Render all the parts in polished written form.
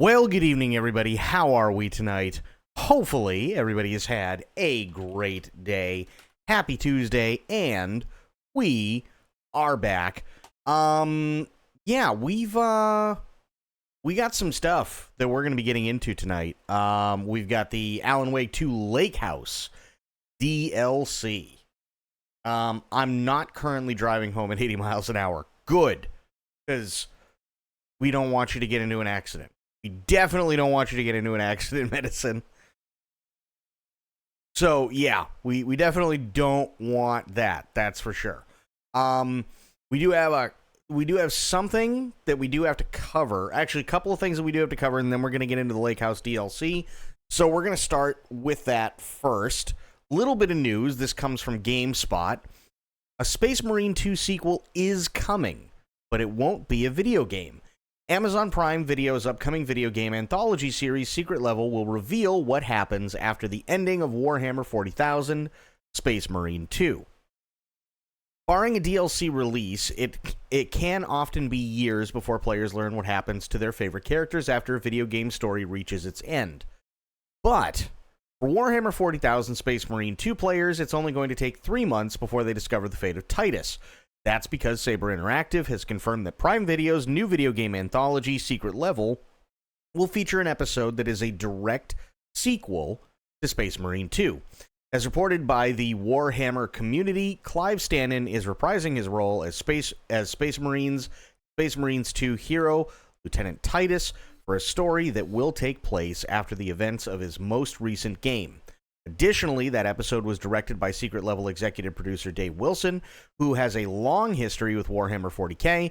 Well, good evening, everybody. How are we tonight? Hopefully, everybody has had a great day. Happy Tuesday, and we are back. Yeah, we got some stuff that we're going to be getting into tonight. We've got the Alan Wake 2 Lake House DLC. I'm not currently driving home at 80 miles an hour. Good, because we don't want you to get into an accident. We definitely don't want you to get into an accident, Medicine. So, yeah, we definitely don't want that. That's for sure. We do have something that we do have to cover. Actually, a couple of things that we do have to cover, and then we're going to get into the Lake House DLC. So we're going to start with that first. Little bit of news. This comes from GameSpot. A Space Marine 2 sequel is coming, but it won't be a video game. Amazon Prime Video's upcoming video game anthology series, Secret Level, will reveal what happens after the ending of Warhammer 40,000 Space Marine 2. Barring a DLC release, it can often be years before players learn what happens to their favorite characters after a video game story reaches its end. But for Warhammer 40,000 Space Marine 2 players, it's only going to take 3 months before they discover the fate of Titus. That's because Saber Interactive has confirmed that Prime Video's new video game anthology, Secret Level, will feature an episode that is a direct sequel to Space Marine 2. As reported by the Warhammer community, Clive Stannon is reprising his role as Space Marines 2 hero, Lieutenant Titus, for a story that will take place after the events of his most recent game. Additionally, that episode was directed by Secret Level executive producer Dave Wilson, who has a long history with Warhammer 40k.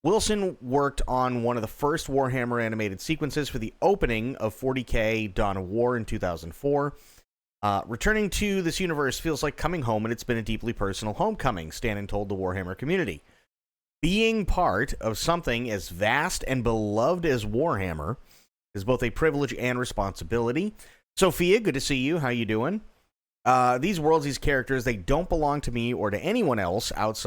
Wilson worked on one of the first Warhammer animated sequences for the opening of 40k Dawn of War in 2004. Returning to this universe feels like coming home, and it's been a deeply personal homecoming, Stannon told the Warhammer community. Being part of something as vast and beloved as Warhammer is both a privilege and responsibility. Sophia, good to see you. How you doing? These worlds, these characters, they don't belong to me or to anyone else out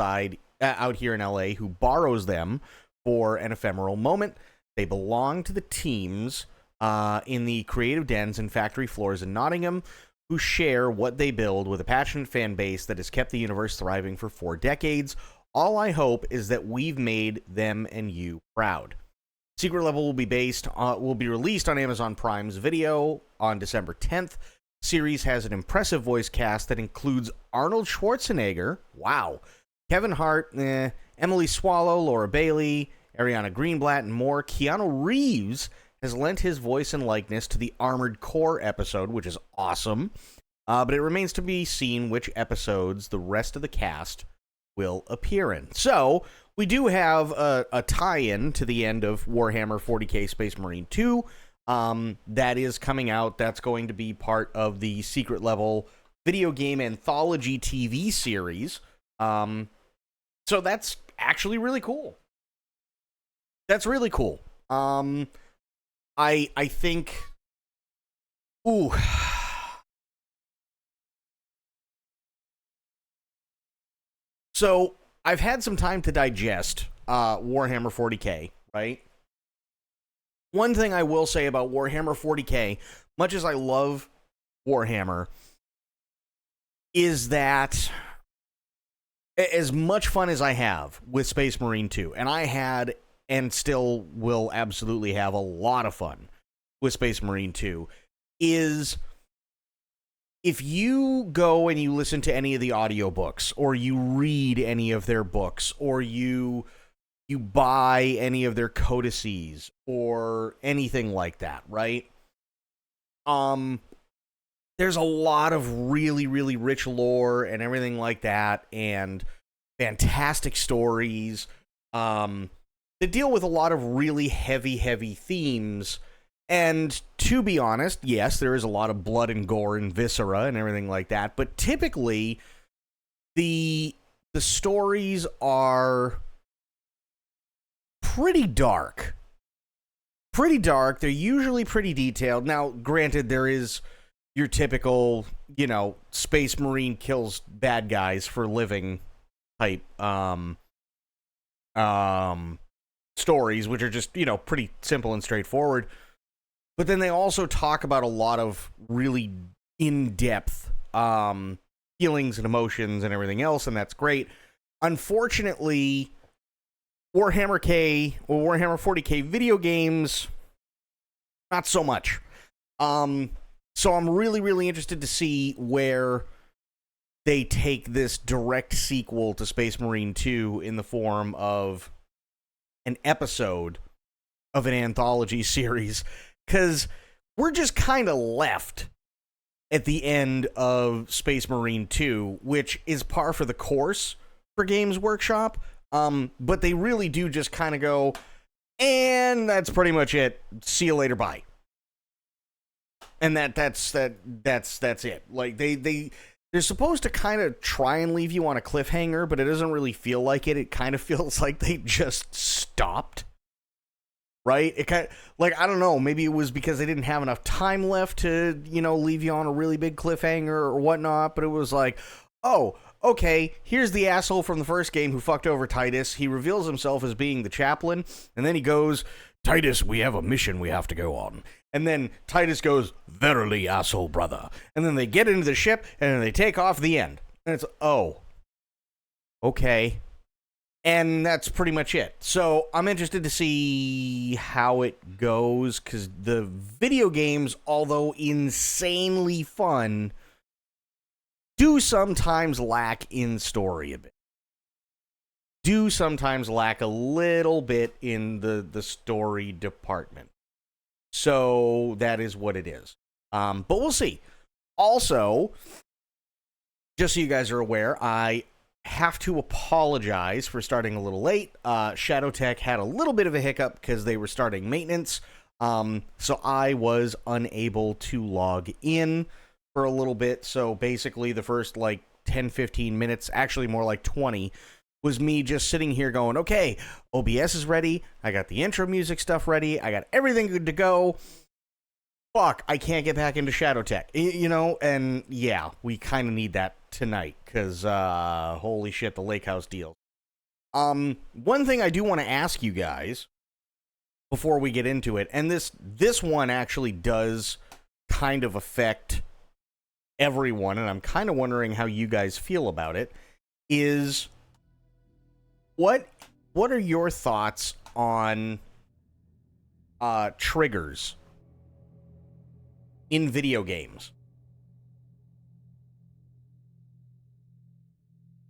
here in LA who borrows them for an ephemeral moment. They belong to the teams in the creative dens and factory floors in Nottingham who share what they build with a passionate fan base that has kept the universe thriving for 4 decades. All I hope is that we've made them and you proud. Secret Level will be released on Amazon Prime's Video on December 10th. The series has an impressive voice cast that includes Arnold Schwarzenegger, wow, Kevin Hart, Emily Swallow, Laura Bailey, Ariana Greenblatt, and more. Keanu Reeves has lent his voice and likeness to the Armored Core episode, which is awesome. But it remains to be seen which episodes the rest of the cast will appear in. So we do have a tie-in to the end of Warhammer 40k Space Marine 2 that is coming out. That's going to be part of the Secret Level video game anthology TV series. So that's actually really cool. That's really cool. I think... Ooh... So, I've had some time to digest Warhammer 40k, right? One thing I will say about Warhammer 40k, much as I love Warhammer, is that as much fun as I have with Space Marine 2, and I had and still will absolutely have a lot of fun with Space Marine 2, is... if you go and you listen to any of the audiobooks, or you read any of their books, or you buy any of their codices, or anything like that, right? There's a lot of really, really rich lore and everything like that, and fantastic stories that deal with a lot of really heavy, heavy themes. And to be honest, yes, there is a lot of blood and gore and viscera and everything like that, but typically the stories are pretty dark. Pretty dark. They're usually pretty detailed. Now, granted, there is your typical, Space Marine kills bad guys for a living type stories, which are just, pretty simple and straightforward. But then they also talk about a lot of really in-depth feelings and emotions and everything else, and that's great. Unfortunately, Warhammer 40K video games, not so much. So I'm really, really interested to see where they take this direct sequel to Space Marine 2 in the form of an episode of an anthology series, because we're just kind of left at the end of Space Marine 2, which is par for the course for Games Workshop, but they really do just kind of go, and that's pretty much it. See you later, bye. And that's it. Like they're supposed to kind of try and leave you on a cliffhanger, but it doesn't really feel like it. It kind of feels like they just stopped. Right? It kind of, like, I don't know, maybe it was because they didn't have enough time left to, leave you on a really big cliffhanger or whatnot, but it was like, oh, okay, here's the asshole from the first game who fucked over Titus. He reveals himself as being the chaplain, and then he goes, Titus, we have a mission we have to go on. And then Titus goes, verily, asshole brother. And then they get into the ship, and they take off, the end. And it's, oh, okay. And that's pretty much it. So I'm interested to see how it goes, because the video games, although insanely fun, do sometimes lack in story a bit. Do sometimes lack a little bit in the story department. So that is what it is. But we'll see. Also, just so you guys are aware, I have to apologize for starting a little late. ShadowTech had a little bit of a hiccup because they were starting maintenance. So I was unable to log in for a little bit. So basically the first 10-15 minutes, actually more like 20, was me just sitting here going, okay, OBS is ready. I got the intro music stuff ready. I got everything good to go. Fuck, I can't get back into ShadowTech. And yeah, we kind of need that tonight because holy shit, the Lake House deal. One thing I do want to ask you guys before we get into it, and this one actually does kind of affect everyone, and I'm kind of wondering how you guys feel about it, is what are your thoughts on triggers in video games?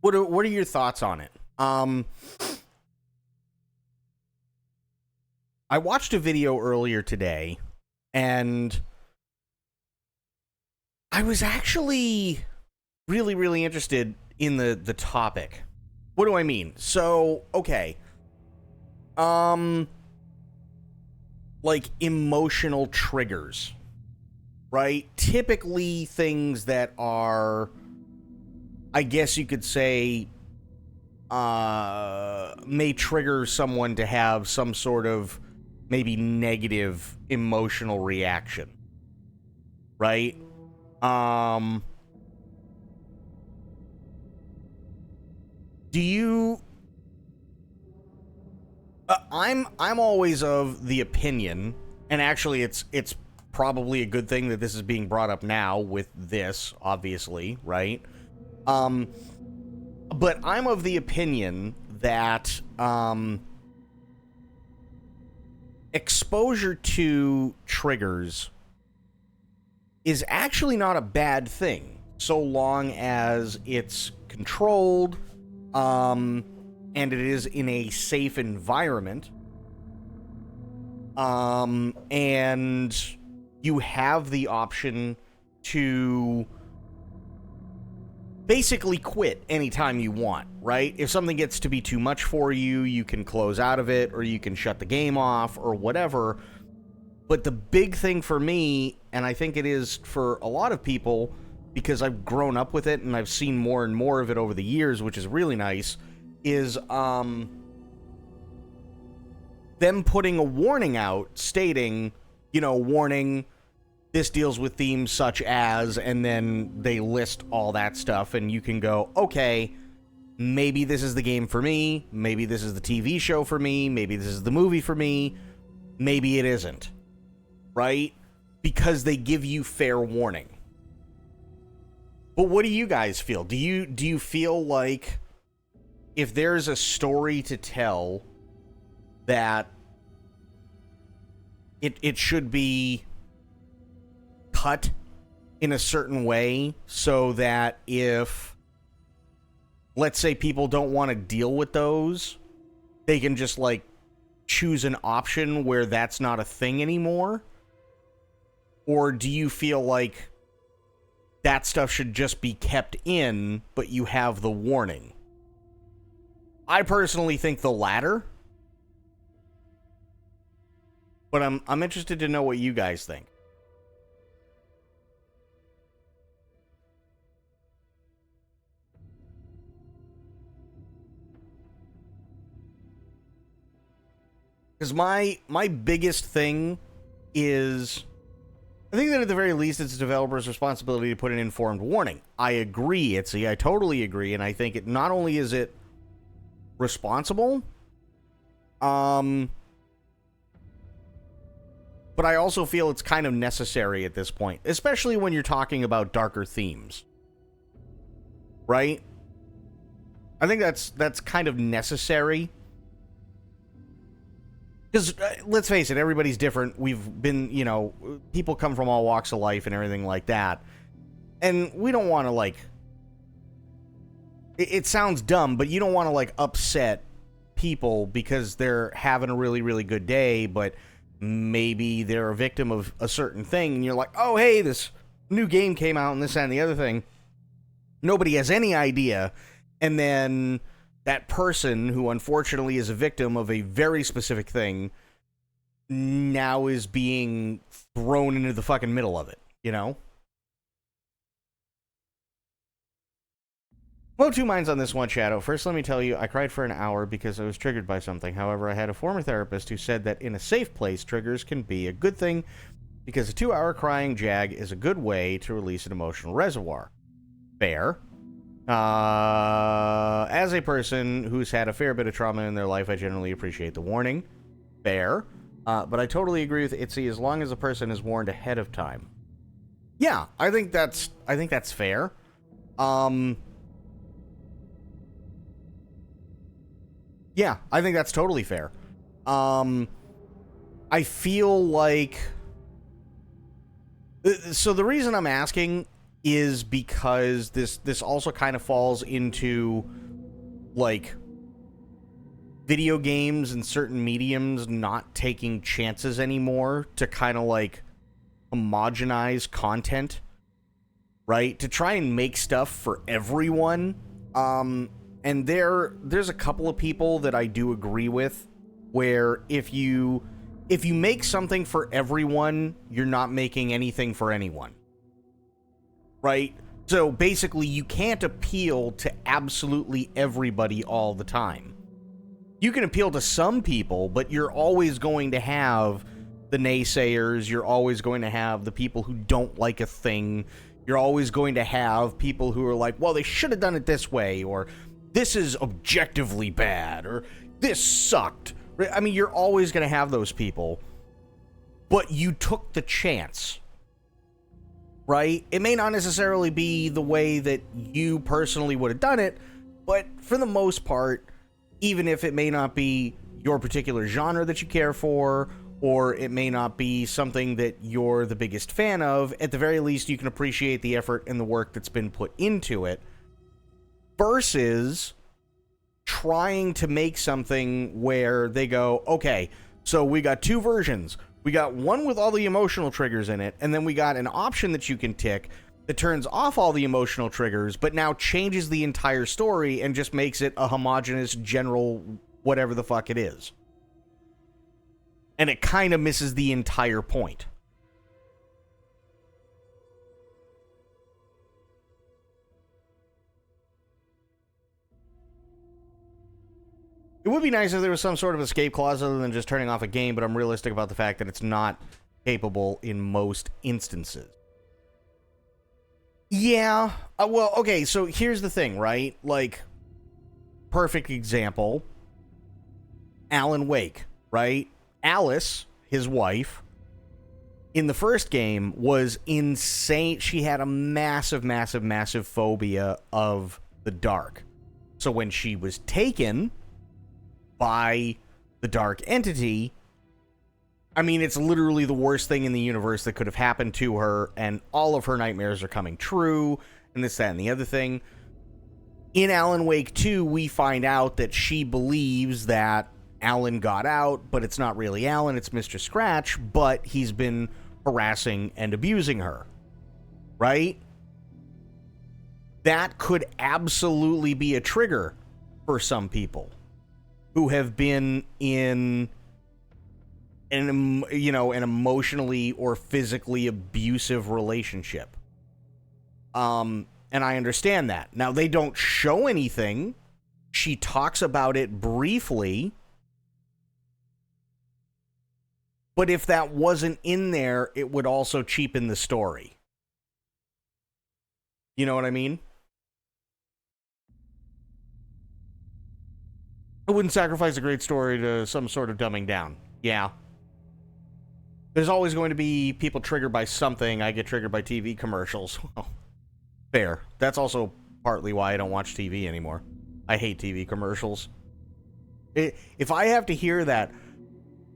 What are your thoughts on it? I watched a video earlier today, and I was actually really, really interested in the topic. What do I mean? So, okay. Emotional triggers, right? Typically things that are, I guess you could say, may trigger someone to have some sort of maybe negative emotional reaction, right? Do you... I'm always of the opinion, and actually it's probably a good thing that this is being brought up now with this, obviously, right? But I'm of the opinion that exposure to triggers is actually not a bad thing, so long as it's controlled, and it is in a safe environment, and you have the option to basically quit anytime you want, right? If something gets to be too much for you, you can close out of it, or you can shut the game off, or whatever. But the big thing for me, and I think it is for a lot of people, because I've grown up with it and I've seen more and more of it over the years, which is really nice, is them putting a warning out stating, warning, this deals with themes such as, and then they list all that stuff, and you can go, okay, maybe this is the game for me, maybe this is the TV show for me, maybe this is the movie for me, maybe it isn't. right? Because they give you fair warning. But what do you guys feel? Do you feel like if there's a story to tell that it should be cut in a certain way so that if, let's say, people don't want to deal with those, they can just, like, choose an option where that's not a thing anymore? Or do you feel like that stuff should just be kept in, but you have the warning? I personally think the latter. But I'm interested to know what you guys think. Because my biggest thing is, I think that at the very least it's a developer's responsibility to put an informed warning. I agree, Itzy. I totally agree, and I think it not only is it responsible, but I also feel it's kind of necessary at this point, especially when you're talking about darker themes. Right? I think that's kind of necessary. Because, let's face it, everybody's different. We've been, people come from all walks of life and everything like that. And we don't want to, like... It sounds dumb, but you don't want to, like, upset people because they're having a really, really good day, but maybe they're a victim of a certain thing, and you're like, oh, hey, this new game came out and this, that, and the other thing. Nobody has any idea. And then that person, who unfortunately is a victim of a very specific thing, now is being thrown into the fucking middle of it, Well, two minds on this one, Shadow. First, let me tell you, I cried for an hour because I was triggered by something. However, I had a former therapist who said that in a safe place, triggers can be a good thing because a 2-hour crying jag is a good way to release an emotional reservoir. Fair. As a person who's had a fair bit of trauma in their life, I generally appreciate the warning. Fair. But I totally agree with Itzy as long as a person is warned ahead of time. Yeah, I think that's fair. Yeah, I think that's totally fair. I feel like... So the reason I'm asking is because this also kind of falls into, like, video games and certain mediums not taking chances anymore to kind of, like, homogenize content, right? To try and make stuff for everyone. And there's a couple of people that I do agree with, where if you make something for everyone, you're not making anything for anyone. Right? So basically, you can't appeal to absolutely everybody all the time. You can appeal to some people, but you're always going to have the naysayers, you're always going to have the people who don't like a thing, you're always going to have people who are like, well, they should have done it this way, or this is objectively bad, or this sucked. I mean, you're always going to have those people, but you took the chance, right? It may not necessarily be the way that you personally would have done it, but for the most part, even if it may not be your particular genre that you care for, or it may not be something that you're the biggest fan of, at the very least, you can appreciate the effort and the work that's been put into it, versus trying to make something where they go, okay, so we got two versions. We got one with all the emotional triggers in it, and then we got an option that you can tick that turns off all the emotional triggers, but now changes the entire story and just makes it a homogenous, general, whatever the fuck it is. And it kind of misses the entire point. It would be nice if there was some sort of escape clause other than just turning off a game, but I'm realistic about the fact that it's not capable in most instances. Yeah. Well, okay, so here's the thing, right? Like, perfect example. Alan Wake, right? Alice, his wife, in the first game was insane. She had a massive, massive, massive phobia of the dark. So when she was taken by the dark entity, I mean, it's literally the worst thing in the universe that could have happened to her, and all of her nightmares are coming true, and this, that, and the other thing. In Alan Wake 2, we find out that she believes that Alan got out, but it's not really Alan, it's Mr. Scratch, but he's been harassing and abusing her. Right? That could absolutely be a trigger for some people who have been in an emotionally or physically abusive relationship. And I understand that. Now, they don't show anything. She talks about it briefly. But if that wasn't in there, it would also cheapen the story. You know what I mean? I wouldn't sacrifice a great story to some sort of dumbing down. Yeah. There's always going to be people triggered by something. I get triggered by TV commercials. Well, fair. That's also partly why I don't watch TV anymore. I hate TV commercials. If I have to hear that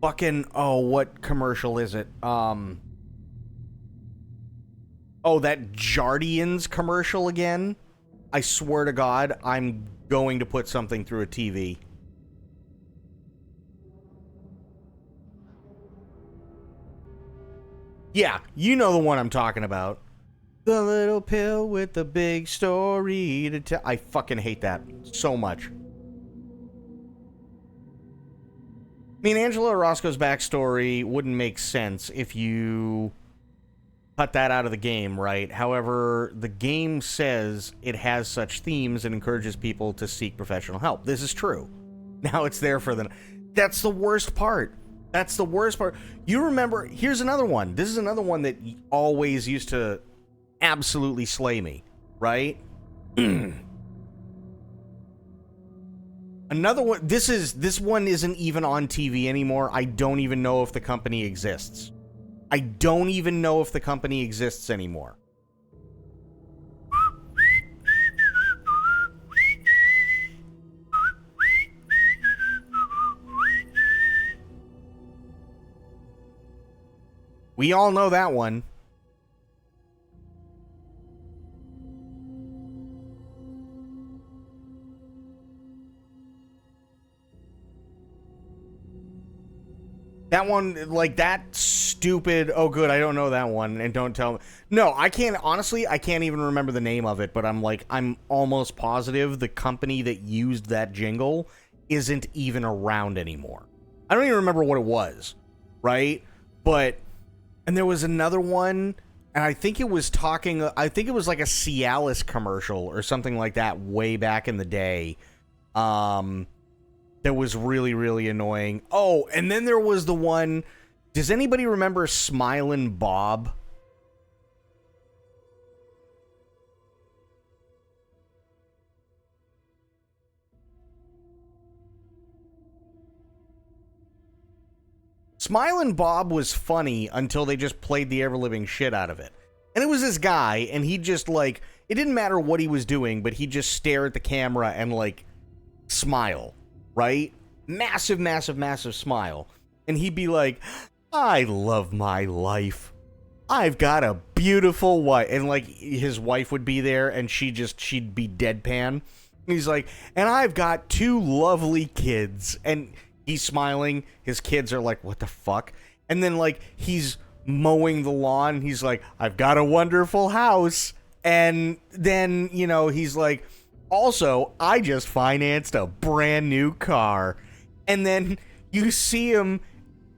fucking... Oh, what commercial is it? Oh, that Jardians commercial again? I swear to God, I'm going to put something through a TV. Yeah, you know the one I'm talking about. The little pill with the big story to tell. I fucking hate that so much. I mean, Angela Orozco's backstory wouldn't make sense if you cut that out of the game, right? However, the game says it has such themes and encourages people to seek professional help. This is true. Now it's there for them. That's the worst part. That's the worst part. You remember, here's another one. This is another one that always used to absolutely slay me, right? Another one, this one isn't even on TV anymore. I don't even know if the company exists. I don't even know if the company exists anymore. We all know that one. That one, like, that stupid, oh good, I don't know that one, and don't tell me. No, I can't, honestly, I can't even remember the name of it, but I'm almost positive the company that used that jingle isn't even around anymore. I don't even remember what it was, right? But, and there was another one, and I think it was like a Cialis commercial or something like that way back in the day. That was really, really annoying. Oh, and then there was the one... Does anybody remember Smilin' Bob? Smilin' Bob was funny until they just played the ever-living shit out of it. And it was this guy, and he just, like... It didn't matter what he was doing, but he'd just stare at the camera and, like, smile. Right? Massive, massive, massive smile. And he'd be like, I love my life. I've got a beautiful wife. And, like, his wife would be there, and she'd be deadpan. And he's like, and I've got 2 lovely kids. And he's smiling. His kids are like, what the fuck? And then, like, he's mowing the lawn. He's like, I've got a wonderful house. And then, he's like, also, I just financed a brand new car. And then you see him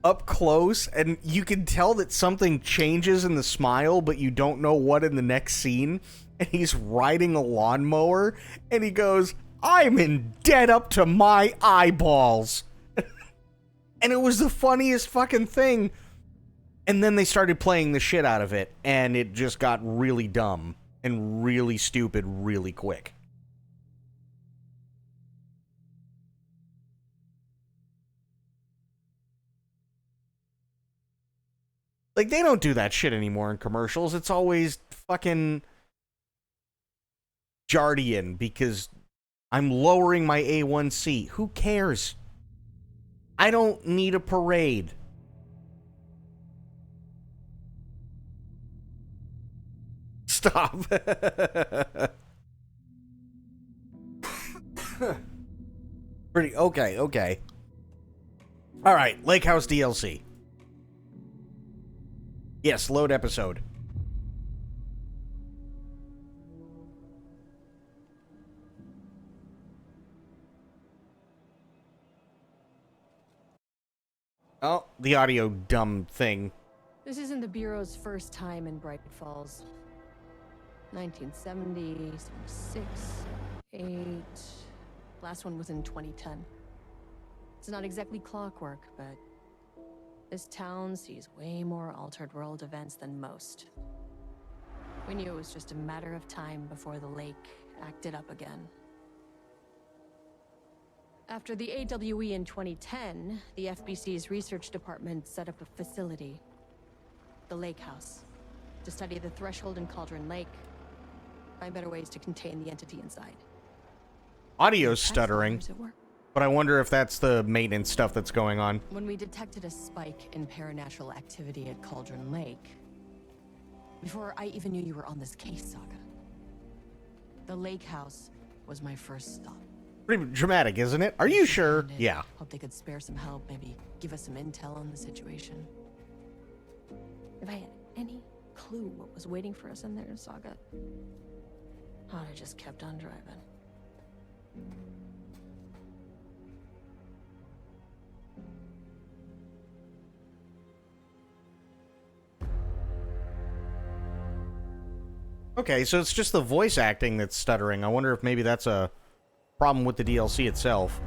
up close, and you can tell that something changes in the smile, but you don't know what in the next scene. And he's riding a lawnmower, and he goes, I'm in debt up to my eyeballs. And it was the funniest fucking thing. And then they started playing the shit out of it, and it just got really dumb and really stupid really quick. Like, they don't do that shit anymore in commercials. It's always fucking Jardian because I'm lowering my A1C. Who cares? I don't need a parade. Stop. Pretty okay, okay. All right, Lake House DLC. Yes, load episode. Oh, the audio dumb thing. This isn't the Bureau's first time in Bright Falls. 1970, 76, 8. Last one was in 2010. It's not exactly clockwork, but this town sees way more altered world events than most. We knew it was just a matter of time before the lake acted up again. After the AWE in 2010, the FBC's research department set up a facility, the Lake House, to study the threshold in Cauldron Lake, find better ways to contain the entity inside. Audio's stuttering, but I wonder if that's the maintenance stuff that's going on. When we detected a spike in paranatural activity at Cauldron Lake, before I even knew you were on this case, Saga, the Lake House was my first stop. Pretty dramatic, isn't it? Are you sure? Yeah. Hope they could spare some help, maybe give us some intel on the situation. If I had any clue what was waiting for us in there, Saga, I'd have just kept on driving. Okay, so it's just the voice acting that's stuttering. I wonder if maybe that's a problem with the DLC itself.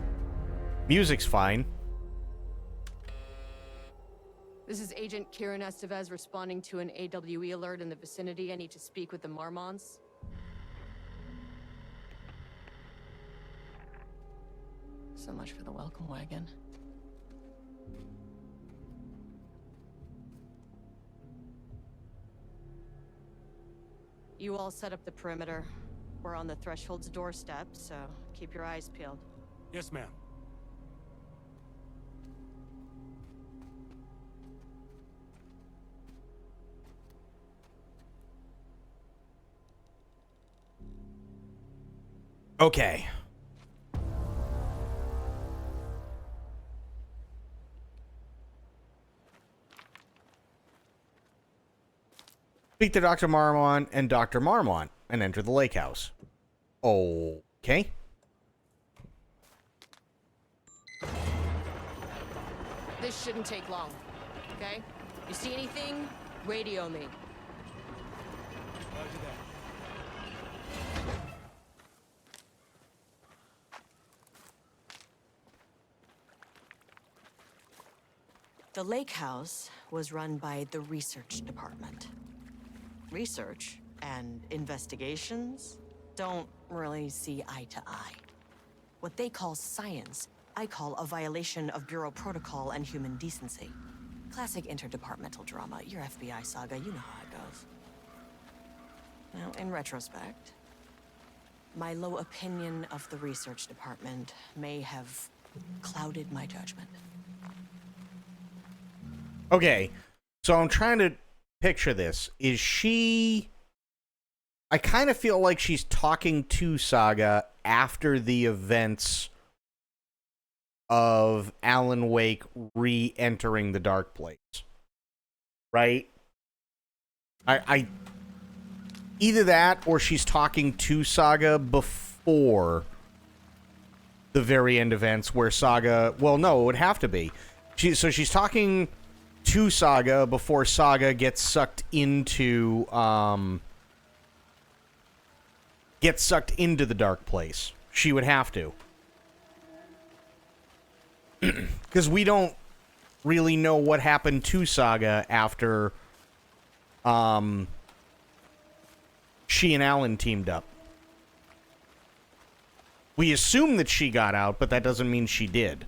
Music's fine. This is Agent Kieran Estevez responding to an AWE alert in the vicinity. I need to speak with the Marmons. So much for the welcome wagon. You all set up the perimeter. We're on the Threshold's doorstep, so keep your eyes peeled. Yes, ma'am. Okay. Speak to Dr. Marmont and Dr. Marmont and enter the lake house. Okay. This shouldn't take long, okay? You see anything? Radio me. Roger that. The lake house was run by the research department. Research and investigations don't really see eye to eye. What they call science, I call a violation of Bureau protocol and human decency. Classic interdepartmental drama. Your FBI saga, you know how it goes. Now, in retrospect, my low opinion of the research department may have clouded my judgment. Okay, so I'm trying to picture this. Is she... I kind of feel like she's talking to Saga after the events of Alan Wake re-entering the Dark Place. Right? I either that or she's talking to Saga before the very end events where Saga... Well, no, it would have to be. So she's talking to Saga before Saga gets sucked into the Dark Place. She would have to. Because we don't really know what happened to Saga after she and Alan teamed up. We assume that she got out, but that doesn't mean she did.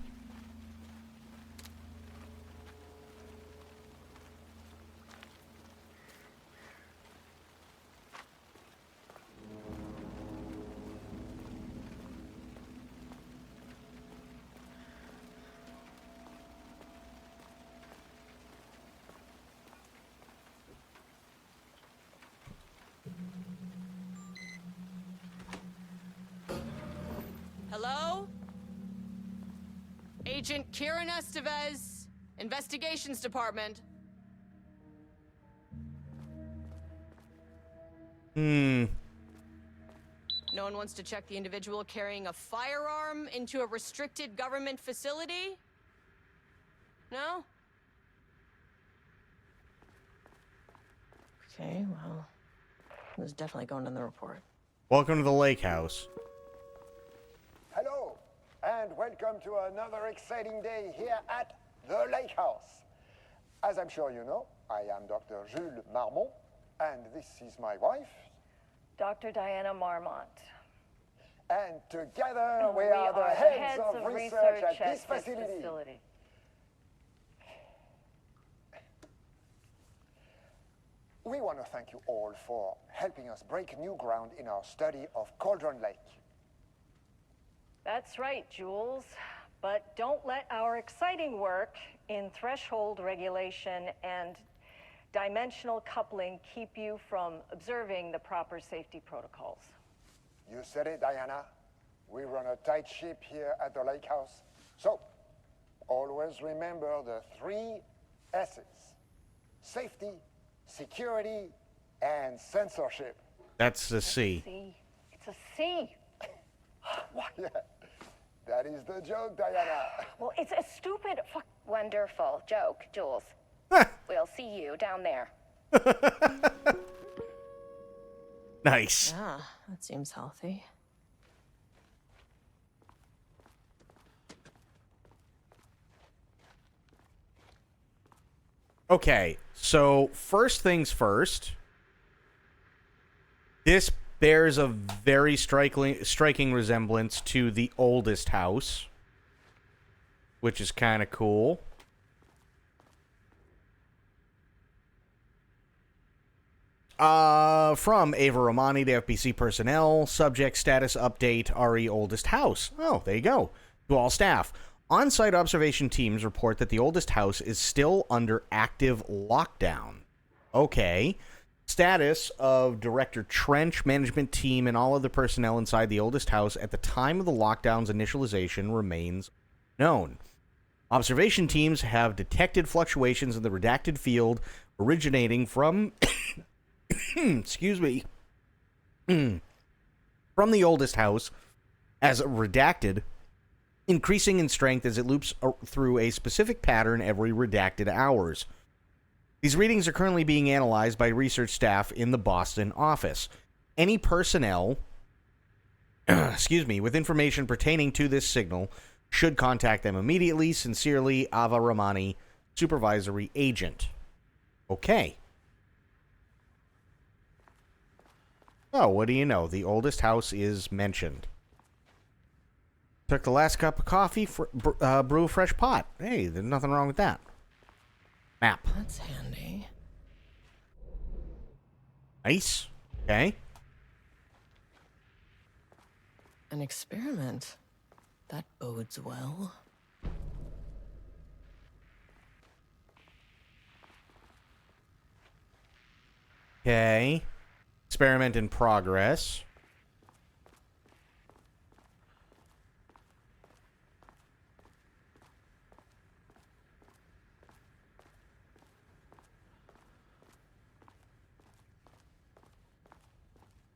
Hello? Agent Kieran Estevez, Investigations Department. No one wants to check the individual carrying a firearm into a restricted government facility? No? Okay, well, it was definitely going in the report. Welcome to the lake house. Hello, and welcome to another exciting day here at the Lake House. As I'm sure you know, I am Dr. Jules Marmont, and this is my wife. Dr. Diana Marmont. And together we are the heads of research at this facility. We want to thank you all for helping us break new ground in our study of Cauldron Lake. That's right, Jules. But don't let our exciting work in threshold regulation and dimensional coupling keep you from observing the proper safety protocols. You said it, Diana. We run a tight ship here at the Lake House. So, always remember the 3 S's. Safety, security, and censorship. That's the C. C. It's a C. Yeah, that is the joke, Diana. Well, it's a stupid Wonderful joke, Jules. We'll see you down there. Nice. Yeah, that seems healthy. Okay, so first things first. This bears a very striking resemblance to the oldest house, which is kind of cool. From Ava Romani to FBC personnel, subject status update, RE oldest house. Oh, there you go. To all staff. On-site observation teams report that the oldest house is still under active lockdown. Okay. Status of Director Trench, management team, and all other personnel inside the oldest house at the time of the lockdown's initialization remains known. Observation teams have detected fluctuations in the redacted field originating from excuse me, from the oldest house as redacted, increasing in strength as it loops through a specific pattern every redacted hours. These readings are currently being analyzed by research staff in the Boston office. Any personnel, excuse me, with information pertaining to this signal should contact them immediately. Sincerely, Ava Ramani, Supervisory Agent. Okay. Oh, what do you know? The oldest house is mentioned. Took the last cup of coffee, brew a fresh pot. Hey, there's nothing wrong with that. Map. That's handy. Nice. Okay. An experiment. That bodes well. Okay. Experiment in progress.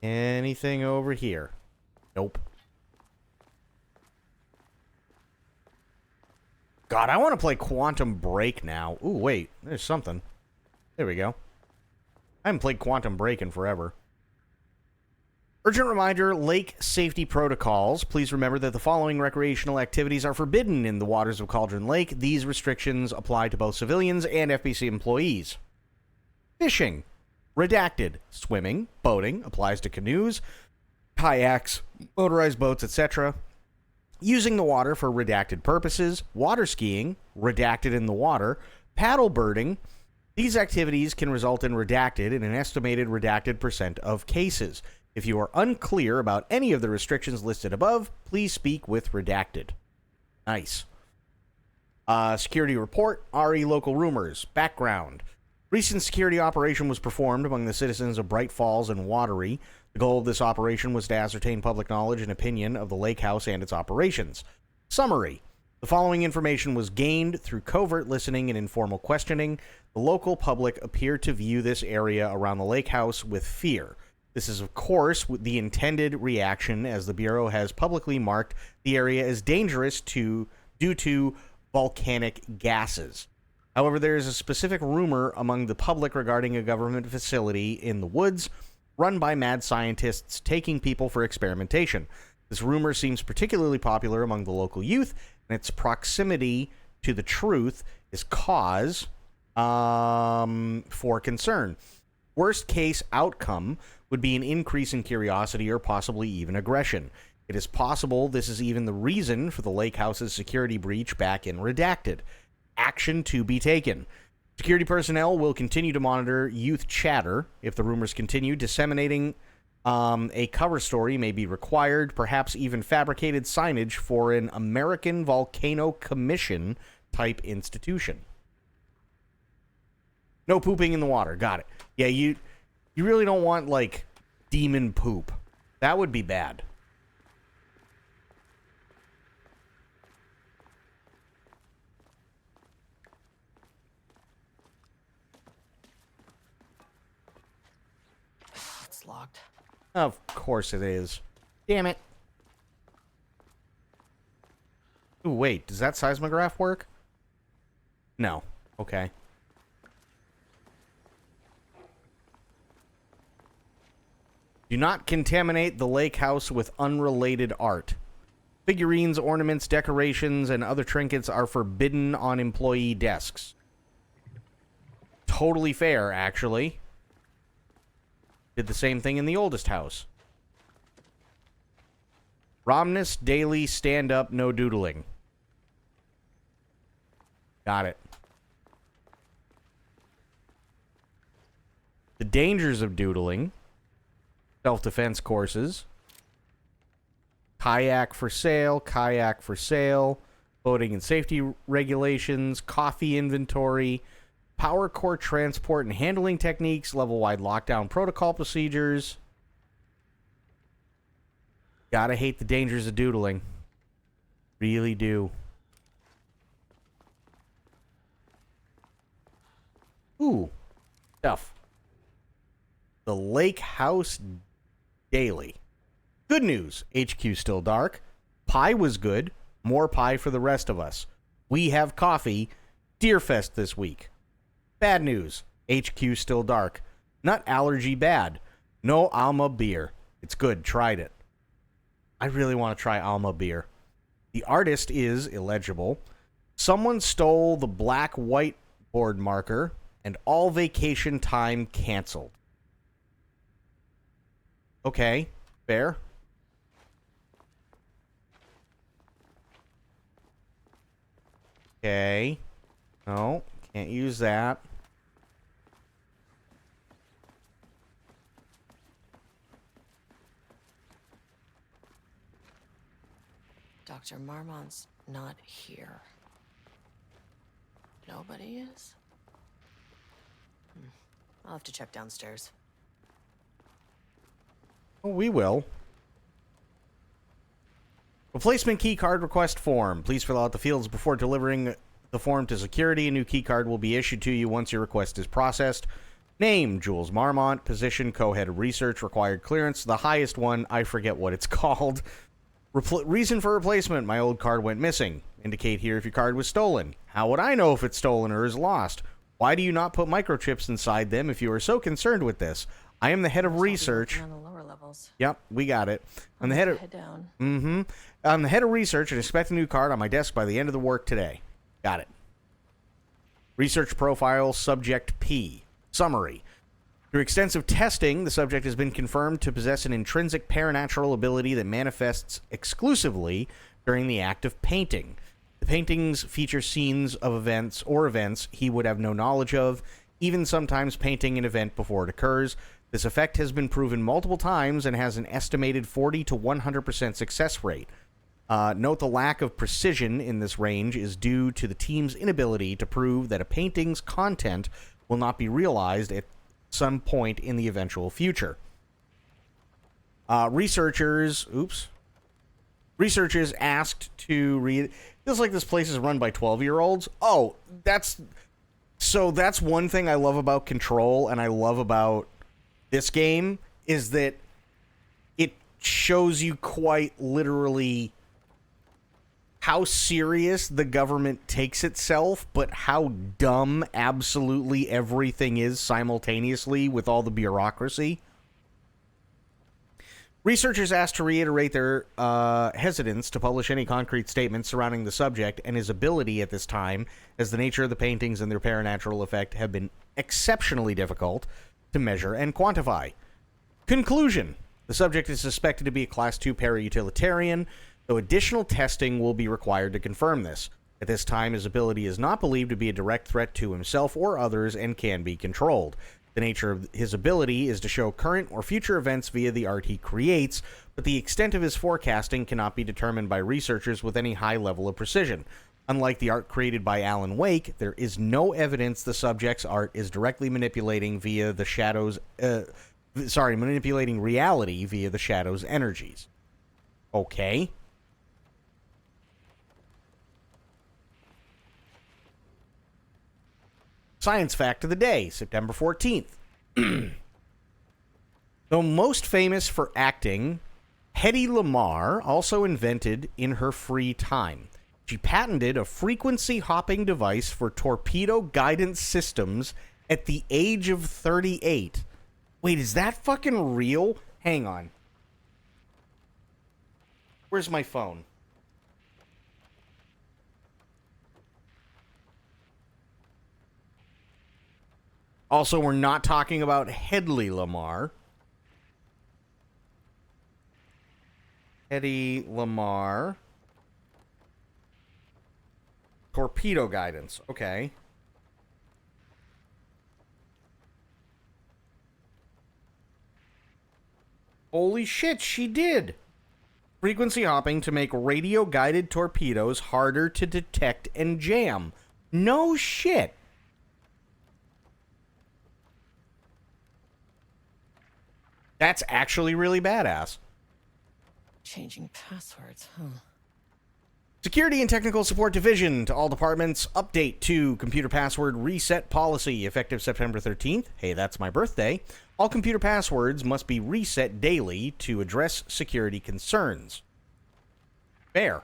Anything over here? Nope. God, I want to play Quantum Break now. Ooh, wait. There's something. There we go. I haven't played Quantum Break in forever. Urgent reminder, lake safety protocols. Please remember that the following recreational activities are forbidden in the waters of Cauldron Lake. These restrictions apply to both civilians and FBC employees. Fishing. Redacted. Swimming, boating, applies to canoes, kayaks, motorized boats, etc. Using the water for redacted purposes. Water skiing, redacted in the water. Paddle birding. These activities can result in redacted in an estimated redacted % of cases. If you are unclear about any of the restrictions listed above, please speak with redacted. Nice. Security report, RE local rumors. Background. Recent security operation was performed among the citizens of Bright Falls and Watery. The goal of this operation was to ascertain public knowledge and opinion of the lake house and its operations. Summary. The following information was gained through covert listening and informal questioning. The local public appeared to view this area around the lake house with fear. This is, of course, the intended reaction, as the Bureau has publicly marked the area as dangerous due to volcanic gases. However, there is a specific rumor among the public regarding a government facility in the woods run by mad scientists taking people for experimentation. This rumor seems particularly popular among the local youth, and its proximity to the truth is cause for concern. Worst case outcome would be an increase in curiosity or possibly even aggression. It is possible this is even the reason for the lake house's security breach back in Redacted. Action to be taken. Security personnel will continue to monitor youth chatter. If the rumors continue, disseminating a cover story may be required, perhaps even fabricated signage for an American Volcano Commission type institution. No pooping in the water. Got it. Yeah, you really don't want, like, demon poop. That would be bad. It's locked. Of course it is. Damn it. Ooh, wait. Does that seismograph work? No. Okay. Do not contaminate the lake house with unrelated art. Figurines, ornaments, decorations, and other trinkets are forbidden on employee desks. Totally fair, actually. Did the same thing in the oldest house. Romnus, daily, stand up, no doodling. Got it. The dangers of doodling. Self-defense courses. Kayak for sale. Boating and safety regulations. Coffee inventory. Power core transport and handling techniques. Level-wide lockdown protocol procedures. Gotta hate the dangers of doodling. Really do. Ooh. Stuff. The Lake House Daily. Good news. HQ still dark. Pie was good. More pie for the rest of us. We have coffee. Deerfest this week. Bad news. HQ still dark. Nut allergy bad. No Alma beer. It's good. Tried it. I really want to try Alma beer. The artist is illegible. Someone stole the black whiteboard marker and all vacation time canceled. Okay. Fair. Okay. No. Can't use that. Dr. Marmont's not here. Nobody is? I'll have to check downstairs. Oh, we will. Replacement keycard request form. Please fill out the fields before delivering the form to security. A new keycard will be issued to you once your request is processed. Name, Jules Marmont. Position, co-head of research. Required clearance, the highest one. I forget what it's called. Reason for replacement. My old card went missing. Indicate here if your card was stolen. How would I know if it's stolen or is lost? Why do you not put microchips inside them if you are so concerned with this? I am the head of research. On the lower levels. Yep, we got it. I'm the head of... Head down. Mm-hmm. I'm the head of research and expect a new card on my desk by the end of the work today. Got it. Research profile, subject P. Summary. Through extensive testing, the subject has been confirmed to possess an intrinsic paranatural ability that manifests exclusively during the act of painting. The paintings feature scenes of events he would have no knowledge of, even sometimes painting an event before it occurs. This effect has been proven multiple times and has an estimated 40 to 100% success rate. Note the lack of precision in this range is due to the team's inability to prove that a painting's content will not be realized at some point in the eventual future. Researchers asked to read. Feels like this place is run by 12-year-olds. Oh, that's one thing I love about Control, and I love about this game, is that it shows you quite literally how serious the government takes itself, but how dumb absolutely everything is simultaneously with all the bureaucracy. Researchers asked to reiterate their hesitance to publish any concrete statements surrounding the subject and his ability at this time, as the nature of the paintings and their paranatural effect have been exceptionally difficult to measure and quantify. Conclusion. The subject is suspected to be a Class 2 para-utilitarian, though additional testing will be required to confirm this. At this time, his ability is not believed to be a direct threat to himself or others and can be controlled. The nature of his ability is to show current or future events via the art he creates, but the extent of his forecasting cannot be determined by researchers with any high level of precision. Unlike the art created by Alan Wake, there is no evidence the subject's art is directly manipulating manipulating reality via the shadow's energies. Okay. Science fact of the day, September 14th. Though most famous for acting, Hedy Lamarr also invented in her free time. She patented a frequency-hopping device for torpedo guidance systems at the age of 38. Wait, is that fucking real? Hang on. Where's my phone? Also, we're not talking about Hedy Lamarr. Hedy Lamarr. Torpedo guidance. Okay. Holy shit, she did. Frequency hopping to make radio-guided torpedoes harder to detect and jam. No shit. That's actually really badass. Changing passwords, huh? Security and Technical Support Division to all departments. Update to computer password reset policy effective September 13th. Hey, that's my birthday. All computer passwords must be reset daily to address security concerns. Fair.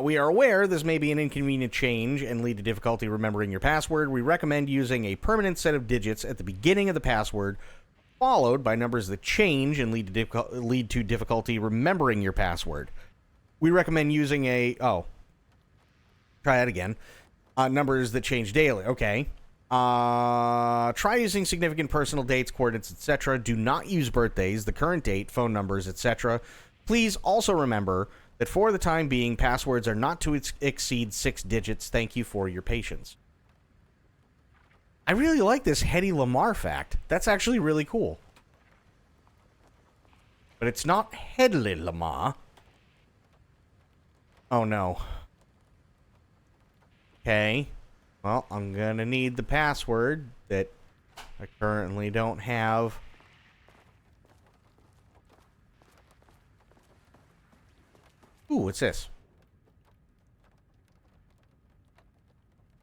We are aware this may be an inconvenient change and lead to difficulty remembering your password. We recommend using a permanent set of digits at the beginning of the password, followed by numbers that change and lead to difficulty remembering your password. We recommend using try that again. Numbers that change daily. Okay. Try using significant personal dates, coordinates, etc. Do not use birthdays, the current date, phone numbers, etc. Please also remember that for the time being, passwords are not to exceed 6 digits. Thank you for your patience. I really like this Hedy Lamarr fact. That's actually really cool. But it's not Hedy Lamarr. Oh, no. Okay. Well, I'm gonna need the password that I currently don't have. Ooh, what's this?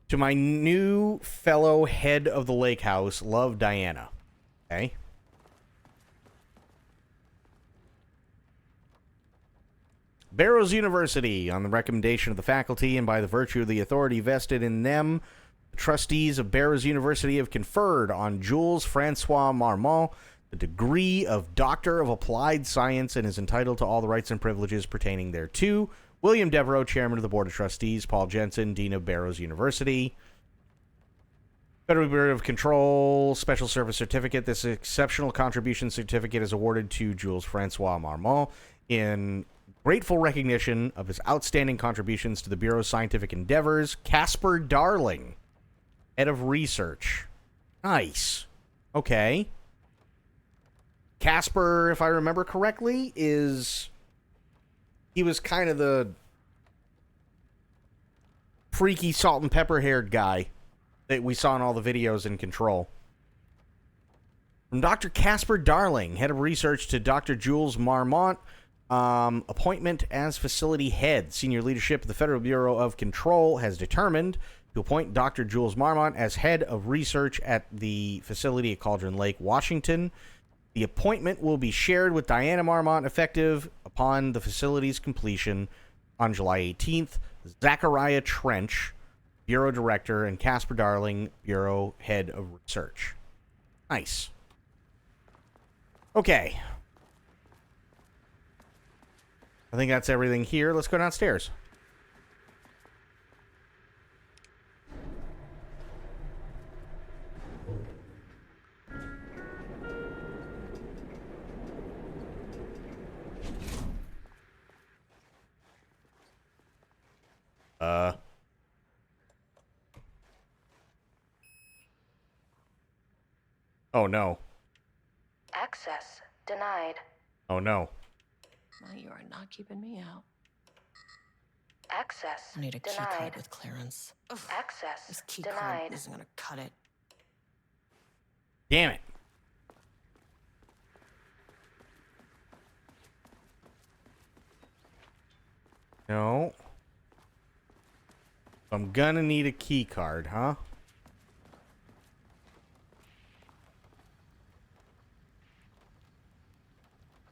To my new fellow head of the lake house, love, Diana. Okay. Barrows University, on the recommendation of the faculty and by the virtue of the authority vested in them, the trustees of Barrows University have conferred on Jules Francois Marmont the degree of Doctor of Applied Science and is entitled to all the rights and privileges pertaining thereto. William Devereaux, Chairman of the Board of Trustees. Paul Jensen, Dean of Barrows University. Federal Bureau of Control Special Service Certificate. This exceptional contribution certificate is awarded to Jules Francois Marmont in grateful recognition of his outstanding contributions to the Bureau's scientific endeavors. Casper Darling, Head of Research. Nice. Okay. Casper, if I remember correctly, he was kind of the freaky salt and pepper haired guy that we saw in all the videos in Control. From Dr. Casper Darling, head of research, to Dr. Jules Marmont, appointment as facility head. Senior leadership of the Federal Bureau of Control has determined to appoint Dr. Jules Marmont as head of research at the facility at Cauldron Lake, Washington. The appointment will be shared with Diana Marmont effective upon the facility's completion on July 18th. Zachariah Trench, Bureau Director, and Casper Darling, Bureau Head of Research. Nice. Okay. I think that's everything here. Let's go downstairs. Oh, no. Access denied. Oh, no. Well, you are not keeping me out. Access I need a key denied. card with clearance. Ugh, Access this key denied. card isn't gonna cut it. Damn it. No. I'm gonna need a key card, huh?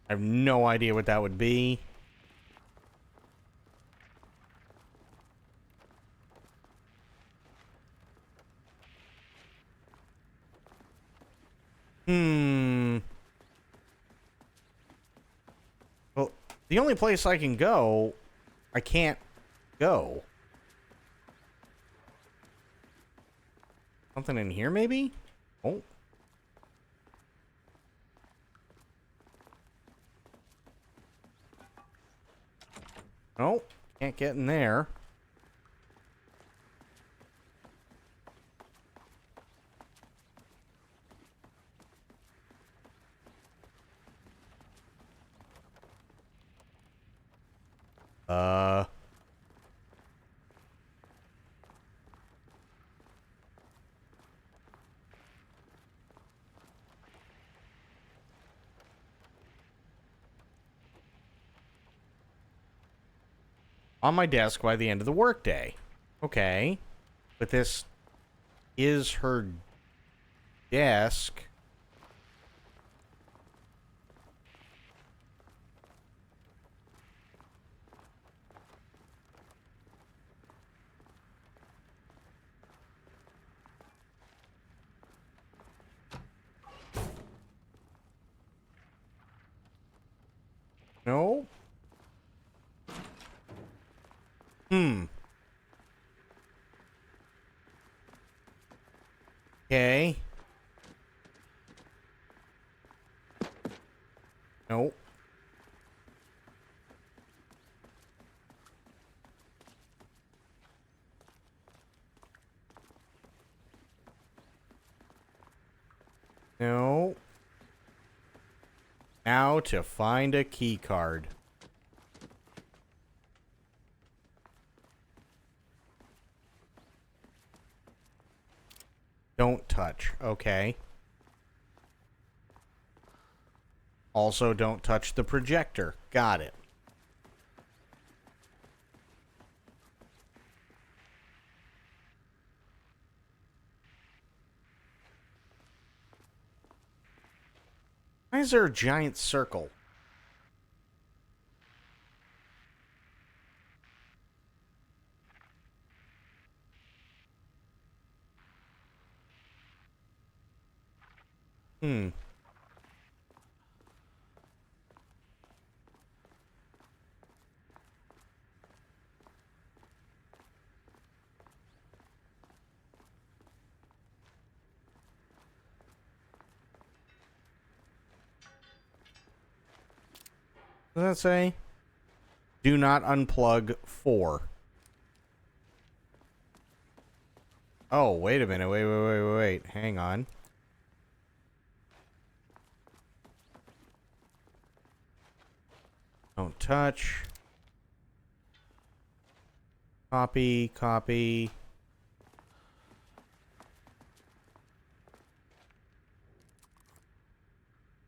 I have no idea what that would be. Well, the only place I can go, I can't go. Something in here, maybe? Oh. Oh, can't get in there. On my desk by the end of the workday. Okay. But this is her desk. No. Okay. Nope. No. Now to find a key card. Don't touch. Okay. Also, don't touch the projector. Got it. Why is there a giant circle? What does that say? Do not unplug 4. Oh, wait a minute. Wait. Hang on. Don't touch. Copy.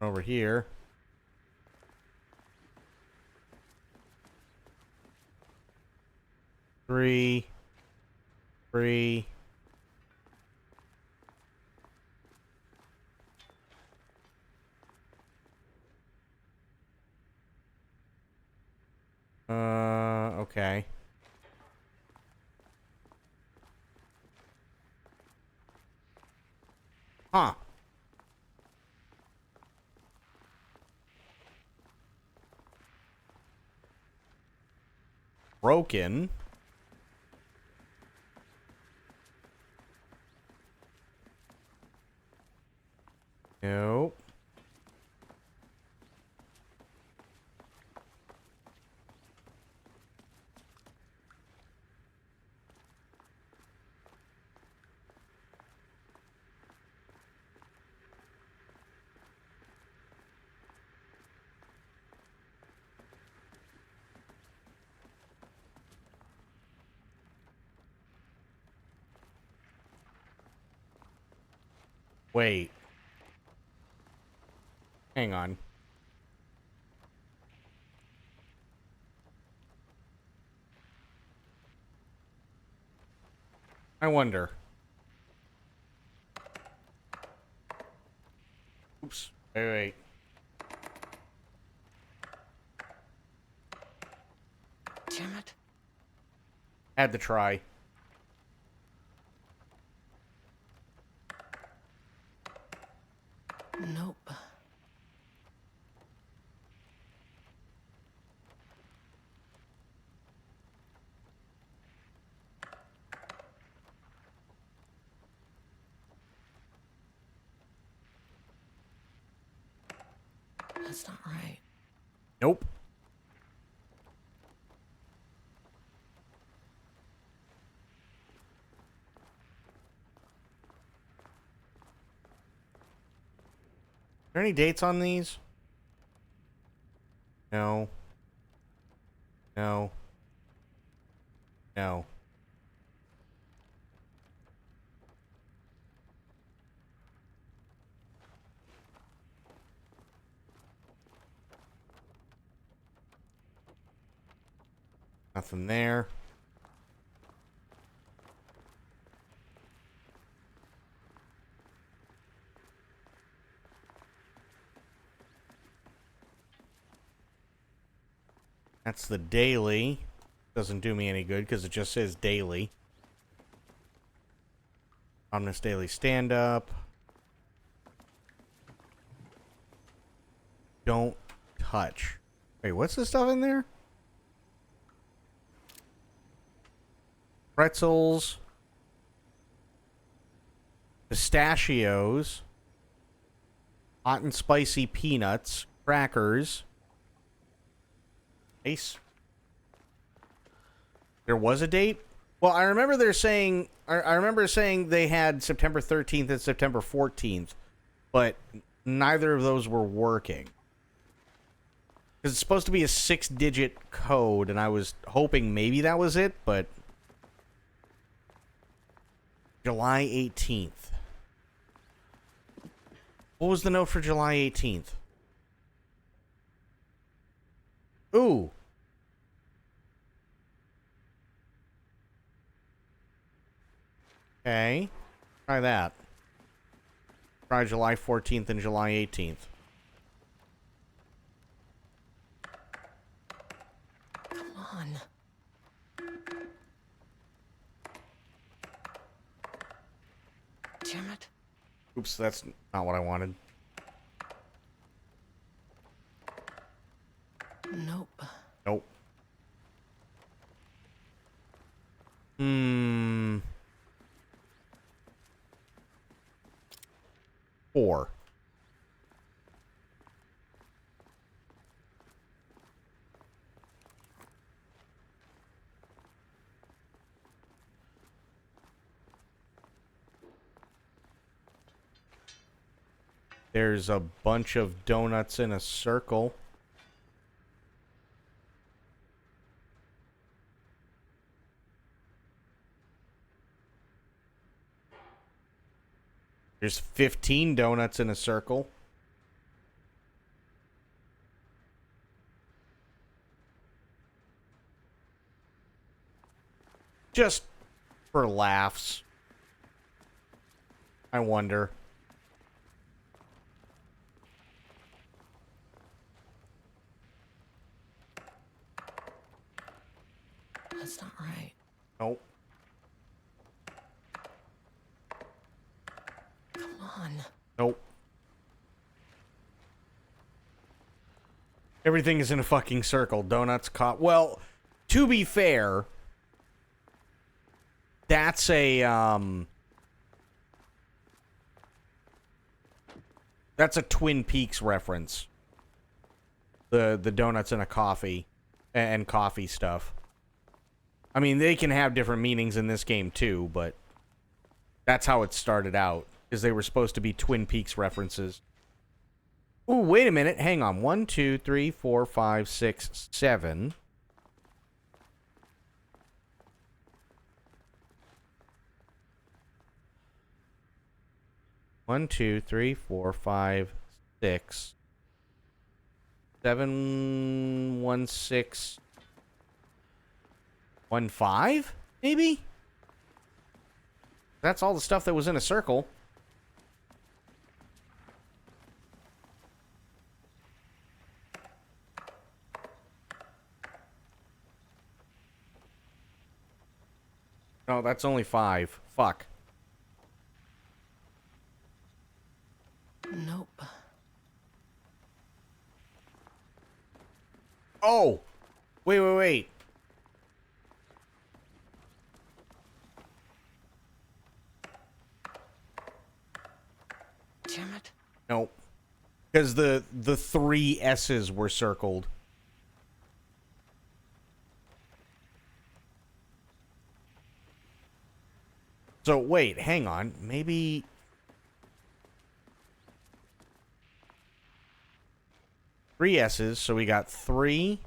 Over here. Three. Okay. Huh. Broken. Nope. Wait. Hang on. I wonder. Oops. Wait. Damn it. Had to try. Nope. That's not right. Nope. Are there any dates on these? No. No. No. Nothing there. That's the daily. Doesn't do me any good because it just says daily. Omnis Daily Stand Up. Don't touch. Wait, what's the stuff in there? Pretzels. Pistachios. Hot and spicy peanuts. Crackers. Ace. There was a date? Well, I remember they're saying... I remember saying they had September 13th and September 14th. But neither of those were working. Because it's supposed to be a 6-digit code, and I was hoping maybe that was it, but... July 18th. What was the note for July 18th? Ooh. Okay. Try that. Try July 14th and July 18th. Come on. Damn it. Oops, that's not what I wanted. Nope. Nope. 4. There's a bunch of donuts in a circle. There's 15 donuts in a circle. Just for laughs. I wonder. That's not right. Nope. Come on. Nope. Everything is in a fucking circle. Donuts, well, to be fair, that's a Twin Peaks reference. The donuts and a coffee and coffee stuff. I mean, they can have different meanings in this game too, but that's how it started out, is they were supposed to be Twin Peaks references. Ooh, wait a minute. Hang on. 1, 2, 3, 4, 5, 6, 7. One, 2, 3, 4, 5, 6, 7, 1, 6, 1, 5, maybe? That's all the stuff that was in a circle. No, that's only 5. Fuck. Nope. Oh! Wait. Damn it. Nope. Because the 3 S's were circled. So, wait, hang on. Maybe... Three S's, so we got 3.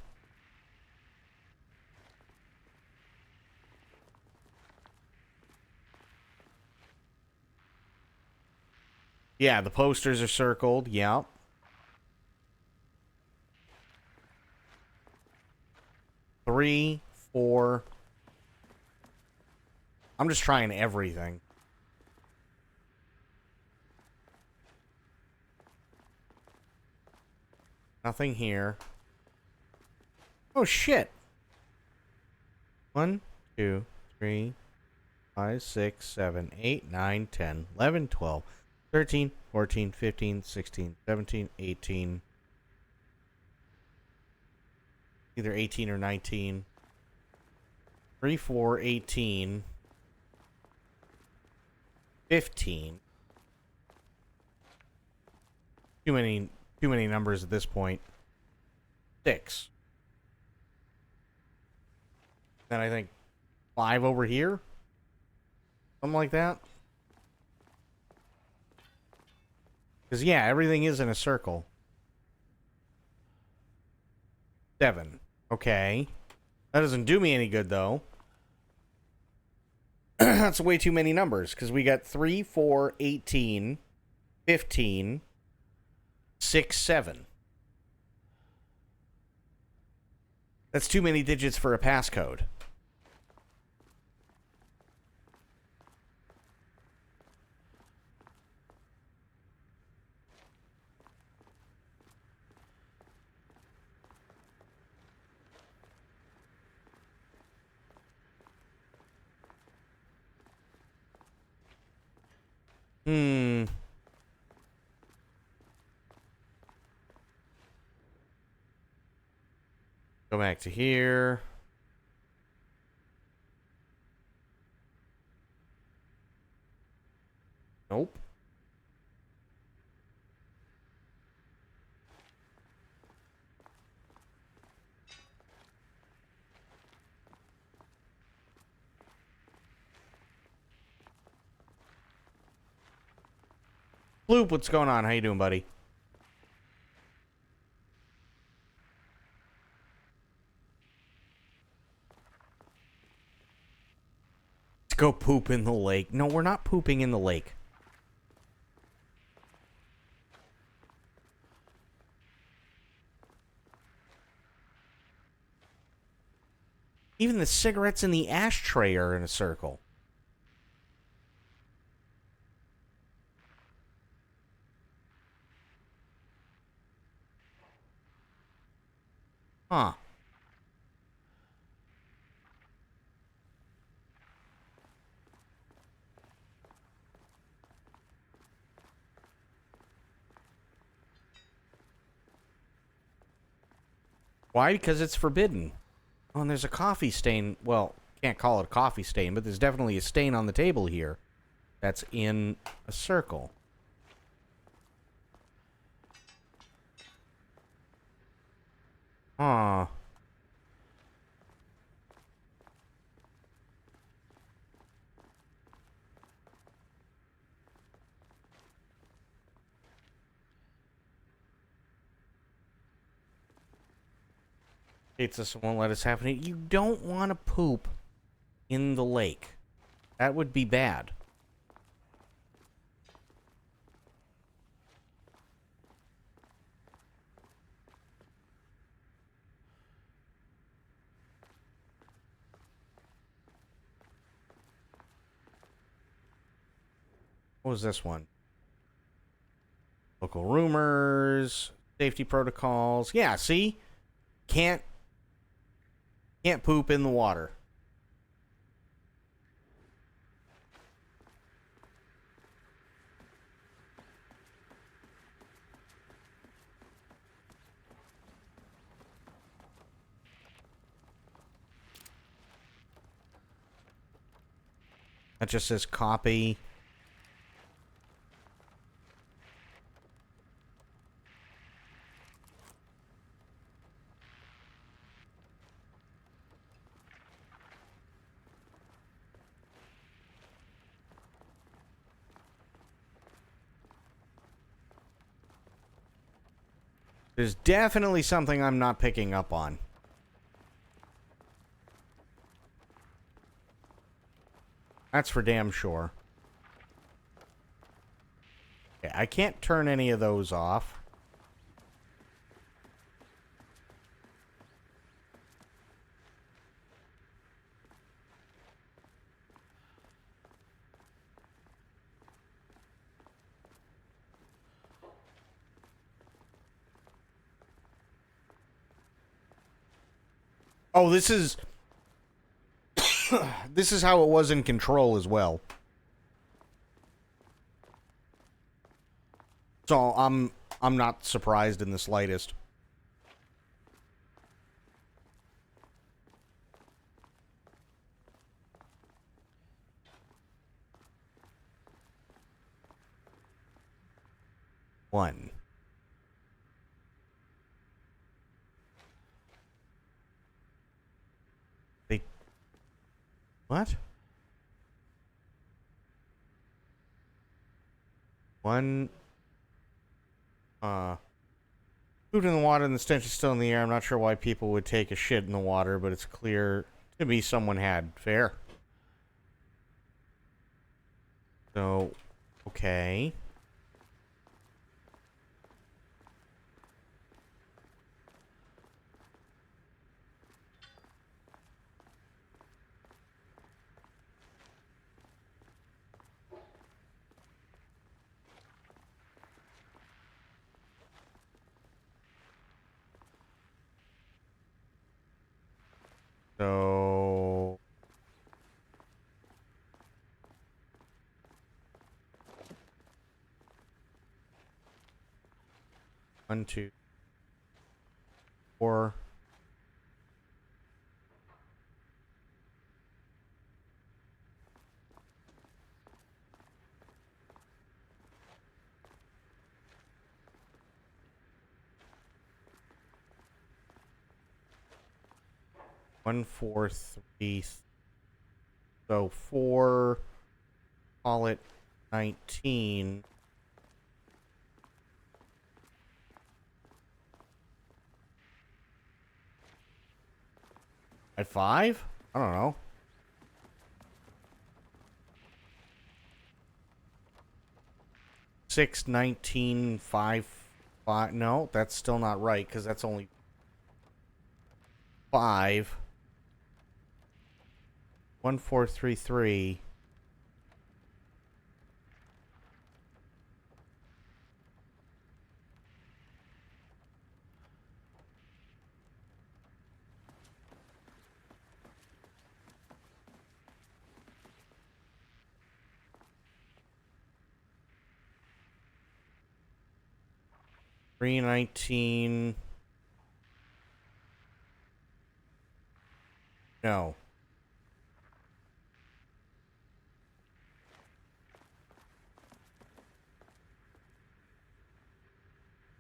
Yeah, the posters are circled. Yep. Three, 4. I'm just trying everything. Nothing here. Oh, shit. 1, 2, 3, 5, 6, 7, 8, 9, 10, 11, 12, 13, 14, 15, 16, 17, 18. Either 18 or 19. 3, 4, 18. 15. Too many numbers at this point. 6. Then I think 5 over here. Something like that. Because, yeah, everything is in a circle. 7. Okay. That doesn't do me any good, though. That's way too many numbers. Because we got 3, 4, 18, 15, 6, 7. That's too many digits for a passcode. Go back to here. Nope. Bloop, what's going on? How you doing, buddy? Let's go poop in the lake. No, we're not pooping in the lake. Even the cigarettes in the ashtray are in a circle. Huh. Why? Because it's forbidden. Oh, and there's a coffee stain. Well, can't call it a coffee stain, but there's definitely a stain on the table here that's in a circle. Huh. Hates us and won't let us happen. You don't want to poop in the lake. That would be bad. What was this one? Local rumors, safety protocols. Yeah, see? Can't poop in the water. That just says copy. There's definitely something I'm not picking up on. That's for damn sure. Okay, I can't turn any of those off. Oh, this is this is how it was in Control as well. So I'm not surprised in the slightest. One. They... What? One... Food in the water and the stench is still in the air. I'm not sure why people would take a shit in the water, but it's clear to me someone had. Fair. So, okay. So... One, two, four. One, four, three. So 4, call it 19. At 5? I don't know. 6, 19, 5, 5. No, that's still not right because that's only 5. 1433. $319. No.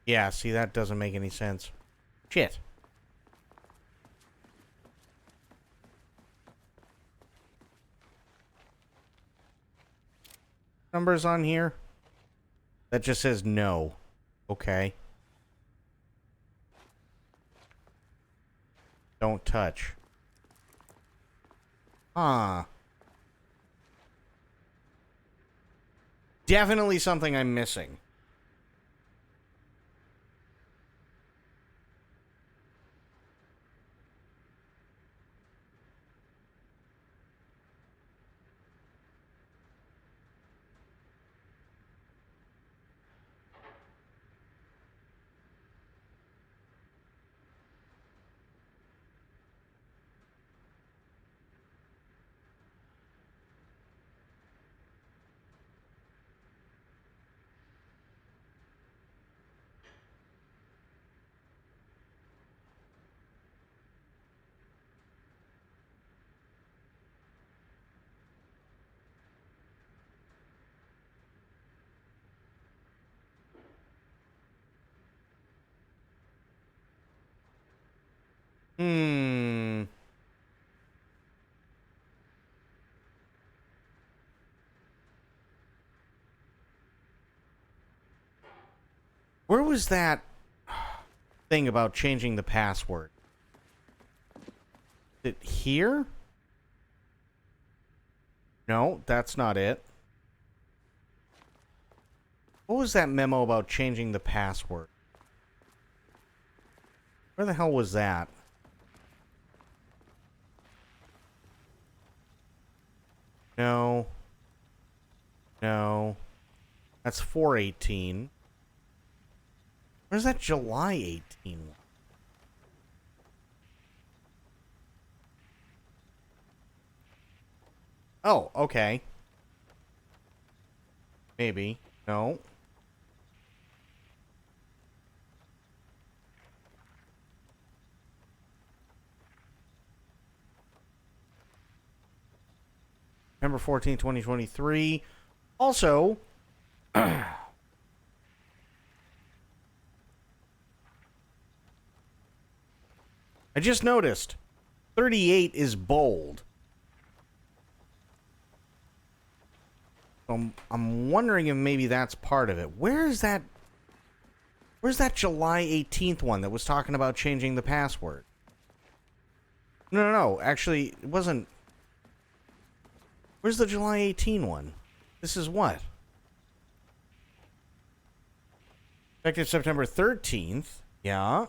Yeah, see, that doesn't make any sense. Shit. Numbers on here? That just says no. Okay. Don't touch. Huh. Definitely something I'm missing. Hmm. Where was that thing about changing the password? Is it here? No, that's not it. What was that memo about changing the password? Where the hell was that? No. No. That's 418. Where's that July 18 one? Oh, okay. Maybe. No. September 14th, 2023. Also, I just noticed 38 is bold. I'm wondering if maybe that's part of it. Where's that July 18th one that was talking about changing the password? No. Actually, it wasn't. Where's the July 18 one? This is what? Effective September 13th. Yeah.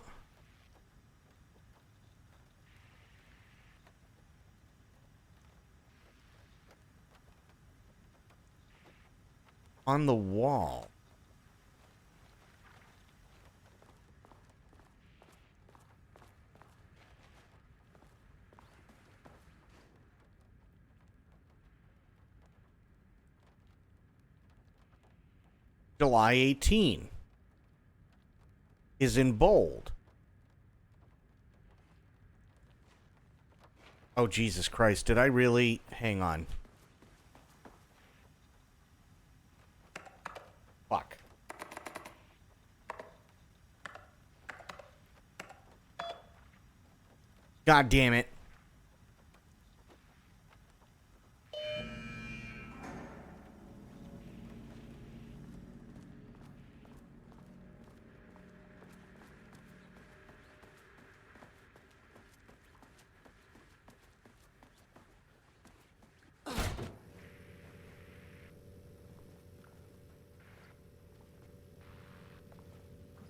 On the wall. July 18 is in bold. Oh, Jesus Christ. Did I really? Hang on. Fuck. God damn it.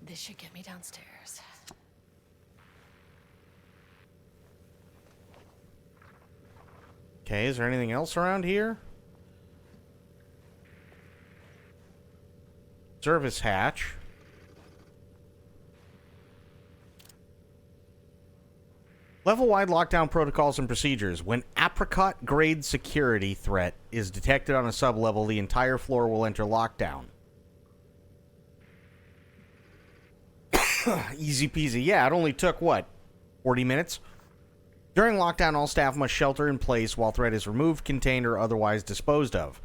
This should get me downstairs. Okay, is there anything else around here? Service hatch. Level-wide lockdown protocols and procedures. When apricot-grade security threat is detected on a sub-level, the entire floor will enter lockdown. Easy peasy. Yeah, it only took, what, 40 minutes? During lockdown, all staff must shelter in place while threat is removed, contained, or otherwise disposed of.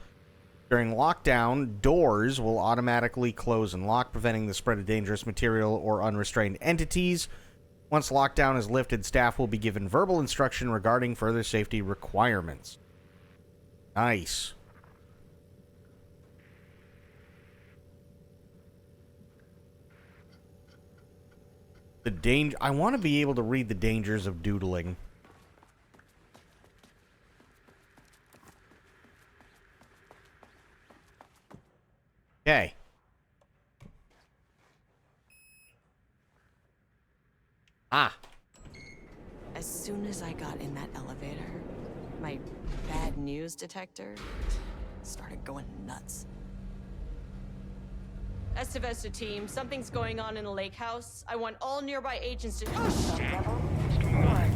During lockdown, doors will automatically close and lock, preventing the spread of dangerous material or unrestrained entities. Once lockdown is lifted, staff will be given verbal instruction regarding further safety requirements. Nice. I want to be able to read the dangers of doodling. Okay. Ah. As soon as I got in that elevator, my bad news detector started going nuts. Estevesta team, something's going on in the lake house. I want all nearby agents to... Oh, shit! What's going on?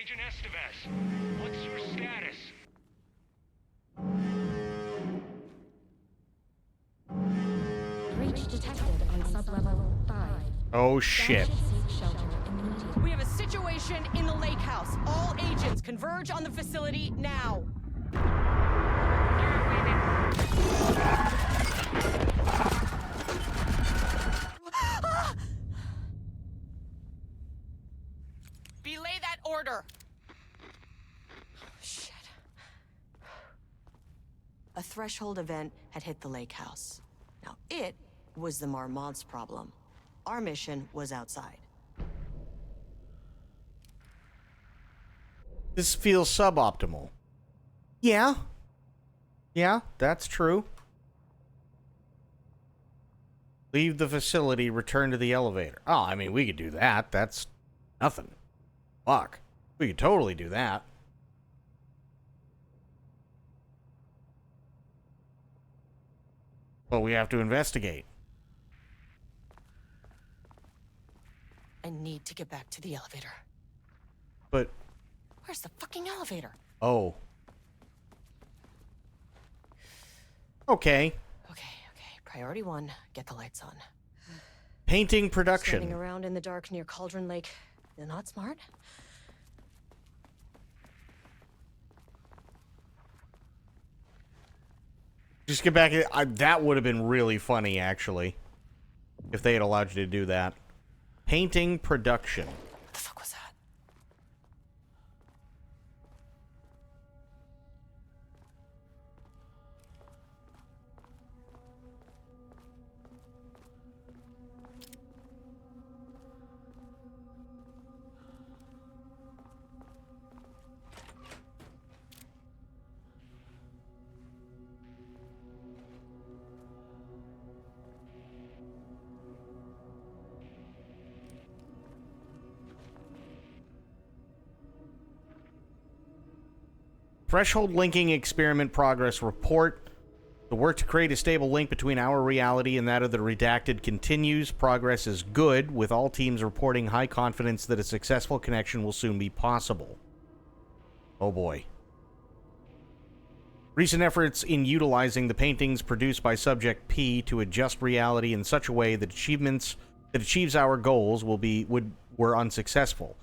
Agent Estevez, what's your status? Breach detected on sublevel 5. Oh, shit. Seek shelter immediately. We have a situation in the lake house. All agents converge on the facility now. Belay that order. Shit. A threshold event had hit the lake house. Now, it was the Marmont's problem. Our mission was outside. This feels suboptimal. Yeah. Yeah, that's true. Leave the facility, return to the elevator. Oh, I mean, we could do that. That's nothing. Fuck. We could totally do that. But we have to investigate. I need to get back to the elevator. But, Where's the fucking elevator? oh. Okay. Okay. Priority 1, get the lights on. Painting Standing production. around in the dark near Cauldron Lake. They're not smart. Just get back. That would have been really funny, actually. If they had allowed you to do that. Painting production. What the fuck was that? Threshold linking experiment progress report. The work to create a stable link between our reality and that of the redacted continues. Progress is good, with all teams reporting high confidence that a successful connection will soon be possible. Oh boy. Recent efforts in utilizing the paintings produced by Subject P to adjust reality in such a way that achieves our goals were unsuccessful.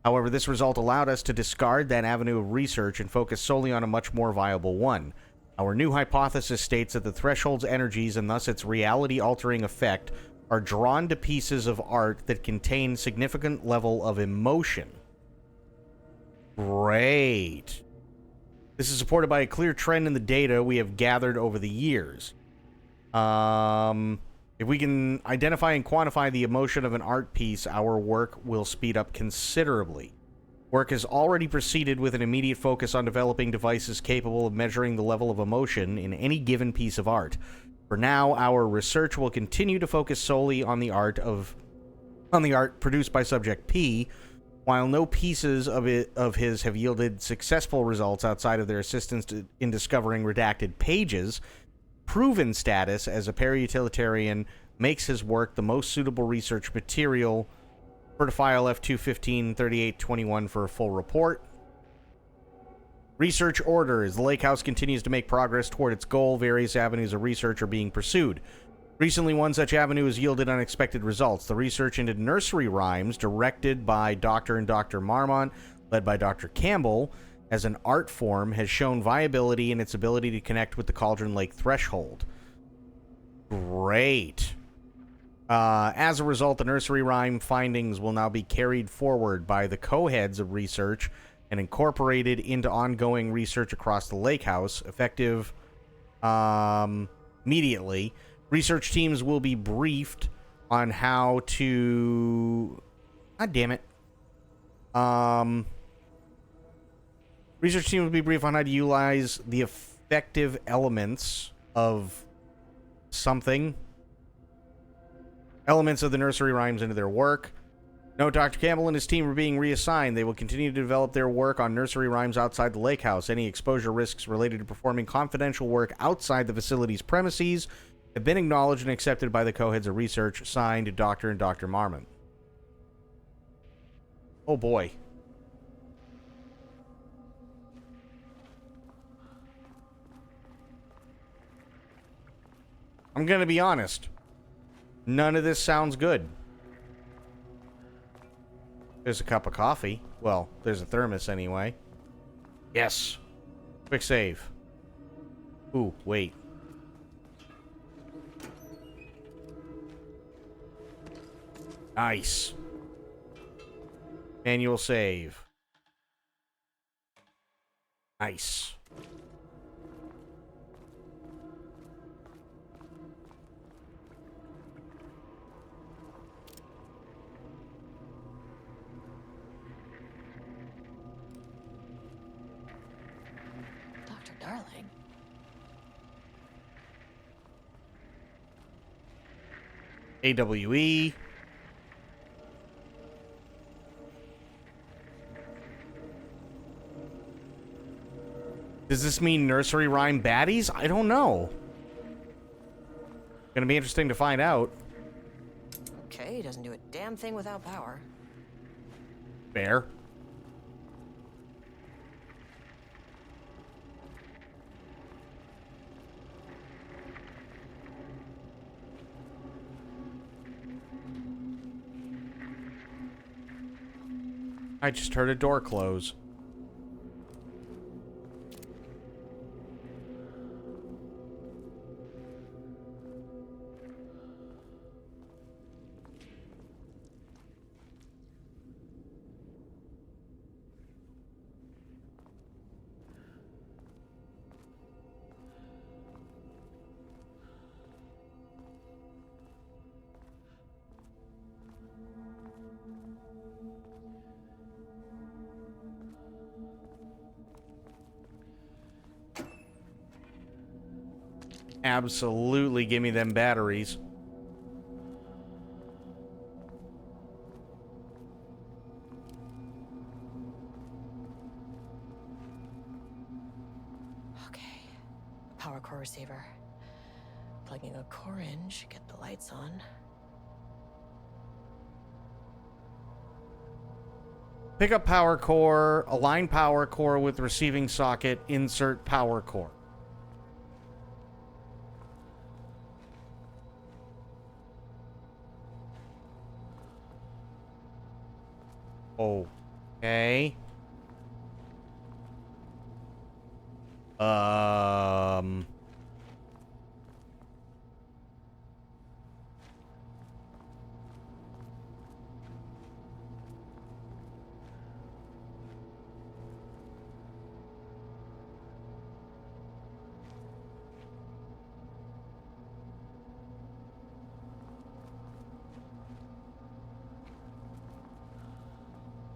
However, this result allowed us to discard that avenue of research and focus solely on a much more viable one. Our new hypothesis states that the threshold's energies, and thus its reality-altering effect, are drawn to pieces of art that contain significant level of emotion. Great. This is supported by a clear trend in the data we have gathered over the years. If we can identify and quantify the emotion of an art piece, our work will speed up considerably. Work has already proceeded with an immediate focus on developing devices capable of measuring the level of emotion in any given piece of art. For now, our research will continue to focus solely on the art produced by Subject P, while no pieces of his have yielded successful results outside of their assistance in discovering redacted pages. Proven status as a para-utilitarian makes his work the most suitable research material. For to file F215-3821 for a full report. Research orders. The Lake House continues to make progress toward its goal. Various avenues of research are being pursued. Recently, one such avenue has yielded unexpected results. The research into nursery rhymes, directed by Dr. and Dr. Marmont, led by Dr. Campbell, as an art form, has shown viability in its ability to connect with the Cauldron Lake threshold. Great. As a result, the nursery rhyme findings will now be carried forward by the co-heads of research and incorporated into ongoing research across the Lake House, effective immediately. Research teams will be briefed on how to... God damn it. Research team will be briefed on how to utilize the effective elements of something. Elements of the nursery rhymes into their work. No, Dr. Campbell and his team are being reassigned. They will continue to develop their work on nursery rhymes outside the Lake House. Any exposure risks related to performing confidential work outside the facility's premises have been acknowledged and accepted by the co-heads of research. Signed, Dr. and Dr. Marmont. Oh boy. I'm gonna be honest. None of this sounds good. There's a cup of coffee. Well, there's a thermos anyway. Yes. Quick save. Ooh, wait. Nice. Manual save. Nice. Dr. Darling. AWE. Does this mean nursery rhyme baddies? I don't know. Gonna be interesting to find out. Okay, doesn't do a damn thing without power. Fair. I just heard a door close. Absolutely give me them batteries. Okay. Power core receiver. Plugging a core in should get the lights on. Pick up power core, align power core with receiving socket, insert power core. Okay.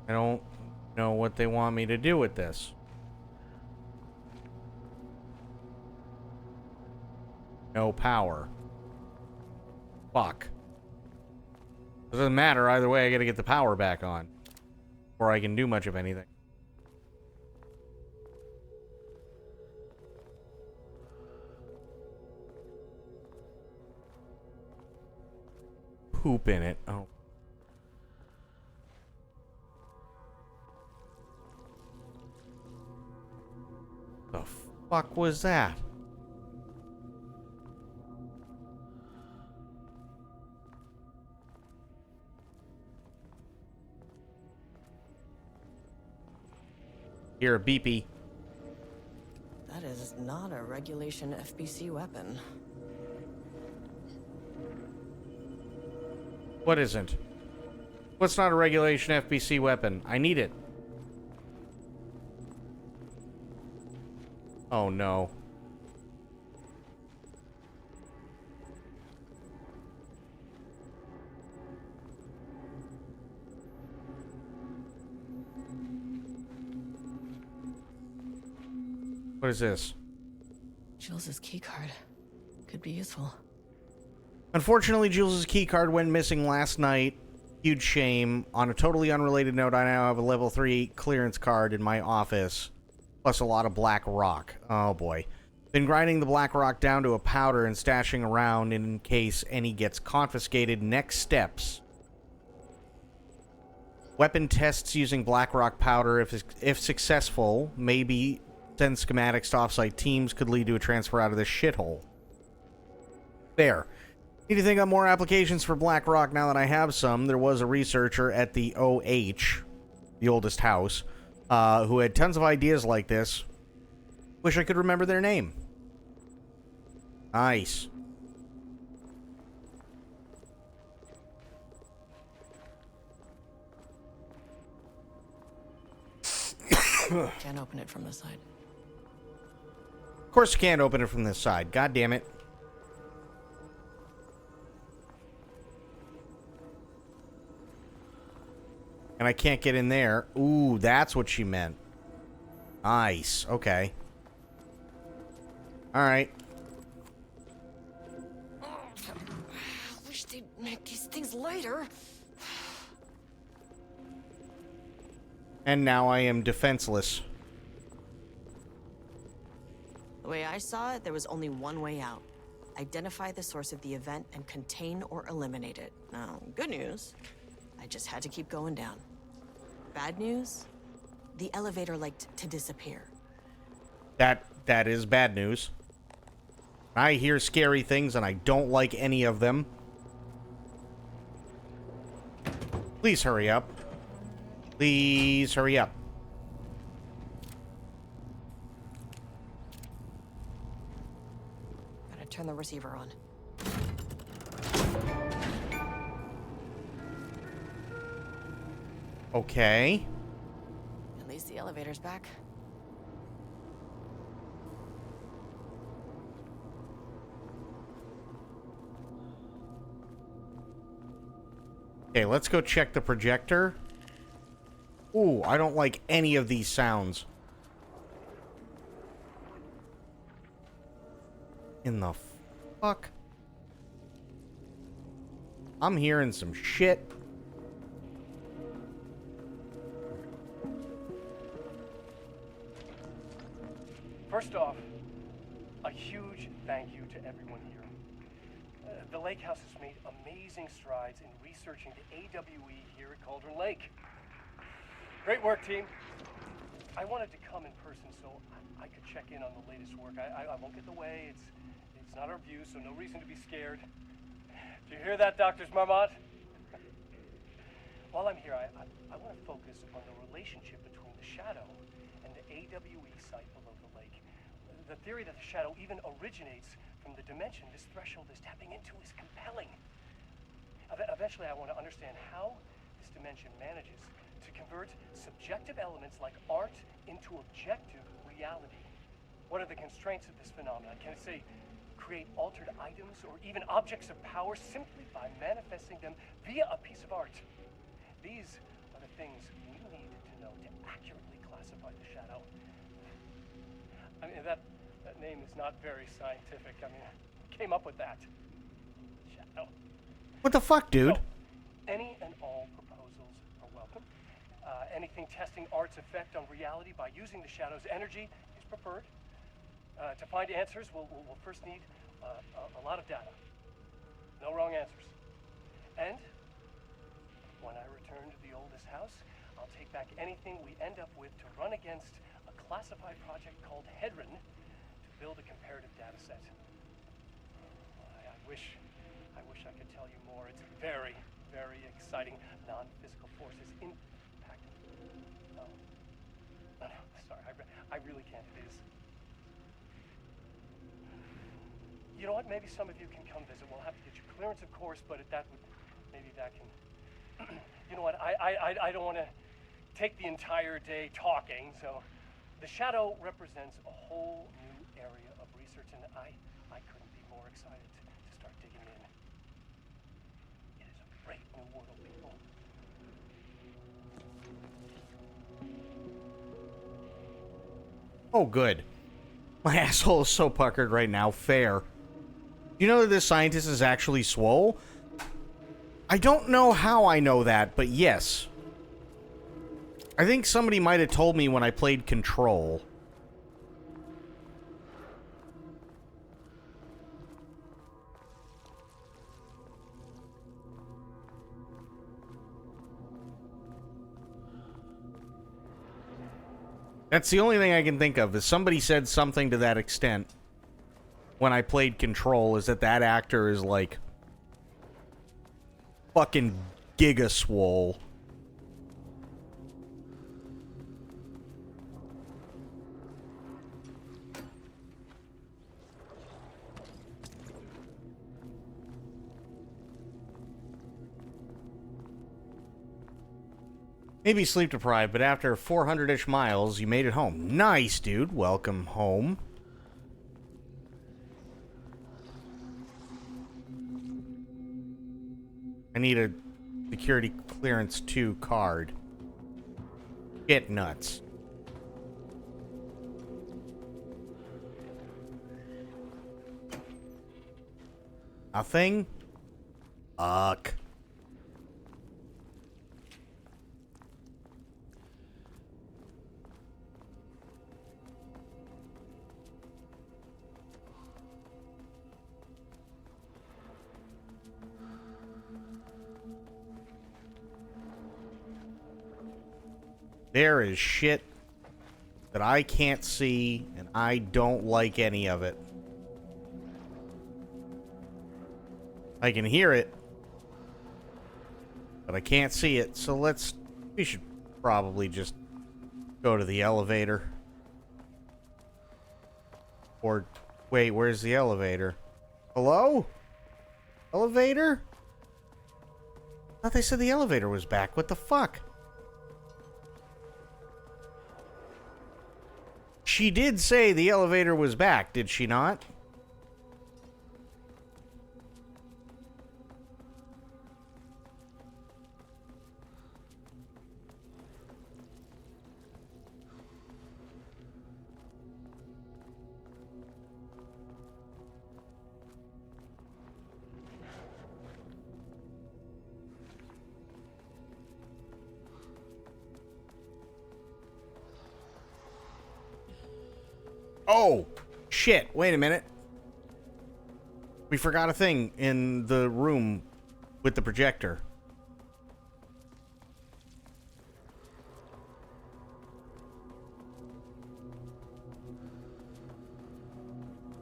I don't know what they want me to do with this. No no power. Fuck. Doesn't matter either way. I gotta get the power back on before I can do much of anything. Poop in it. Oh. The fuck was that? Here, a beepy. That is not a regulation FBC weapon. What isn't? What's not a regulation FBC weapon? I need it. Oh no. What is this? Jules's keycard. Could be useful. Unfortunately, Jules's keycard went missing last night. Huge shame. On a totally unrelated note, I now have a level 3 clearance card in my office, plus a lot of black rock. Oh boy. Been grinding the black rock down to a powder and stashing around in case any gets confiscated. Next steps. Weapon tests using black rock powder. If successful, maybe send schematics to offsite teams, could lead to a transfer out of this shithole. There. Need to think of more applications for black rock now that I have some. There was a researcher at the OH, the oldest house, who had tons of ideas like this. Wish I could remember their name. Nice. Can't open it from the side. Of course you can't open it from this side. God damn it. And I can't get in there. Ooh, that's what she meant. Nice. Okay. Alright. I wish they'd make these things lighter. And now I am defenseless. The way I saw it, there was only one way out. Identify the source of the event and contain or eliminate it. Now, good news, I just had to keep going down. Bad news, the elevator liked to disappear. That is bad news. I hear scary things and I don't like any of them. Please hurry up. Please hurry up. Gotta turn the receiver on. Okay. At least the elevator's back. Okay, let's go check the projector. Ooh, I don't like any of these sounds. In the fuck? I'm hearing some shit. First off, a huge thank you to everyone here. The Lake House has made amazing strides in researching the AWE here at Cauldron Lake. Great work, team. I wanted to come in person so I could check in on the latest work. I won't get in the way. It's not our view, so no reason to be scared. Do you hear that, Doctors Marmot? While I'm here, I want to focus on the relationship between the shadow and the AWE site below the lake. The theory that the shadow even originates from the dimension this threshold is tapping into is compelling. Eventually, I want to understand how this dimension manages to convert subjective elements like art into objective reality. What are the constraints of this phenomenon? Can it, say, create altered items or even objects of power simply by manifesting them via a piece of art? These are the things we need to know to accurately classify the shadow. I mean, that name is not very scientific. I mean, came up with that? Shadow. What the fuck, dude? So, any and all proposals are welcome. Anything testing art's effect on reality by using the shadow's energy is preferred. To find answers, we'll first need a lot of data. No wrong answers. And when I return to the oldest house, I'll take back anything we end up with to run against a classified project called Hedron to build a comparative data set. I wish I could tell you more. It's very, very exciting. Non-physical forces impact. No, sorry, I really can't. It is. You know what? Maybe some of you can come visit. We'll have to get you clearance, of course, but maybe that can. You know what? I don't want to take the entire day talking. So, the shadow represents a whole new area of research, and I couldn't be more excited to start digging in. It is a great new world, people. Oh, good. My asshole is so puckered right now. Fair. You know that this scientist is actually swole? I don't know how I know that, but yes. I think somebody might have told me when I played Control. That's the only thing I can think of, is somebody said something to that extent when I played Control, is that actor is like fucking giga swole. Maybe sleep deprived, but after 400-ish miles, you made it home. Nice, dude. Welcome home. I need a security clearance 2 card. Get nuts. Nothing? Fuck. There is shit that I can't see, and I don't like any of it. I can hear it, but I can't see it, so we should probably just go to the elevator. Or, wait, where's the elevator? Hello? Elevator? I thought they said the elevator was back. What the fuck? She did say the elevator was back, did she not? Oh, shit. Wait a minute. We forgot a thing in the room with the projector.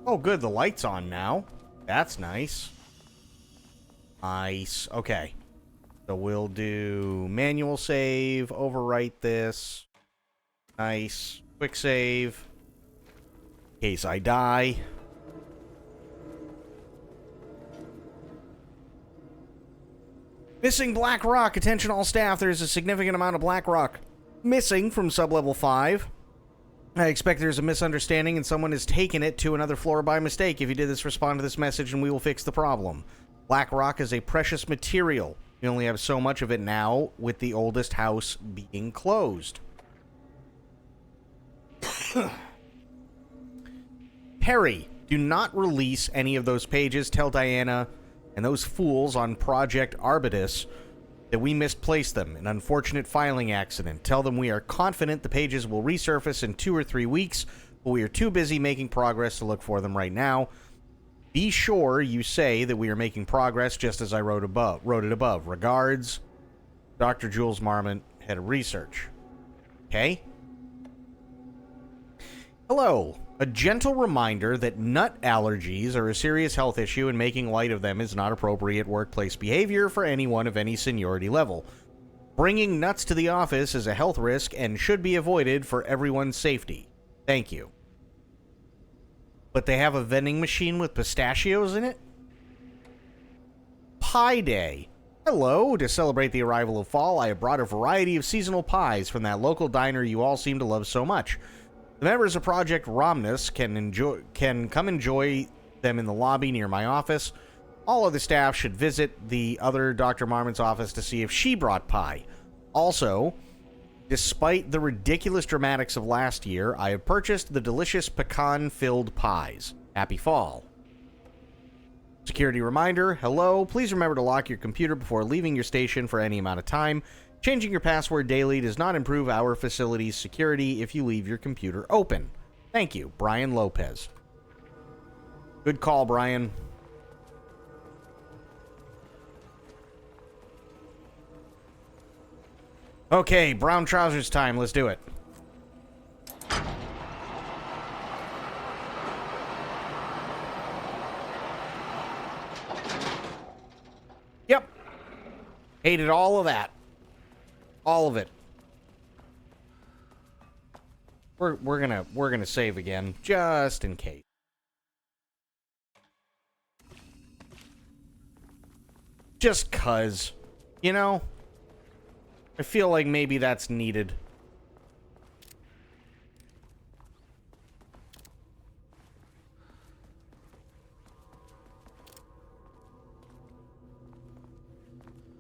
Oh, good. The light's on now. That's nice. Nice. Okay. So we'll do manual save, overwrite this. Nice. Quick save. In case I die. Missing black rock. Attention all staff. There's a significant amount of black rock missing from sublevel 5. I expect there's a misunderstanding and someone has taken it to another floor by mistake. If you did this, respond to this message and we will fix the problem. Black rock is a precious material. We only have so much of it now with the oldest house being closed. Perry, Do not release any of those pages. Tell Diana and those fools on Project Arbitus that we misplaced them. An unfortunate filing accident. Tell them we are confident the pages will resurface in 2 or 3 weeks, but we are too busy making progress to look for them right now. Be sure you say that we are making progress just as I wrote it above. Regards, Dr. Jules Marmont, Head of Research. Okay? Hello. A gentle reminder that nut allergies are a serious health issue and making light of them is not appropriate workplace behavior for anyone of any seniority level. Bringing nuts to the office is a health risk and should be avoided for everyone's safety. Thank you. But they have a vending machine with pistachios in it? Pie Day. Hello. To celebrate the arrival of fall, I have brought a variety of seasonal pies from that local diner you all seem to love so much. The members of Project Romnus can come enjoy them in the lobby near my office. All of the staff should visit the other Dr. Marmon's office to see if she brought pie. Also, despite the ridiculous dramatics of last year, I have purchased the delicious pecan-filled pies. Happy fall. Security reminder, hello, please remember to lock your computer before leaving your station for any amount of time. Changing your password daily does not improve our facility's security if you leave your computer open. Thank you, Brian Lopez. Good call, Brian. Okay, brown trousers time. Let's do it. Yep. Hated all of that. All of it. We're gonna save again, just in case. Just 'cause, you know, I feel like maybe that's needed.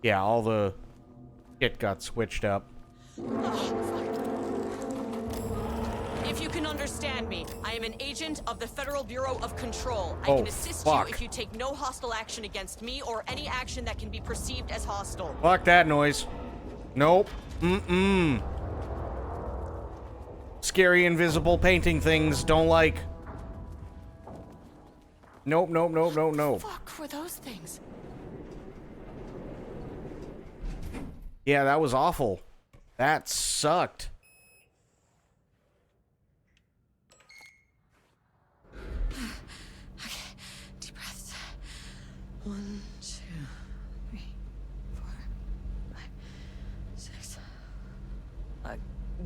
Yeah, all the shit got switched up. If you can understand me, I am an agent of the Federal Bureau of Control. I Oh, can assist fuck. you if you take no hostile action against me or any action that can be perceived as hostile. Fuck that noise. Nope. Scary invisible painting things. Don't like. Nope, nope, nope, nope, nope. Fuck were those things? Yeah, that was awful. That sucked. Okay, deep breaths. 1, 2, 3, 4, 5, 6.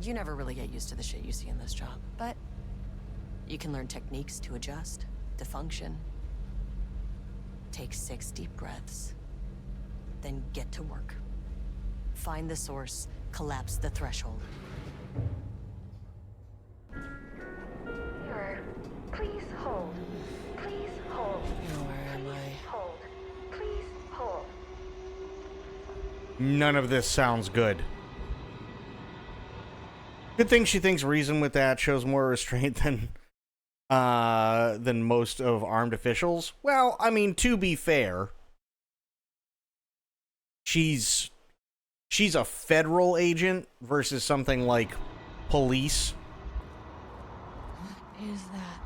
You never really get used to the shit you see in this job, but you can learn techniques to adjust, to function. Take 6 deep breaths, then get to work. Find the source, collapse the threshold. Mirror, please hold. Please hold. Where am I? Hold. Please hold. None of this sounds good. Good thing she thinks reason with that shows more restraint than most of armed officials. Well, I mean, to be fair, she's a federal agent versus something like police. What is that?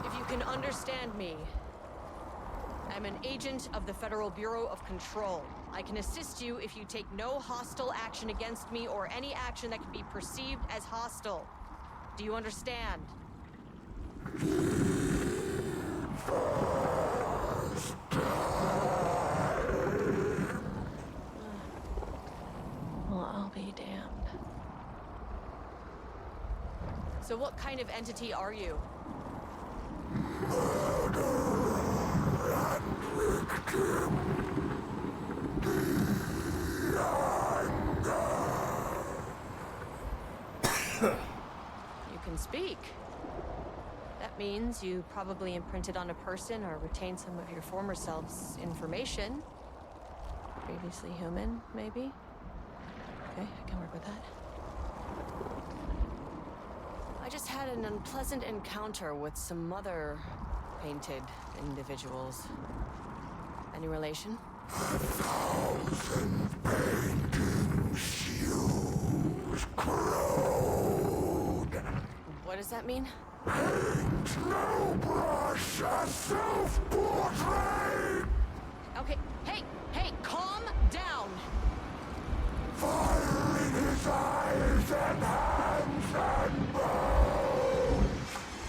If you can understand me, I'm an agent of the Federal Bureau of Control. I can assist you if you take no hostile action against me or any action that can be perceived as hostile. Do you understand? Well, I'll be damned. So what kind of entity are you? You can speak. That means you probably imprinted on a person or retained some of your former self's information. Previously human, maybe? Okay, I can work with that. I just had an unpleasant encounter with some other painted individuals. Any relation? What does that mean? Okay, hey, calm down!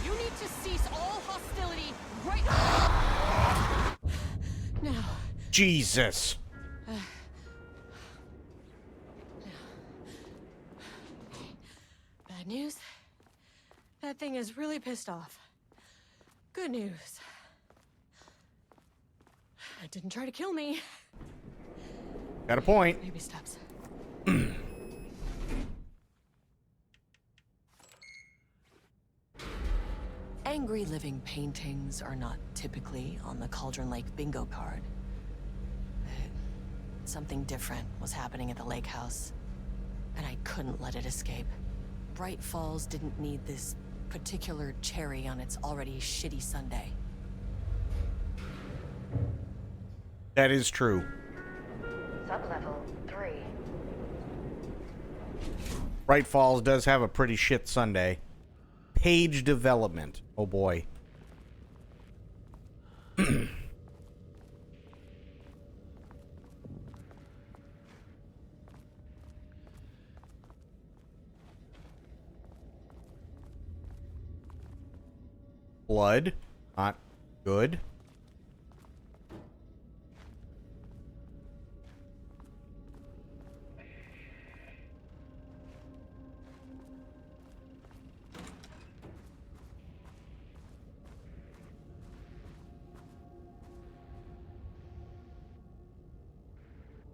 You need to cease all hostility right now. Jesus. Bad news? That thing is really pissed off. Good news. It didn't try to kill me. Got a point. Baby steps. Angry living paintings are not typically on the Cauldron Lake bingo card. But something different was happening at the lake house, and I couldn't let it escape. Bright Falls didn't need this particular cherry on its already shitty sundae. That is true. Sublevel 3. Bright Falls does have a pretty shit Sunday. Page development. Oh boy. Blood. Not good.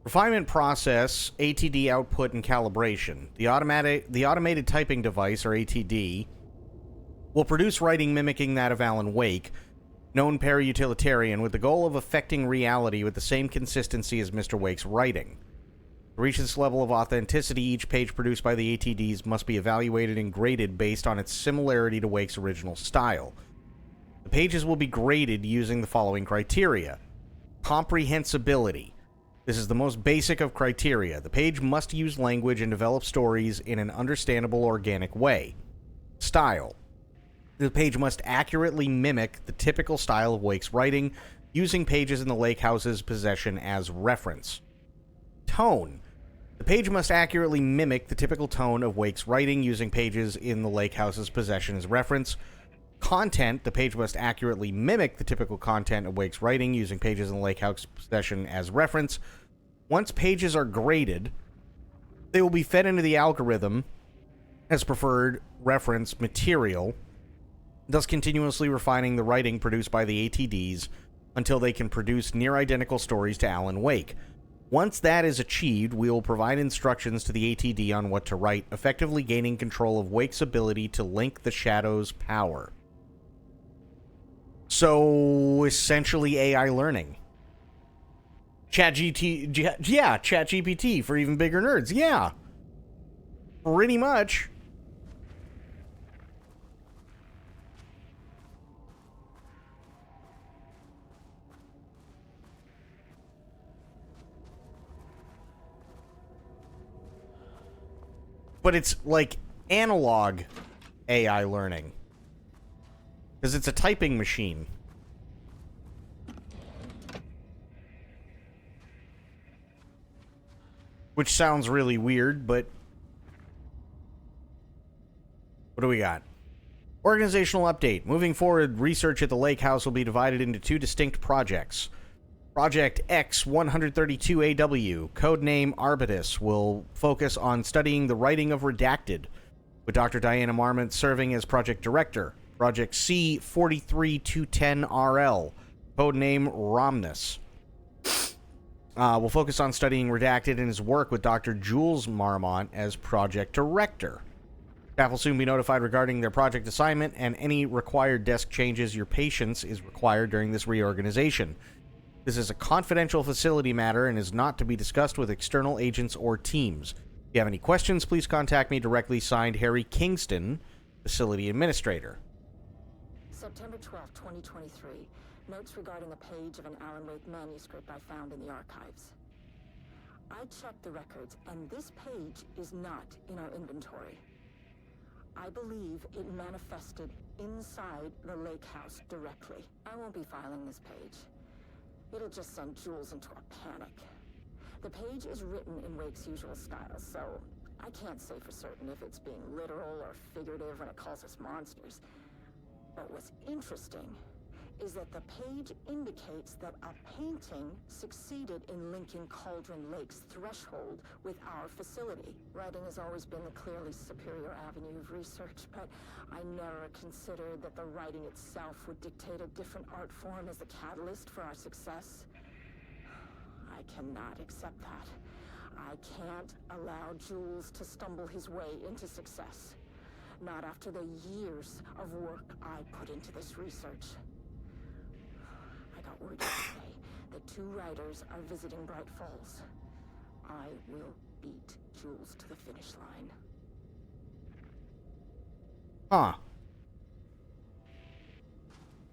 Refinement process, ATD output, and calibration. The automated typing device, or ATD, will produce writing mimicking that of Alan Wake, known para-utilitarian, with the goal of affecting reality with the same consistency as Mr. Wake's writing. To reach this level of authenticity, each page produced by the ATDs must be evaluated and graded based on its similarity to Wake's original style. The pages will be graded using the following criteria. Comprehensibility. This is the most basic of criteria. The page must use language and develop stories in an understandable, organic way. Style. The page must accurately mimic the typical style of Wake's writing, using pages in the lake house's possession as reference. Tone. The page must accurately mimic the typical tone of Wake's writing, using pages in the lake house's possession as reference. Content. The page must accurately mimic the typical content of Wake's writing, using pages in the lake house possession as reference. Once pages are graded, they will be fed into the algorithm as preferred reference material, thus continuously refining the writing produced by the ATDs until they can produce near-identical stories to Alan Wake. Once that is achieved, we will provide instructions to the ATD on what to write, effectively gaining control of Wake's ability to link the Shadow's power. So, essentially AI learning. ChatGPT for even bigger nerds. Yeah. Pretty much. But it's like analog AI learning. Because it's a typing machine. Which sounds really weird, but... What do we got? Organizational update. Moving forward, research at the Lake House will be divided into two distinct projects. Project X-132AW, codename Arbitus, will focus on studying the writing of Redacted, with Dr. Diana Marmont serving as project director. Project C-43210RL, codename Romnus, will focus on studying Redacted and his work with Dr. Jules Marmont as project director. Staff will soon be notified regarding their project assignment and any required desk changes. Your patience is required during this reorganization. This is a confidential facility matter and is not to be discussed with external agents or teams. If you have any questions, please contact me directly. Signed, Harry Kingston, Facility Administrator. September 12, 2023. Notes regarding a page of an Alan Wake manuscript I found in the archives. I checked the records, and this page is not in our inventory. I believe it manifested inside the lake house directly. I won't be filing this page. It'll just send Jules into a panic. The page is written in Wake's usual style, so I can't say for certain if it's being literal or figurative when it calls us monsters. But what's interesting is that the page indicates that a painting succeeded in linking Cauldron Lake's threshold with our facility. Writing has always been the clearly superior avenue of research, but I never considered that the writing itself would dictate a different art form as the catalyst for our success. I cannot accept that. I can't allow Jules to stumble his way into success. Not after the years of work I put into this research. I got word yesterday that 2 writers are visiting Bright Falls. I will beat Jules to the finish line. Huh.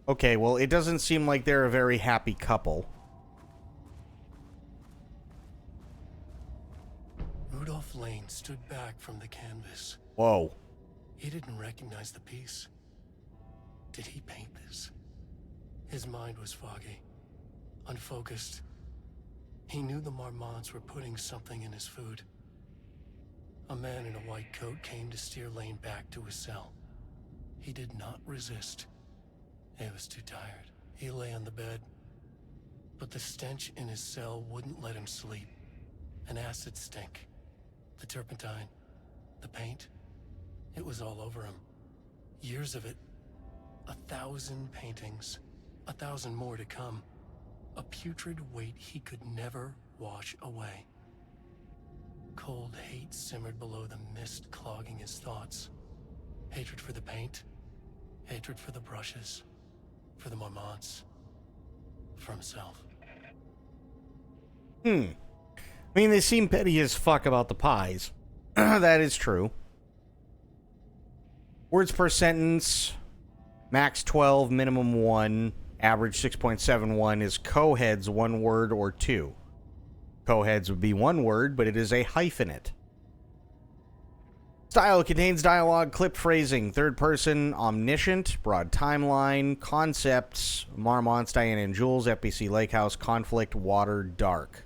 Okay, well, it doesn't seem like they're a very happy couple. Rudolph Lane stood back from the canvas. Whoa. He didn't recognize the piece. Did he paint this? His mind was foggy, unfocused. He knew the Marmonts were putting something in his food. A man in a white coat came to steer Lane back to his cell. He did not resist. He was too tired. He lay on the bed, but the stench in his cell wouldn't let him sleep. An acid stink. The turpentine. The paint. It was all over him. Years of it. 1,000 paintings. 1,000 more to come. A putrid weight he could never wash away. Cold hate simmered below the mist clogging his thoughts. Hatred for the paint. Hatred for the brushes. For the Marmonts. For himself. I mean, they seem petty as fuck about the pies. That is true. Words per sentence. Max 12, minimum 1. Average 6.71 is co-heads 1 word or 2. Co-heads would be 1 word, but it is a hyphenate. Style contains dialogue, clipped phrasing, third person, omniscient, broad timeline, concepts, Marmonts, Diana and Jules, FBC Lake House, conflict, water, dark.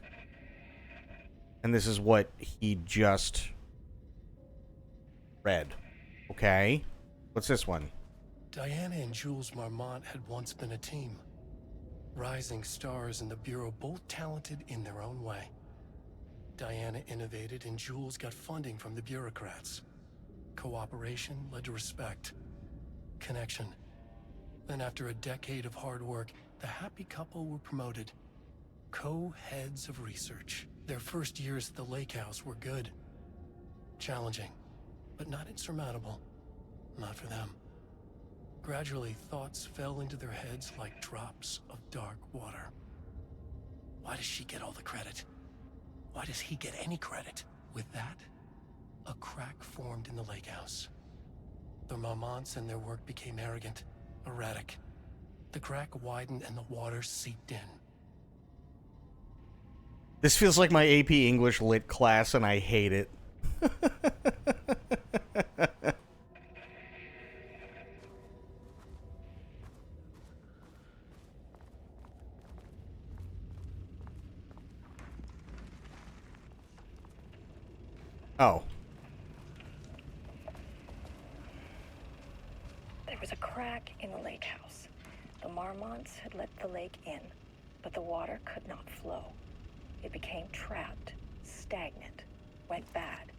And this is what he just read. Okay. What's this one? Diana and Jules Marmont had once been a team. Rising stars in the Bureau, both talented in their own way. Diana innovated and Jules got funding from the bureaucrats. Cooperation led to respect. Connection. Then after a decade of hard work, the happy couple were promoted. Co-heads of research. Their first years at the lake house were good. Challenging, but not insurmountable. Not for them. Gradually, thoughts fell into their heads like drops of dark water. Why does she get all the credit? Why does he get any credit? With that, a crack formed in the lake house. The Marmonts and their work became arrogant, erratic. The crack widened and the water seeped in. This feels like my AP English lit class, and I hate it. Oh. There was a crack in the lake house. The Marmonts had let the lake in, but the water could not flow. It became trapped, stagnant, went bad.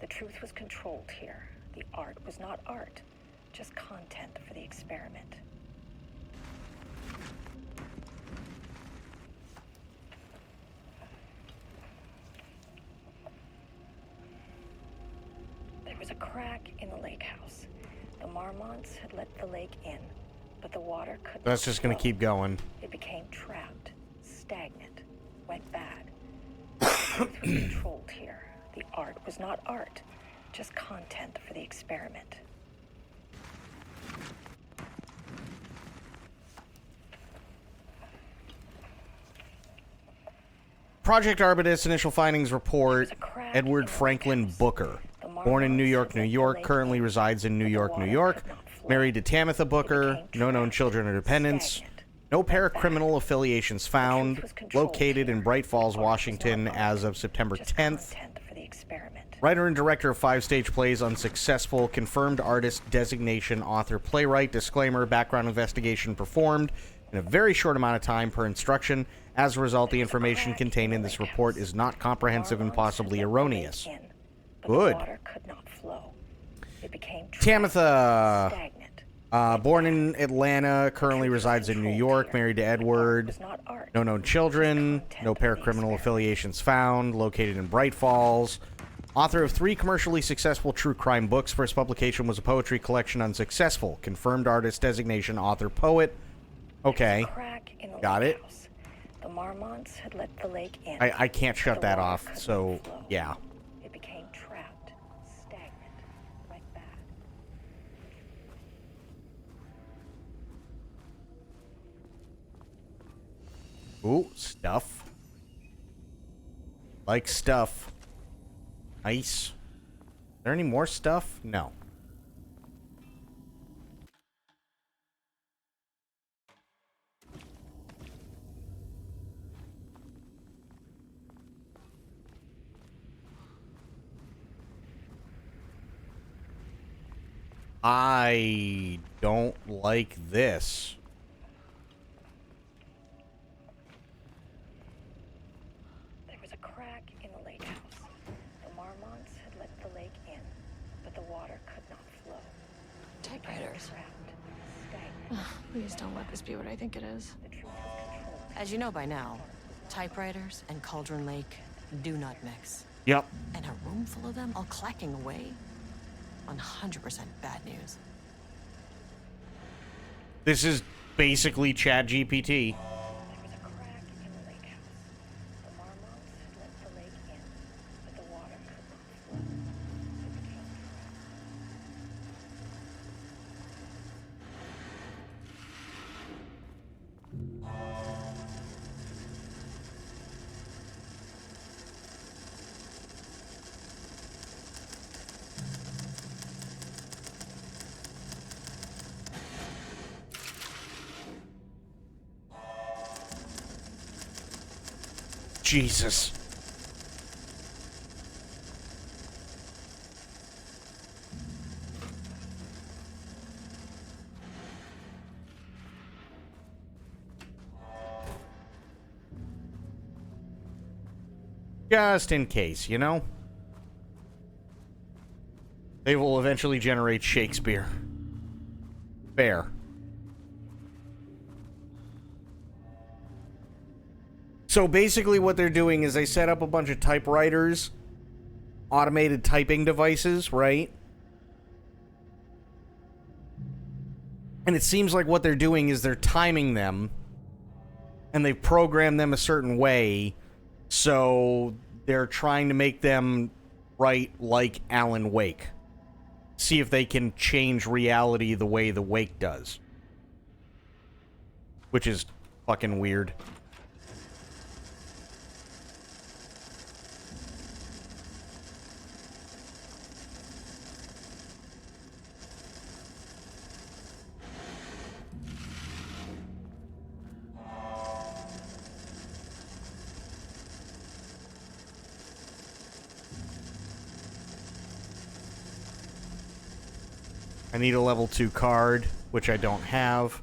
The truth was controlled here. The art was not art, just content for the experiment. There was was a crack in the lake house. The Marmonts had let the lake in, but the water could That's just going to keep going. It became trapped, stagnant, went bad. The truth was controlled here. The art was not art, just content for the experiment. Project Arbutus initial findings report Edward Franklin Booker. Born in New York, New York, currently resides in New York, New York. Married to Tamitha Booker, no known children or dependents. No paracriminal affiliations found. Located in Bright Falls, Washington as of September 10th. Writer and director of 5-stage plays, unsuccessful. Confirmed artist designation, author, playwright. Disclaimer, background investigation performed in a very short amount of time per instruction. As a result, the information contained in this report is not comprehensive and possibly erroneous. Good. Tamitha, born in Atlanta, currently resides in New York, married to Edward. No known children, no paracriminal affiliations found, located in Bright Falls. Author of 3 commercially successful true crime books. First publication was a poetry collection, unsuccessful. Confirmed artist designation, author, poet. Okay, got it. The Marmonts had let the lake in. I can't shut that off, so yeah. It became trapped, stagnant, went bad. Ooh, stuff. Like stuff. Nice. Is there any more stuff? No. I don't like this. There was a crack in the lake house. The Marmonts had let the lake in, but the water could not flow. Typewriters. Trapped, Please don't let this be what I think it is. the truth was controlled. As you know by now, typewriters and Cauldron Lake do not mix. Yep. And a room full of them all clacking away? 100% bad news. This is basically ChatGPT. There was a crack in the lake house. The Marmonts had let the lake in, but the water could not flow. It became trapped. Jesus. Just in case, you know? They will eventually generate Shakespeare. Fair. So basically what they're doing is they set up a bunch of typewriters, automated typing devices, right? And it seems like what they're doing is they're timing them, and they've programmed them a certain way, so they're trying to make them write like Alan Wake. See if they can change reality the way the Wake does. Which is fucking weird. I need a level 2 card, which I don't have.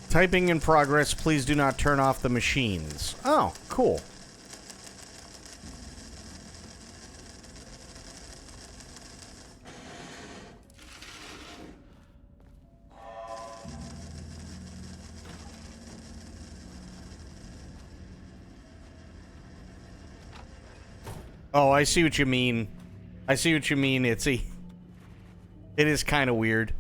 Typing in progress. Please do not turn off the machines. Oh, cool. Oh, I see what you mean. I see what you mean, Itzy. It is kind of weird.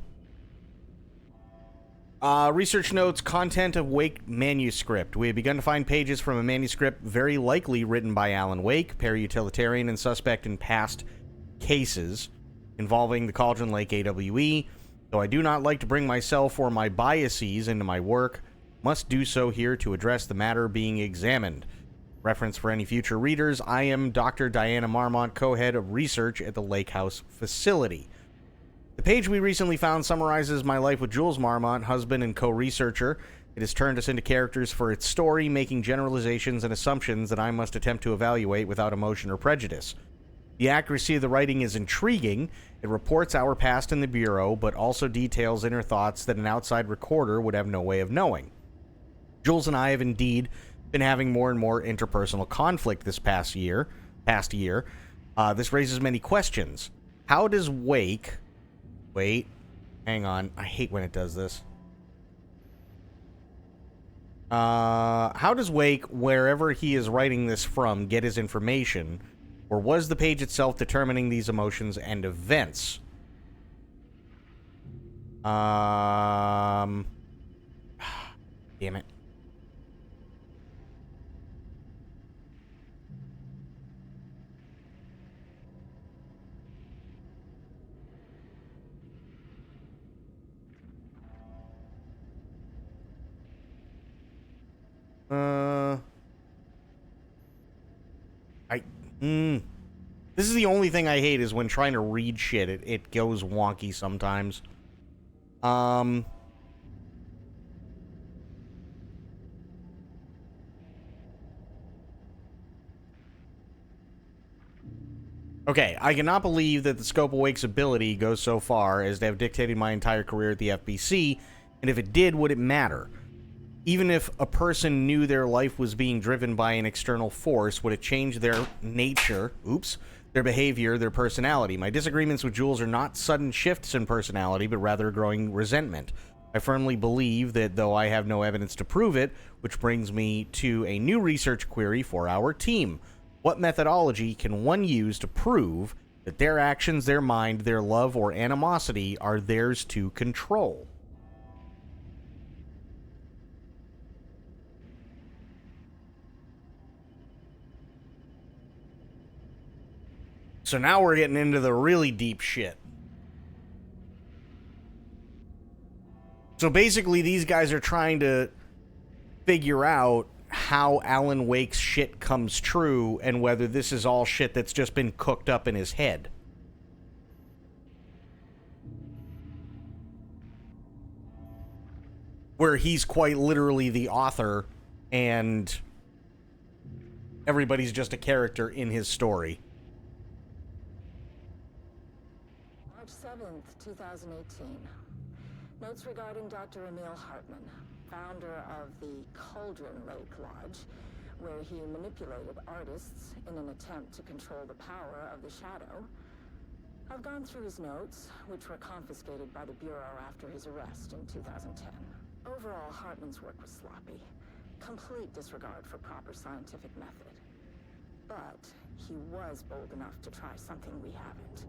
Research notes, content of Wake manuscript. We have begun to find pages from a manuscript very likely written by Alan Wake, para-utilitarian and suspect in past cases involving the Cauldron Lake AWE. Though I do not like to bring myself or my biases into my work, must do so here to address the matter being examined. Reference for any future readers, I am Dr. Diana Marmont, co-head of research at the Lake House facility. The page we recently found summarizes my life with Jules Marmont, husband and co-researcher. It has turned us into characters for its story, making generalizations and assumptions that I must attempt to evaluate without emotion or prejudice. The accuracy of the writing is intriguing. It reports our past in the Bureau, but also details inner thoughts that an outside recorder would have no way of knowing. Jules and I have indeed been having more and more interpersonal conflict this past year. This raises many questions. How does Wake... Wait, hang on. I hate when it does this. How does Wake, wherever he is writing this from, get his information? Or was the page itself determining these emotions and events? Damn it. This is the only thing I hate is when trying to read shit, it goes wonky sometimes. Okay, I cannot believe that the scope of Wake's ability goes so far as to have dictated my entire career at the FBC, and if it did, would it matter? Even if a person knew their life was being driven by an external force, would it change their nature, their behavior, their personality? My disagreements with Jules are not sudden shifts in personality, but rather growing resentment. I firmly believe that, though I have no evidence to prove it, which brings me to a new research query for our team. What methodology can one use to prove that their actions, their mind, their love, or animosity are theirs to control? So now we're getting into the really deep shit. So basically, these guys are trying to figure out how Alan Wake's shit comes true and whether this is all shit that's just been cooked up in his head. Where he's quite literally the author and everybody's just a character in his story. March 7th, 2018. Notes regarding Dr. Emil Hartman, founder of the Cauldron Lake Lodge, where he manipulated artists in an attempt to control the power of the Shadow. I've gone through his notes, which were confiscated by the Bureau after his arrest in 2010. Overall, Hartman's work was sloppy. Complete disregard for proper scientific method. But he was bold enough to try something we haven't.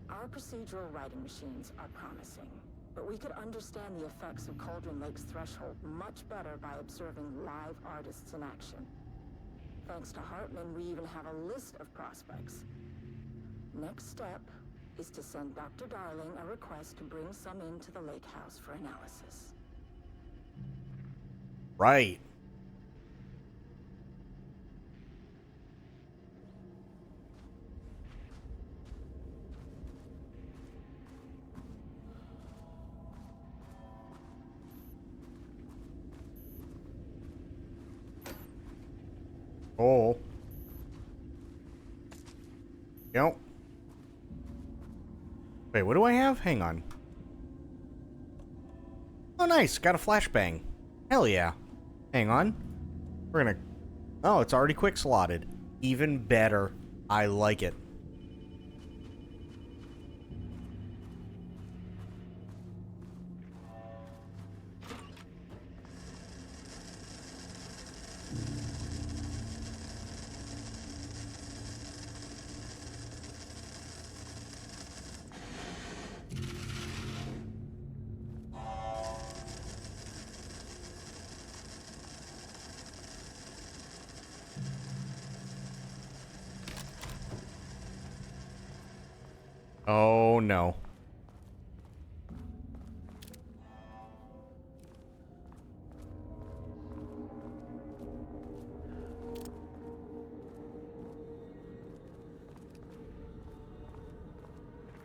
Our procedural writing machines are promising, but we could understand the effects of Cauldron Lake's threshold much better by observing live artists in action. Thanks to Hartman, we even have a list of prospects. Next step is to send Dr. Darling a request to bring some into the lake house for analysis. Right. Oh. Yep. Wait, what do I have? Hang on. Oh, nice. Got a flashbang. Hell yeah. Hang on. We're gonna... Oh, it's already quick slotted. Even better. I like it. Oh, no.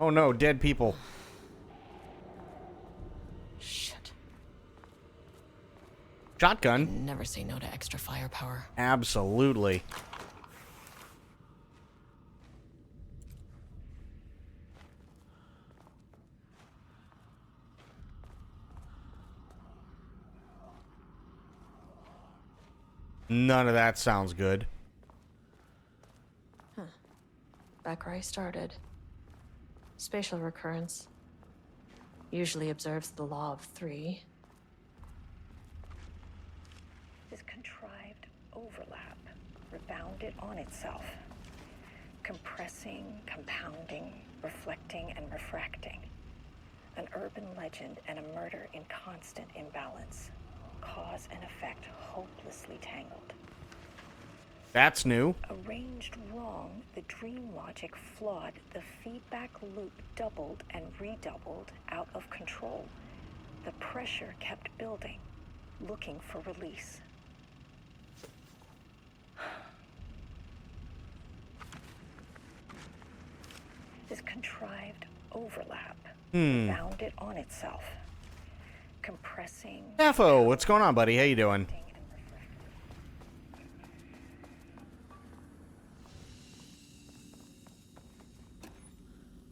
Oh, no, dead people. Shit. Shotgun? Never say no to extra firepower. Absolutely. None of that sounds good. Back where I started. Spatial recurrence. Usually observes the law of 3. This contrived overlap rebounded on itself, compressing, compounding, reflecting, and refracting. An urban legend and a murder in constant imbalance. Cause and effect hopelessly tangled. That's new. Arranged wrong, the dream logic flawed, the feedback loop doubled and redoubled out of control. The pressure kept building, looking for release. This contrived overlap bounded on itself, compressing. Defo, what's going on, buddy? How you doing?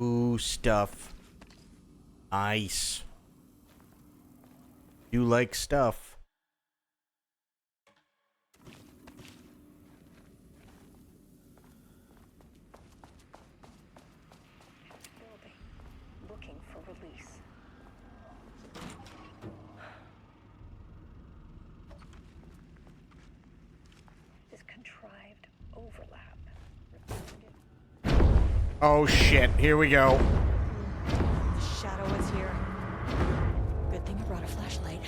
Ooh, stuff. Nice. You like stuff. Building, looking for release. This contrived overlap. Oh shit, here we go. The shadow is here. Good thing I brought a flashlight.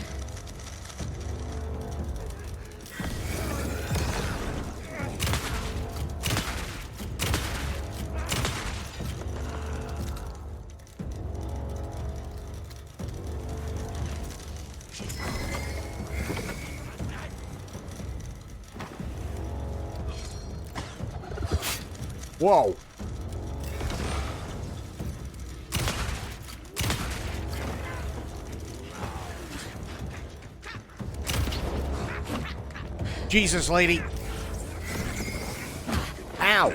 Whoa. Jesus, lady. Ow.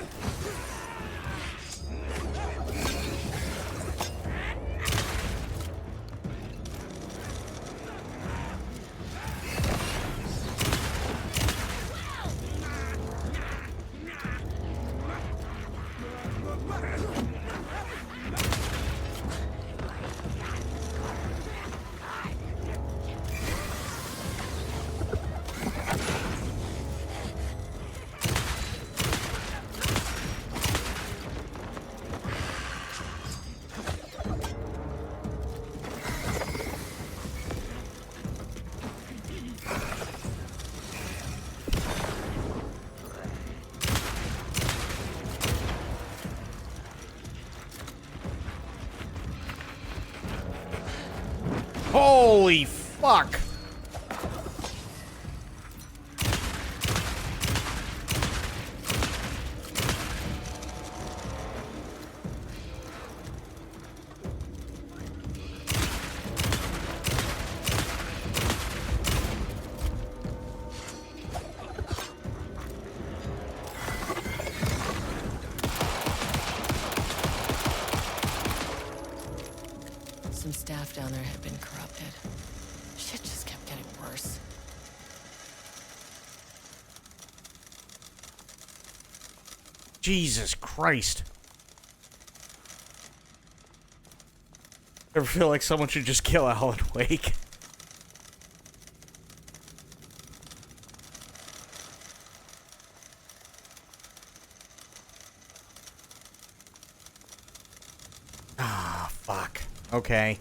Holy fuck. Some staff down there had been corrupted. Shit just kept getting worse. Jesus Christ. Ever feel like someone should just kill Alan Wake? Ah, fuck. Okay.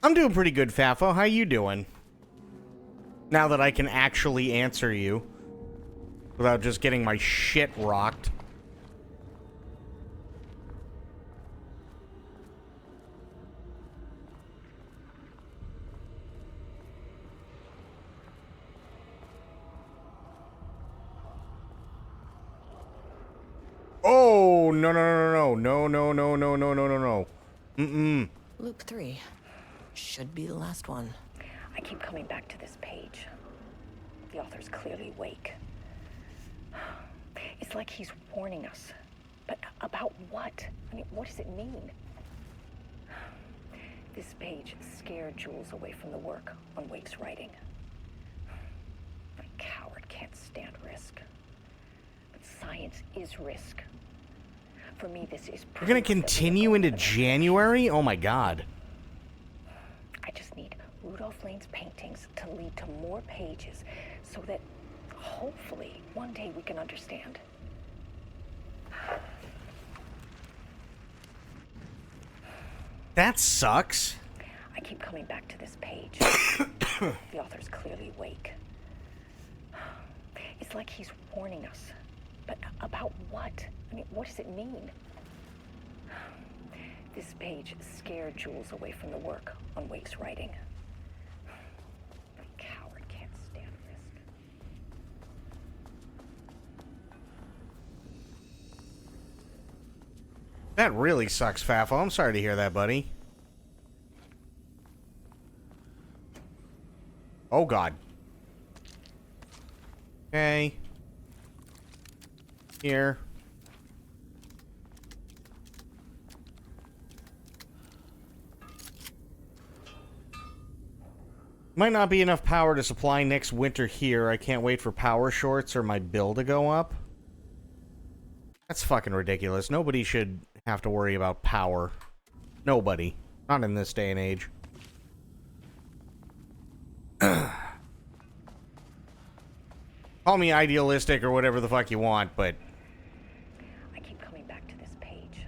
I'm doing pretty good, Fafo. How you doing? Now that I can actually answer you without just getting my shit rocked. Oh, no, no, no, no, no, no, no, no, no, no, no. Mm-mm. Loop 3. Should be the last one. I keep coming back to this page. The author's clearly awake. It's like he's warning us. But about what? I mean, what does it mean? This page scared Jules away from the work on Wake's writing. A coward can't stand risk. But science is risk. For me, this is You're gonna continue into January? Oh my god. I just need Rudolph Lane's paintings to lead to more pages so that hopefully one day we can understand. That sucks. I keep coming back to this page. The author's clearly awake. It's like he's warning us. But about what? I mean, what does it mean? This page scared Jules away from the work on Wake's writing. A coward can't stand risk. That really sucks, Fafo. I'm sorry to hear that, buddy. Oh, God. Okay. Here. Might not be enough power to supply next winter here. I can't wait for power shorts or my bill to go up. That's fucking ridiculous. Nobody should have to worry about power. Nobody. Not in this day and age. Call me idealistic or whatever the fuck you want, but... I keep coming back to this page.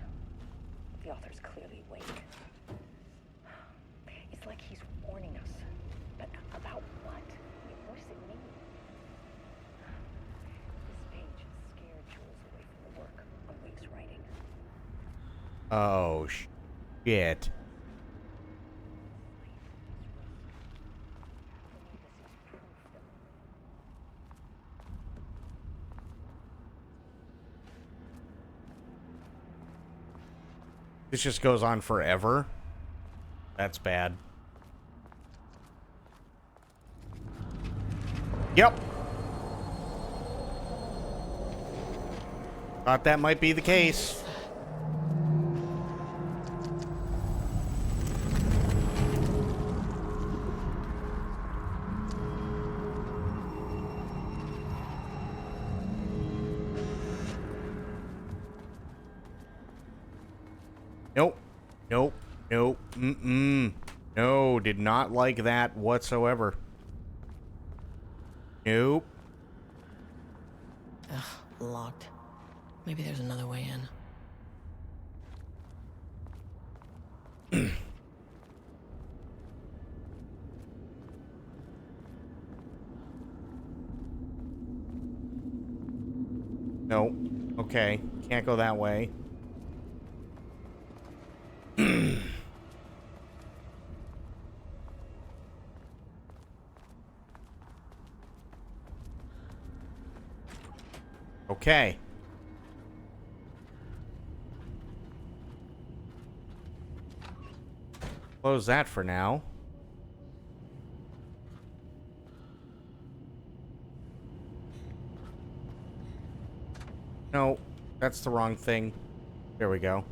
The author's clearly awake. It's like he's warning us. But about what? I mean, what does it mean? This page scared Jules away from the work on Wake's writing. Oh, shit. This just goes on forever. That's bad. Yep. Thought that might be the case. Nope. Nope. Nope. Mm-mm. No, did not like that whatsoever. Nope. Ugh, locked. Maybe there's another way in. Nope. Okay. Can't go that way. Okay. Close that for now. No, that's the wrong thing. There we go.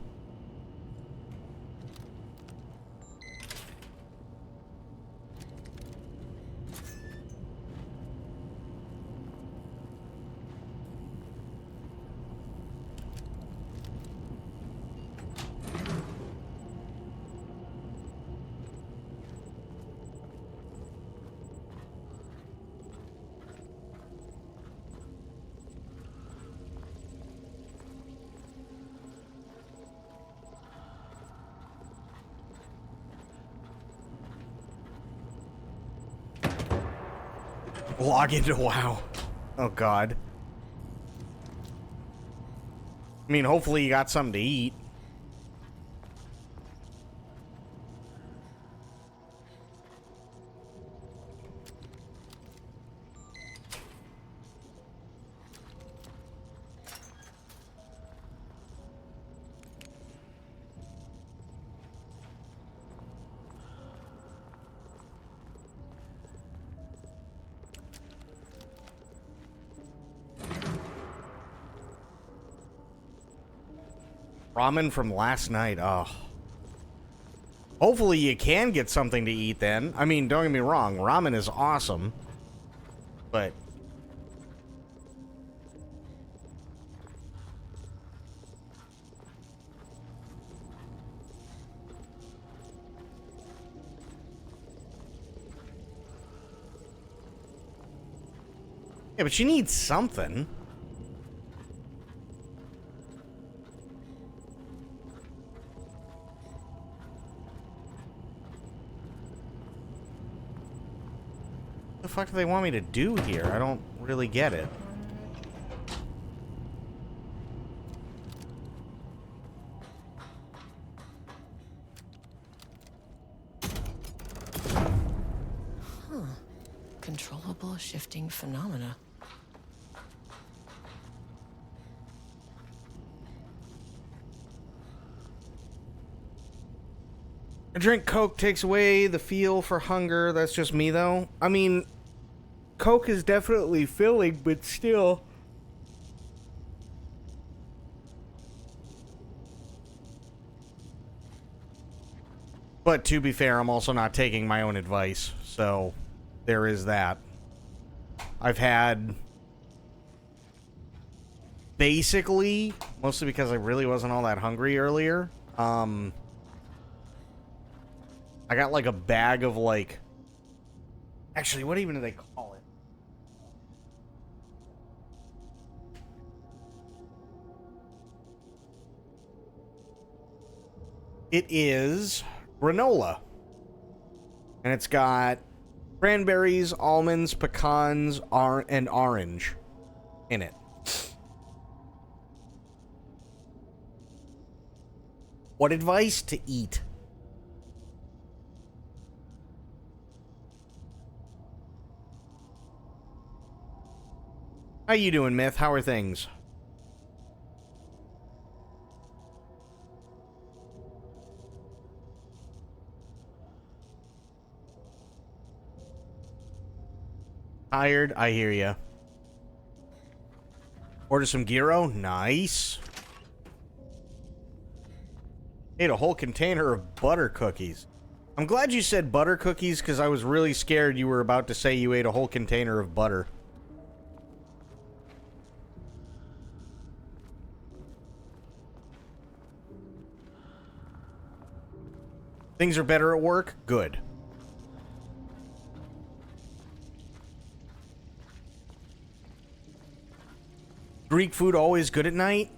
Log into WoW. Oh, God. I mean, hopefully you got something to eat. Ramen from last night. Oh. Hopefully you can get something to eat then. I mean, don't get me wrong. Ramen is awesome. But... yeah, but you need something. What the fuck do they want me to do here? I don't really get it. Controllable shifting phenomena. A drink Coke takes away the feel for hunger. That's just me, though. I mean, Coke is definitely filling, but still. But to be fair, I'm also not taking my own advice, so there is that. I've had... basically, mostly because I really wasn't all that hungry earlier, I got like a bag of like... actually, what even do they call it? It is granola. And it's got cranberries, almonds, pecans, and orange in it. What advice to eat? How you doing, Myth? How are things? Tired? I hear ya. Order some gyro? Nice. Ate a whole container of butter cookies. I'm glad you said butter cookies because I was really scared you were about to say you ate a whole container of butter. Things are better at work? Good. Greek food always good at night?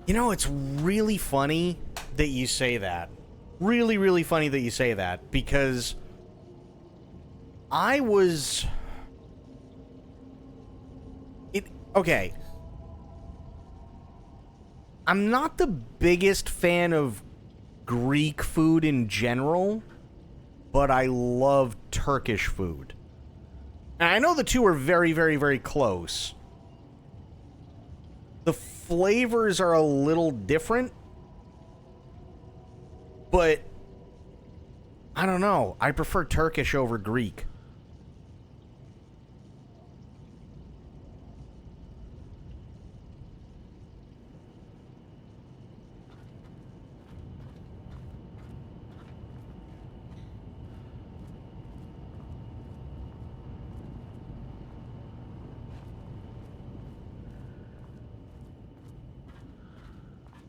You know, it's really funny that you say that. Really, really funny that you say that, because I was... okay. I'm not the biggest fan of Greek food in general, but I love Turkish food. And I know the two are very, very, very close. The flavors are a little different, but I don't know. I prefer Turkish over Greek.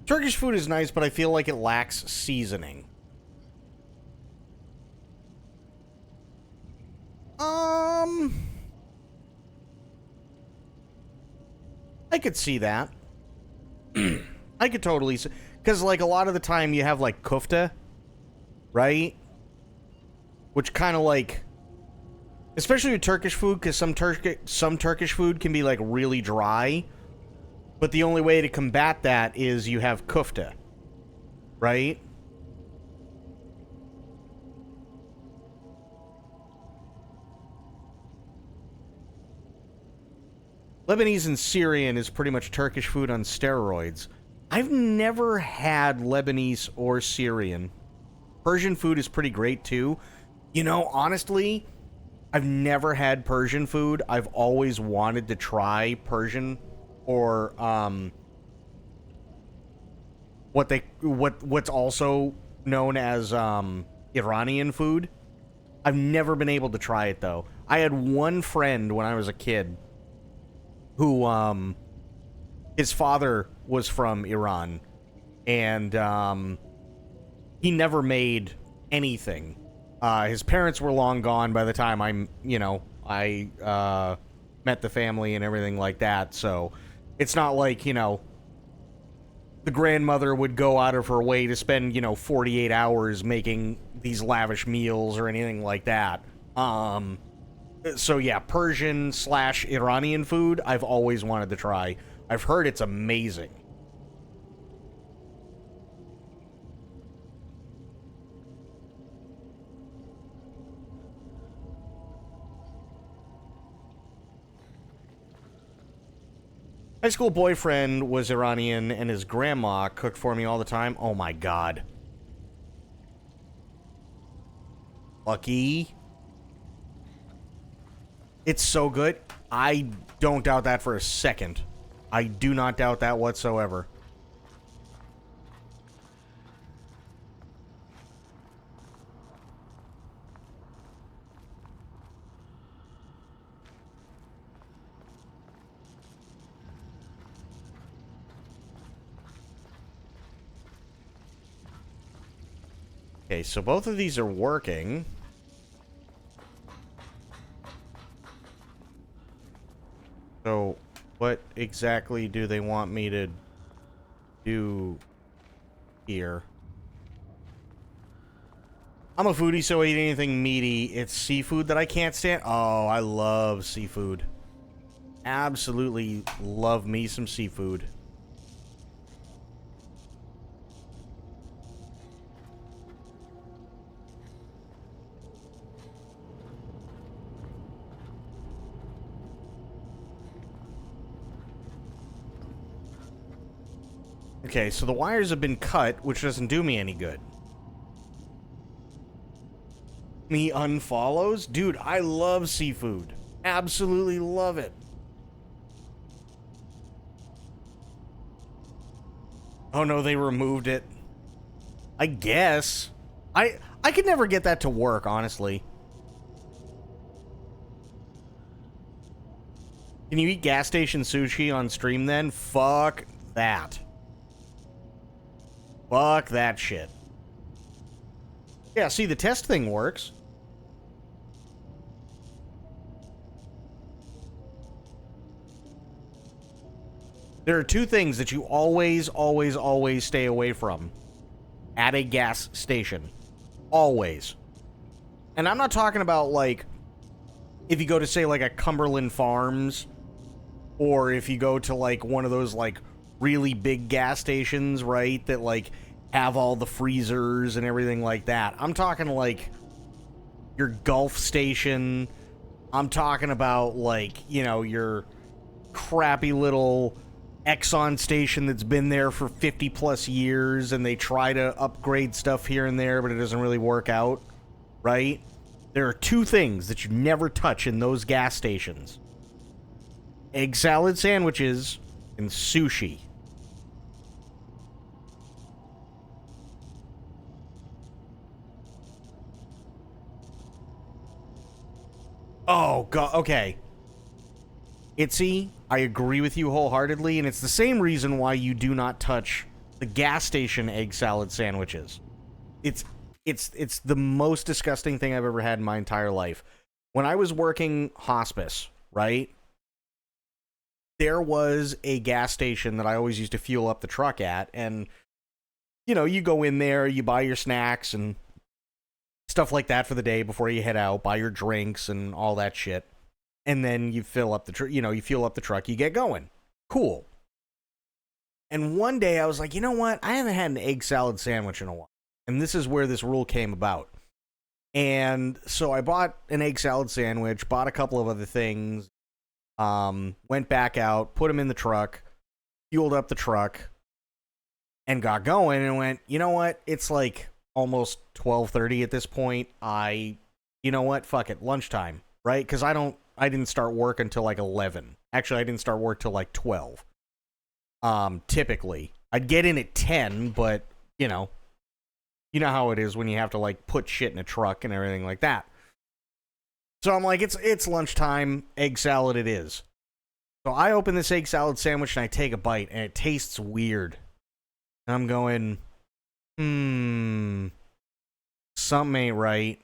Turkish food is nice, but I feel like it lacks seasoning. I could see that. I could totally see... because, like, a lot of the time you have, like, kofta, right? Which kind of, like... Especially with Turkish food, because some Turkish food can be like really dry. But the only way to combat that is you have kufta, right? Lebanese and Syrian is pretty much Turkish food on steroids. I've never had Lebanese or Syrian. Persian food is pretty great too. You know, honestly, I've never had Persian food. I've always wanted to try Persian or what's also known as Iranian food. I've never been able to try it though. I had one friend when I was a kid who his father was from Iran, and he never made anything. His parents were long gone by the time I met the family and everything like that, so it's not like, the grandmother would go out of her way to spend, 48 hours making these lavish meals or anything like that. So yeah, Persian / Iranian food, I've always wanted to try. I've heard it's amazing. High school boyfriend was Iranian, and his grandma cooked for me all the time. Oh my god. Lucky. It's so good. I don't doubt that for a second. I do not doubt that whatsoever. Okay, so both of these are working. So, what exactly do they want me to do here? I'm a foodie, so I eat anything meaty. It's seafood that I can't stand. Oh, I love seafood. Absolutely love me some seafood. Okay, so the wires have been cut, which doesn't do me any good. Me unfollows? Dude, I love seafood. Absolutely love it. Oh no, they removed it. I guess. I could never get that to work, honestly. Can you eat gas station sushi on stream then? Fuck that. Fuck that shit. Yeah, see, the test thing works. There are two things that you always, always, always stay away from at a gas station. Always. And I'm not talking about, like, if you go to, say, like, a Cumberland Farms, or if you go to, like, one of those, like, really big gas stations, right, that, like, have all the freezers and everything like that. I'm talking, like, your Gulf station. I'm talking about, like, your crappy little Exxon station that's been there for 50 plus years, and they try to upgrade stuff here and there, but it doesn't really work out, right? There are two things that you never touch in those gas stations: egg salad sandwiches and sushi. Oh, God, okay. Itzy, I agree with you wholeheartedly, and it's the same reason why you do not touch the gas station egg salad sandwiches. It's the most disgusting thing I've ever had in my entire life. When I was working hospice, right, there was a gas station that I always used to fuel up the truck at, and, you go in there, you buy your snacks and stuff like that for the day before you head out, buy your drinks and all that shit. And then you fill up the you fuel up the truck, you get going. Cool. And one day I was like, you know what? I haven't had an egg salad sandwich in a while. And this is where this rule came about. And so I bought an egg salad sandwich, bought a couple of other things, went back out, put them in the truck, fueled up the truck, and got going and went, you know what? It's like almost 12:30 at this point. You know what? Fuck it. Lunchtime, right? Because I didn't start work until like 11. Actually, I didn't start work till like 12. Typically. I'd get in at 10, but, you know how it is when you have to like put shit in a truck and everything like that. So I'm like, it's lunchtime, egg salad it is. So I open this egg salad sandwich and I take a bite and it tastes weird. And I'm going, something ain't right.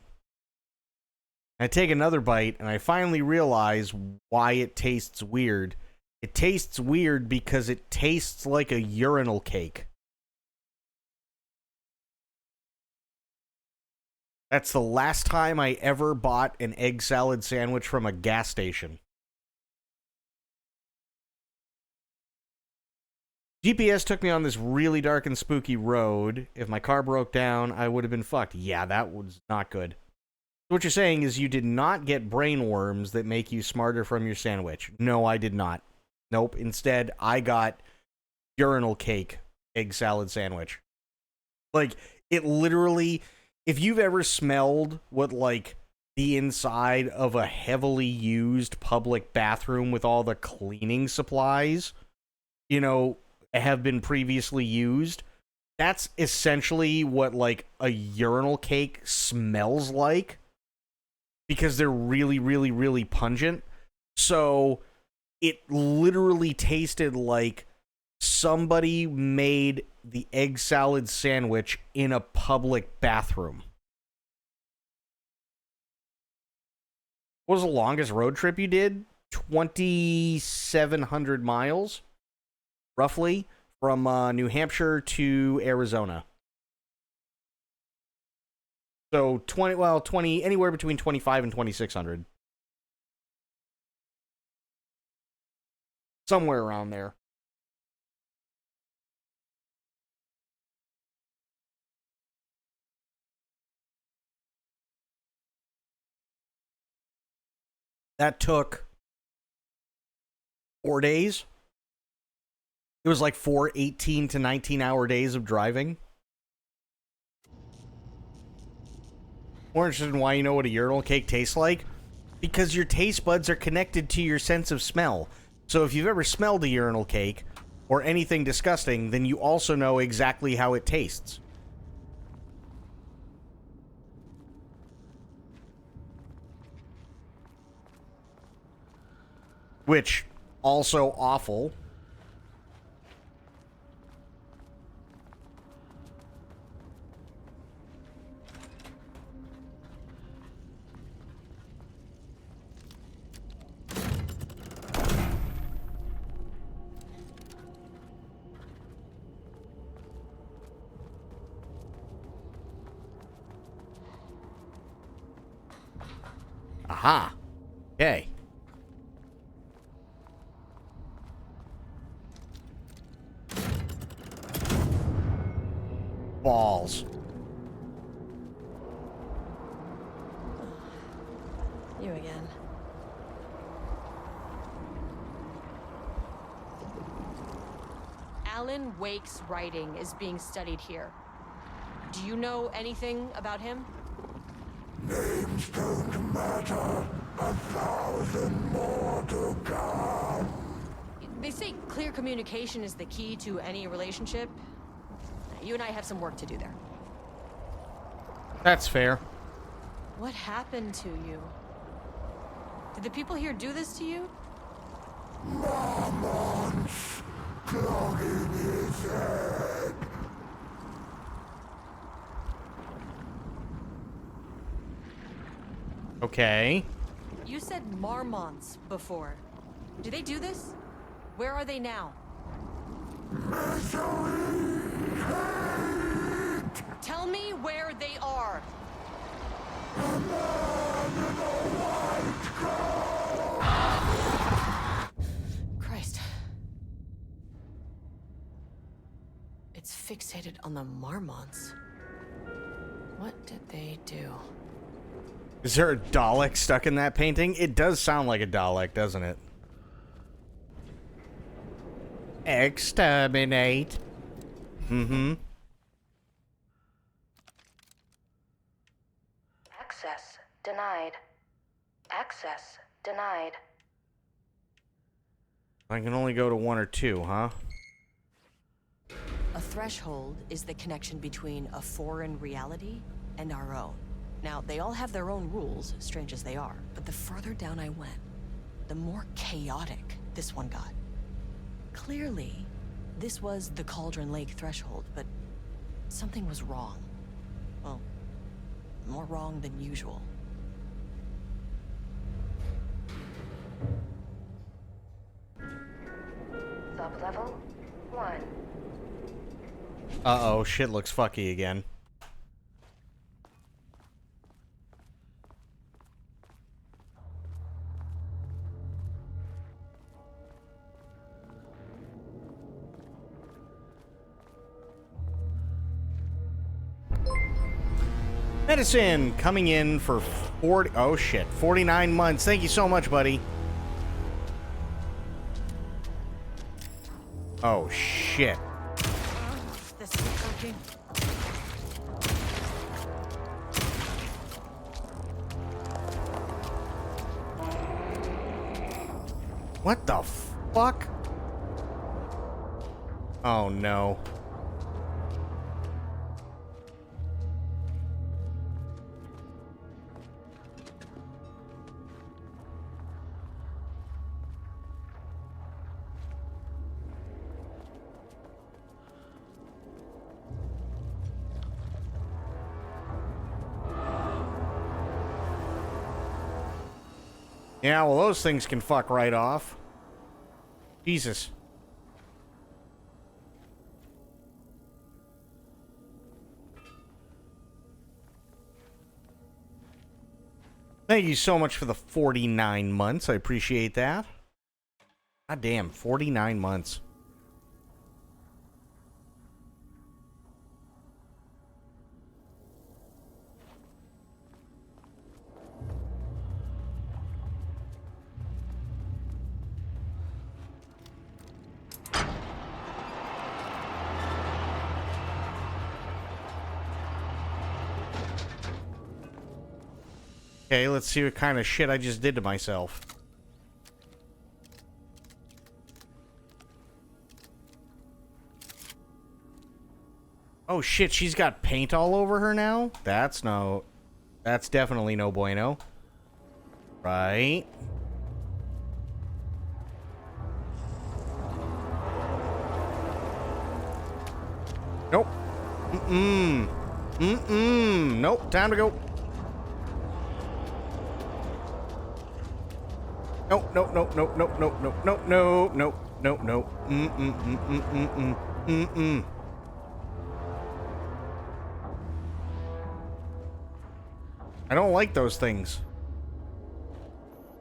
I take another bite and I finally realize why it tastes weird. It tastes weird because it tastes like a urinal cake. That's the last time I ever bought an egg salad sandwich from a gas station. GPS took me on this really dark and spooky road. If my car broke down, I would have been fucked. Yeah, that was not good. So what you're saying is you did not get brain worms that make you smarter from your sandwich. No, I did not. Nope. Instead, I got urinal cake egg salad sandwich. Like, it literally... If you've ever smelled what, like, the inside of a heavily used public bathroom with all the cleaning supplies, have been previously used, that's essentially what, like, a urinal cake smells like. Because they're really, really, really pungent. So, it literally tasted like somebody made the egg salad sandwich in a public bathroom. What was the longest road trip you did? 2,700 miles, roughly, from New Hampshire to Arizona. So 20, anywhere between 2,500 and 2,600. Somewhere around there. That took 4 days. It was like 4 18 to 19-hour days of driving. More interested in why you know what a urinal cake tastes like? Because your taste buds are connected to your sense of smell. So if you've ever smelled a urinal cake or anything disgusting, then you also know exactly how it tastes. Which, also awful. Aha. Okay. Balls. You again. Alan Wake's writing is being studied here. Do you know anything about him? Names don't matter. 1,000 more to come. They say clear communication is the key to any relationship. You and I have some work to do there. That's fair. What happened to you? Did the people here do this to you? Mormons clogging his head. Okay. You said Marmonts before. Do they do this? Where are they now? Misery, hate. Tell me where they are. Christ. It's fixated on the Marmonts. What did they do? Is there a Dalek stuck in that painting? It does sound like a Dalek, doesn't it? Exterminate. Mm-hmm. Access denied. Access denied. I can only go to 1 or 2, huh? A threshold is the connection between a foreign reality and our own. Now, they all have their own rules, strange as they are, but the further down I went, the more chaotic this one got. Clearly, this was the Cauldron Lake threshold, but something was wrong. Well, more wrong than usual. Sublevel 1. Uh-oh, shit looks fucky again. Medicine coming in for 40. Oh shit, 49 months. Thank you so much, buddy. Oh shit. This is working. What the fuck? Oh no. Yeah, well, those things can fuck right off. Jesus. Thank you so much for the 49 months. I appreciate that. God damn, 49 months. Okay, let's see what kind of shit I just did to myself. Oh shit, she's got paint all over her now? That's definitely no bueno. Right. Nope. Nope, time to go. Nope, nope, nope, nope, nope, nope, nope, nope, nope, nope, nope, nope. I don't like those things.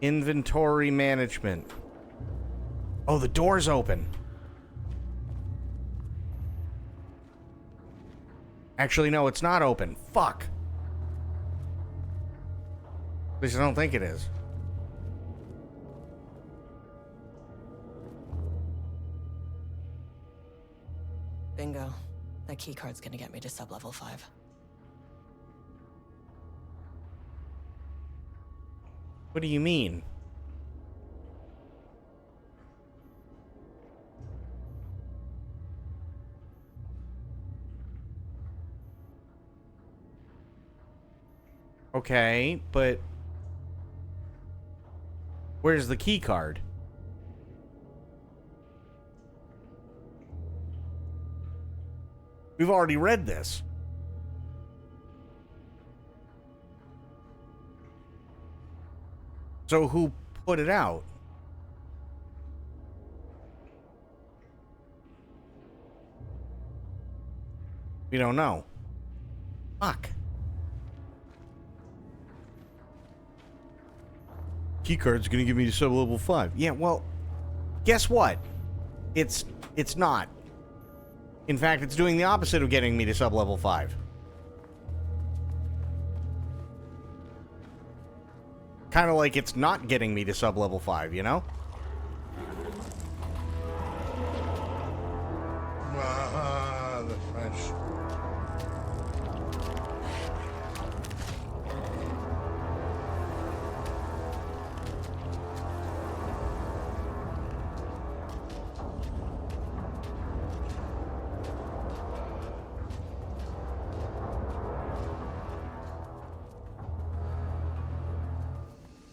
Inventory management. Oh, the door's open. Actually, no, it's not open. Fuck. At least I don't think it is. Bingo. That keycard's gonna get me to sublevel 5. What do you mean? Okay, but where's the key card? We've already read this. So who put it out? We don't know. Fuck. Keycard's gonna give me to sub-level 5. Yeah, well, guess what? It's not. In fact, it's doing the opposite of getting me to sub-level 5. Kind of like it's not getting me to sub-level 5, you know? The French.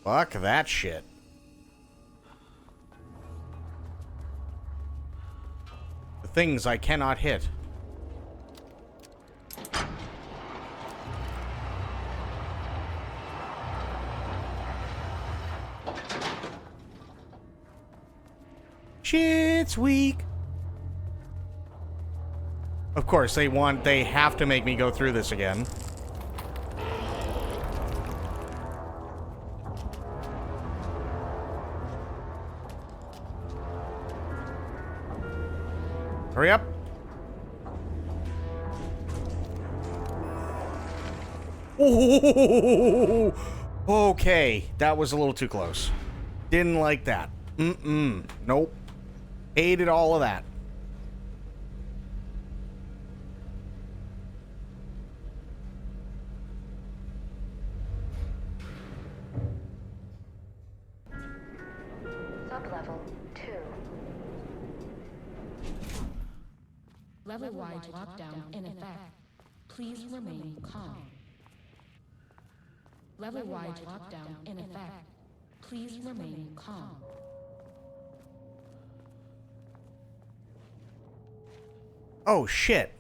Fuck that shit. The things I cannot hit. Shit's weak. Of course, they have to make me go through this again. Hurry up. Ooh, okay, that was a little too close. Didn't like that. Nope. Hated all of that. Sublevel 2. Level-wide lockdown in effect. Please remain calm. Level-wide lockdown in effect. Please remain calm. Oh, shit.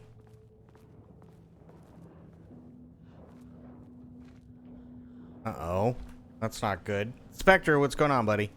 Uh-oh. That's not good. Spectre, what's going on, buddy?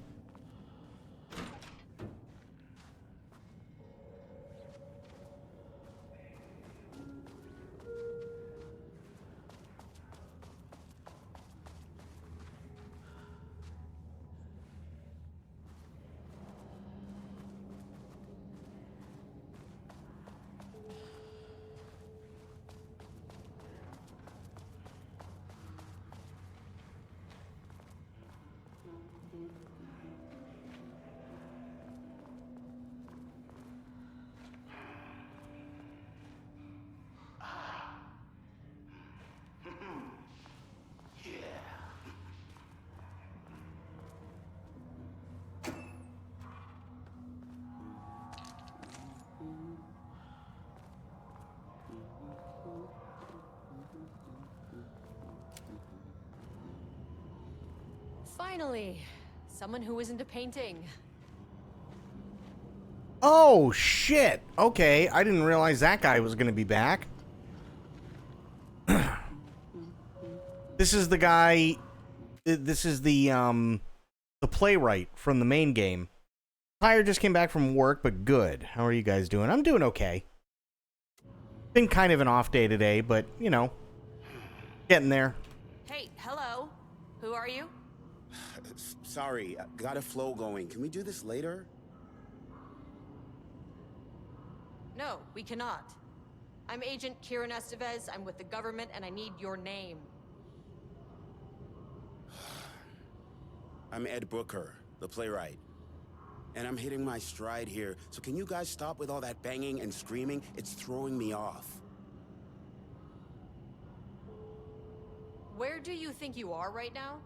Finally, someone who isn't a painting. Oh, shit. Okay, I didn't realize that guy was going to be back. This is the guy... This is the playwright from the main game. Tired, just came back from work, but good. How are you guys doing? I'm doing okay. Been kind of an off day today, but, you know, getting there. Hey, hello. Who are you? Sorry, got a flow going. Can we do this later? No, we cannot. I'm Agent Kieran Estevez. I'm with the government, and I need your name. I'm Ed Booker, the playwright. And I'm hitting my stride here, so can you guys stop with all that banging and screaming? It's throwing me off. Where do you think you are right now?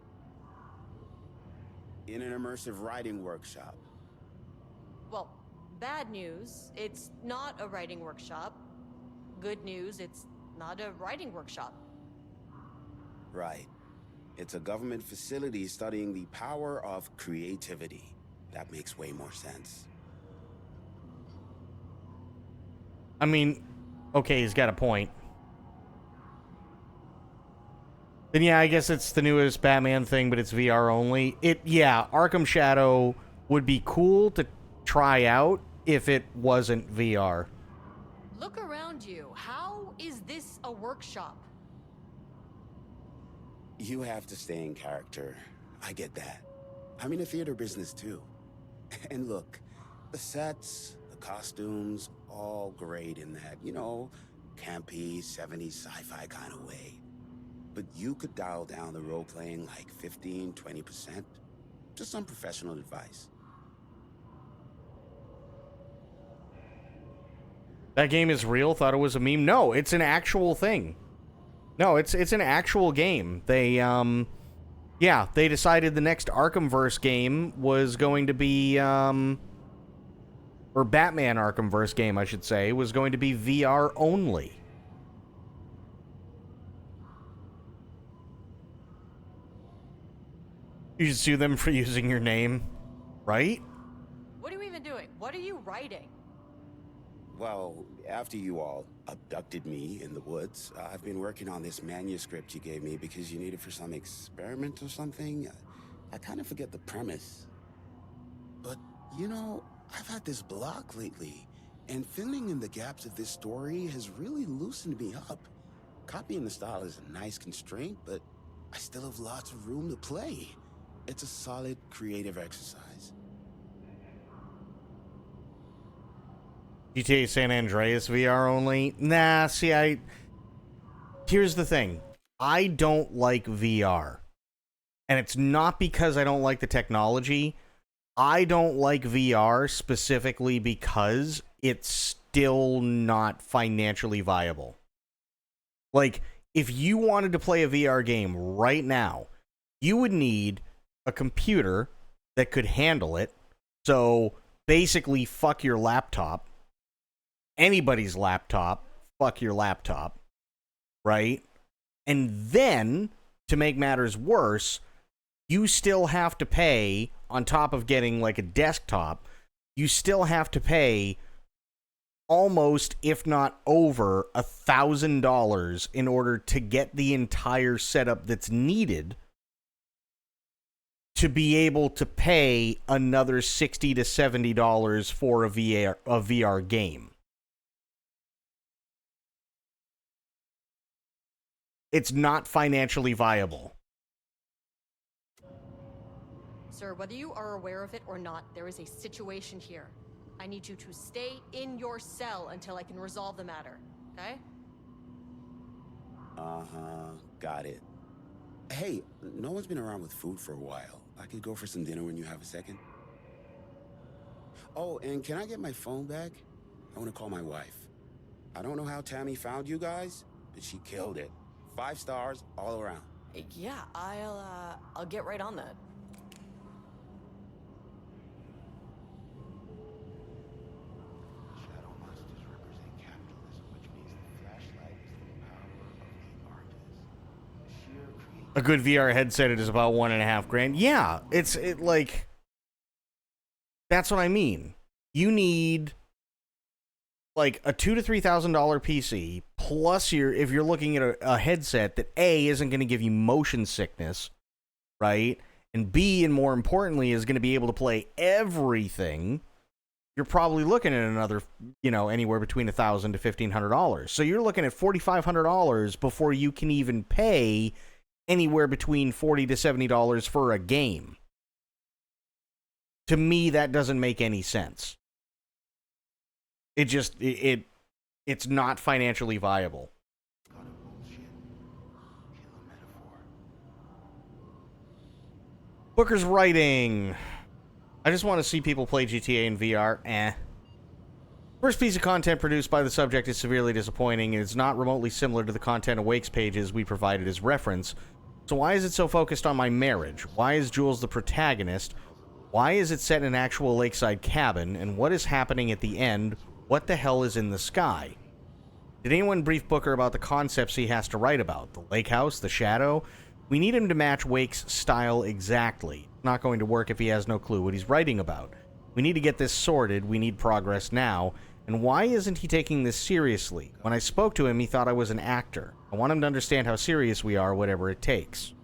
In an immersive writing workshop. Well, bad news, it's not a writing workshop. Good news, it's not a writing workshop. Right. It's a government facility studying the power of creativity. That makes way more sense. I mean, okay, he's got a point. Then yeah, I guess it's the newest Batman thing, but it's VR only. Yeah, Arkham Shadow would be cool to try out if it wasn't VR. Look around you. How is this a workshop? You have to stay in character. I get that. I'm in the theater business too. And look, the sets, the costumes, all great in that, campy, 70s sci-fi kind of way. But you could dial down the role-playing like 15-20%. Just some professional advice. That game is real? Thought it was a meme? No, it's an actual thing. No, it's an actual game. They they decided the next Arkhamverse game was going to be or Batman Arkhamverse game, I should say, was going to be VR only. You should sue them for using your name, right? What are you even doing? What are you writing? Well, after you all abducted me in the woods, I've been working on this manuscript you gave me because you need it for some experiment or something. I kind of forget the premise. But, I've had this block lately, and filling in the gaps of this story has really loosened me up. Copying the style is a nice constraint, but I still have lots of room to play. It's a solid creative exercise. GTA San Andreas VR only? Nah, see, here's the thing. I don't like VR. And it's not because I don't like the technology. I don't like VR specifically because it's still not financially viable. Like, if you wanted to play a VR game right now, you would need a computer that could handle it. So, basically, fuck your laptop. Anybody's laptop, fuck your laptop, right? And then, to make matters worse, you still have to pay, on top of getting like a desktop, you still have to pay almost, if not over, $1,000 in order to get the entire setup that's needed to be able to pay another $60 to $70 for a VR game. It's not financially viable. Sir, whether you are aware of it or not, there is a situation here. I need you to stay in your cell until I can resolve the matter, okay? Got it. Hey, no one's been around with food for a while. I could go for some dinner when you have a second. Oh, and can I get my phone back? I want to call my wife. I don't know how Tammy found you guys, but she killed it. 5 stars all around. Yeah, I'll get right on that. Shadow monsters represent capitalism, which means the flashlight is the power of the artist. Sheer creativity. A good VR headset is about $1.5 grand. Yeah, that's what I mean. You need like a $2,000 to $3,000 PC plus if you're looking at a headset that A, isn't going to give you motion sickness, right? And B, and more importantly, is going to be able to play everything. You're probably looking at another, anywhere between $1,000 to $1,500. So you're looking at $4,500 before you can even pay anywhere between $40 to $70 for a game. To me, that doesn't make any sense. It just, it's not financially viable. Booker's writing. I just want to see people play GTA in VR. First piece of content produced by the subject is severely disappointing, and it's not remotely similar to the content Awake's pages we provided as reference. So why is it so focused on my marriage? Why is Jules the protagonist? Why is it set in an actual lakeside cabin? And what is happening at the end? What the hell is in the sky? Did anyone brief Booker about the concepts he has to write about? The lake house? The shadow? We need him to match Wake's style exactly. It's not going to work if he has no clue what he's writing about. We need to get this sorted. We need progress now. And why isn't he taking this seriously? When I spoke to him, he thought I was an actor. I want him to understand how serious we are, whatever it takes.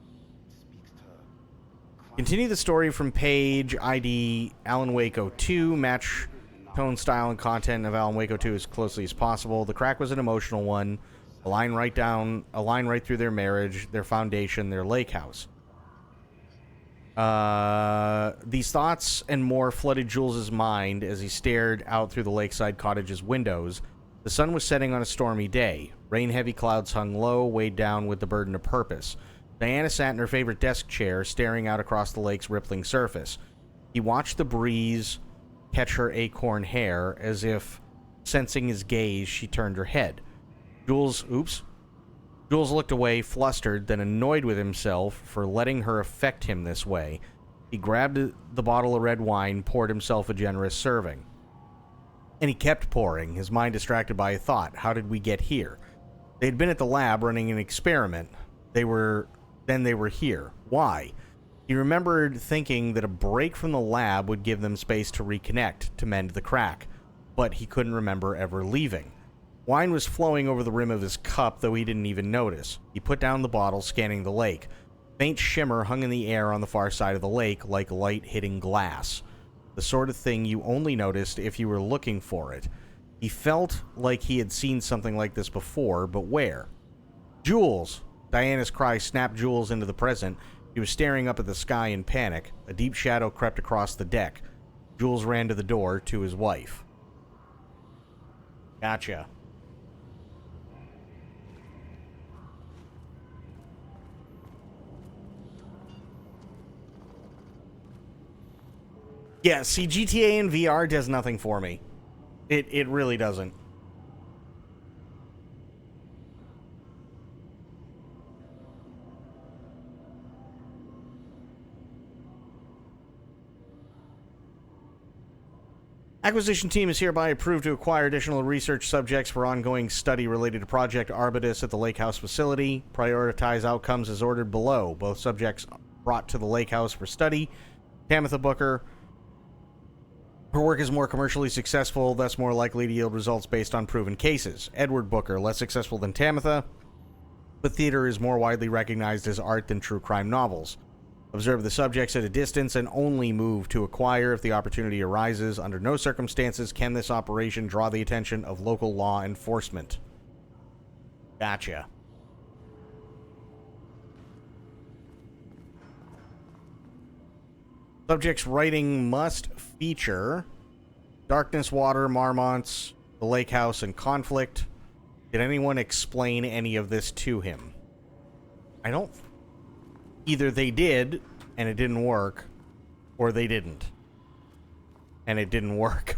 Continue the story from page ID Alan Wake 02. Match tone, style, and content of Alan Wake 02 as closely as possible. The crack was an emotional one. A line right through their marriage, their foundation, their lake house. These thoughts and more flooded Jules' mind as he stared out through the lakeside cottage's windows. The sun was setting on a stormy day. Rain-heavy clouds hung low, weighed down with the burden of purpose. Diana sat in her favorite desk chair, staring out across the lake's rippling surface. He watched the breeze catch her acorn hair, as if sensing his gaze, she turned her head. Jules looked away, flustered, then annoyed with himself for letting her affect him this way. He grabbed the bottle of red wine, poured himself a generous serving. And he kept pouring, his mind distracted by a thought. How did we get here? They'd been at the lab running an experiment. They were here. Why? He remembered thinking that a break from the lab would give them space to reconnect, to mend the crack. But he couldn't remember ever leaving. Wine was flowing over the rim of his cup, though he didn't even notice. He put down the bottle, scanning the lake. Faint shimmer hung in the air on the far side of the lake, like light hitting glass. The sort of thing you only noticed if you were looking for it. He felt like he had seen something like this before, but where? Jules! Diana's cry snapped Jules into the present. He was staring up at the sky in panic. A deep shadow crept across the deck. Jules ran to the door to his wife. Gotcha. Yeah, see, GTA in VR does nothing for me. It really doesn't. Acquisition team is hereby approved to acquire additional research subjects for ongoing study related to Project Arbutus at the Lake House facility. Prioritize outcomes as ordered below. Both subjects brought to the Lake House for study. Tamitha Booker. Her work is more commercially successful, thus more likely to yield results based on proven cases. Edward Booker, less successful than Tamitha, but theater is more widely recognized as art than true crime novels. Observe the subjects at a distance and only move to acquire if the opportunity arises. Under no circumstances can this operation draw the attention of local law enforcement. Gotcha. Subject's writing must feature darkness, water, marmots, the lake house, and conflict. Did anyone explain any of this to him? I don't... Either they did, and it didn't work, or they didn't, and it didn't work.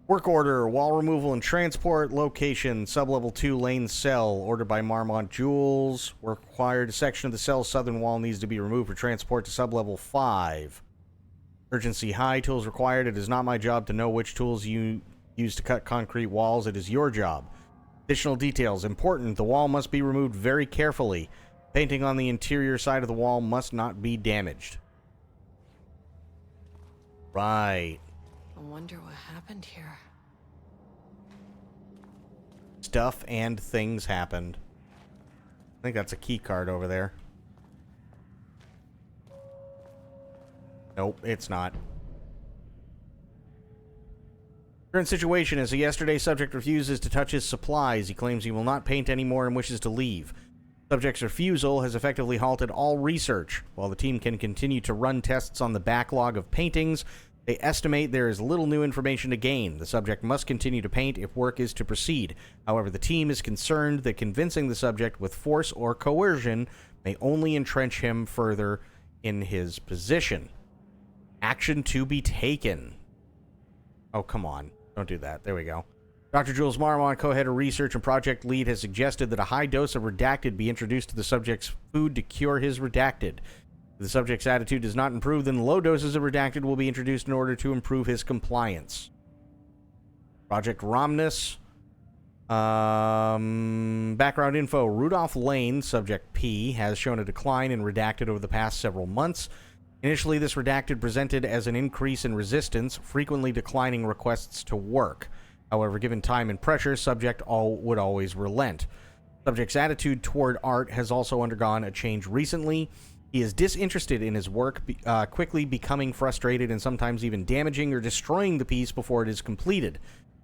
Work order, wall removal and transport, location, sublevel 2 lane cell, ordered by Marmont Jules. Work required, a section of the cell's southern wall needs to be removed for transport to sublevel 5. Urgency high, tools required. It is not my job to know which tools you use to cut concrete walls. It is your job. Additional details, important, the wall must be removed very carefully. Painting on the interior side of the wall must not be damaged. Right. I wonder what happened here. Stuff and things happened. I think that's a key card over there. Nope, it's not. Current situation is a yesterday subject refuses to touch his supplies. He claims he will not paint anymore and wishes to leave. Subject's refusal has effectively halted all research. While the team can continue to run tests on the backlog of paintings, they estimate there is little new information to gain. The subject must continue to paint if work is to proceed. However, the team is concerned that convincing the subject with force or coercion may only entrench him further in his position. Action to be taken. Oh, come on. Don't do that. There we go. Dr. Jules Marmont, co-head of research and project lead, has suggested that a high dose of redacted be introduced to the subject's food to cure his redacted. If the subject's attitude does not improve, then low doses of redacted will be introduced in order to improve his compliance. Project Romnus. Background info. Rudolph Lane, subject P, has shown a decline in redacted over the past several months. Initially, this redacted presented as an increase in resistance, frequently declining requests to work. However, given time and pressure, subject would always relent. Subject's attitude toward art has also undergone a change recently. He is disinterested in his work, quickly becoming frustrated and sometimes even damaging or destroying the piece before it is completed.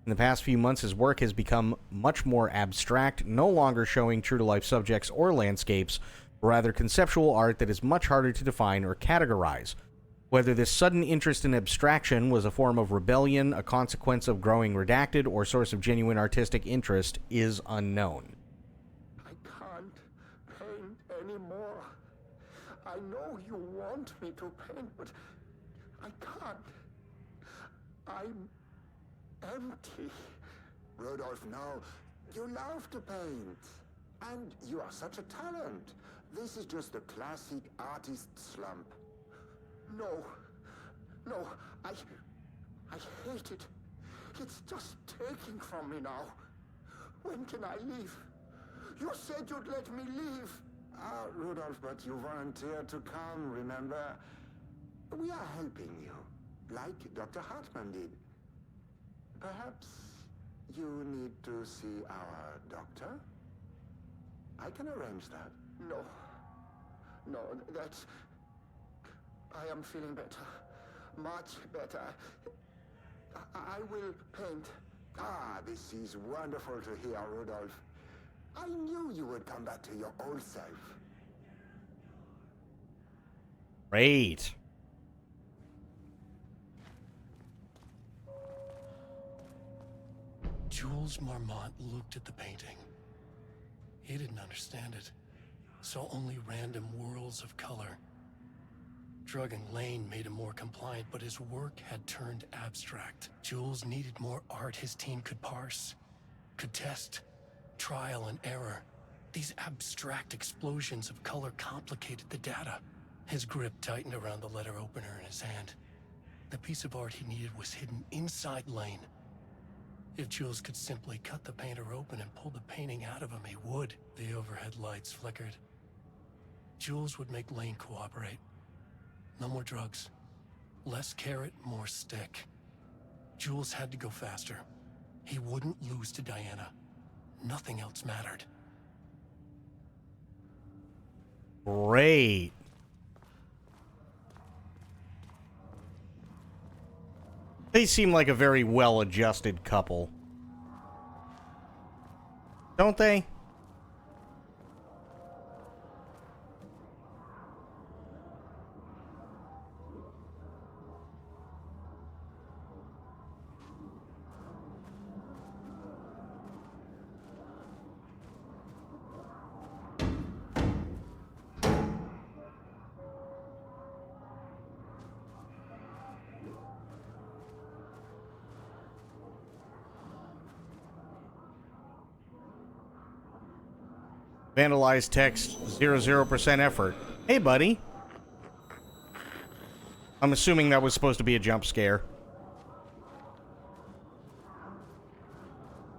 In the past few months, his work has become much more abstract, no longer showing true-to-life subjects or landscapes, but rather conceptual art that is much harder to define or categorize. Whether this sudden interest in abstraction was a form of rebellion, a consequence of growing redacted, or source of genuine artistic interest is unknown. I can't paint anymore. I know you want me to paint, but I can't. I'm empty. Rudolph, no. You love to paint. And you are such a talent. This is just the classic artist slump. No. No, I hate it. It's just taking from me now. When can I leave? You said you'd let me leave. Rudolph, but you volunteered to come, remember? We are helping you, like Dr. Hartman did. Perhaps you need to see our doctor? I can arrange that. No, that's... I am feeling better. Much better. I will paint. This is wonderful to hear, Rudolph. I knew you would come back to your old self. Great. Jules Marmont looked at the painting. He didn't understand it. Saw only random whirls of color. Drugging Lane made him more compliant, but his work had turned abstract. Jules needed more art his team could parse, could test, trial and error. These abstract explosions of color complicated the data. His grip tightened around the letter opener in his hand. The piece of art he needed was hidden inside Lane. If Jules could simply cut the painter open and pull the painting out of him, he would. The overhead lights flickered. Jules would make Lane cooperate. No more drugs. Less carrot, more stick. Jules had to go faster. He wouldn't lose to Diana. Nothing else mattered. Great. They seem like a very well-adjusted couple. Don't they? Vandalize text 00% effort. Hey, buddy. I'm assuming that was supposed to be a jump scare.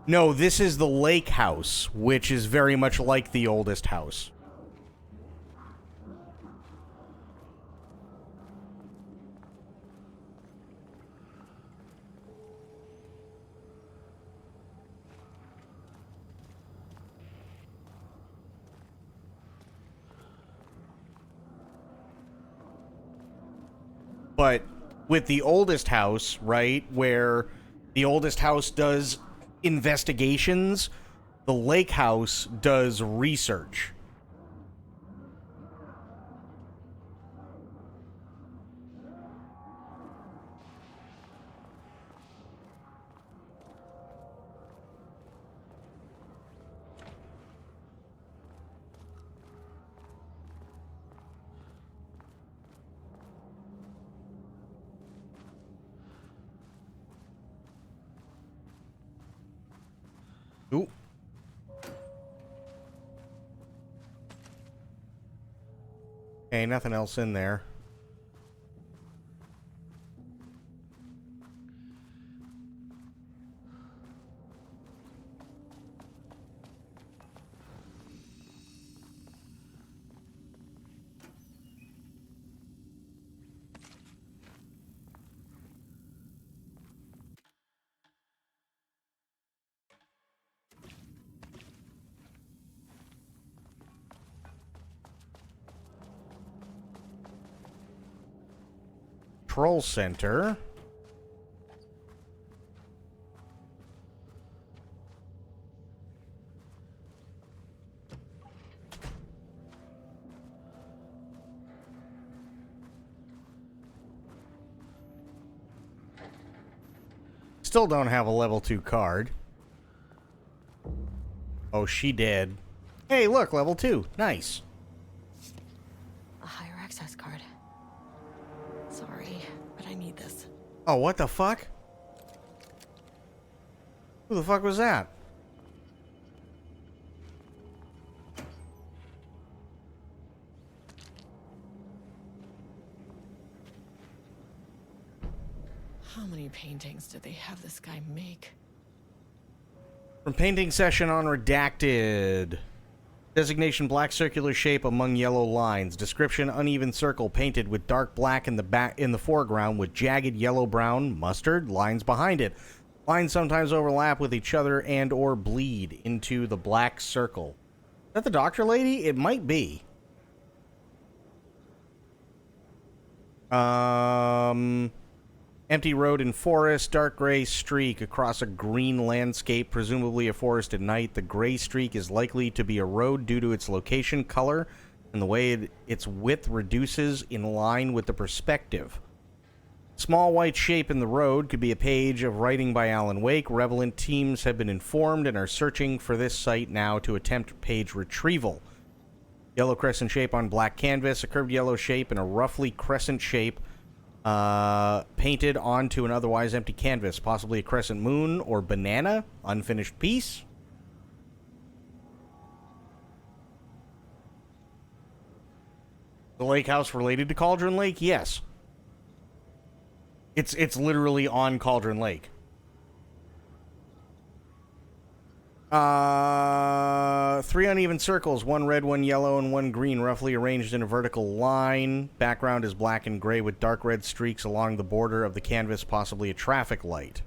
No, this is the lake house, which is very much like the oldest house. But with the oldest house, right, where the oldest house does investigations, the lake house does research. Ooh. Okay, nothing else in there. Control center. Still don't have a level 2 card. Oh, she did. Hey, look, level 2. Nice. A higher access card. Sorry, but I need this. Oh, what the fuck? Who the fuck was that? How many paintings did they have this guy make? From painting session on redacted. Designation black circular shape among yellow lines. Description uneven circle painted with dark black in the foreground with jagged yellow brown mustard lines behind it. Lines sometimes overlap with each other and or bleed into the black circle. Is that the doctor lady? It might be. Empty road and forest, dark gray streak across a green landscape, presumably a forest at night. The gray streak is likely to be a road due to its location, color, and the way its width reduces in line with the perspective. Small white shape in the road could be a page of writing by Alan Wake. Relevant teams have been informed and are searching for this site now to attempt page retrieval. Yellow crescent shape on black canvas, a curved yellow shape and a roughly crescent shape painted onto an otherwise empty canvas, possibly a crescent moon or banana, unfinished piece. The lake house related to Cauldron Lake? Yes. It's literally on Cauldron Lake. 3 uneven circles, 1 red, 1 yellow, and 1 green, roughly arranged in a vertical line. Background is black and gray with dark red streaks along the border of the canvas, possibly a traffic light.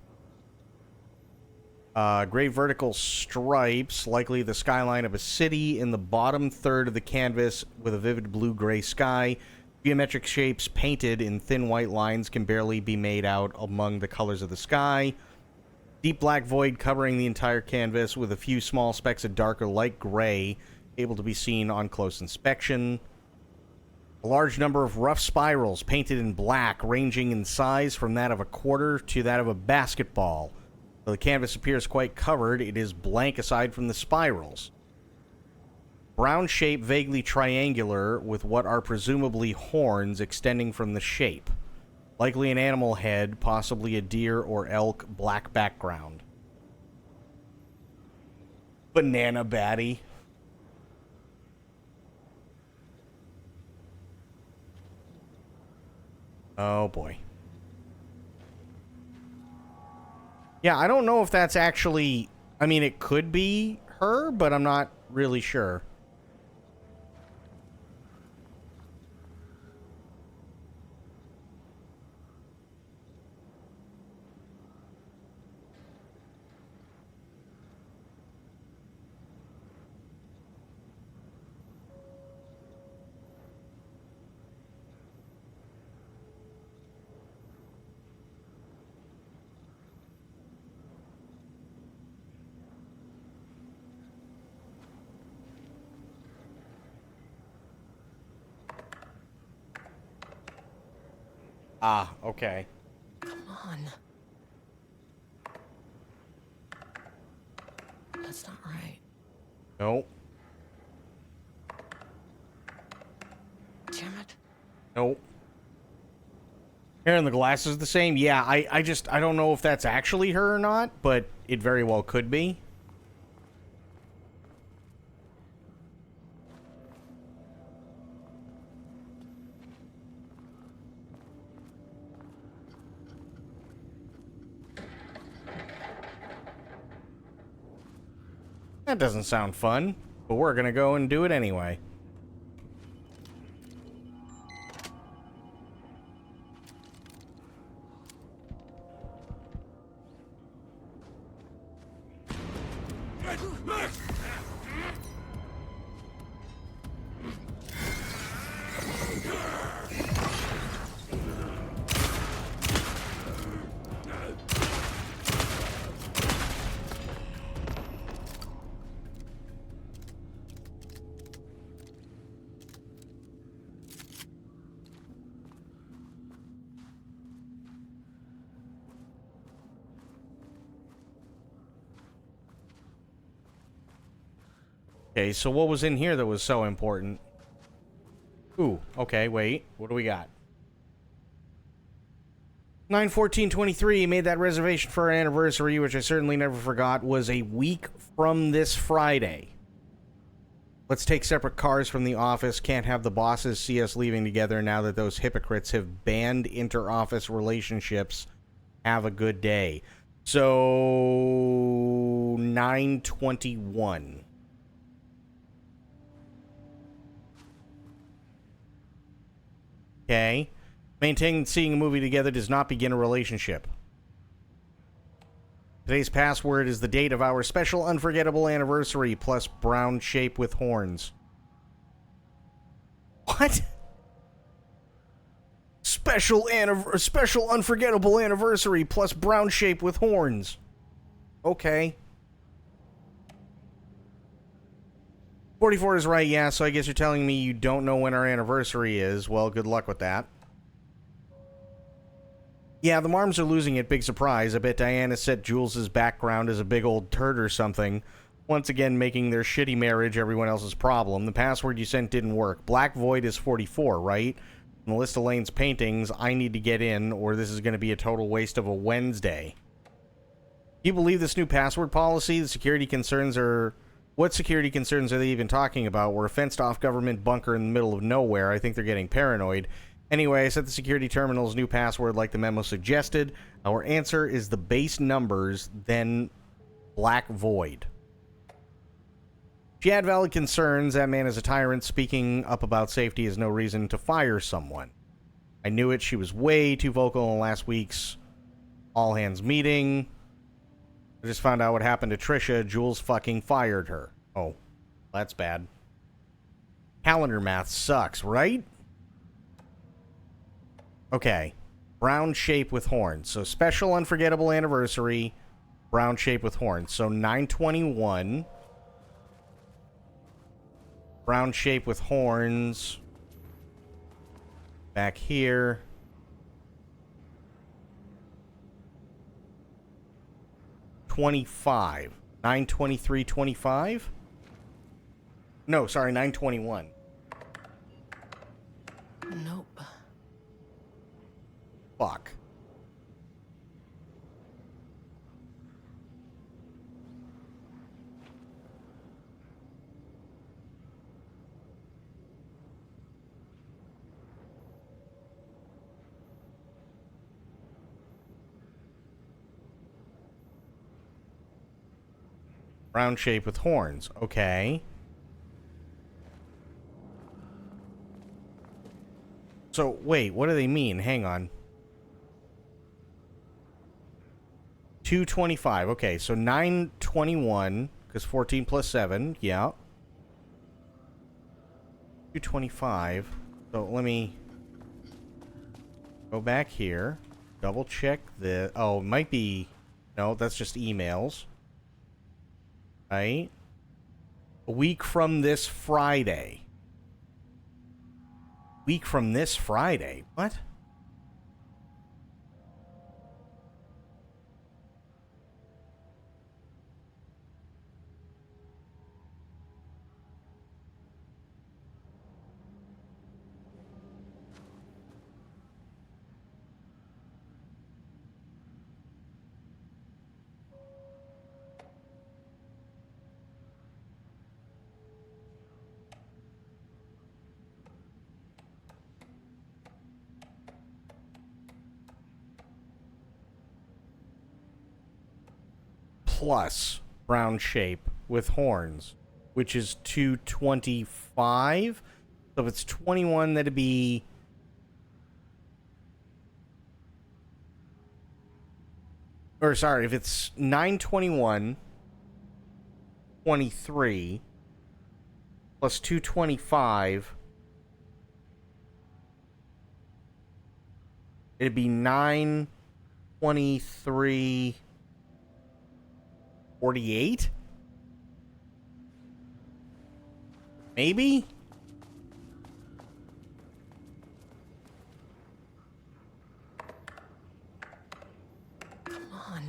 Gray vertical stripes, likely the skyline of a city in the bottom third of the canvas with a vivid blue-gray sky. Geometric shapes painted in thin white lines can barely be made out among the colors of the sky. Deep black void covering the entire canvas with a few small specks of darker light gray able to be seen on close inspection. A large number of rough spirals painted in black, ranging in size from that of a quarter to that of a basketball. Though the canvas appears quite covered, it is blank aside from the spirals. Brown shape, vaguely triangular, with what are presumably horns extending from the shape. Likely an animal head, possibly a deer or elk, black background. Banana baddie. Oh boy. Yeah, I don't know if that's actually... I mean, it could be her, but I'm not really sure. Ah, okay. Come on. That's not right. Nope. Damn it. Nope. Hair and the glasses the same? Yeah, I don't know if that's actually her or not, but it very well could be. That doesn't sound fun, but we're gonna go and do it anyway. Okay, so what was in here that was so important? Ooh, okay, wait. What do we got? 9/14/23 made that reservation for our anniversary, which I certainly never forgot, was a week from this Friday. Let's take separate cars from the office. Can't have the bosses see us leaving together now that those hypocrites have banned inter-office relationships. Have a good day. So 9/21. Okay. Maintaining seeing a movie together does not begin a relationship. Today's password is the date of our special unforgettable anniversary plus brown shape with horns. What? Special unforgettable anniversary plus brown shape with horns. Okay. 44 is right, yeah, so I guess you're telling me you don't know when our anniversary is. Well, good luck with that. Yeah, the Marms are losing it. Big surprise. I bet Diana set Jules' background as a big old turd or something. Once again, making their shitty marriage everyone else's problem. The password you sent didn't work. Black Void is 44, right? On the list of Lane's paintings, I need to get in, or this is going to be a total waste of a Wednesday. Do you believe this new password policy? The security concerns are... What security concerns are they even talking about? We're a fenced-off government bunker in the middle of nowhere. I think they're getting paranoid. Anyway, I set the security terminal's new password like the memo suggested. Our answer is the base numbers, then Black Void. She had valid concerns. That man is a tyrant. Speaking up about safety is no reason to fire someone. I knew it. She was way too vocal in last week's all-hands meeting. I just found out what happened to Trisha. Jules fucking fired her. Oh, that's bad. Calendar math sucks, right? Okay. Brown shape with horns. So special unforgettable anniversary. Brown shape with horns. So 9/21. Brown shape with horns. Back here. $25. 9/23/25? No, sorry, 9/21. Nope. Fuck. Round shape with horns. Okay. So, wait, what do they mean? Hang on. 225. Okay, so 9/21, because 14 plus 7. Yeah. 225. So, let me go back here. Double check the... Oh, it might be... No, that's just emails. Right? A week from this Friday. Week from this Friday? What? Plus brown shape with horns, which is 225. So if it's 21, that'd be... Or sorry, if it's 9/21, 23 plus 225, it'd be 9/23 48? Maybe? Come on.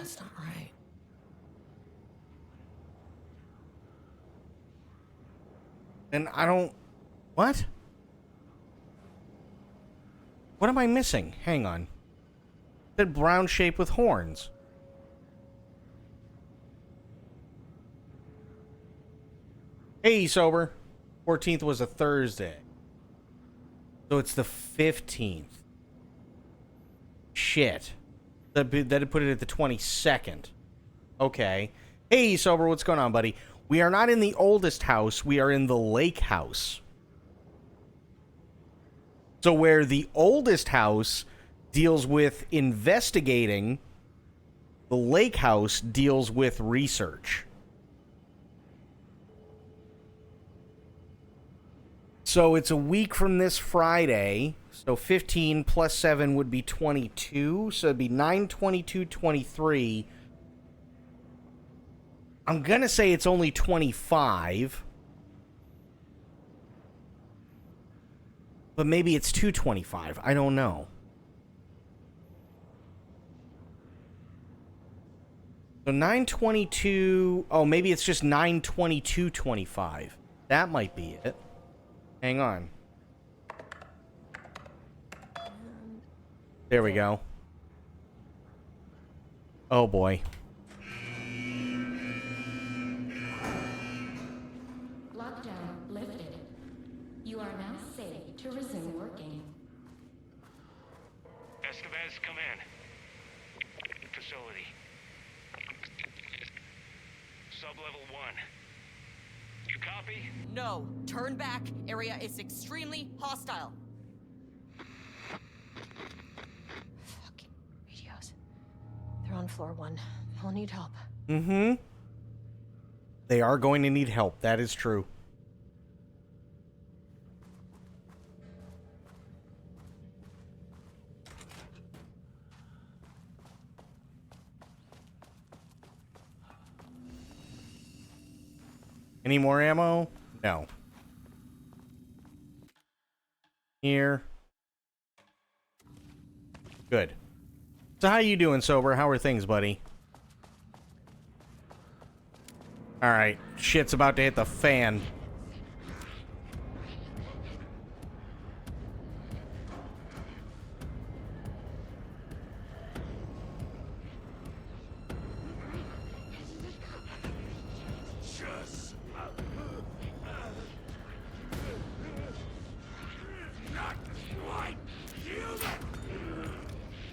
That's not right. And I don't... What? What am I missing? Hang on. That brown shape with horns. Hey, sober. 14th was a Thursday. So it's the 15th. Shit. That'd put it at the 22nd. Okay. Hey, sober, what's going on, buddy? We are not in the oldest house. We are in the lake house. So where the oldest house deals with investigating, the lake house deals with research. So it's a week from this Friday. So 15 plus 7 would be 22. So it'd be 9/22/23. I'm going to say it's only 25. But maybe it's 225. I don't know. So 9/22. Oh, maybe it's just 9/22/25. That might be it. Hang on. There we go. Oh boy. Lockdown lifted. You are now safe to resume working. Estevez, come in. Facility. Sub-level 1. You copy? No, turn back. Area is extremely hostile. Fucking radios. They're on floor 1. I'll need help. Mm-hmm. They are going to need help. That is true. Any more ammo? No. Here. Good. So how you doing, sober? How are things, buddy? Alright. Shit's about to hit the fan.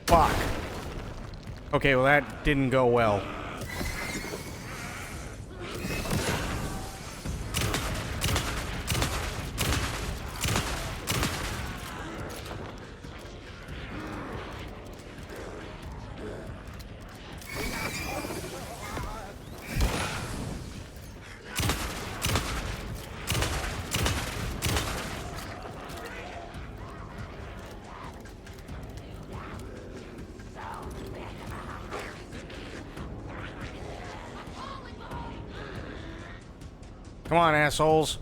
Fuck. Okay, well that didn't go well. Come on, assholes.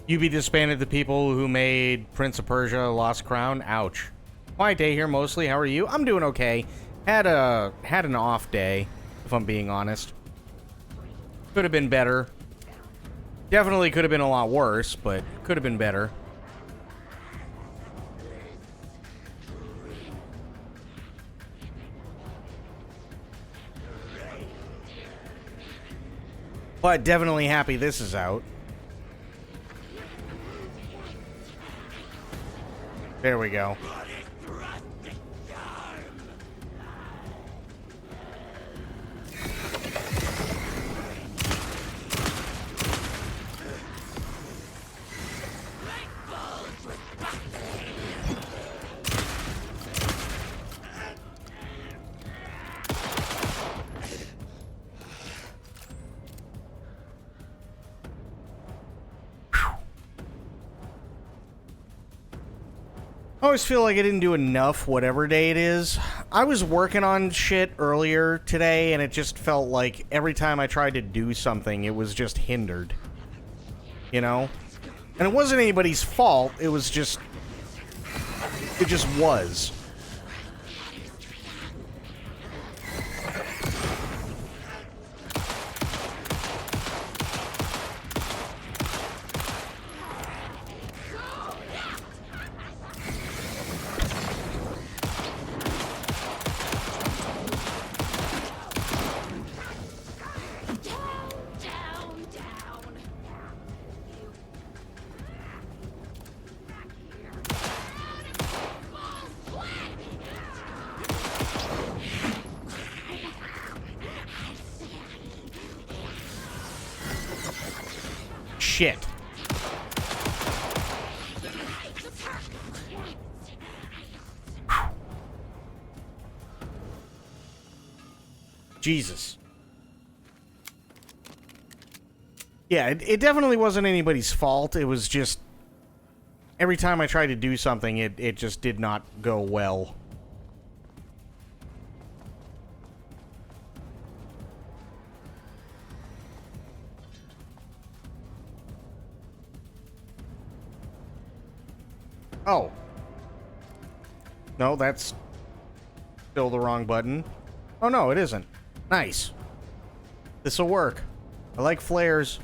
You be disbanded the people who made Prince of Persia Lost Crown? Ouch. Quiet day here mostly. How are you? I'm doing okay. Had an off day, if I'm being honest. Could have been better. Definitely could have been a lot worse, but could have been better. But definitely happy this is out. There we go. I always feel like I didn't do enough whatever day it is. I was working on shit earlier today, and it just felt like every time I tried to do something, it was just hindered. You know? And it wasn't anybody's fault, it was just... It just was. Shit. Jesus. Yeah, it definitely wasn't anybody's fault. It was just... Every time I tried to do something, it just did not go well. Oh. No, that's still the wrong button. Oh, no, it isn't. Nice. This'll work. I like flares.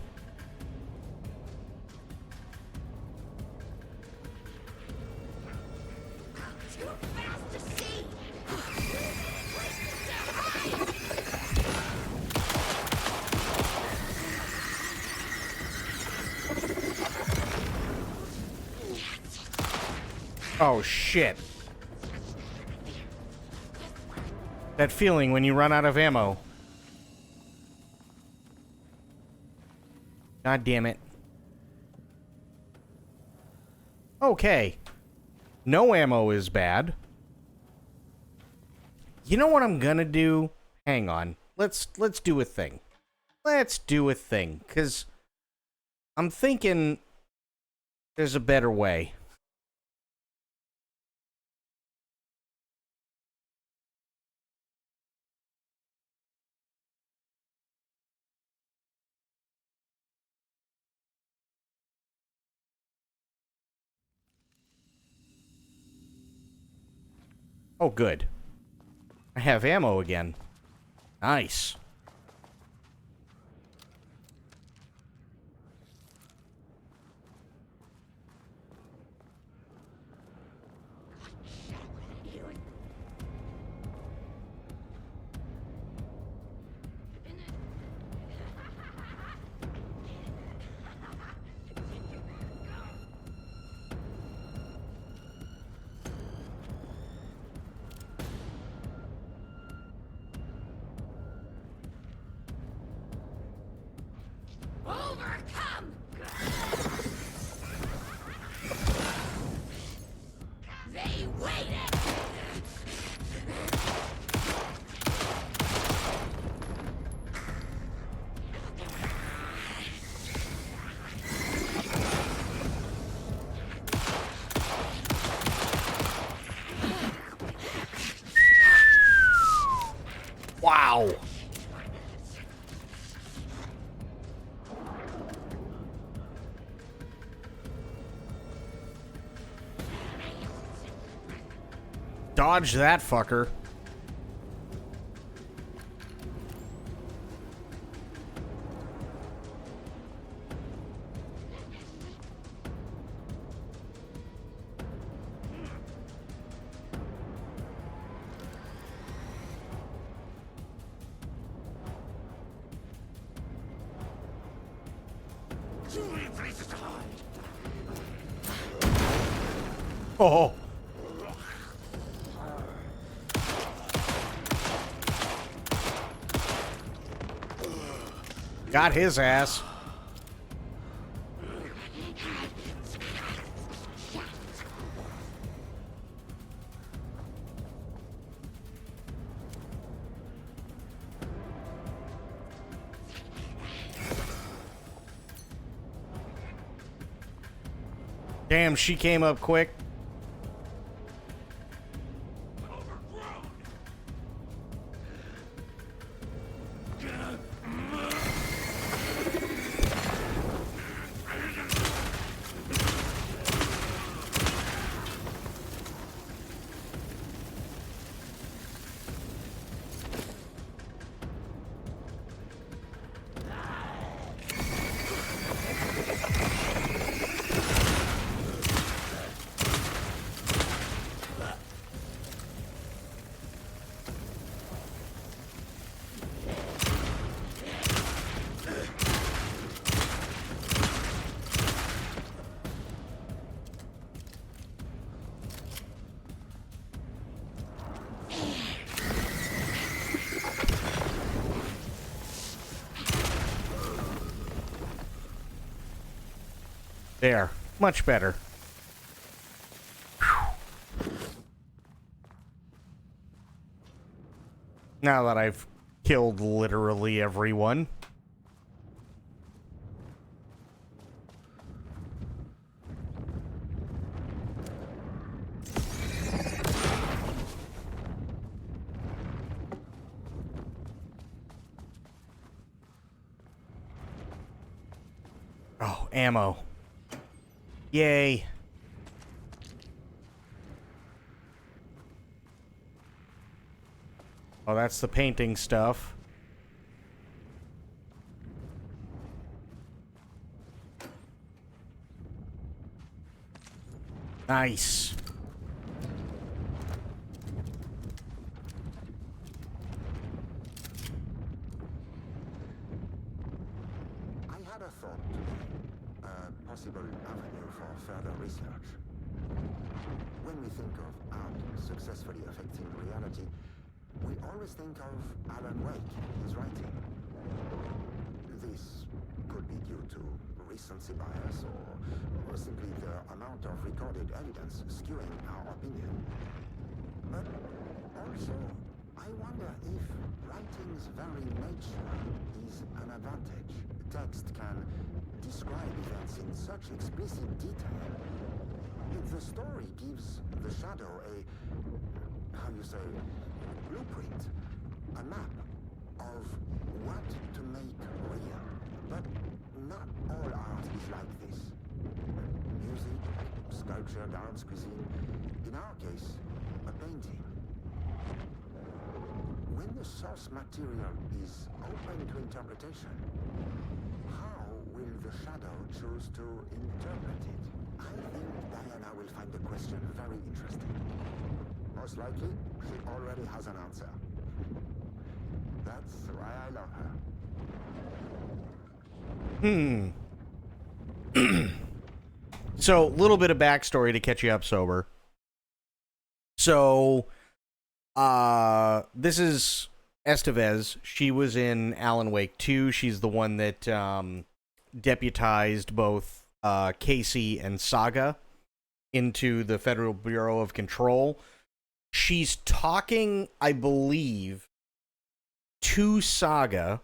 Oh, shit. That feeling when you run out of ammo. God damn it. Okay. No ammo is bad. You know what I'm gonna do? Hang on. Let's do a thing. Let's do a thing, 'cause I'm thinking there's a better way. Oh, good. I have ammo again. Nice. Overcome! They waited! Wow. Dodge that fucker. Oh. Got his ass. Damn, she came up quick. There. Much better. Whew. Now that I've killed literally everyone. Oh, ammo. Yay. Oh, that's the painting stuff. Nice. I had a thought today, a possible avenue for further research. When we think of art successfully affecting reality, we always think of Alan Wake and his writing. This could be due to recency bias or simply the amount of recorded evidence skewing our opinion. But also, I wonder if writing's very nature is an advantage. Text can describe events in such explicit detail. The story gives the shadow blueprint, a map of what to make real. But not all art is like this. Music, sculpture, dance, cuisine. In our case, a painting. When the source material is open to interpretation, how will the shadow choose to interpret it? I think Diana will find the question very interesting. Most likely, she already has an answer. That's why I love her. So, a little bit of backstory to catch you up sober. So, this is Estevez. She was in Alan Wake 2. She's the one that deputized both Casey and Saga into the Federal Bureau of Control. She's talking, I believe, to Saga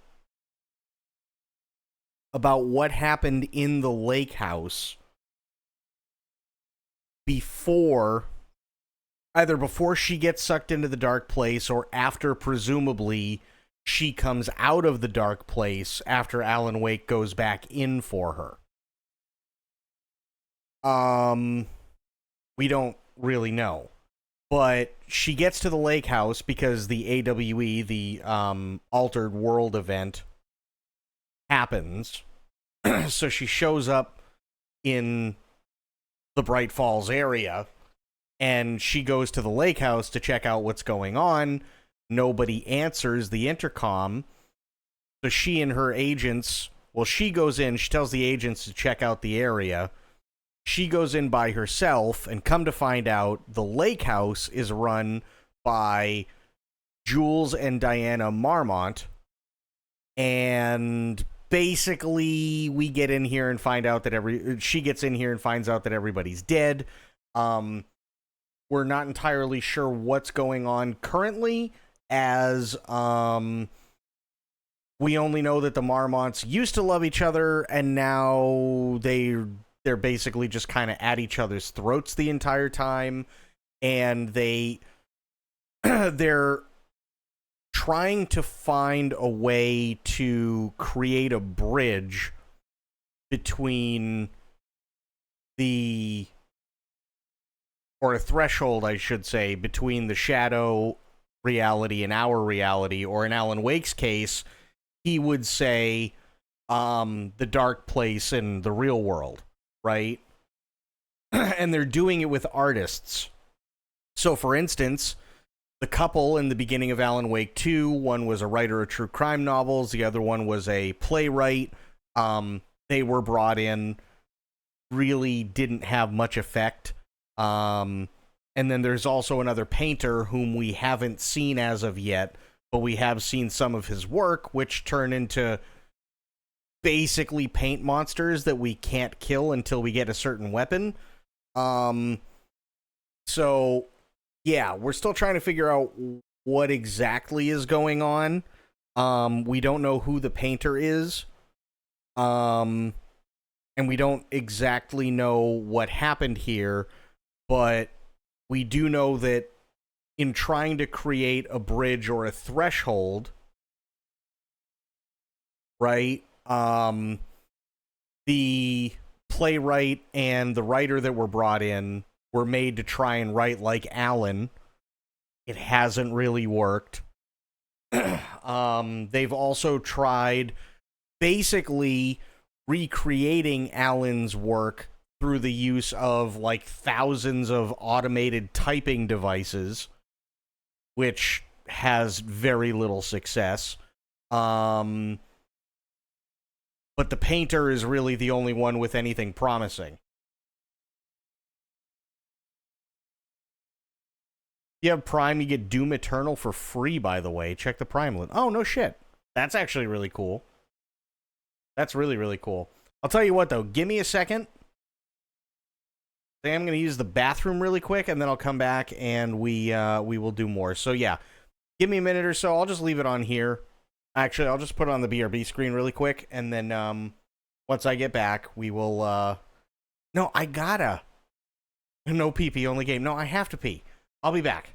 about what happened in the lake house either before she gets sucked into the dark place or after, presumably, she comes out of the dark place after Alan Wake goes back in for her. We don't really know. But she gets to the lake house because the AWE, the Altered World event, happens. So she shows up in the Bright Falls area, and she goes to the lake house to check out what's going on. Nobody answers the intercom. So she and her agents, she goes in, she tells the agents to check out the area. She goes in by herself, and come to find out, the lake house is run by Jules and Diana Marmont. And basically, we get in here and find out that she gets in here and finds out that everybody's dead. We're not entirely sure what's going on currently, as we only know that the Marmonts used to love each other, and now they're basically just kind of at each other's throats the entire time, and they're trying to find a way to create a bridge between or a threshold, I should say, between the shadow reality and our reality, or in Alan Wake's case, he would say the dark place and the real world. Right? And they're doing it with artists. So, for instance, the couple in the beginning of Alan Wake 2, one was a writer of true crime novels, the other one was a playwright. They were brought in, really didn't have much effect. And then there's also another painter whom we haven't seen as of yet, but we have seen some of his work, which turn into basically paint monsters that we can't kill until we get a certain weapon. So, yeah, we're still trying to figure out what exactly is going on. We don't know who the painter is. And we don't exactly know what happened here, but we do know that in trying to create a bridge or a threshold, right, the playwright and the writer that were brought in were made to try and write like Alan. It hasn't really worked. They've also tried basically recreating Alan's work through the use of like thousands of automated typing devices, which has very little success. But the painter is really the only one with anything promising. If you have Prime, you get Doom Eternal for free, by the way. Check the Prime link. Oh, no shit. That's actually really cool. That's really, really cool. I'll tell you what, though. Give me a second. I'm going to use the bathroom really quick, and then I'll come back, and we will do more. So, yeah. Give me a minute or so. I'll just leave it on here. Actually, I'll just put it on the BRB screen really quick, and then once I get back, we will... No, I gotta. No pee-pee, only game. No, I have to pee. I'll be back.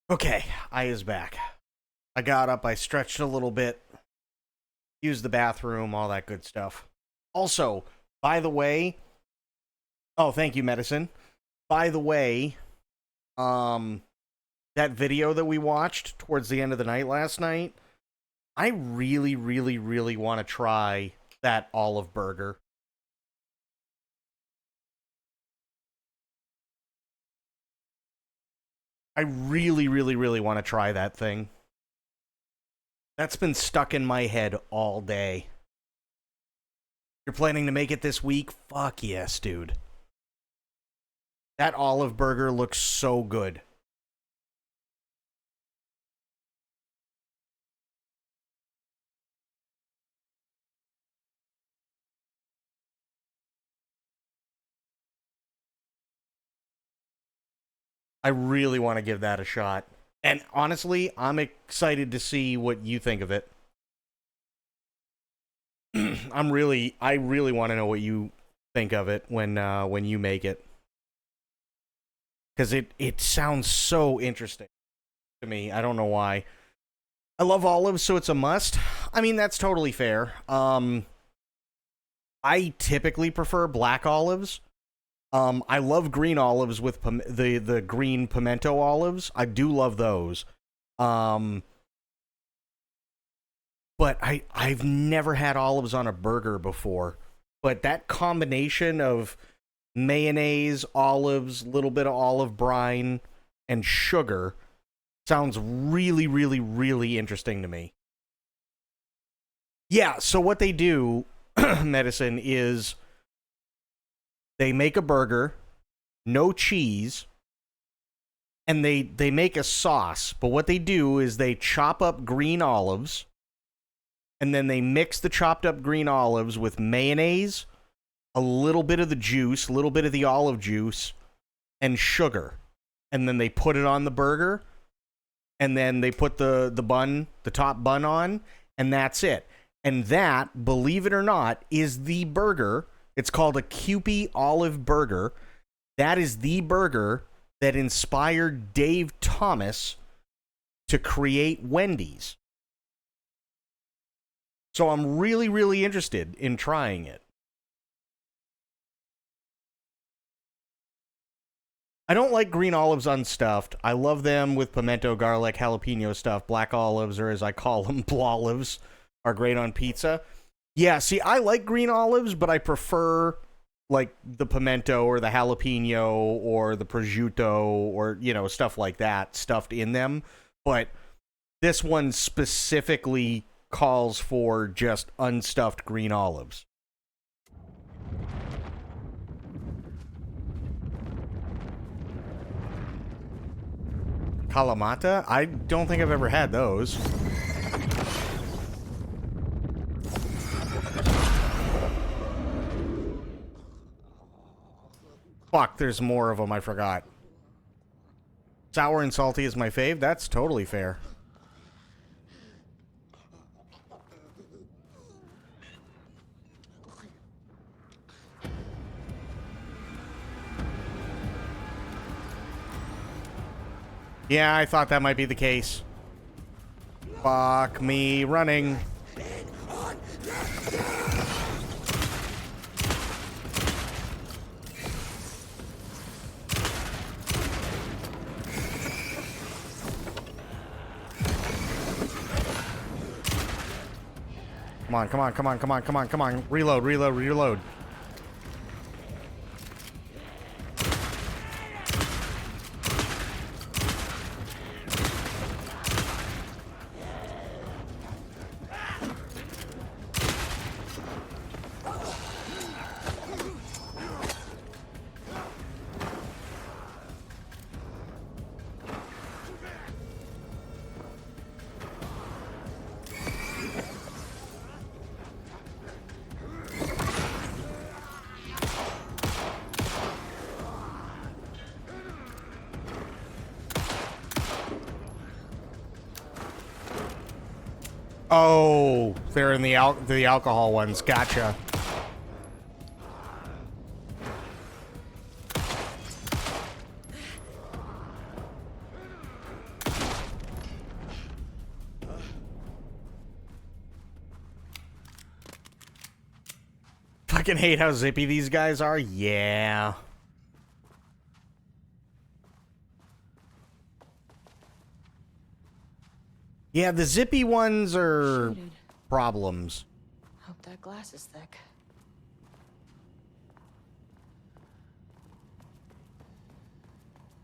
Okay, I is back. I got up, I stretched a little bit, used the bathroom, all that good stuff. Also, by the way, oh, thank you, medicine. By the way, that video that we watched towards the end of the night last night, I really, really, really want to try that olive burger. I really, really, really want to try that thing. That's been stuck in my head all day. You're planning to make it this week? Fuck yes, dude. That olive burger looks so good. I really want to give that a shot. And honestly, I'm excited to see what you think of it. I really want to know what you think of it when you make it. Because it sounds so interesting to me. I don't know why. I love olives, so it's a must. I mean, that's totally fair. I typically prefer black olives. I love green olives with the green pimento olives. I do love those. But I've never had olives on a burger before. But that combination of mayonnaise, olives, little bit of olive brine, and sugar sounds really, really, really interesting to me. Yeah, so what they do, Medicine, is they make a burger, no cheese, and they make a sauce. But what they do is they chop up green olives, and then they mix the chopped up green olives with mayonnaise, a little bit of the juice, a little bit of the olive juice, and sugar. And then they put it on the burger, and then they put the top bun on, and that's it. And that, believe it or not, is the burger. It's called a Kewpie olive burger. That is the burger that inspired Dave Thomas to create Wendy's. So I'm really, really interested in trying it. I don't like green olives unstuffed. I love them with pimento, garlic, jalapeno stuff. Black olives, or as I call them, blolives, are great on pizza. Yeah, see, I like green olives, but I prefer like the pimento or the jalapeno or the prosciutto or, you know, stuff like that stuffed in them. But this one specifically calls for just unstuffed green olives. Kalamata? I don't think I've ever had those. Fuck, there's more of them, I forgot. Sour and salty is my fave. That's totally fair. Yeah, I thought that might be the case. Fuck me running. Come on, come on, come on, come on, come on, come on. Reload, reload, reload. Oh, they're in the alcohol ones. Gotcha. Fucking hate how zippy these guys are. Yeah. Yeah, the zippy ones are problems. Hope that glass is thick.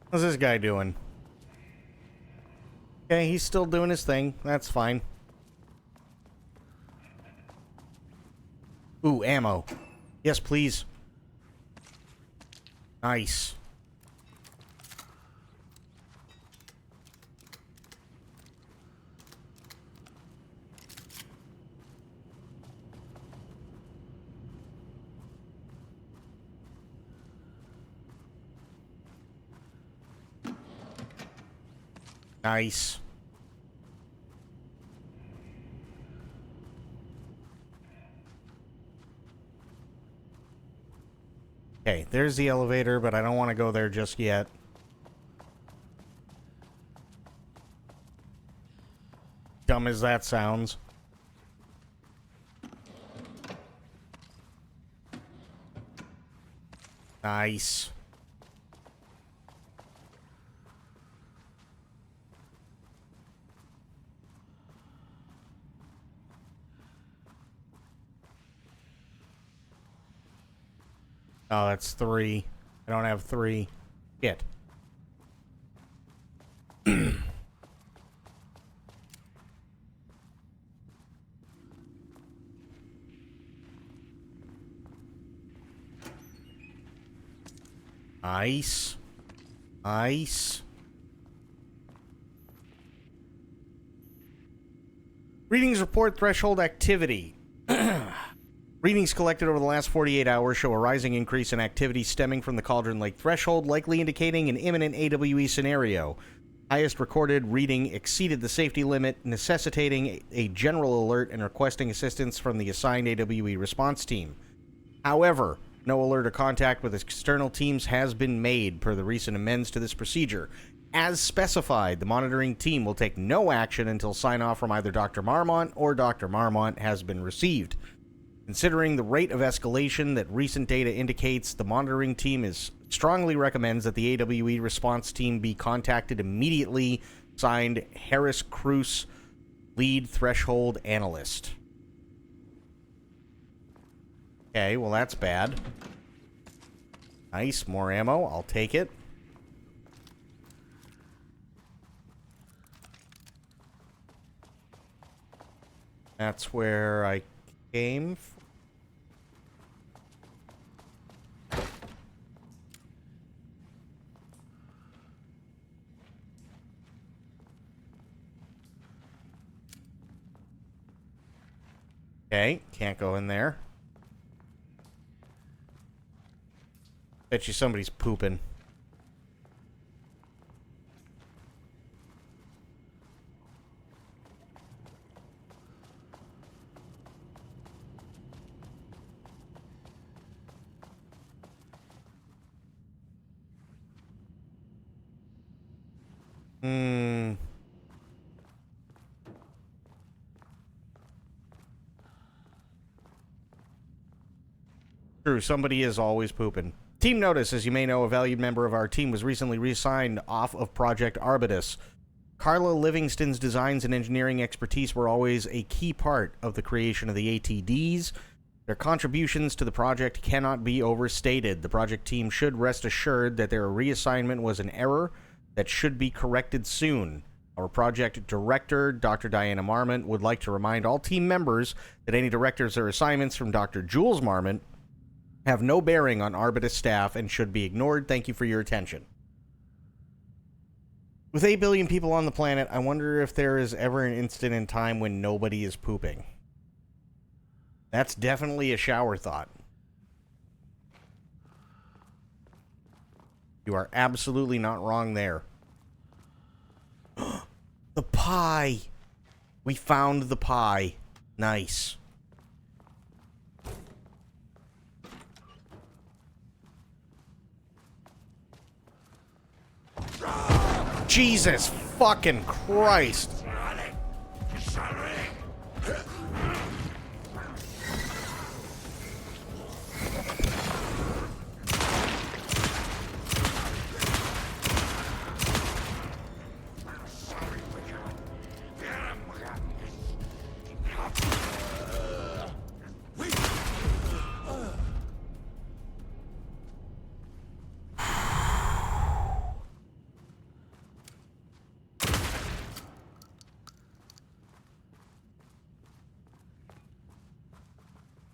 What's this guy doing? Okay, he's still doing his thing. That's fine. Ooh, ammo. Yes, please. Nice. Nice. Okay, there's the elevator, but I don't want to go there just yet. Dumb as that sounds. Nice. Oh, that's 3. I don't have 3. Shit. Nice. Nice. Readings report threshold activity. Readings collected over the last 48 hours show a rising increase in activity stemming from the Cauldron Lake threshold, likely indicating an imminent AWE scenario. Highest recorded reading exceeded the safety limit, necessitating a general alert and requesting assistance from the assigned AWE response team. However, no alert or contact with external teams has been made per the recent amends to this procedure. As specified, the monitoring team will take no action until sign-off from either Dr. Marmont or Dr. Marmont has been received. Considering the rate of escalation that recent data indicates, the monitoring team strongly recommends that the AWE response team be contacted immediately. Signed, Harris Cruz, lead threshold analyst. Okay, well that's bad. Nice, more ammo. I'll take it. That's where I came from. Okay, can't go in there. Bet you somebody's pooping. True, somebody is always pooping. Team notice, as you may know, a valued member of our team was recently reassigned off of Project Arbutus. Carla Livingston's designs and engineering expertise were always a key part of the creation of the ATDs. Their contributions to the project cannot be overstated. The project team should rest assured that their reassignment was an error that should be corrected soon. Our project director, Dr. Diana Marmont, would like to remind all team members that any directives or assignments from Dr. Jules Marmont have no bearing on Arbutus staff and should be ignored. Thank you for your attention. With 8 billion people on the planet, I wonder if there is ever an instant in time when nobody is pooping. That's definitely a shower thought. You are absolutely not wrong there. The pie! We found the pie. Nice. Jesus fucking Christ.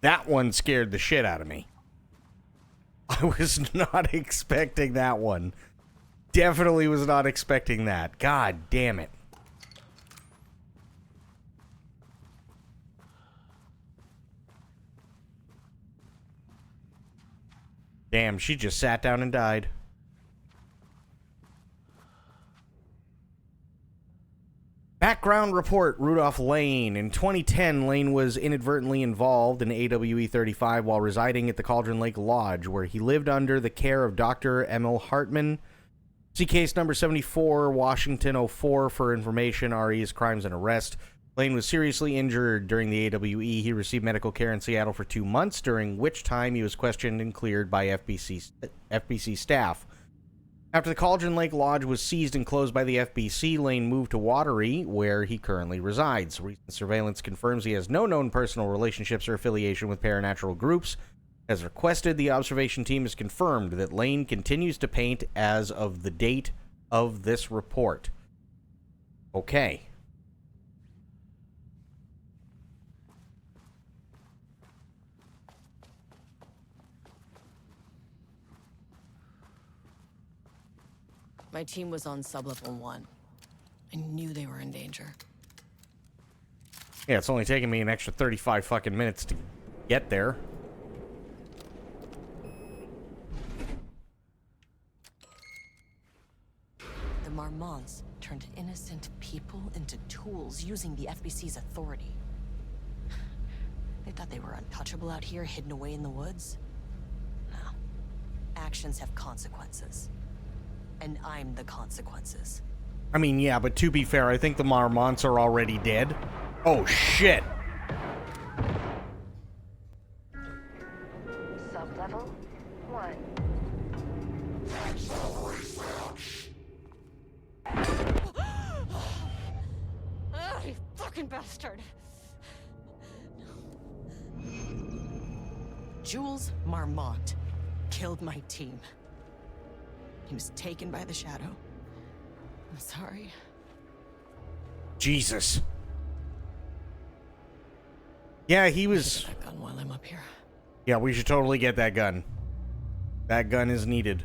That one scared the shit out of me. I was not expecting that one. Definitely was not expecting that. God damn it. Damn, she just sat down and died. Background report, Rudolph Lane. In 2010, Lane was inadvertently involved in AWE 35 while residing at the Cauldron Lake Lodge, where he lived under the care of Dr. Emil Hartman. See case number 74, Washington 04 for information, RE's crimes and arrest. Lane was seriously injured during the AWE. He received medical care in Seattle for 2 months, during which time he was questioned and cleared by FBC staff. After the Cauldron Lake Lodge was seized and closed by the FBC, Lane moved to Watery, where he currently resides. Recent surveillance confirms he has no known personal relationships or affiliation with paranatural groups. As requested, the observation team has confirmed that Lane continues to paint as of the date of this report. Okay. My team was on sublevel 1. I knew they were in danger. Yeah, it's only taken me an extra 35 fucking minutes to get there. The Marmonts turned innocent people into tools using the FBC's authority. They thought they were untouchable out here, hidden away in the woods. No. Actions have consequences. And I'm the consequences. I mean, yeah, but to be fair, I think the Marmonts are already dead. Oh, shit. Sublevel 1. Oh, you fucking bastard! Jules Marmont killed my team. He was taken by the Shadow. I'm sorry. Jesus. Yeah, he was... Get that gun while I'm up here. Yeah, we should totally get that gun. That gun is needed.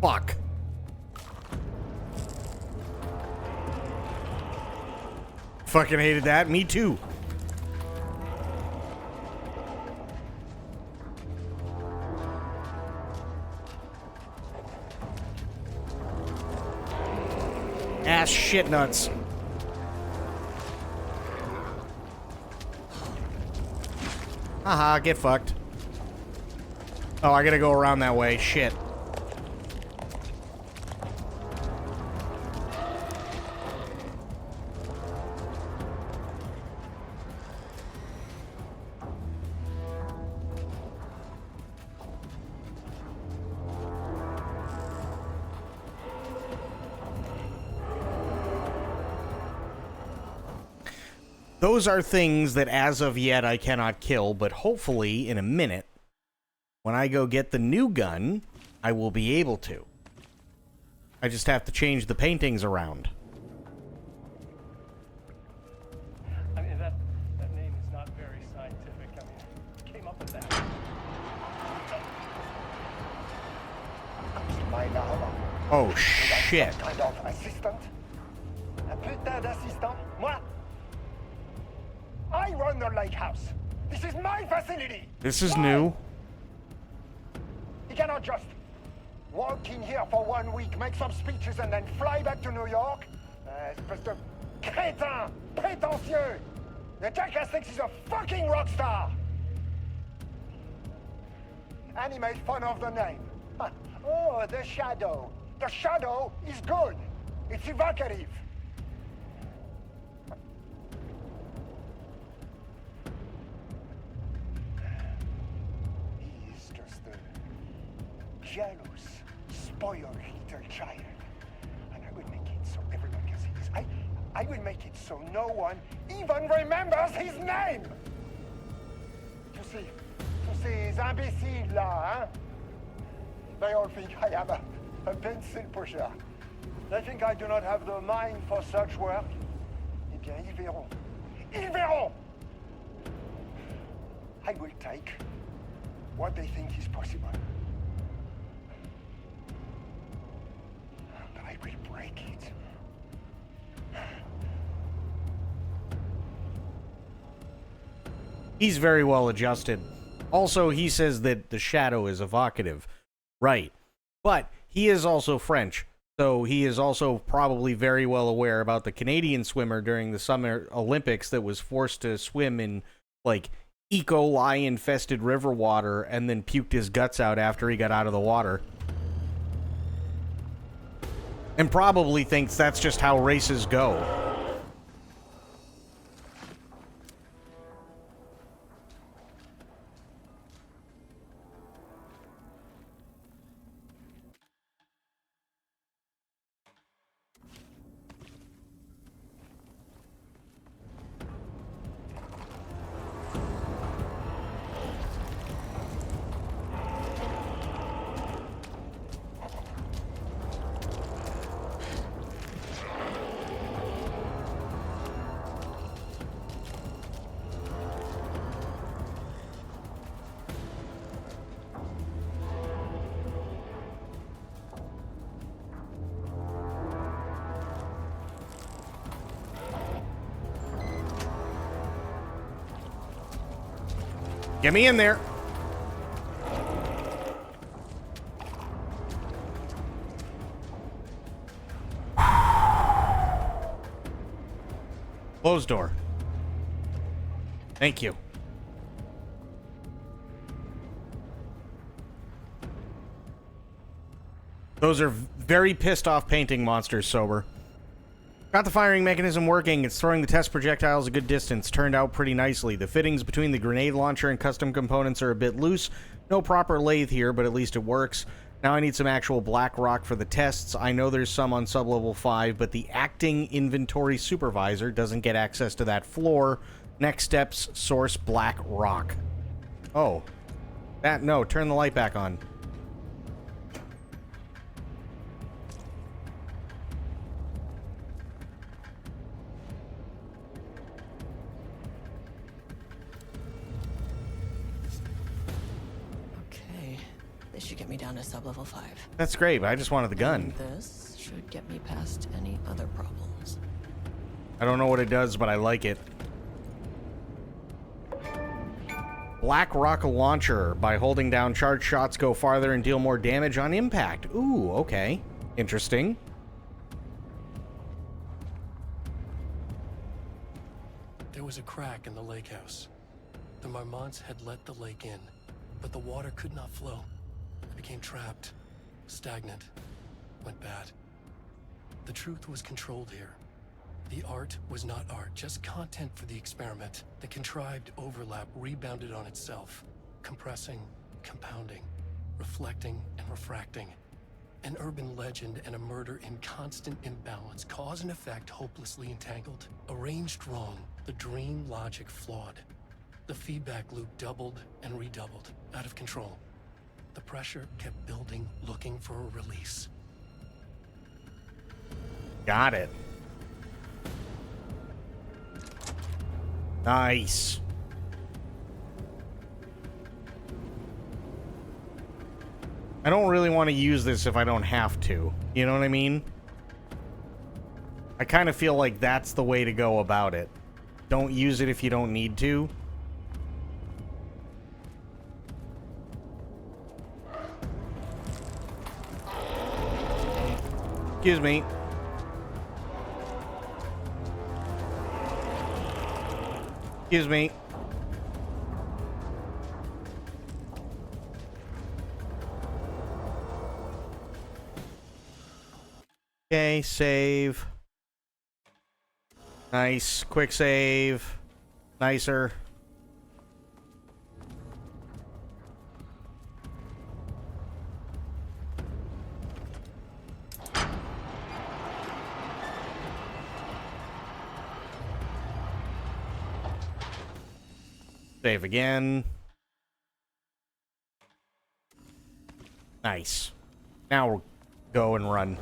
Fuck. Fucking hated that. Me too. Ass shit nuts. Haha, get fucked. Oh, I gotta go around that way. Shit. Those are things that as of yet I cannot kill, but hopefully in a minute, when I go get the new gun, I will be able to. I just have to change the paintings around. I mean, that name is not very scientific. I mean, who came up with that? Oh, shit. Kind of assistant? Un putain d'assistant? Moi? I run the lake house. This is my facility. This is new. You cannot just walk in here for 1 week, make some speeches, and then fly back to New York. Espèce de crétin, prétentieux. The jackass thinks he's a fucking rock star. And he made fun of the name. Oh, the Shadow. The Shadow is good. It's evocative. Jealous, spoiled little child. And I will make it so everyone can see this. I will make it so no one even remembers his name. You see, ces imbéciles là, hein? They all think I am a pencil pusher. They think I do not have the mind for such work. Eh bien, ils verront. Ils verront! I will take what they think is possible. But I will break it. He's very well adjusted. Also, he says that the shadow is evocative. Right. But he is also French, so he is also probably very well aware about the Canadian swimmer during the Summer Olympics that was forced to swim in, like, E. coli-infested river water and then puked his guts out after he got out of the water. And probably thinks that's just how races go. Get me in there. Closed door. Thank you. Those are very pissed off painting monsters, Sober. Got the firing mechanism working. It's throwing the test projectiles a good distance. Turned out pretty nicely. The fittings between the grenade launcher and custom components are a bit loose. No proper lathe here, but at least it works. Now I need some actual black rock for the tests. I know there's some on sublevel 5, but the acting inventory supervisor doesn't get access to that floor. Next steps, source black rock. Oh. No, turn the light back on. This should get me down to sublevel 5. That's great, but I just wanted the gun. And this should get me past any other problems. I don't know what it does, but I like it. Black Rock Launcher. By holding down, charged shots go farther and deal more damage on impact. Ooh, okay. Interesting. There was a crack in the lake house. The Marmonts had let the lake in, but the water could not flow. It became trapped, stagnant, went bad. The truth was controlled here. The art was not art, just content for the experiment. The contrived overlap rebounded on itself, compressing, compounding, reflecting and refracting. An urban legend and a murder in constant imbalance, cause and effect hopelessly entangled. Arranged wrong, the dream logic flawed. The feedback loop doubled and redoubled, out of control. The pressure kept building, looking for a release. Got it. Nice. I don't really want to use this if I don't have to. You know what I mean? I kind of feel like that's the way to go about it. Don't use it if you don't need to. Excuse me. Excuse me. Okay, save. Nice. Quick save. Nicer. Save again. Nice. Now we'll go and run.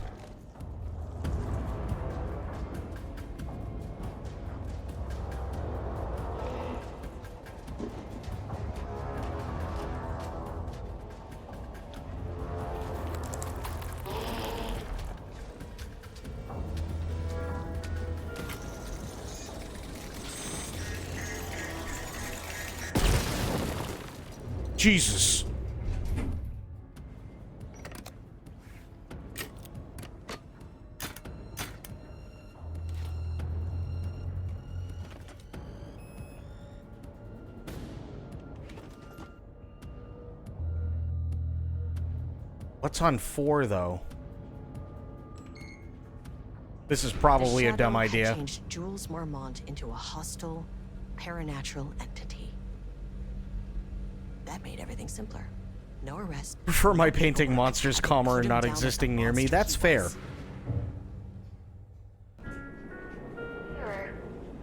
Jesus. What's on 4, though? This is probably a dumb idea. The Shadow had changed Jules Mormont into a hostile, paranatural entity. That made everything simpler. No arrest. Prefer my painting monsters calmer and not existing near me. That's fair.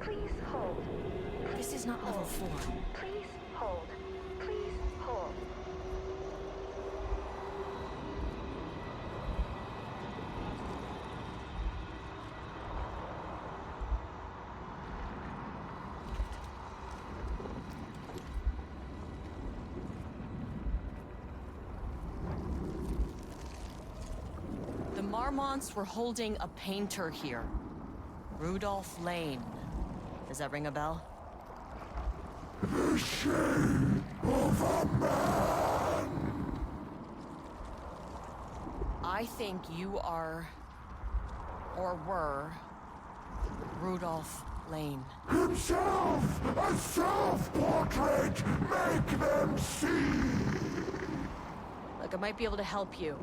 Please hold. This is not level 4. Please hold. Please hold. The Marmonts were holding a painter here. Rudolph Lane. Does that ring a bell? The shame of a man. I think you are, or were, Rudolph Lane. Himself, a self-portrait. Make them see. Look, I might be able to help you.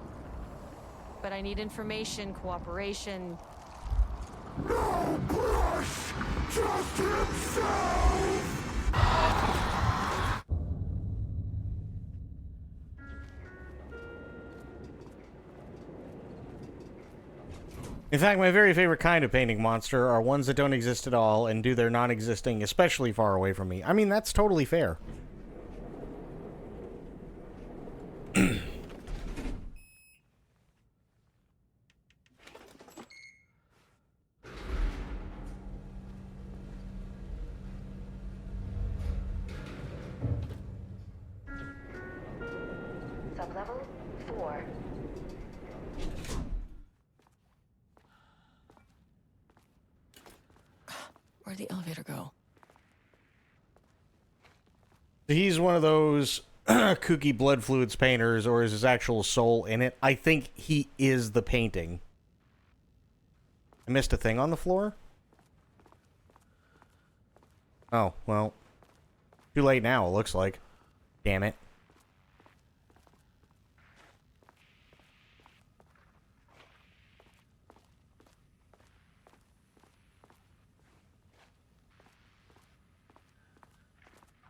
But I need information, cooperation. No brush, just himself. In fact, my very favorite kind of painting monster are ones that don't exist at all and do their non-existing especially far away from me. I mean, that's totally fair. Sublevel 4. Where'd the elevator go? He's one of those kooky blood fluids painters, or is his actual soul in it? I think he is the painting. I missed a thing on the floor? Oh, well. Too late now, it looks like. Damn it.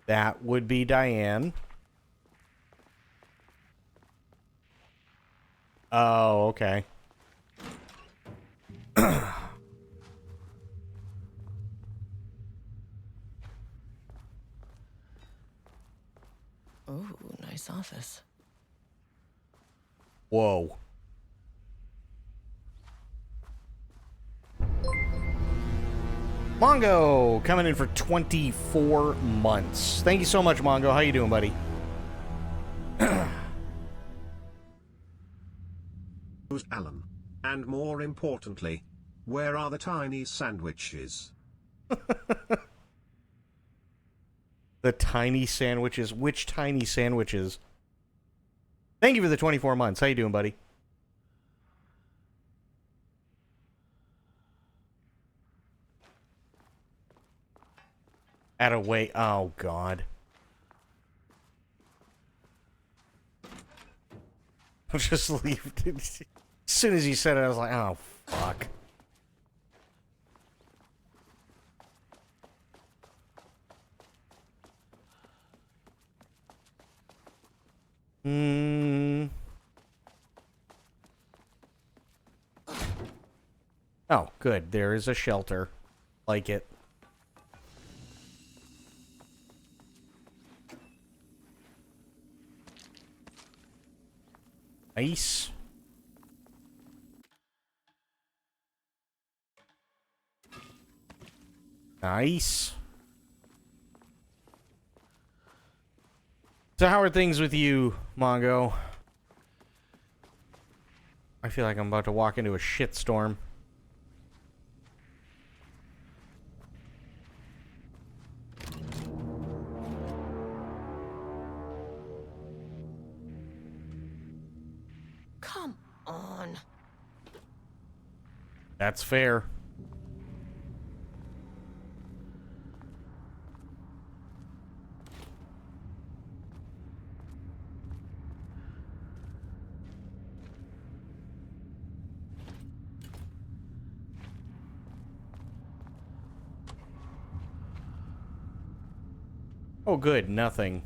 That would be Diane. Oh, okay. Ooh, nice office. Whoa. Mongo coming in for 24 months. Thank you so much, Mongo. How you doing, buddy? Who's Alan? And more importantly, where are the tiny sandwiches? The tiny sandwiches. Which tiny sandwiches? Thank you for the 24 months. How you doing, buddy? At a way. Oh, God. I'll just leave. As soon as he said it, I was like, oh, fuck. Oh, good. There is a shelter. Like it. Nice. Nice. So how are things with you, Mongo? I feel like I'm about to walk into a shitstorm. Come on. That's fair. Oh, good. Nothing.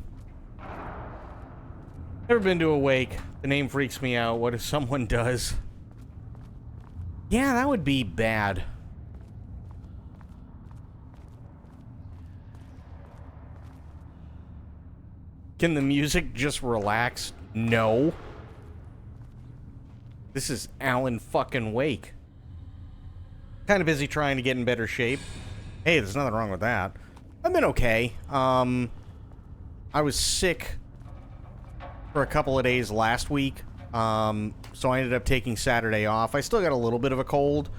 Never been to a wake. The name freaks me out. What if someone does? Yeah, that would be bad. Can the music just relax? No. This is Alan fucking Wake. Kind of busy trying to get in better shape. Hey, there's nothing wrong with that. I've been okay. I was sick for a couple of days last week. So I ended up taking Saturday off. I still got a little bit of a cold,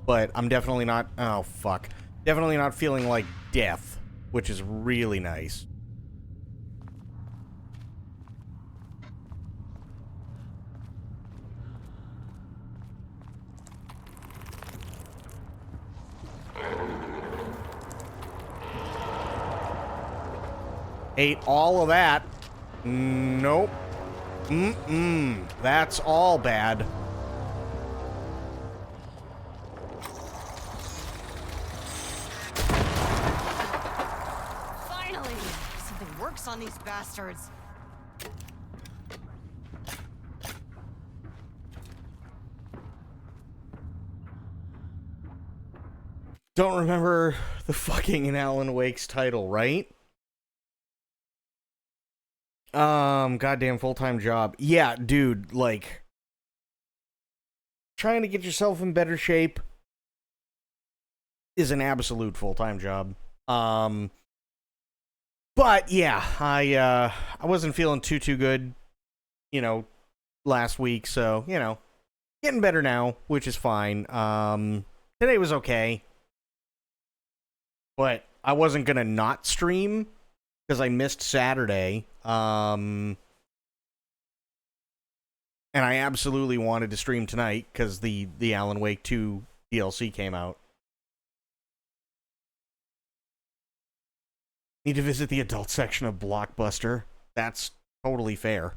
but I'm definitely not... Oh, fuck. Definitely not feeling like death, which is really nice. Ate all of that. Nope. That's all bad. Finally! Something works on these bastards. Don't remember the fucking in Alan Wake's title, right? Goddamn full-time job. Yeah, dude, like, trying to get yourself in better shape is an absolute full-time job. But yeah, I wasn't feeling too good, you know, last week, so, you know, getting better now, which is fine. Today was okay. But I wasn't gonna not stream because I missed Saturday. And I absolutely wanted to stream tonight because the Alan Wake 2 DLC came out. Need to visit the adult section of Blockbuster. That's totally fair.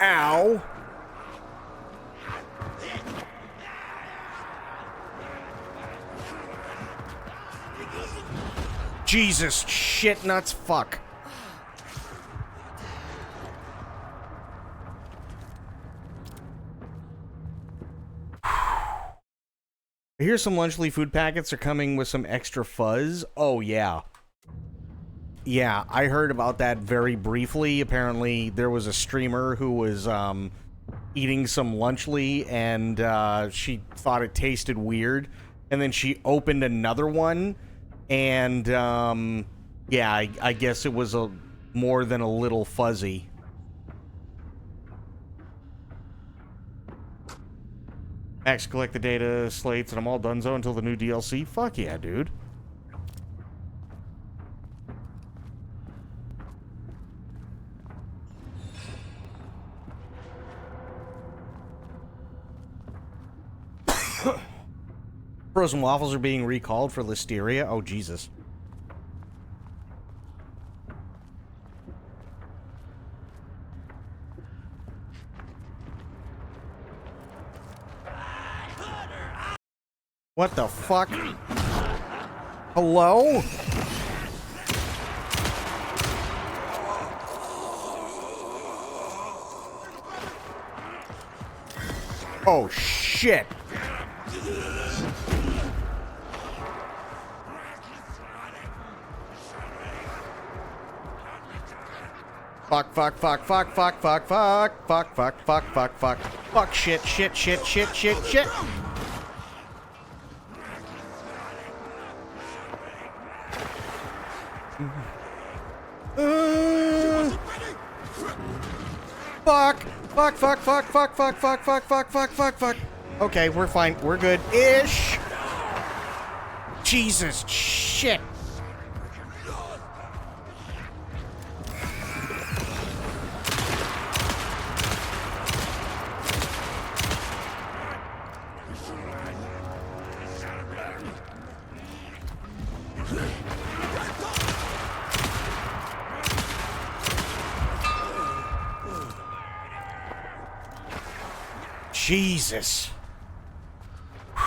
Ow. Jesus shit nuts fuck. I hear some Lunchly food packets are coming with some extra fuzz. Oh yeah. Yeah, I heard about that very briefly. Apparently, there was a streamer who was eating some Lunchly, and she thought it tasted weird. And then she opened another one, and yeah, I guess it was more than a little fuzzy. Max, collect the data slates, and I'm all donezo until the new DLC. Fuck yeah, dude. Frozen waffles are being recalled for listeria. Oh, Jesus. What the fuck? Hello? Oh, shit. Fuck, fuck, fuck, fuck, fuck, fuck, fuck, fuck, fuck, fuck, fuck, fuck, fuck, shit, shit, shit, shit, shit, shit. Fuck, fuck, fuck, fuck, fuck, fuck, fuck, fuck, fuck, fuck, fuck, fuck. Okay, we're fine. We're good-ish. Jesus, shit. Jesus. Come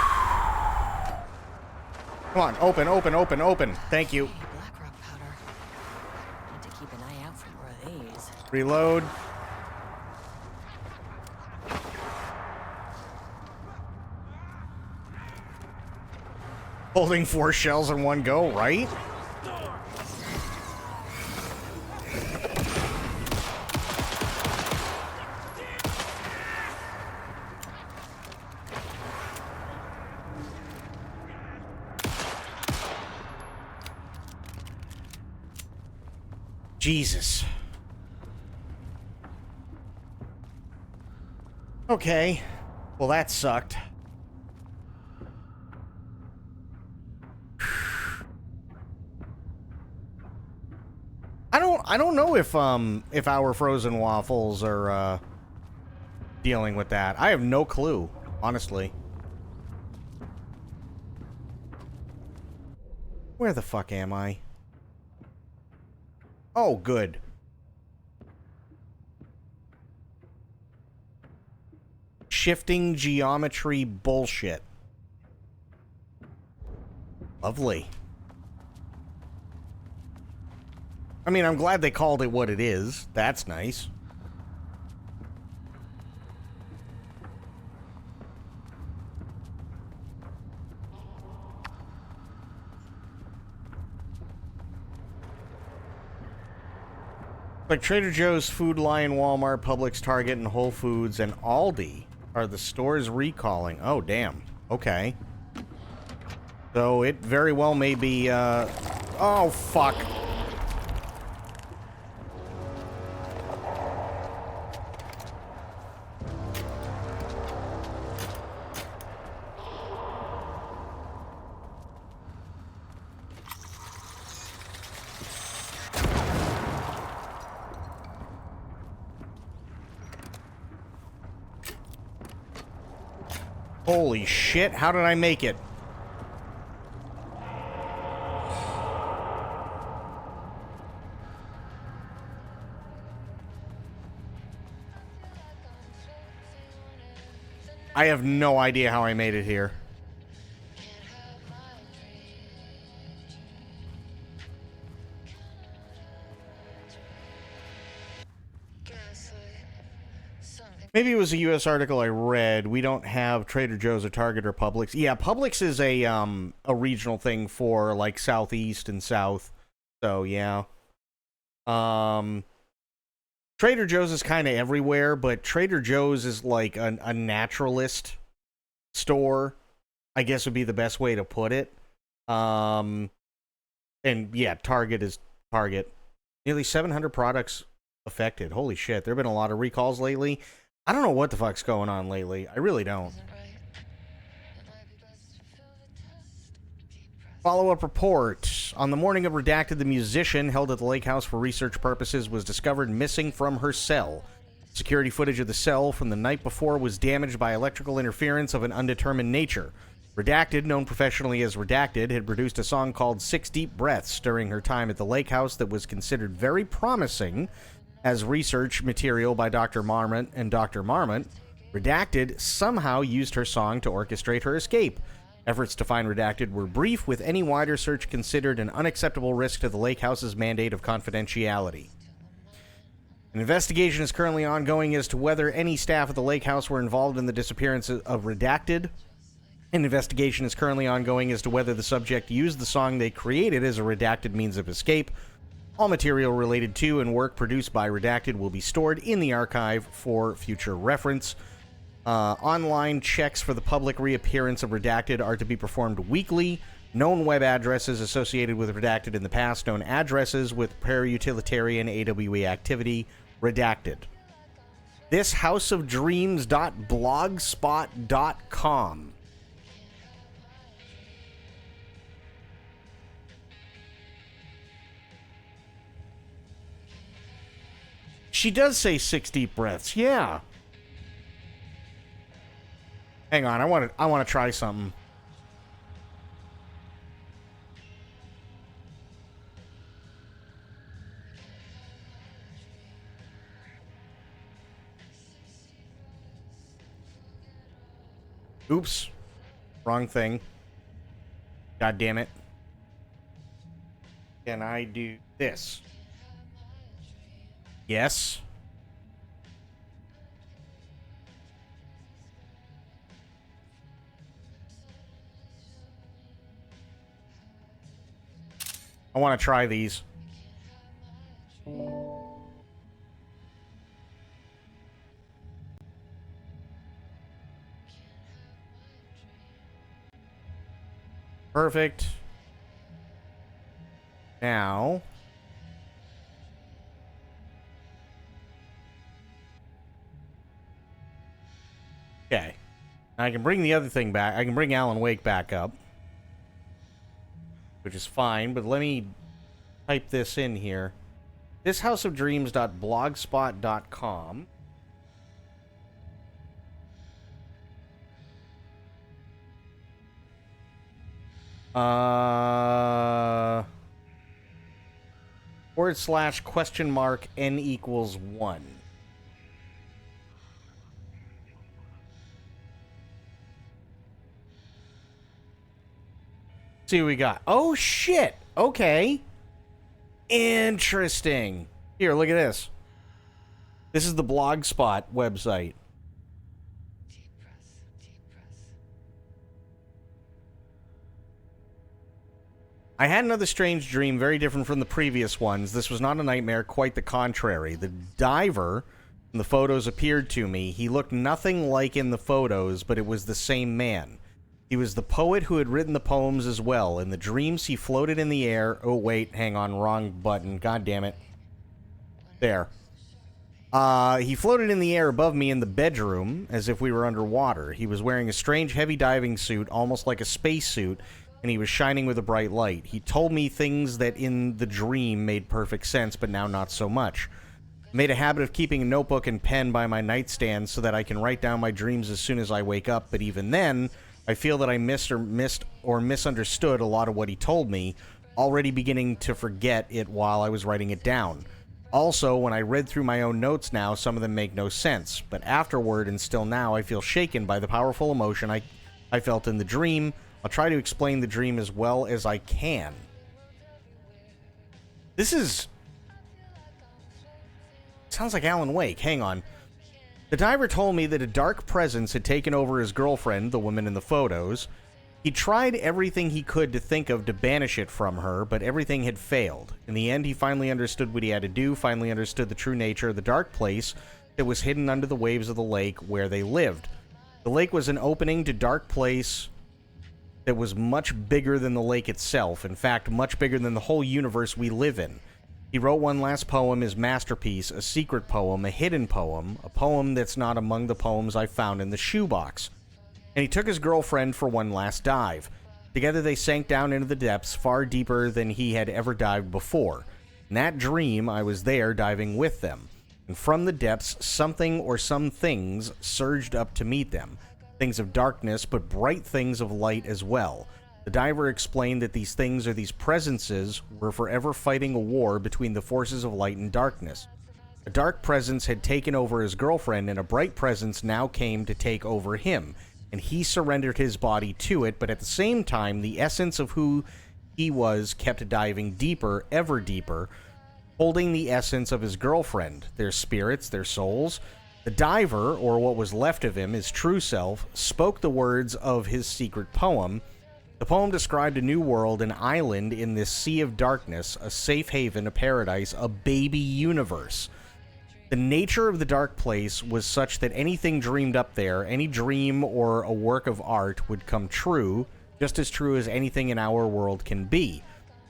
on, open, open, open, open. Thank you. Hey, black rock powder. Need to keep an eye out for more of these. Reload. Holding 4 shells in one go, right? Jesus. Okay. Well, that sucked. I don't know if our frozen waffles are dealing with that. I have no clue, honestly. Where the fuck am I? Oh, good. Shifting geometry bullshit. Lovely. I mean, I'm glad they called it what it is. That's nice. Like Trader Joe's, Food Lion, Walmart, Publix, Target, and Whole Foods, and Aldi are the stores recalling. Oh, damn. Okay. So it very well may be, oh, fuck. Holy shit, how did I make it? I have no idea how I made it here. Maybe it was a U.S. article I read. We don't have Trader Joe's or Target or Publix. Yeah, Publix is a regional thing for like Southeast and South. So yeah. Trader Joe's is kind of everywhere, but Trader Joe's is like a naturalist store, I guess would be the best way to put it. And yeah, Target is Target. Nearly 700 products affected. Holy shit, there have been a lot of recalls lately. I don't know what the fuck's going on lately. I really don't. Follow-up report. On the morning of Redacted, the musician held at the lake house for research purposes was discovered missing from her cell. Security footage of the cell from the night before was damaged by electrical interference of an undetermined nature. Redacted, known professionally as Redacted, had produced a song called 6 Deep Breaths during her time at the lake house that was considered very promising as research material by Dr. Marmot and Dr. Marmot. Redacted somehow used her song to orchestrate her escape. Efforts to find Redacted were brief, with any wider search considered an unacceptable risk to the Lake House's mandate of confidentiality. An investigation is currently ongoing as to whether any staff at the Lake House were involved in the disappearance of Redacted. An investigation is currently ongoing as to whether the subject used the song they created as a redacted means of escape. All material related to and work produced by Redacted will be stored in the archive for future reference. Online checks for the public reappearance of Redacted are to be performed weekly. Known web addresses associated with Redacted in the past, known addresses with para-utilitarian AWE activity, Redacted. This houseofdreams.blogspot.com. She does say 6 deep breaths. Yeah. Hang on, I want to try something. Oops. Wrong thing. God damn it. Can I do this? Yes. I want to try these. Perfect. Now. Okay. I can bring the other thing back. I can bring Alan Wake back up. Which is fine, but let me type this in here. This houseofdreams.blogspot.com. // n equals 1. See what we got. Oh, shit. Okay. Interesting. Here, look at this. This is the Blogspot website. I had another strange dream, very different from the previous ones. This was not a nightmare, quite the contrary. The diver in the photos appeared to me. He looked nothing like in the photos, but it was the same man. He was the poet who had written the poems as well. In the dreams, he floated in the air. Oh, wait, hang on, wrong button. God damn it. There. He floated in the air above me in the bedroom, as if we were underwater. He was wearing a strange, heavy diving suit, almost like a spacesuit, and he was shining with a bright light. He told me things that in the dream made perfect sense, but now not so much. I made a habit of keeping a notebook and pen by my nightstand so that I can write down my dreams as soon as I wake up, but even then, I feel that I missed or misunderstood a lot of what he told me, already beginning to forget it while I was writing it down. Also, when I read through my own notes now, some of them make no sense, but afterward and still now, I feel shaken by the powerful emotion I felt in the dream. I'll try to explain the dream as well as I can. This is... sounds like Alan Wake. Hang on. The diver told me that a dark presence had taken over his girlfriend, the woman in the photos. He tried everything he could to think of to banish it from her, but everything had failed. In the end, he finally understood what he had to do, finally understood the true nature of the dark place that was hidden under the waves of the lake where they lived. The lake was an opening to dark place that was much bigger than the lake itself, in fact, much bigger than the whole universe we live in. He wrote one last poem, his masterpiece, a secret poem, a hidden poem, a poem that's not among the poems I found in the shoebox. And he took his girlfriend for one last dive. Together they sank down into the depths, far deeper than he had ever dived before. In that dream, I was there diving with them. And from the depths, something or some things surged up to meet them. Things of darkness, but bright things of light as well. The diver explained that these things or these presences were forever fighting a war between the forces of light and darkness. A dark presence had taken over his girlfriend, and a bright presence now came to take over him. and he surrendered his body to it, but at the same time, the essence of who he was kept diving deeper, ever deeper, holding the essence of his girlfriend, their spirits, their souls. The diver, or what was left of him, his true self, spoke the words of his secret poem. The poem described a new world, an island in this sea of darkness, a safe haven, a paradise, a baby universe. The nature of the dark place was such that anything dreamed up there, any dream or a work of art, would come true, just as true as anything in our world can be.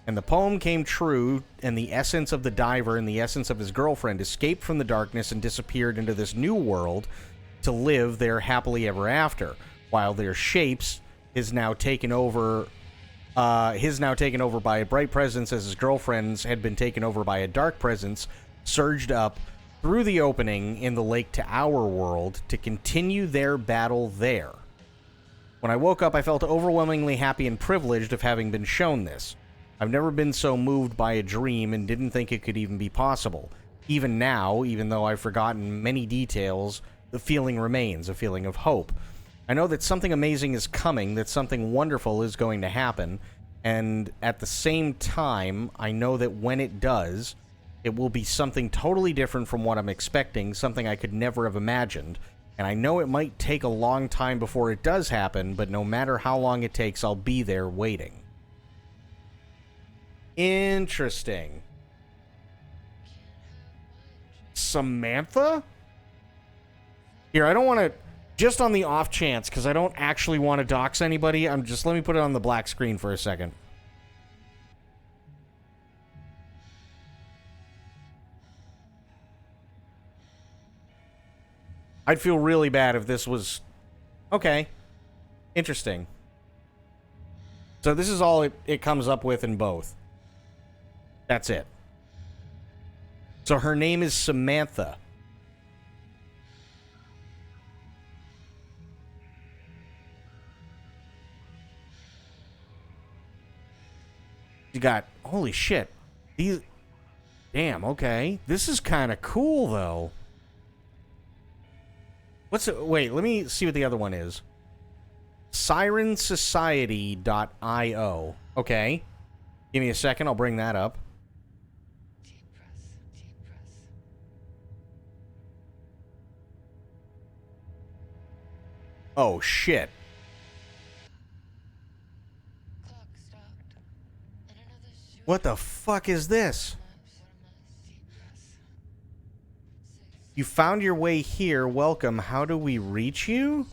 And the poem came true, and the essence of the diver and the essence of his girlfriend escaped from the darkness and disappeared into this new world to live there happily ever after, while their shapes is now taken over by a bright presence, as his girlfriend's had been taken over by a dark presence, surged up through the opening in the lake to our world to continue their battle there. When I woke up, I felt overwhelmingly happy and privileged of having been shown this. I've never been so moved by a dream and didn't think it could even be possible. Even now, even though I've forgotten many details, the feeling remains, a feeling of hope. I know that something amazing is coming, that something wonderful is going to happen, and at the same time, I know that when it does, it will be something totally different from what I'm expecting, something I could never have imagined, and I know it might take a long time before it does happen, but no matter how long it takes, I'll be there waiting. Interesting. Samantha? Here, I don't want to... Just on the off chance, because I don't actually want to dox anybody, let me put it on the black screen for a second. I'd feel really bad if this was... Okay. Interesting. So this is all it comes up with in both. That's it. So her name is Samantha. You got... Holy shit. These... Damn, okay. This is kind of cool, though. What's it... Wait, let me see what the other one is. SirenSociety.io. Okay. Give me a second, I'll bring that up. Oh, shit. What the fuck is this? You found your way here. Welcome. How do we reach you?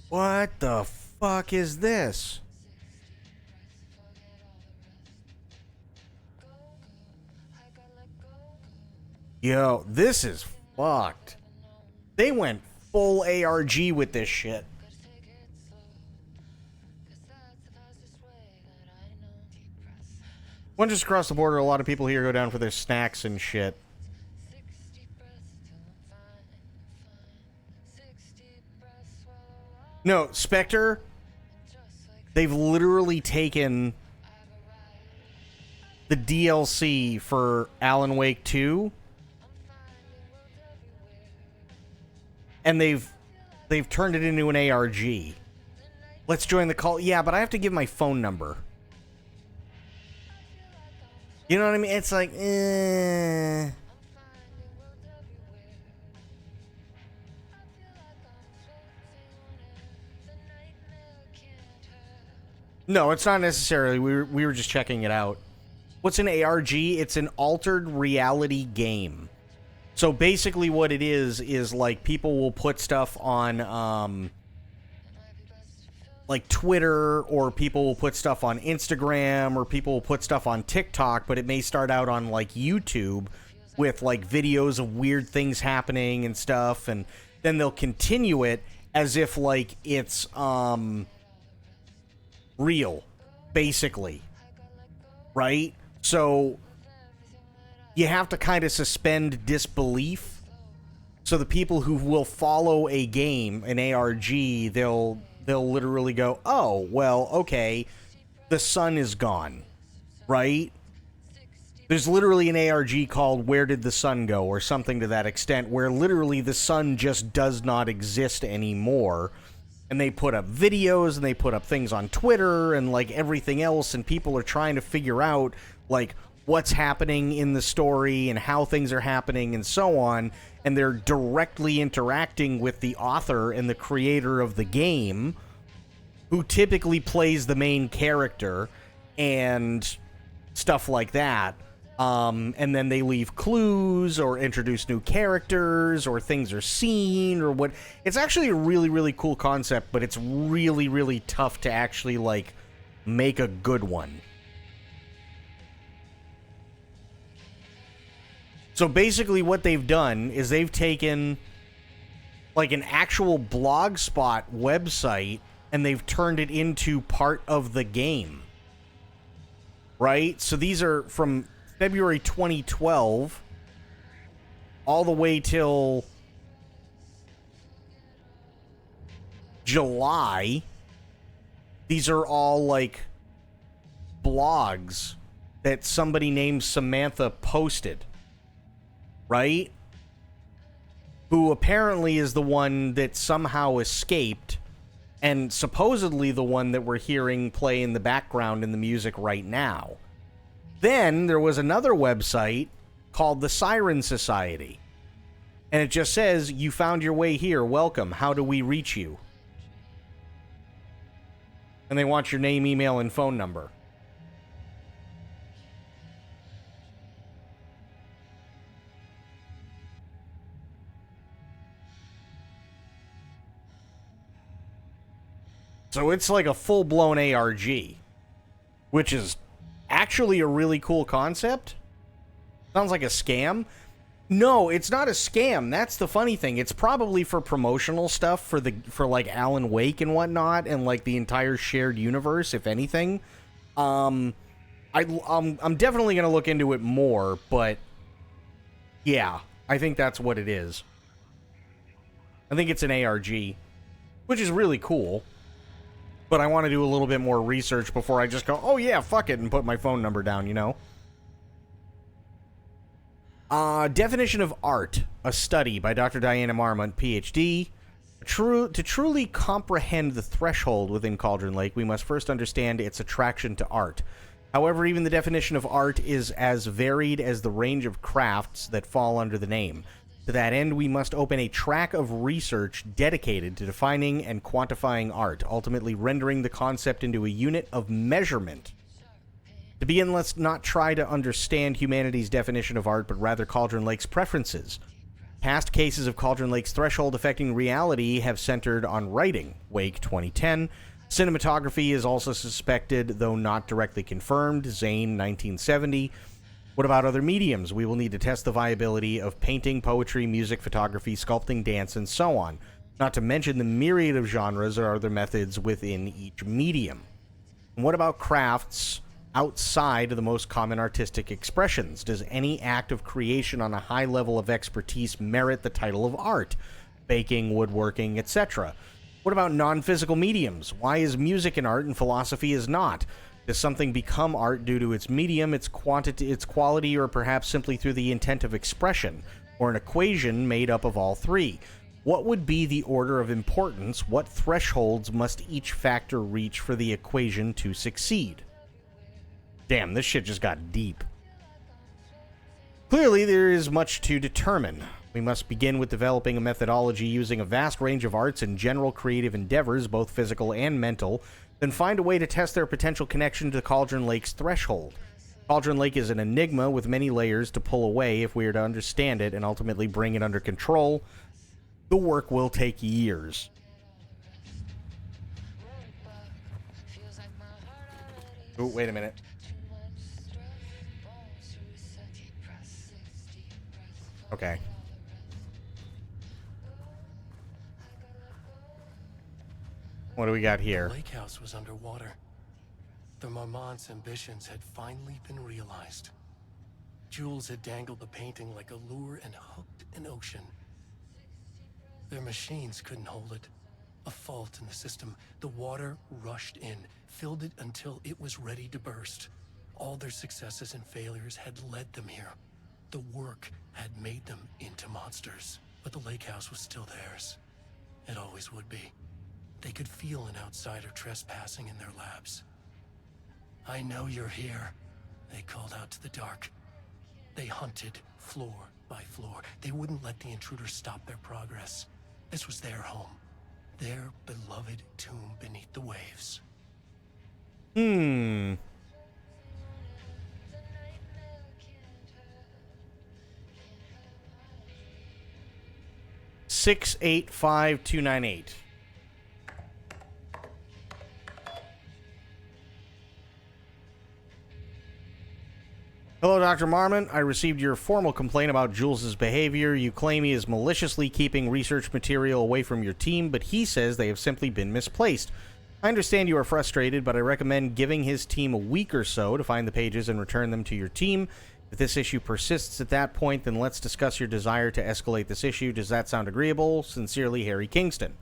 What the fuck is this? Yo, this is fucked. They went full ARG with this shit. When just across the border, a lot of people here go down for their snacks and shit. No, Spectre, they've literally taken the DLC for Alan Wake 2 and they've turned it into an ARG. Let's join the call. Yeah, but I have to give my phone number. You know what I mean? It's like, No, it's not necessarily. We were just checking it out. What's an ARG? It's an altered reality game. So basically what it is like people will put stuff on like Twitter, or people will put stuff on Instagram, or people will put stuff on TikTok, but it may start out on like YouTube with like videos of weird things happening and stuff, and then they'll continue it as if like it's real, basically. Right? So you have to kind of suspend disbelief. So the people who will follow a game, an ARG, they'll literally go, oh, well, okay, the sun is gone, right? There's literally an ARG called Where Did the Sun Go? Or something to that extent, where literally the sun just does not exist anymore. And they put up videos and they put up things on Twitter and like everything else, and people are trying to figure out like what's happening in the story and how things are happening and so on. And they're directly interacting with the author and the creator of the game, who typically plays the main character and stuff like that. And then they leave clues or introduce new characters or things are seen or what. It's actually a really, really cool concept, but it's really, really tough to actually, like, make a good one. So basically what they've done is they've taken, like, an actual Blogspot website and they've turned it into part of the game. Right? So these are from February 2012 all the way till July. These are all like blogs that somebody named Samantha posted, right? Who apparently is the one that somehow escaped and supposedly the one that we're hearing play in the background in the music right now. Then there was another website called the Siren Society. And it just says, "You found your way here. Welcome. How do we reach you?" And they want your name, email, and phone number. So it's like a full-blown ARG, which is actually a really cool concept. Sounds like a scam. No, it's not a scam. That's the funny thing. It's probably for promotional stuff for like Alan Wake and whatnot, and like the entire shared universe, if anything. I'm definitely gonna look into it more, but yeah, I think that's what it is. I think it's an ARG, which is really cool. But I want to do a little bit more research before I just go, oh yeah, fuck it, and put my phone number down, you know? Definition of art. A study by Dr. Diana Marmont, PhD. To truly comprehend the threshold within Cauldron Lake, we must first understand its attraction to art. However, even the definition of art is as varied as the range of crafts that fall under the name. To that end, we must open a track of research dedicated to defining and quantifying art, ultimately rendering the concept into a unit of measurement. To begin, let's not try to understand humanity's definition of art, but rather Cauldron Lake's preferences. Past cases of Cauldron Lake's threshold affecting reality have centered on writing. Wake 2010. Cinematography is also suspected, though not directly confirmed. Zane 1970. What about other mediums? We will need to test the viability of painting, poetry, music, photography, sculpting, dance, and so on. Not to mention the myriad of genres or other methods within each medium. And what about crafts outside of the most common artistic expressions? Does any act of creation on a high level of expertise merit the title of art? Baking, woodworking, etc. What about non-physical mediums? Why is music an art and philosophy is not? Does something become art due to its medium, its quantity, its quality, or perhaps simply through the intent of expression, or an equation made up of all three? What would be the order of importance? What thresholds must each factor reach for the equation to succeed? Damn, this shit just got deep. Clearly, there is much to determine. We must begin with developing a methodology using a vast range of arts and general creative endeavors, both physical and mental, then find a way to test their potential connection to Cauldron Lake's threshold. Cauldron Lake is an enigma with many layers to pull away if we are to understand it and ultimately bring it under control. The work will take years. Oh, wait a minute. Okay. What do we got here? The lake house was underwater. The Marmont's ambitions had finally been realized. Jules had dangled the painting like a lure and hooked an ocean. Their machines couldn't hold it. A fault in the system. The water rushed in, filled it until it was ready to burst. All their successes and failures had led them here. The work had made them into monsters, but the lake house was still theirs. It always would be. They could feel an outsider trespassing in their labs. I know you're here, they called out to the dark. They hunted floor by floor. They wouldn't let the intruders stop their progress. This was their home, their beloved tomb beneath the waves. 685298. Hello, Dr. Marmon. I received your formal complaint about Jules's behavior. You claim he is maliciously keeping research material away from your team, but he says they have simply been misplaced. I understand you are frustrated, but I recommend giving his team a week or so to find the pages and return them to your team. If this issue persists at that point, then let's discuss your desire to escalate this issue. Does that sound agreeable? Sincerely, Harry Kingston.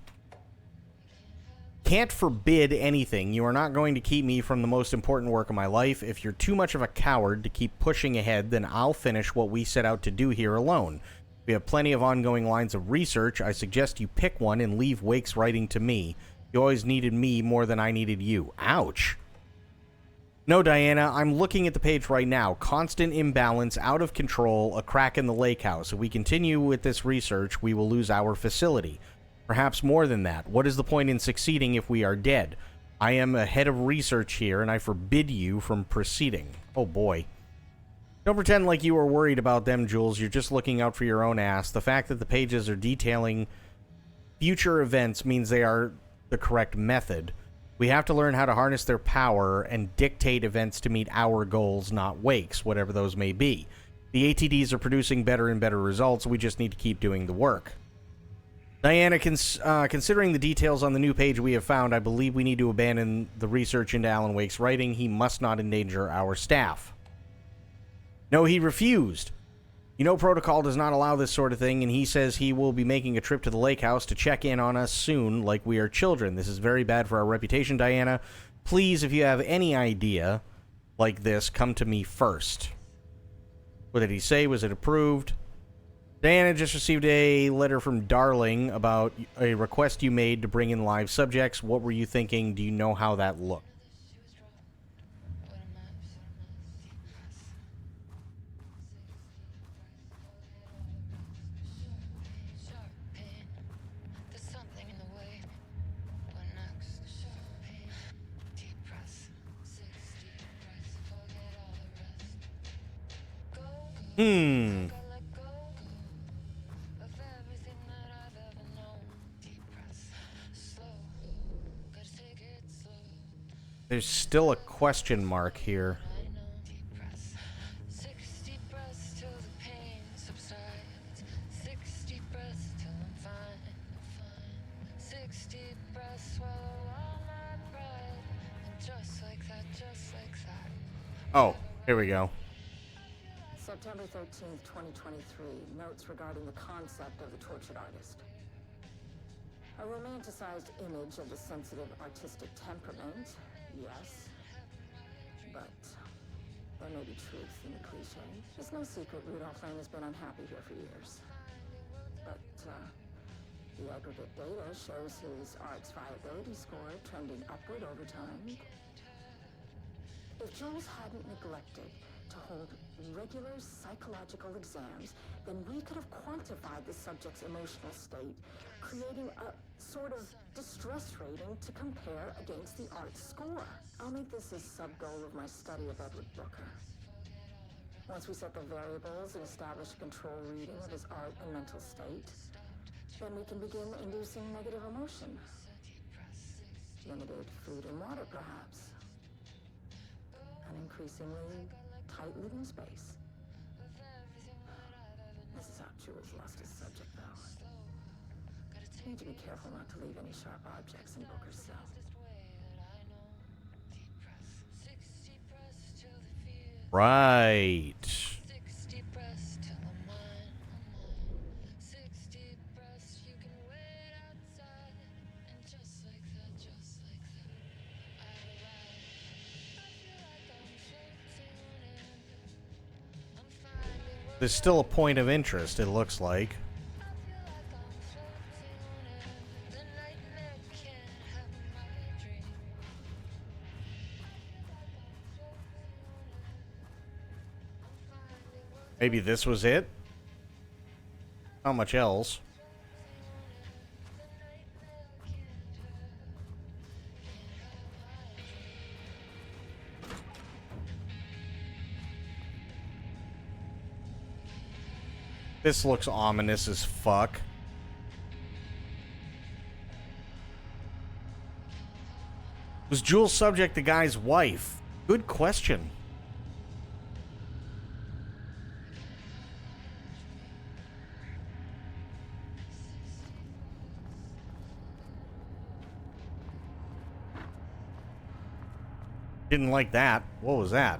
Can't forbid anything. You are not going to keep me from the most important work of my life. If you're too much of a coward to keep pushing ahead, then I'll finish what we set out to do here alone. We have plenty of ongoing lines of research. I suggest you pick one and leave Wake's writing to me. You always needed me more than I needed you. Ouch. No, Diana, I'm looking at the page right now. Constant imbalance, out of control, a crack in the lake house. If we continue with this research, we will lose our facility. Perhaps more than that. What is the point in succeeding if we are dead? I am a head of research here, and I forbid you from proceeding. Oh, boy. Don't pretend like you are worried about them, Jules. You're just looking out for your own ass. The fact that the pages are detailing future events means they are the correct method. We have to learn how to harness their power and dictate events to meet our goals, not Wake's, whatever those may be. The ATDs are producing better and better results. We just need to keep doing the work. Diana, considering the details on the new page we have found, I believe we need to abandon the research into Alan Wake's writing. He must not endanger our staff. No, he refused. You know protocol does not allow this sort of thing, and he says he will be making a trip to the lake house to check in on us soon like we are children. This is very bad for our reputation, Diana. Please, if you have any idea like this, come to me first. What did he say? Was it approved? Diana just received a letter from Darling about a request you made to bring in live subjects. What were you thinking? Do you know how that looked? There's still a question mark here. Oh, here we go. September 13th, 2023. Notes regarding the concept of the tortured artist. A romanticized image of the sensitive artistic temperament, yes. But there may be truth in the cliche. It's no secret Rudolph Lane has been unhappy here for years. But the aggregate data shows his art's viability score trending upward over time. If Jules hadn't neglected to hold regular psychological exams, then we could have quantified the subject's emotional state, creating a sort of distress rating to compare against the art score. I'll make this a sub-goal of my study of Edward Booker. Once we set the variables and establish a control reading of his art and mental state, then we can begin inducing negative emotion. Limited food and water, perhaps. An increasingly tight living space. This is how Jules lost his subject, though. Need to be careful not to leave any sharp objects in Booker's cell. Right. There's still a point of interest, it looks like. Maybe this was it? Not much else. This looks ominous as fuck. Was Jules Subject the guy's wife? Good question. Didn't like that. What was that?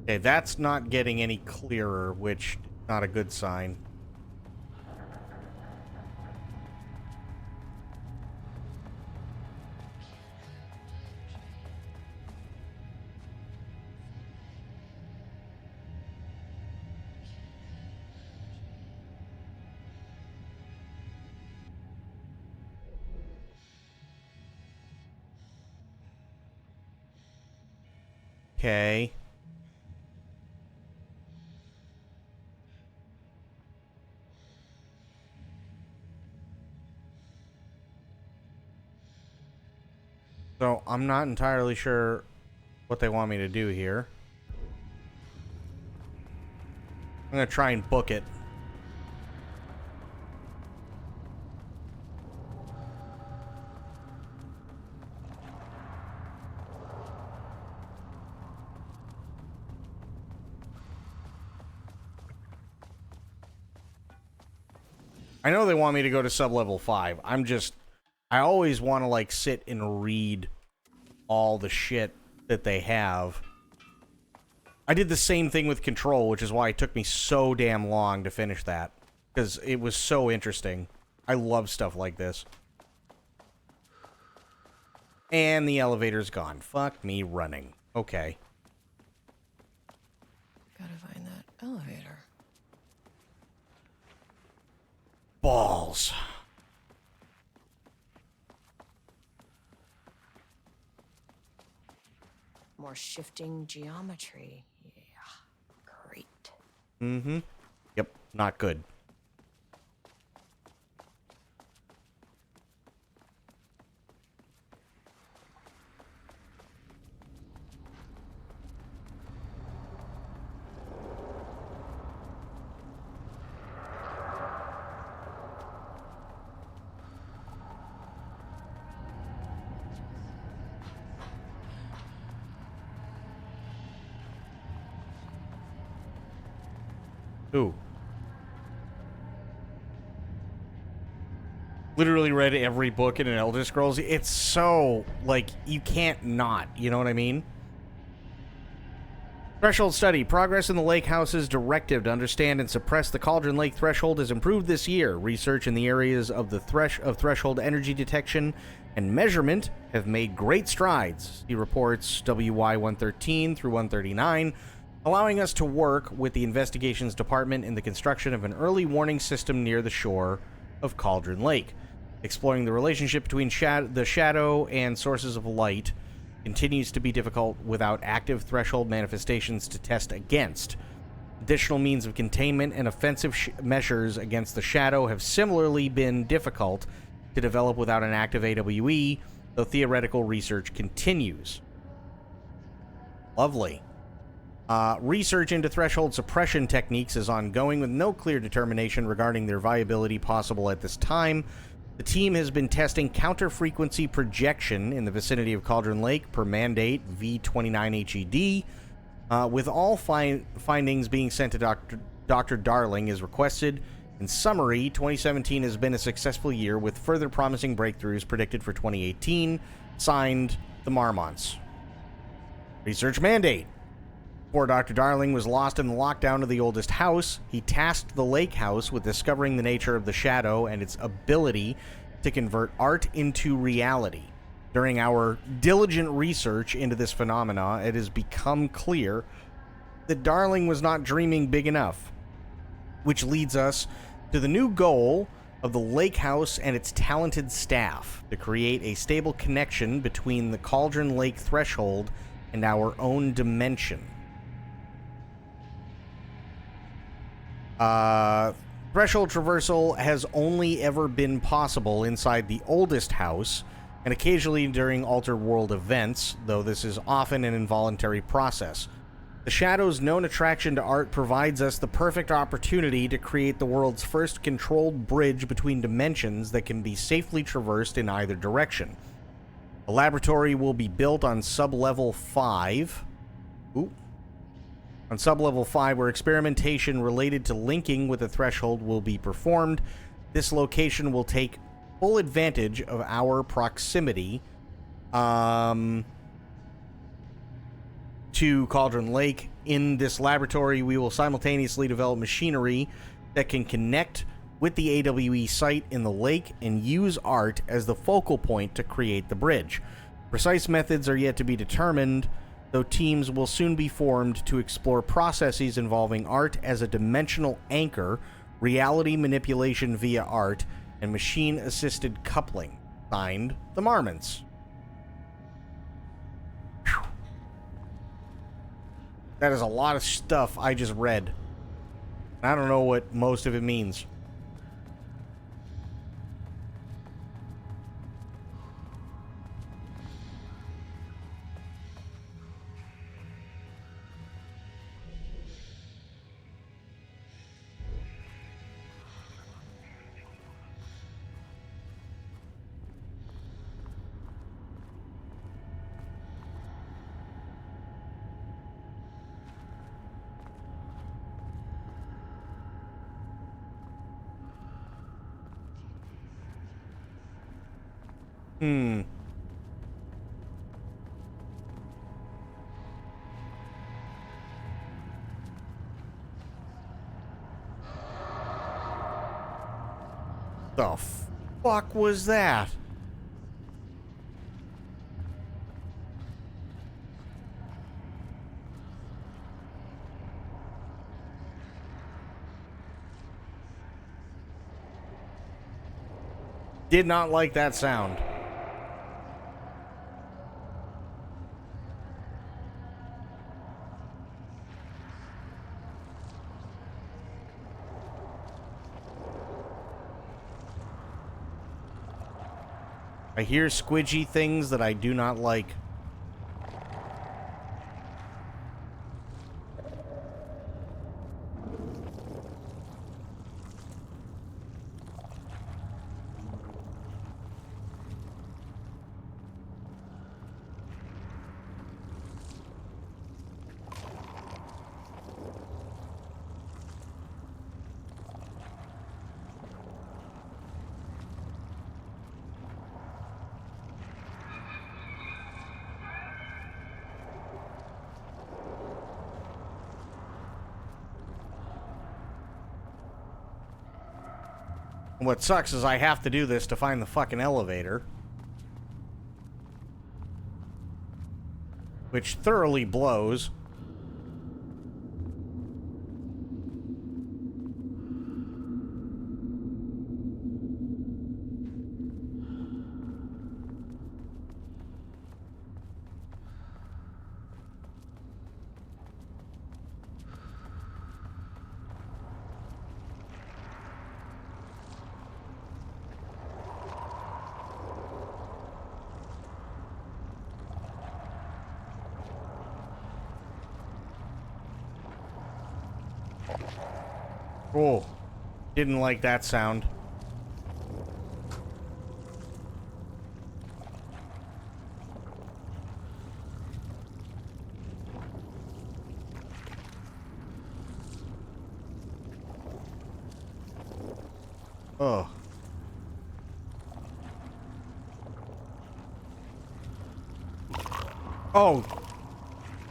Okay, that's not getting any clearer, which is not a good sign. Okay. So, I'm not entirely sure what they want me to do here. I'm gonna try and book it. I know they want me to go to sub-level 5. I always want to, like, sit and read all the shit that they have. I did the same thing with Control, which is why it took me so damn long to finish that. Because it was so interesting. I love stuff like this. And the elevator's gone. Fuck me running. Okay. Gotta find that elevator. Balls. More shifting geometry. Yeah, great. Mm-hmm. Yep, not good. Who? Literally read every book in an Elder Scrolls. It's so, like, you can't not. You know what I mean? Threshold study. Progress in the Lake House's directive to understand and suppress the Cauldron Lake threshold has improved this year. Research in the areas of the threshold energy detection and measurement have made great strides. He reports WY 113 through 139, allowing us to work with the investigations department in the construction of an early warning system near the shore of Cauldron Lake. Exploring the relationship between the shadow and sources of light continues to be difficult without active threshold manifestations to test against. Additional means of containment and offensive measures against the shadow have similarly been difficult to develop without an active AWE, though theoretical research continues. Lovely. Research into threshold suppression techniques is ongoing with no clear determination regarding their viability possible at this time. The team has been testing counter-frequency projection in the vicinity of Cauldron Lake per mandate V29HED, with all findings being sent to Dr. Darling as requested. In summary, 2017 has been a successful year with further promising breakthroughs predicted for 2018. Signed, the Marmonts. Research mandate. Before Dr. Darling was lost in the lockdown of the oldest house, he tasked the lake house with discovering the nature of the shadow and its ability to convert art into reality. During our diligent research into this phenomena, it has become clear that Darling was not dreaming big enough, which leads us to the new goal of the lake house and its talented staff to create a stable connection between the Cauldron Lake threshold and our own dimension. Threshold traversal has only ever been possible inside the oldest house and occasionally during Alter World events, though this is often an involuntary process. The Shadow's known attraction to art provides us the perfect opportunity to create the world's first controlled bridge between dimensions that can be safely traversed in either direction. A laboratory will be built on sub-level 5. On sub-level 5, where experimentation related to linking with the threshold will be performed. This location will take full advantage of our proximity to Cauldron Lake. In this laboratory, we will simultaneously develop machinery that can connect with the AWE site in the lake and use art as the focal point to create the bridge. Precise methods are yet to be determined, though teams will soon be formed to explore processes involving art as a dimensional anchor, reality manipulation via art, and machine-assisted coupling. Signed, the Marmonts. Whew. That is a lot of stuff I just read. I don't know what most of it means. The fuck was that? Did not like that sound. I hear squidgy things that I do not like. What sucks is I have to do this to find the fucking elevator. Which thoroughly blows. Oh, didn't like that sound. Oh. Oh.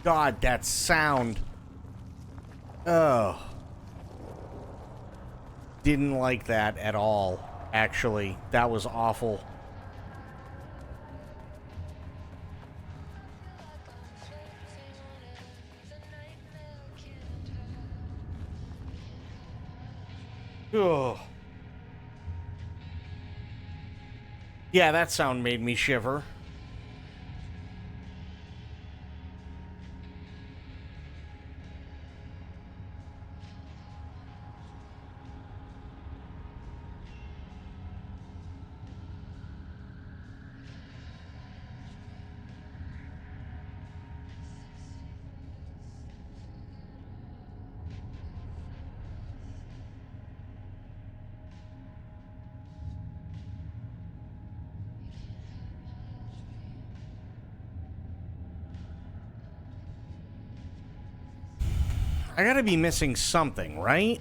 God, that sound. Oh. Didn't like that at all, actually. That was awful. Ugh. Yeah, that sound made me shiver. I gotta be missing something, right?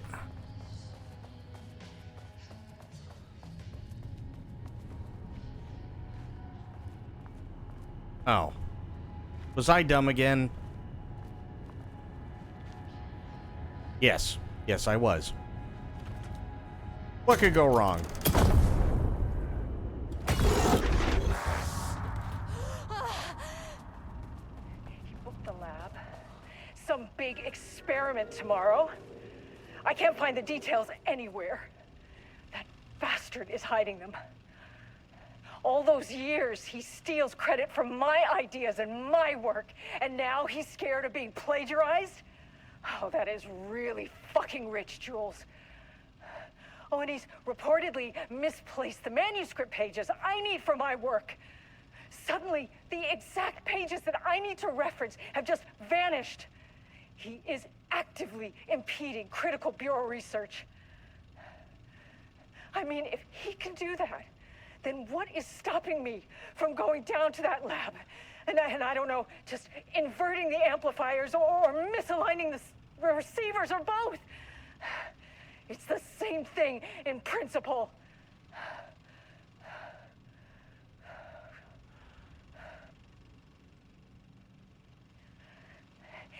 Oh. Was I dumb again? Yes. Yes, I was. What could go wrong? He booked the lab. Some big experiment tomorrow. I can't find the details anywhere. That bastard is hiding them. All those years, he steals credit for my ideas and my work, and now he's scared of being plagiarized? Oh, that is really fucking rich, Jules. Oh, and he's reportedly misplaced the manuscript pages I need for my work. Suddenly, the exact pages that I need to reference have just vanished. He is actively impeding critical bureau research. I mean, if he can do that, then what is stopping me from going down to that lab? And I don't know, just inverting the amplifiers or misaligning the receivers or both. It's the same thing in principle.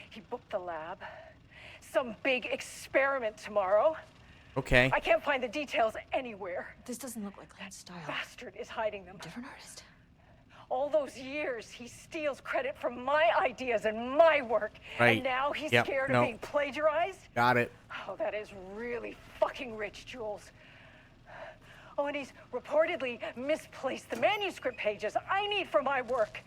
He booked the lab. Some big experiment tomorrow. Okay. I can't find the details anywhere. This doesn't look like Lance style. Bastard is hiding them. Different artist. All those years, he steals credit for my ideas and my work. Right. And now he's Yep. scared No. of being plagiarized? Got it. Oh, that is really fucking rich, Jules. Oh, and he's reportedly misplaced the manuscript pages I need for my work.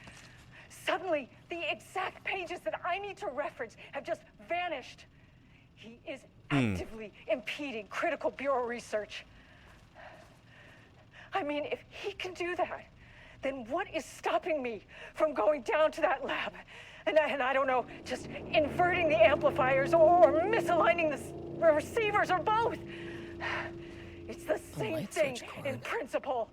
Suddenly, the exact pages that I need to reference have just vanished. He is actively impeding critical bureau research. I mean, if he can do that, then what is stopping me from going down to that lab? And I don't know, just inverting the amplifiers or misaligning the receivers or both. It's the same thing in principle.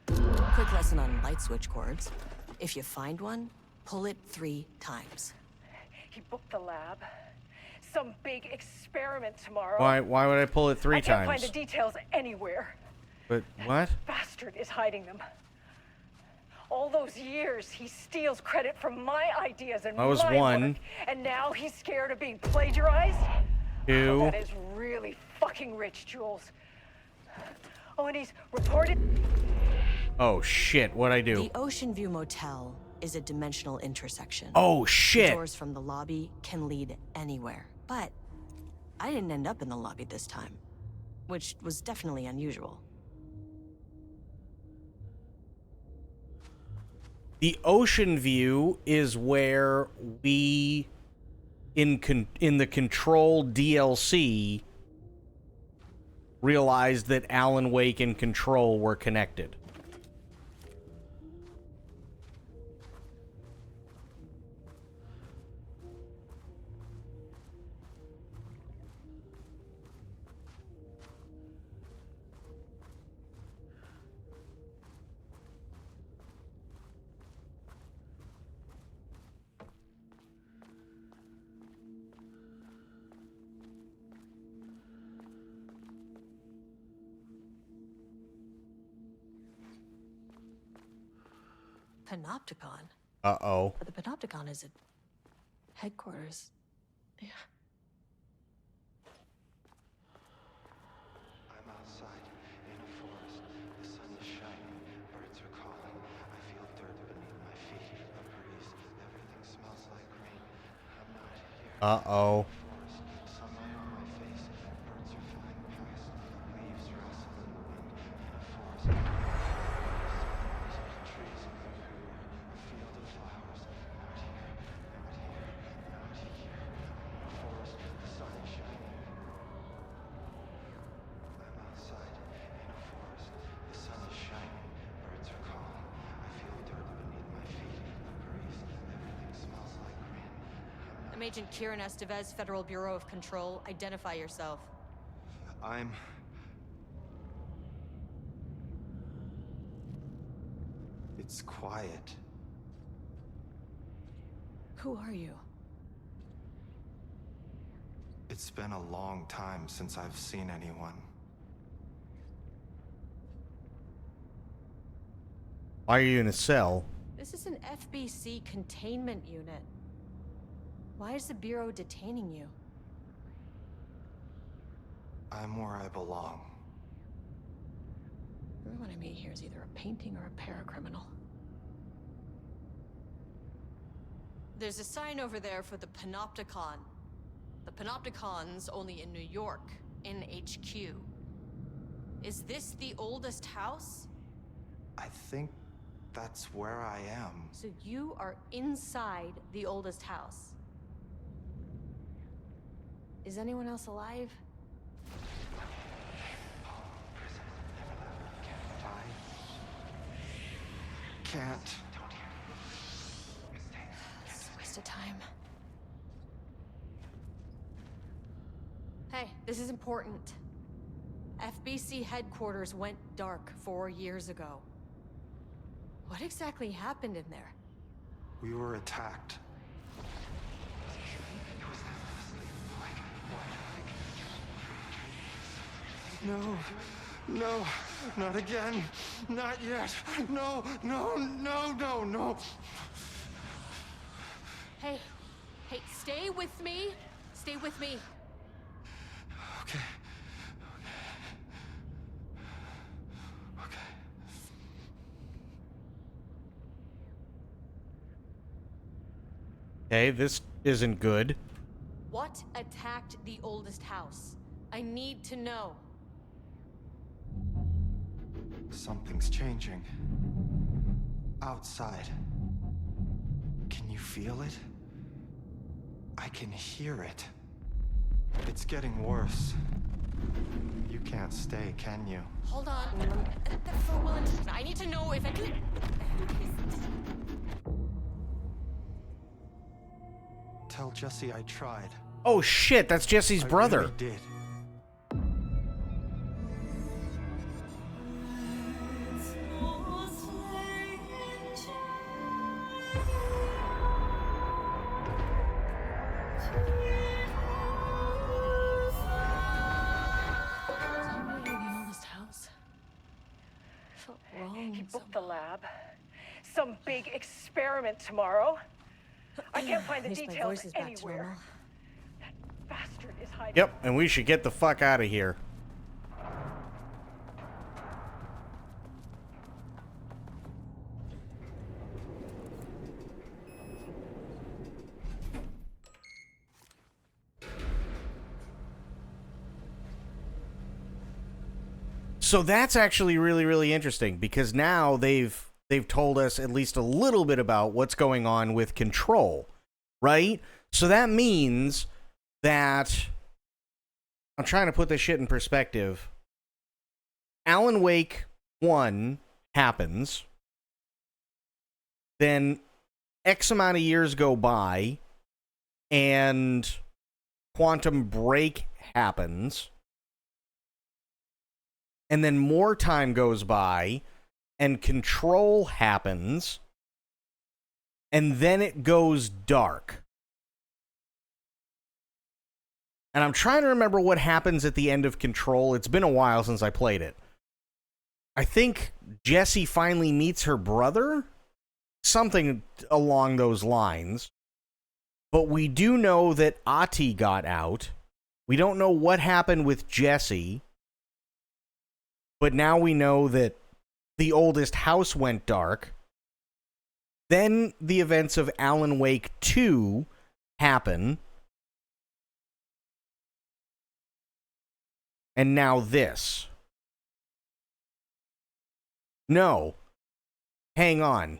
Quick lesson on light switch cords. If you find one, pull it 3 times. He booked the lab. Some big experiment tomorrow. Why would I pull it 3 I can't times? find the details anywhere. But what? Bastard is hiding them. All those years, he steals credit for my ideas and That was my 1. work, and now he's scared of being plagiarized? 2. Oh, that is really fucking rich, Jules. Oh, and he's reported... Oh shit, what'd I do? The Ocean View Motel is a dimensional intersection. Oh shit. The doors from the lobby can lead anywhere. But I didn't end up in the lobby this time, which was definitely unusual. The Ocean View is where we, in the Control DLC, realized that Alan Wake and Control were connected. Panopticon? Uh-oh. But the Panopticon is at headquarters. Yeah. I'm outside in a forest. The sun is shining. Birds are calling. I feel dirt beneath my feet. A breeze. Everything smells like rain. I'm not here. Uh-oh. Forest. Sunlight on my face. Birds are flying past. Leaves rustle in the wind. In a forest. Trees everywhere. A field of flowers. Not here. Not here. Not here. In a forest. The sun is shining. I'm outside in a forest. The sun is shining. Birds are calling. I feel dirt beneath my feet. A breeze. Everything smells like rain. I'm Agent Kieran Estevez, Federal Bureau of Control. Identify yourself. It's quiet. Who are you? It's been a long time since I've seen anyone. Why are you in a cell? This is an FBC containment unit. Why is the Bureau detaining you? I'm where I belong. Everyone I meet here is either a painting or a paracriminal. There's a sign over there for the Panopticon. The Panopticon's only in New York, in HQ. Is this the oldest house? I think that's where I am. So you are inside the oldest house. Is anyone else alive? Can't. It's a waste of time. Hey, this is important. FBC headquarters went dark 4 years ago. What exactly happened in there? We were attacked. No, no, not again. Not yet. No, no, no, no, no. Hey, stay with me. Stay with me. Okay. Okay. Okay, this isn't good. What attacked the oldest house? I need to know. Something's changing. Outside. Can you feel it? I can hear it. It's getting worse. You can't stay, can you? Hold on. For Wellington, I need to know if it... Tell Jesse I tried. Oh shit, that's Jesse's brother. I really did. He booked the lab. Some big experiment tomorrow. I can't find the details anywhere. That bastard is hiding. Yep, and we should get the fuck out of here. So that's actually really, really interesting because now they've told us at least a little bit about what's going on with Control, right? So that means that I'm trying to put this shit in perspective. Alan Wake 1 happens, then X amount of years go by, and Quantum Break happens. And then more time goes by, and Control happens, and then it goes dark. And I'm trying to remember what happens at the end of Control. It's been a while since I played it. I think Jessie finally meets her brother? Something along those lines. But we do know that Ati got out. We don't know what happened with Jesse. But now we know that the oldest house went dark. Then the events of Alan Wake 2 happen. And now this. No. Hang on.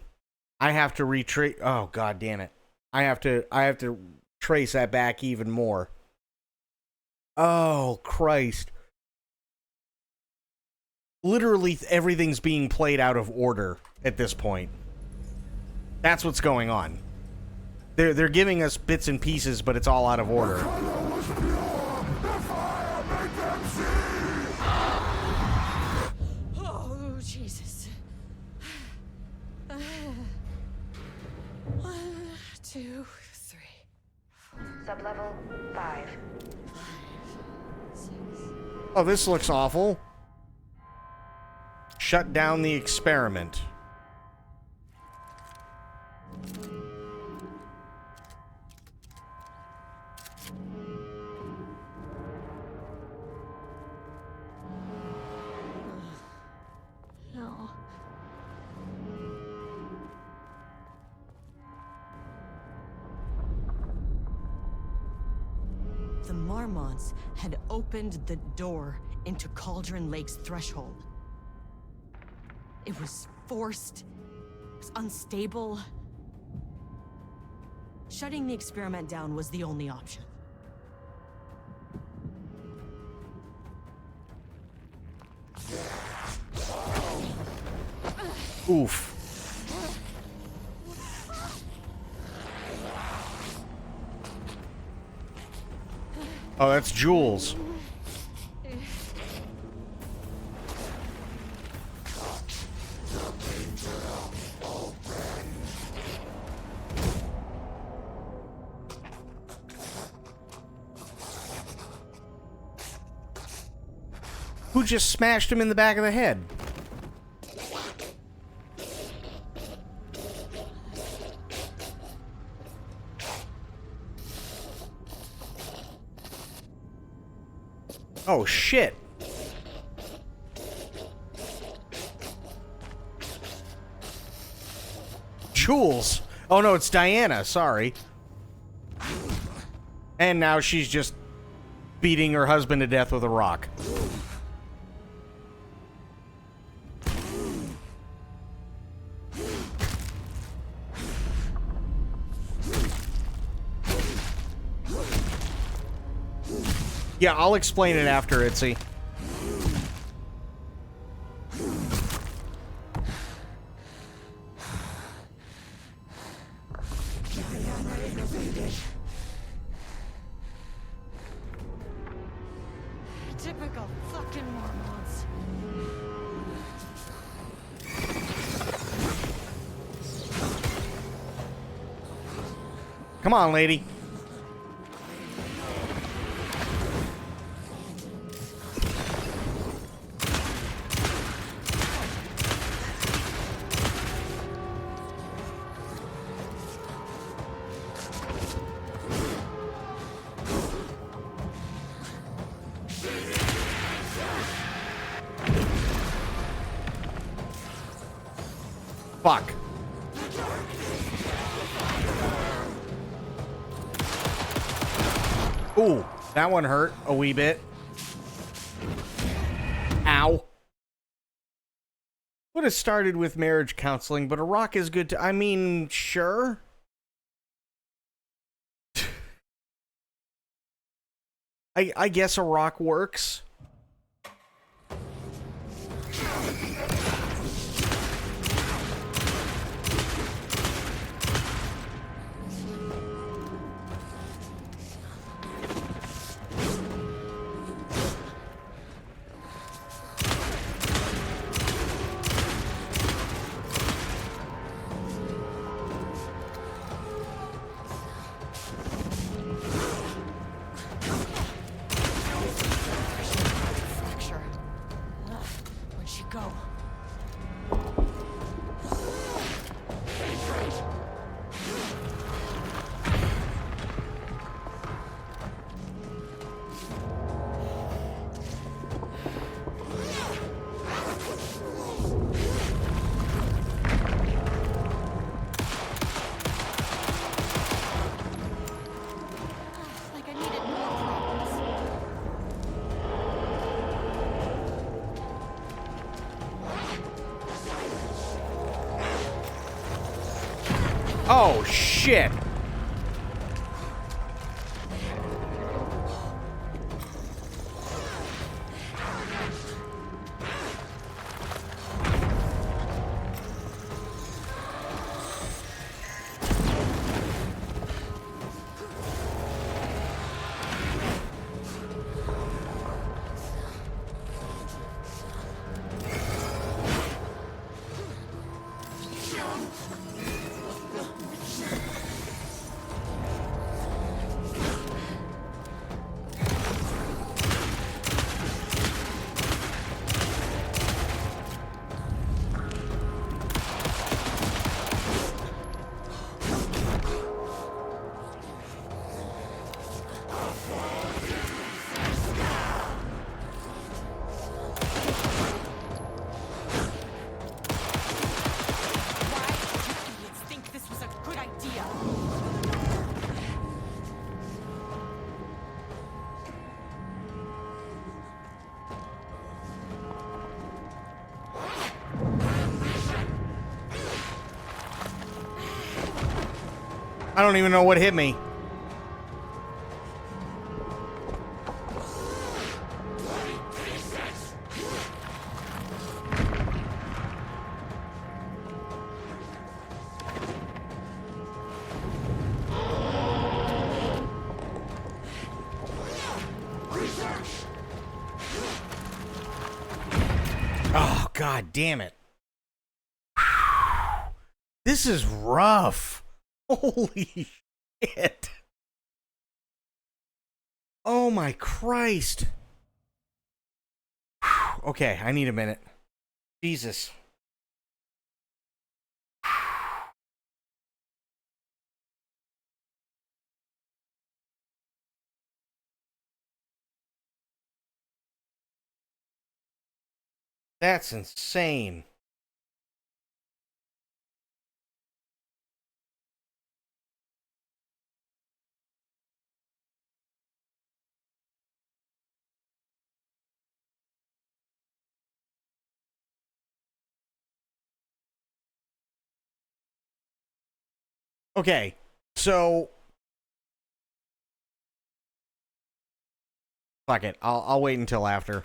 I have to retrace. Oh, god damn it. I have to trace that back even more. Oh, Christ. Literally everything's being played out of order at this point. That's what's going on. They're giving us bits and pieces, but it's all out of order. Oh, Jesus. 1, 2, 3. Sublevel 5. Oh, this looks awful. Shut down the experiment. No. The Marmonts had opened the door into Cauldron Lake's threshold. It was forced. It was unstable. Shutting the experiment down was the only option. Oof. Oh, that's Jules. Who just smashed him in the back of the head? Oh, shit. Jules. Oh, no, it's Diana. Sorry. And now she's just beating her husband to death with a rock. Yeah, I'll explain it after, Itzy. Typical fucking Mormons. Come on, lady. Fuck. Ooh, that one hurt a wee bit. Ow. Would have started with marriage counseling, but a rock is good to... I mean, sure. I guess a rock works. Oh, shit. I don't even know what hit me. Oh, God damn it. This is rough. Holy shit. Oh my Christ. Okay, I need a minute. Jesus. That's insane. Okay, so fuck it. I'll wait until after.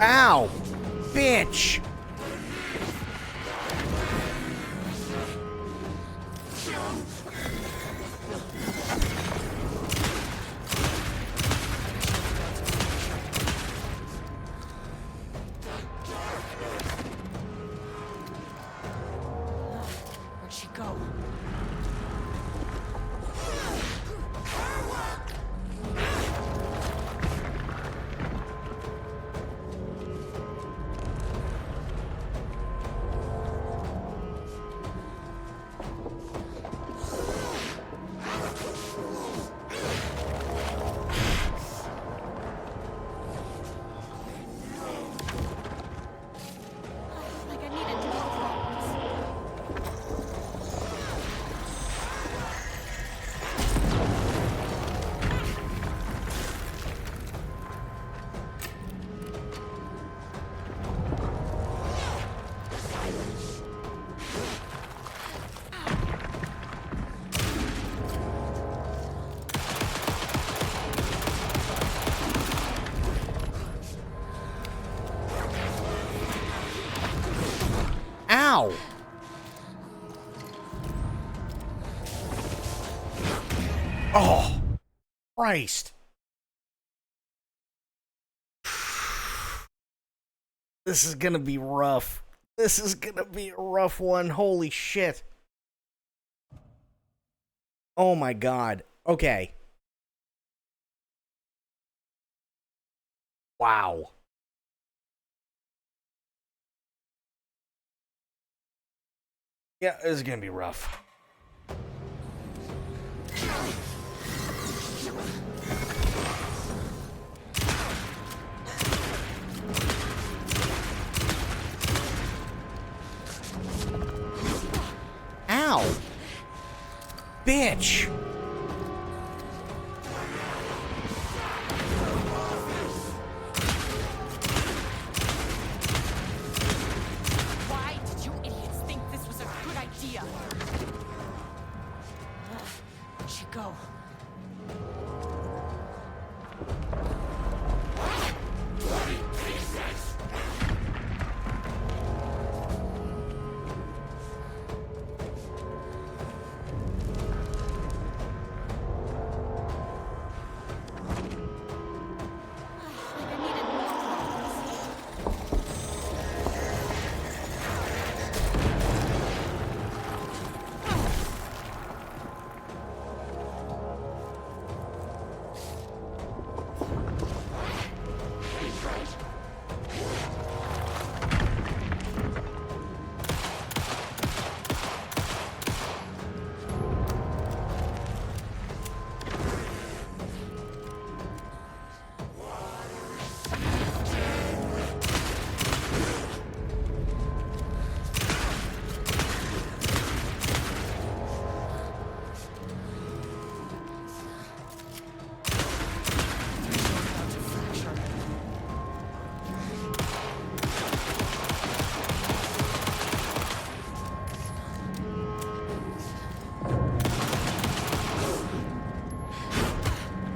Ow! Bitch! Where'd she go? Like I needed to Ow! Oh, Christ. This is gonna be rough. This is gonna be a rough one. Holy shit. Oh my God. Okay. Wow. Yeah, this is gonna be rough. Ow! Bitch! Why did you idiots think this was a good idea? Should go.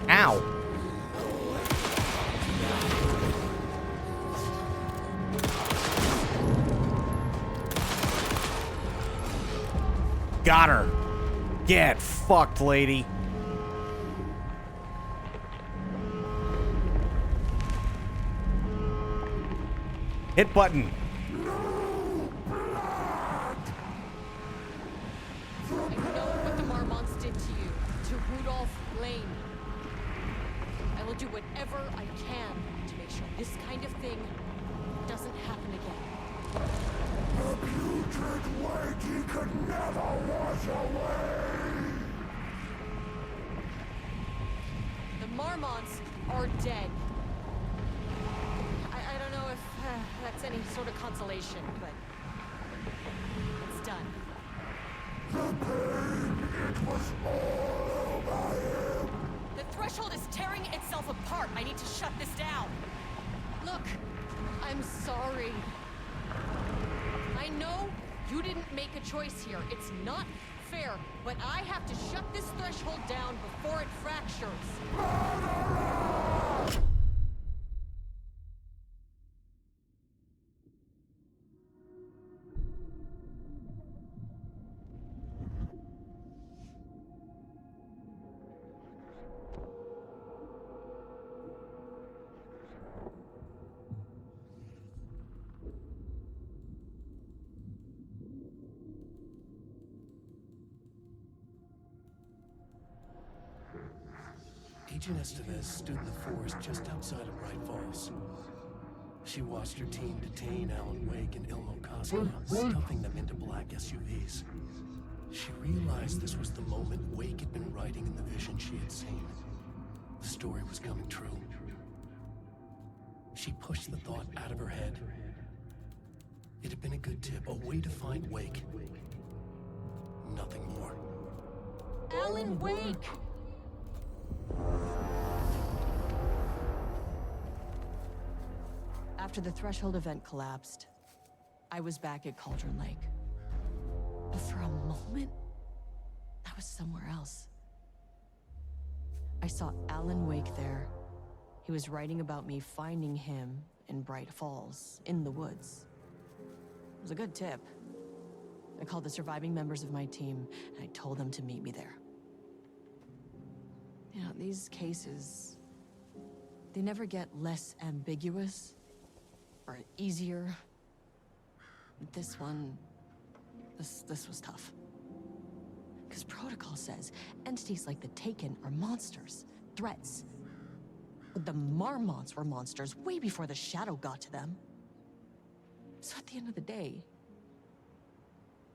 Ow! Got her. Get fucked, lady. Hit button. I know what the Marmonts did to you, to Rudolph Lane. I will do whatever I can to make sure this kind of thing doesn't happen again. The putrid weight he could never wash away! The Marmonts are dead. I don't know if that's any sort of consolation, but it's done. The pain, it was all over him! The threshold is tearing itself apart. I need to shut this down. Look, I'm sorry. I know you didn't make a choice here. It's not fair, but I have to shut this threshold down before it fractures. Agent Estevez stood in the forest just outside of Bright Falls. She watched her team detain Alan Wake and Ilmo Koska, stuffing them into black SUVs. She realized this was the moment Wake had been writing in the vision she had seen. The story was coming true. She pushed the thought out of her head. It had been a good tip, a way to find Wake. Nothing more. Alan Wake! After the Threshold event collapsed, I was back at Cauldron Lake. But for a moment, I was somewhere else. I saw Alan Wake there. He was writing about me finding him in Bright Falls, in the woods. It was a good tip. I called the surviving members of my team, and I told them to meet me there. You know, these cases, they never get less ambiguous or easier. This one, this was tough. Because protocol says entities like the Taken are monsters, threats. But the Marmonts were monsters way before the Shadow got to them. So at the end of the day,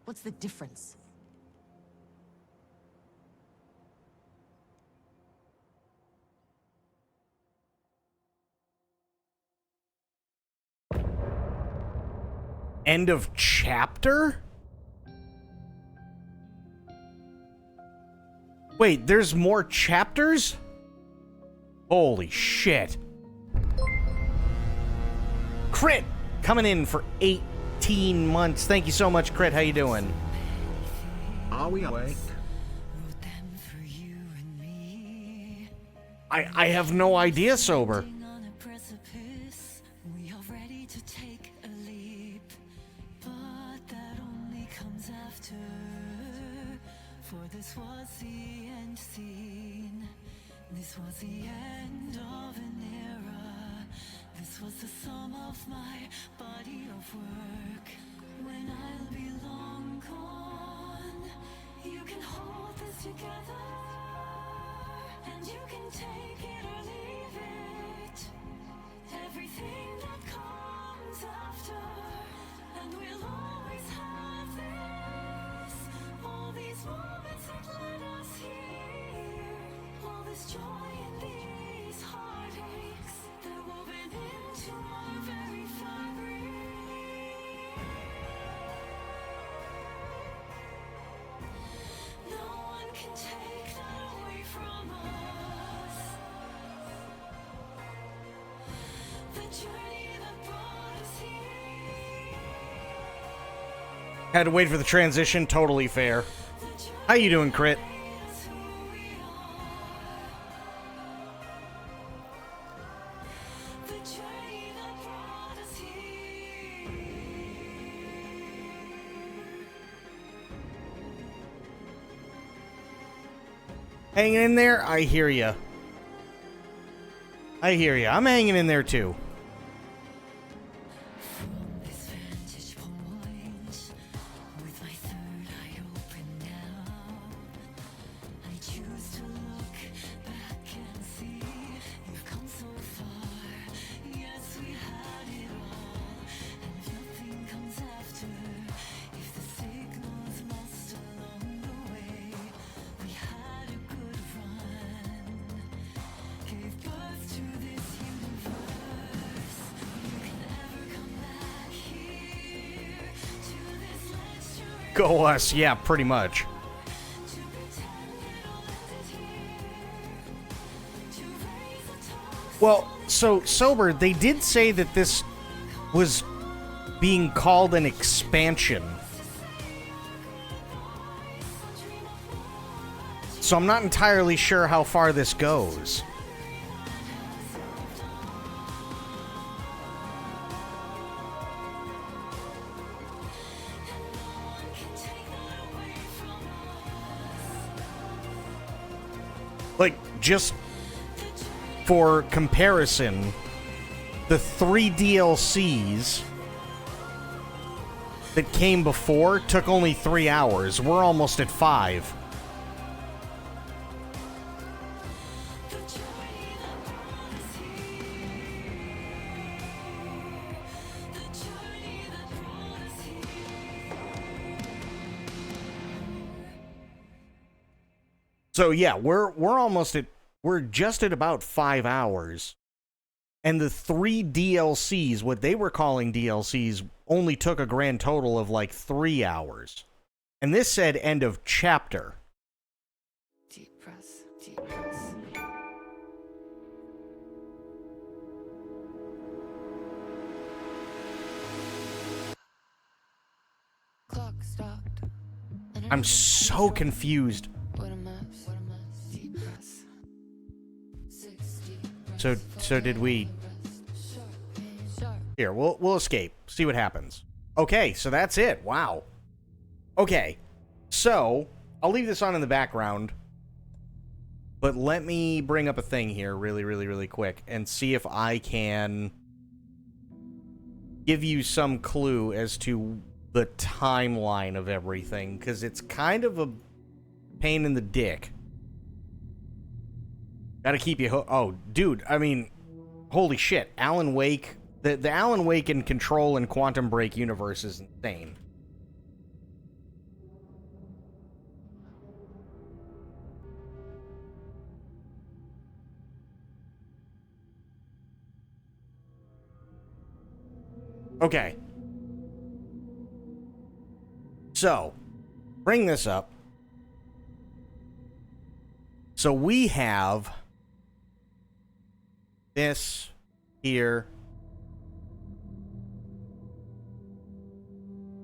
What's the difference? End of chapter? Wait, there's more chapters? Holy shit. Crit coming in for 18 months. Thank you so much, Crit. How you doing? Are we awake? I have no idea, Sober. This was the end scene. This was the end of an era. This was the sum of my body of work. When I'll be long gone, you can hold this together, and you can take it or leave it. Everything that comes after, and we'll always have this. All these moments that led us here, all this joy and these heartaches, they're woven into our very fabric. No one can take that away from us. The journey that brought us here. Had to wait for the transition. Totally fair. How you doing, Crit? Hanging in there? I hear ya. I hear ya. I'm hanging in there too. Go us, yeah, pretty much. Well, so, Sober, they did say that this was being called an expansion. So I'm not entirely sure how far this goes. Like, just for comparison, the 3 DLCs that came before took only 3 hours. We're almost at 5. So yeah, we're just at about 5 hours. And the 3 DLCs, what they were calling DLCs, only took a grand total of like 3 hours. And this said end of chapter. Deep breaths, deep breaths. Clock stopped. I'm so confused. What a mess. Deep breaths. So did we... Here, we'll escape. See what happens. Okay, so that's it. Wow. Okay. So, I'll leave this on in the background. But let me bring up a thing here really quick and see if I can give you some clue as to the timeline of everything, because it's kind of a pain in the dick. Gotta keep you oh, dude, I mean, holy shit. Alan Wake, the Alan Wake and Control and Quantum Break universe is insane. Okay. So, bring this up. So we have this here.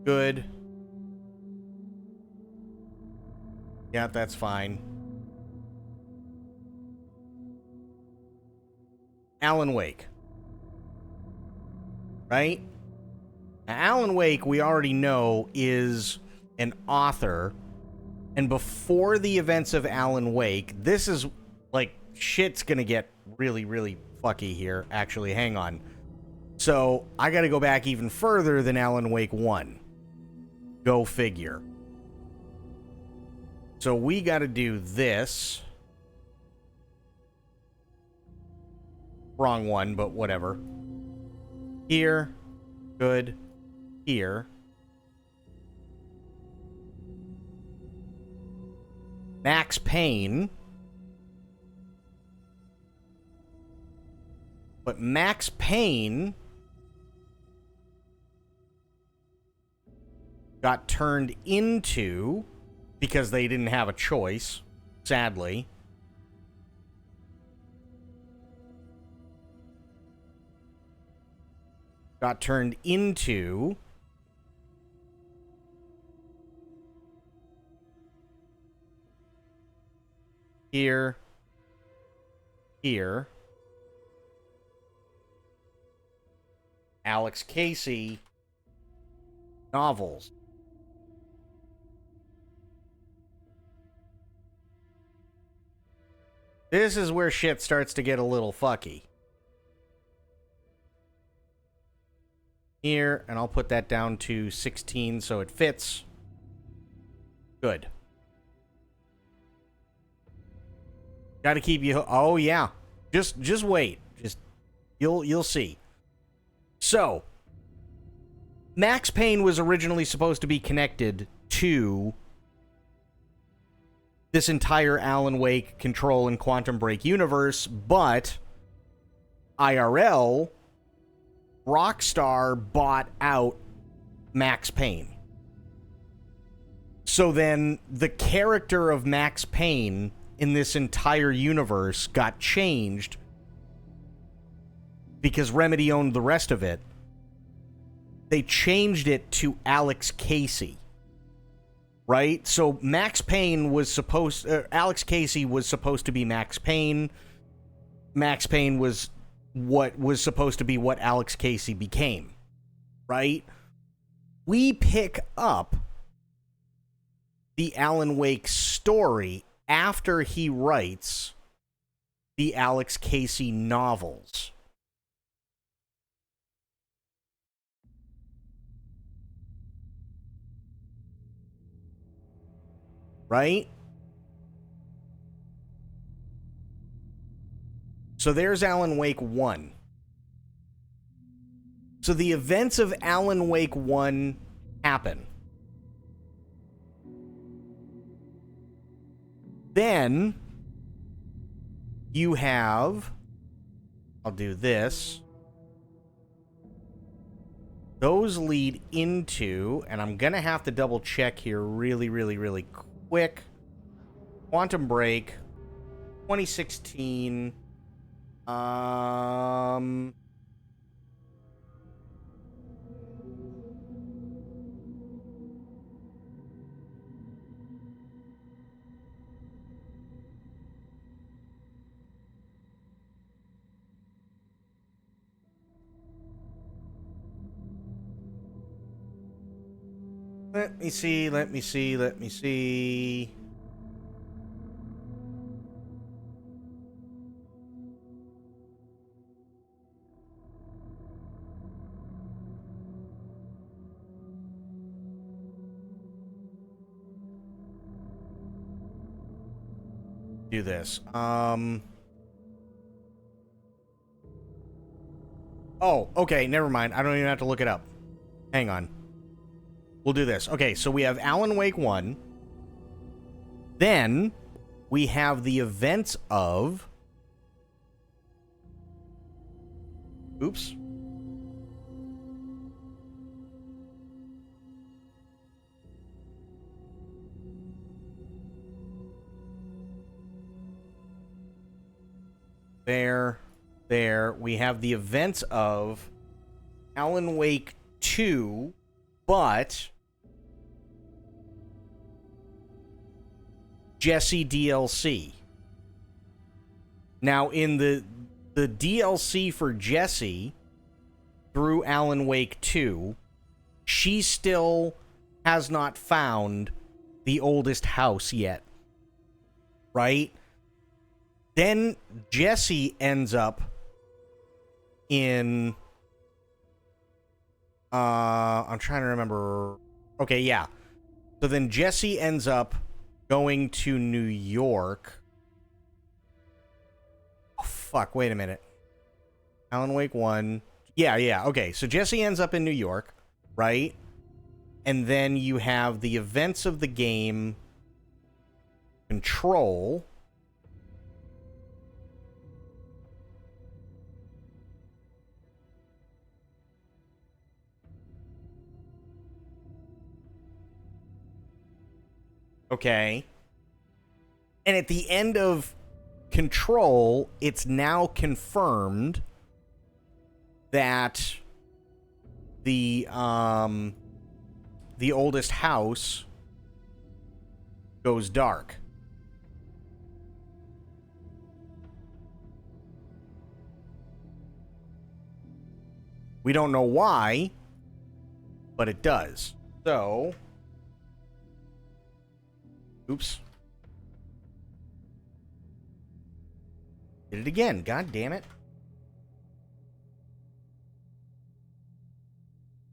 Good. Yeah, that's fine. Alan Wake. Right? Now, Alan Wake, we already know, is an author. And before the events of Alan Wake, this is like shit's gonna get really, really fucky here. Actually, hang on. So I gotta go back even further than Alan Wake 1. Go figure. So we gotta do this. Wrong one, but whatever. Here. Good. Here. Max Payne. But Max Payne got turned into, because they didn't have a choice, sadly. Got turned into here, here. Alex Casey novels. This is where shit starts to get a little fucky. Here, and I'll put that down to 16 so it fits. Good. Got to keep you. Oh yeah, just wait. Just you'll see. So, Max Payne was originally supposed to be connected to this entire Alan Wake, Control, and Quantum Break universe, but IRL, Rockstar bought out Max Payne. So then the character of Max Payne in this entire universe got changed because Remedy owned the rest of it. They changed it to Alex Casey. Right? So Max Payne was supposed... Alex Casey was supposed to be Max Payne. Max Payne was what was supposed to be what Alex Casey became. Right? We pick up the Alan Wake story after he writes the Alex Casey novels. Right? So there's Alan Wake 1. So the events of Alan Wake 1 happen. Then you have... I'll do this. Those lead into... And I'm going to have to double check here really, really, really quick. Quantum Break. 2016. Let me see. Do this. Oh, okay, never mind. I don't even have to look it up. Hang on. We'll do this. Okay, so we have Alan Wake 1. Then we have the events of... Oops. There. We have the events of Alan Wake 2, but Jesse DLC. Now, in the DLC for Jesse through Alan Wake 2, she still has not found the oldest house yet. Right? Then Jesse ends up in... I'm trying to remember... Okay, yeah. So then Jesse ends up going to New York. Oh, fuck, wait a minute. Alan Wake 1. Yeah, okay. So Jesse ends up in New York, right? And then you have the events of the game Control. Okay. And at the end of Control, it's now confirmed that the oldest house goes dark. We don't know why, but it does. So, oops. Did it again. God damn it.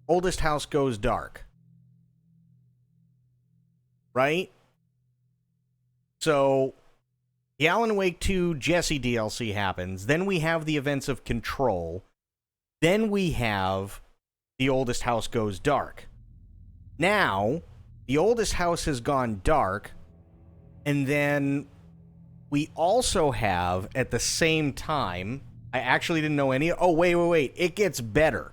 Oldest house goes dark. Right? So, the Alan Wake 2 Jesse DLC happens. Then we have the events of Control. Then we have the oldest house goes dark. Now, the oldest house has gone dark. And then we also have, at the same time, I actually didn't know any... Oh, wait. It gets better.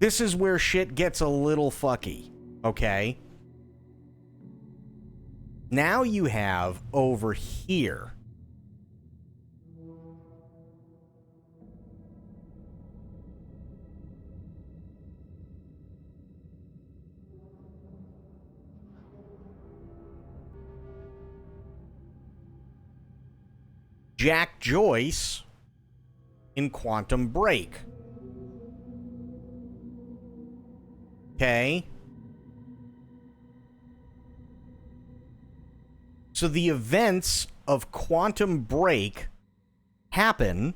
This is where shit gets a little fucky, okay? Now you have over here... Jack Joyce in Quantum Break. Okay. So the events of Quantum Break happen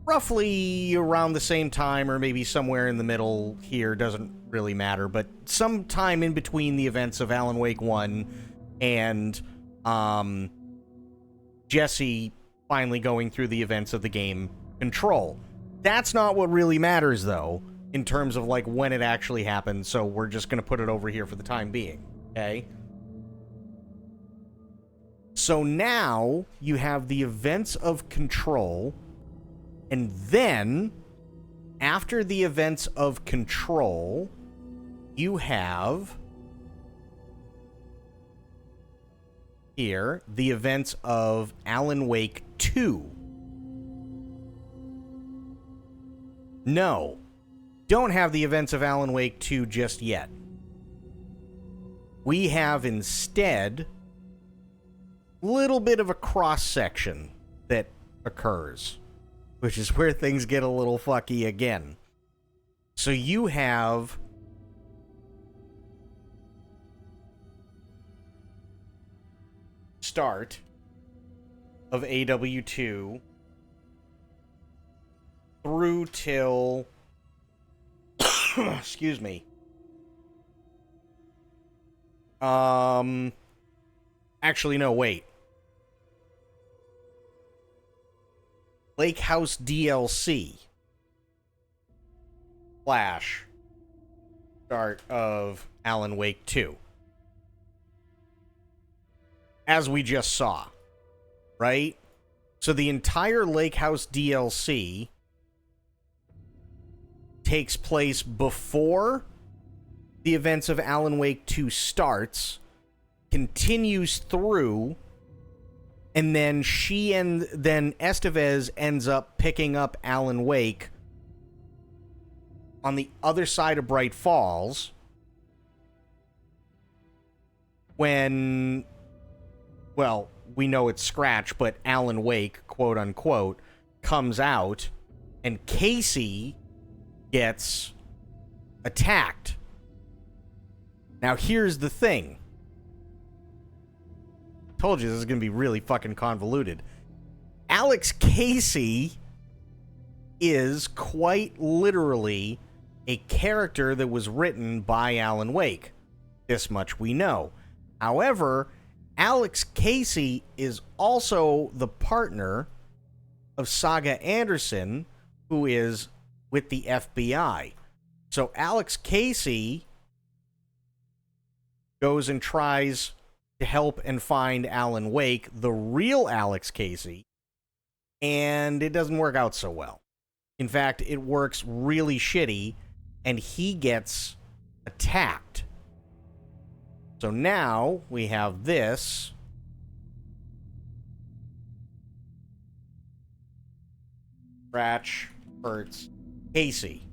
roughly around the same time, or maybe somewhere in the middle here, doesn't really matter, but sometime in between the events of Alan Wake 1 and Jesse finally going through the events of the game Control. That's not what really matters, though, in terms of, like, when it actually happened, so we're just going to put it over here for the time being, okay? So now you have the events of Control, and then, after the events of Control, you have... here, the events of Alan Wake 2. No, don't have the events of Alan Wake 2 just yet. We have instead a little bit of a cross-section that occurs, which is where things get a little fucky again. So you have... start of AW2 through till excuse me. Actually, no, wait. Lake House DLC / start of Alan Wake 2. As we just saw, right? So the entire Lake House DLC takes place before the events of Alan Wake 2 starts, continues through And then then Estevez ends up picking up Alan Wake on the other side of Bright Falls when, well, we know it's Scratch, but Alan Wake, quote unquote, comes out and Casey gets attacked. Now, here's the thing. Told you this is going to be really fucking convoluted. Alex Casey is quite literally a character that was written by Alan Wake. This much we know. However, Alex Casey is also the partner of Saga Anderson, who is with the FBI. So Alex Casey goes and tries to help and find Alan Wake, the real Alex Casey, and it doesn't work out so well. In fact, it works really shitty, and he gets attacked. So now we have this. Scratch hurts Casey.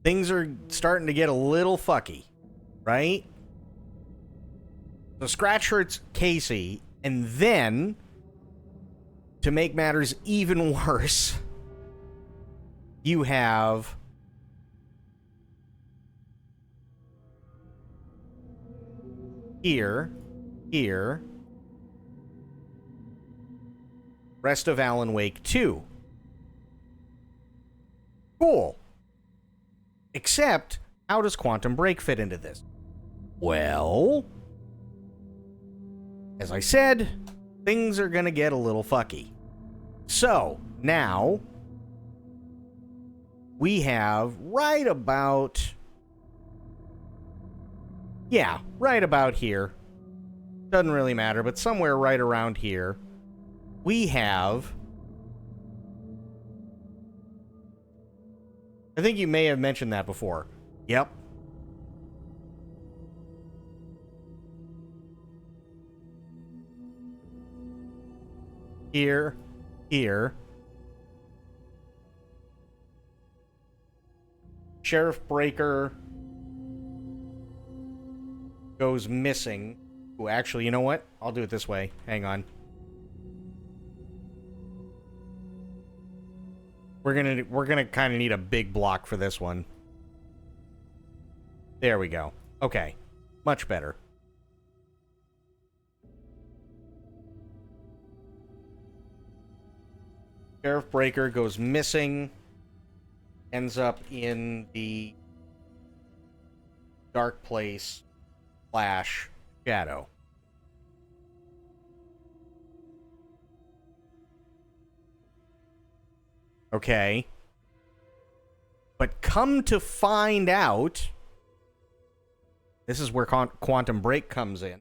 Things are starting to get a little fucky, right? So Scratch hurts Casey, and then, to make matters even worse, you have here, rest of Alan Wake 2. Cool. Except, how does Quantum Break fit into this? Well, as I said, things are going to get a little fucky. So, now, we have right about here. Doesn't really matter, but somewhere right around here, we have, I think you may have mentioned that before. Yep. Here. Sheriff Breaker goes missing. Ooh, actually, you know what? I'll do it this way. Hang on. We're gonna kind of need a big block for this one. There we go. Okay. Much better. Sheriff Breaker goes missing. Ends up in the dark place / shadow. Okay. But come to find out, this is where Quantum Break comes in.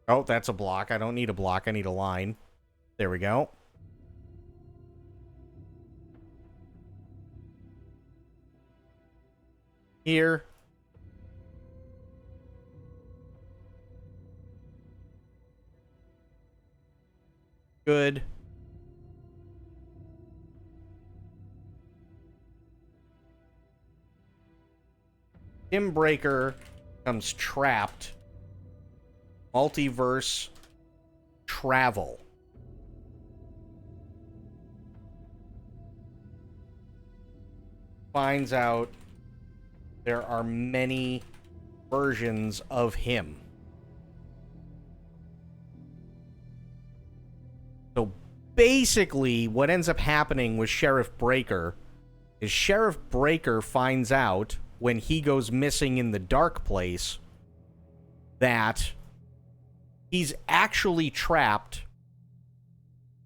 Oh, that's a block. I don't need a block. I need a line. There we go. Here. Good. Tim Breaker becomes trapped. Multiverse travel. Finds out there are many versions of him. So basically, what ends up happening with Sheriff Breaker is Sheriff Breaker finds out when he goes missing in the dark place that he's actually trapped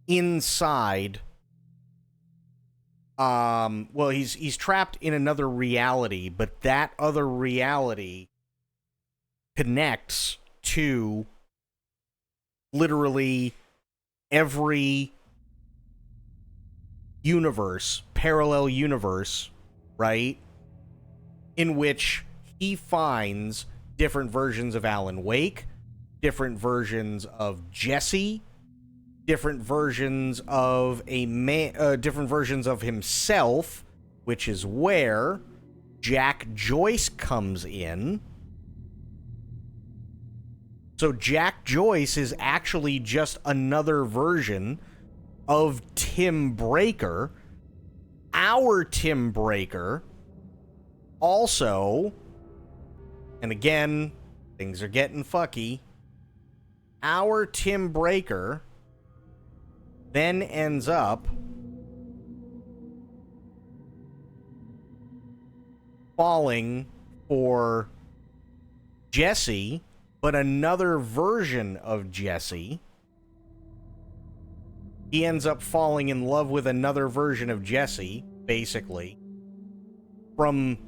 inside. Well, he's trapped in another reality, but that other reality connects to literally every universe, parallel universe, right? In which he finds different versions of Alan Wake, different versions of Jesse, different versions of different versions of himself, which is where Jack Joyce comes in. So Jack Joyce is actually just another version of Tim Breaker. Our Tim Breaker also, and again, things are getting fucky, our Tim Breaker then ends up falling for Jesse, but another version of Jesse. He ends up falling in love with another version of Jesse, basically, from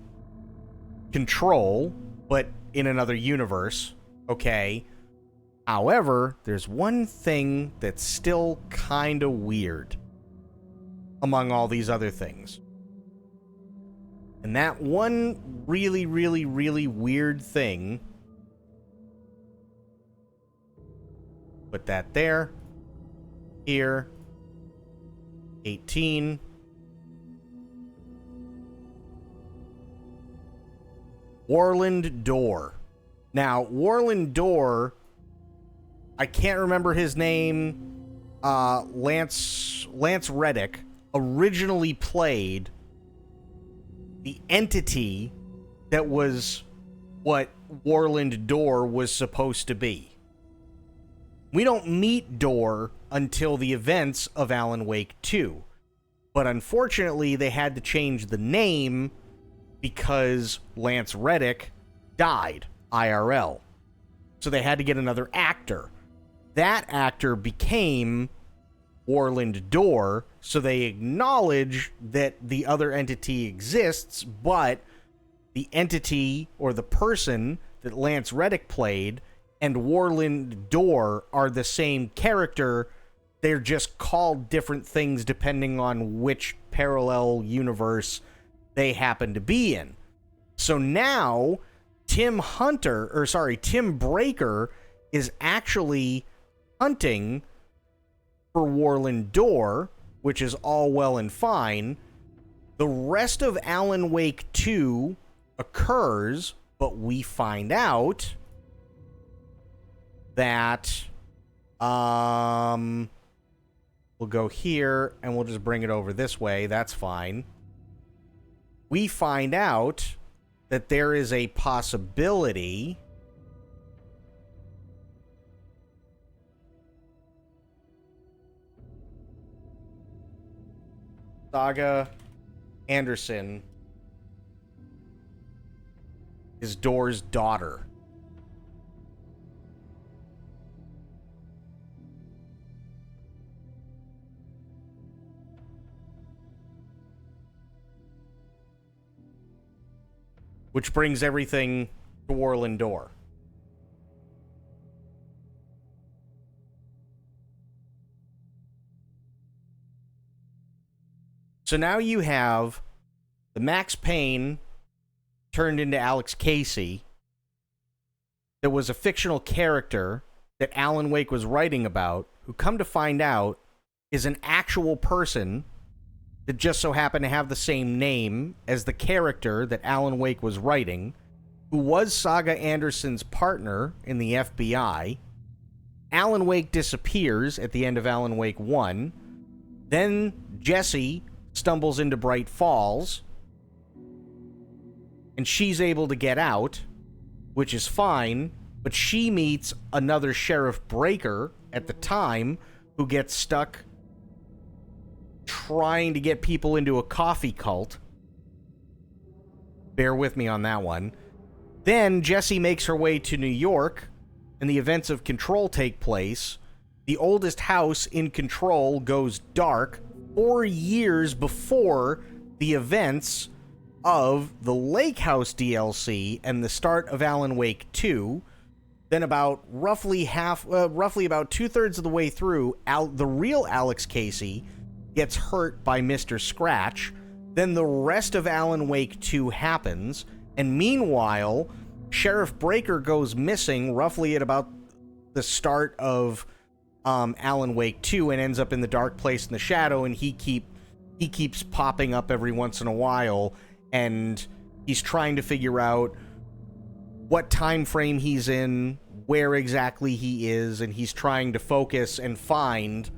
Control, but in another universe, okay? However, there's one thing that's still kind of weird among all these other things. And that one really, really, really weird thing, put that there, here, 18. Warland Door. Now, Warland Door, I can't remember his name. Lance Reddick originally played the entity that was what Warland Door was supposed to be. We don't meet Door until the events of Alan Wake 2. But unfortunately, they had to change the name because Lance Reddick died IRL. So they had to get another actor. That actor became Warland Door, so they acknowledge that the other entity exists, but the entity or the person that Lance Reddick played and Warland Door are the same character. They're just called different things depending on which parallel universe they happen to be in. So now Tim Breaker is actually hunting for Warland Door, which is all well and fine. The rest of Alan Wake 2 occurs, but we find out that we'll go here and we'll just bring it over this way. That's fine. We find out that there is a possibility Saga Anderson is Door's daughter. Which brings everything to Warland Door. So now you have the Max Payne turned into Alex Casey. There was a fictional character that Alan Wake was writing about, who, come to find out, is an actual person that just so happened to have the same name as the character that Alan Wake was writing, who was Saga Anderson's partner in the FBI. Alan Wake disappears at the end of Alan Wake 1. Then Jesse stumbles into Bright Falls, and she's able to get out, which is fine, but she meets another Sheriff Breaker at the time who gets stuck trying to get people into a coffee cult. Bear with me on that one. Then Jessie makes her way to New York, and the events of Control take place. The oldest house in Control goes dark 4 years before the events of the Lake House DLC and the start of Alan Wake 2. Then about roughly about 2/3 of the way through, the real Alex Casey gets hurt by Mr. Scratch. Then the rest of Alan Wake 2 happens, and meanwhile, Sheriff Breaker goes missing roughly at about the start of Alan Wake 2 and ends up in the dark place in the shadow, and he keeps popping up every once in a while, and he's trying to figure out what time frame he's in, where exactly he is, and he's trying to focus and find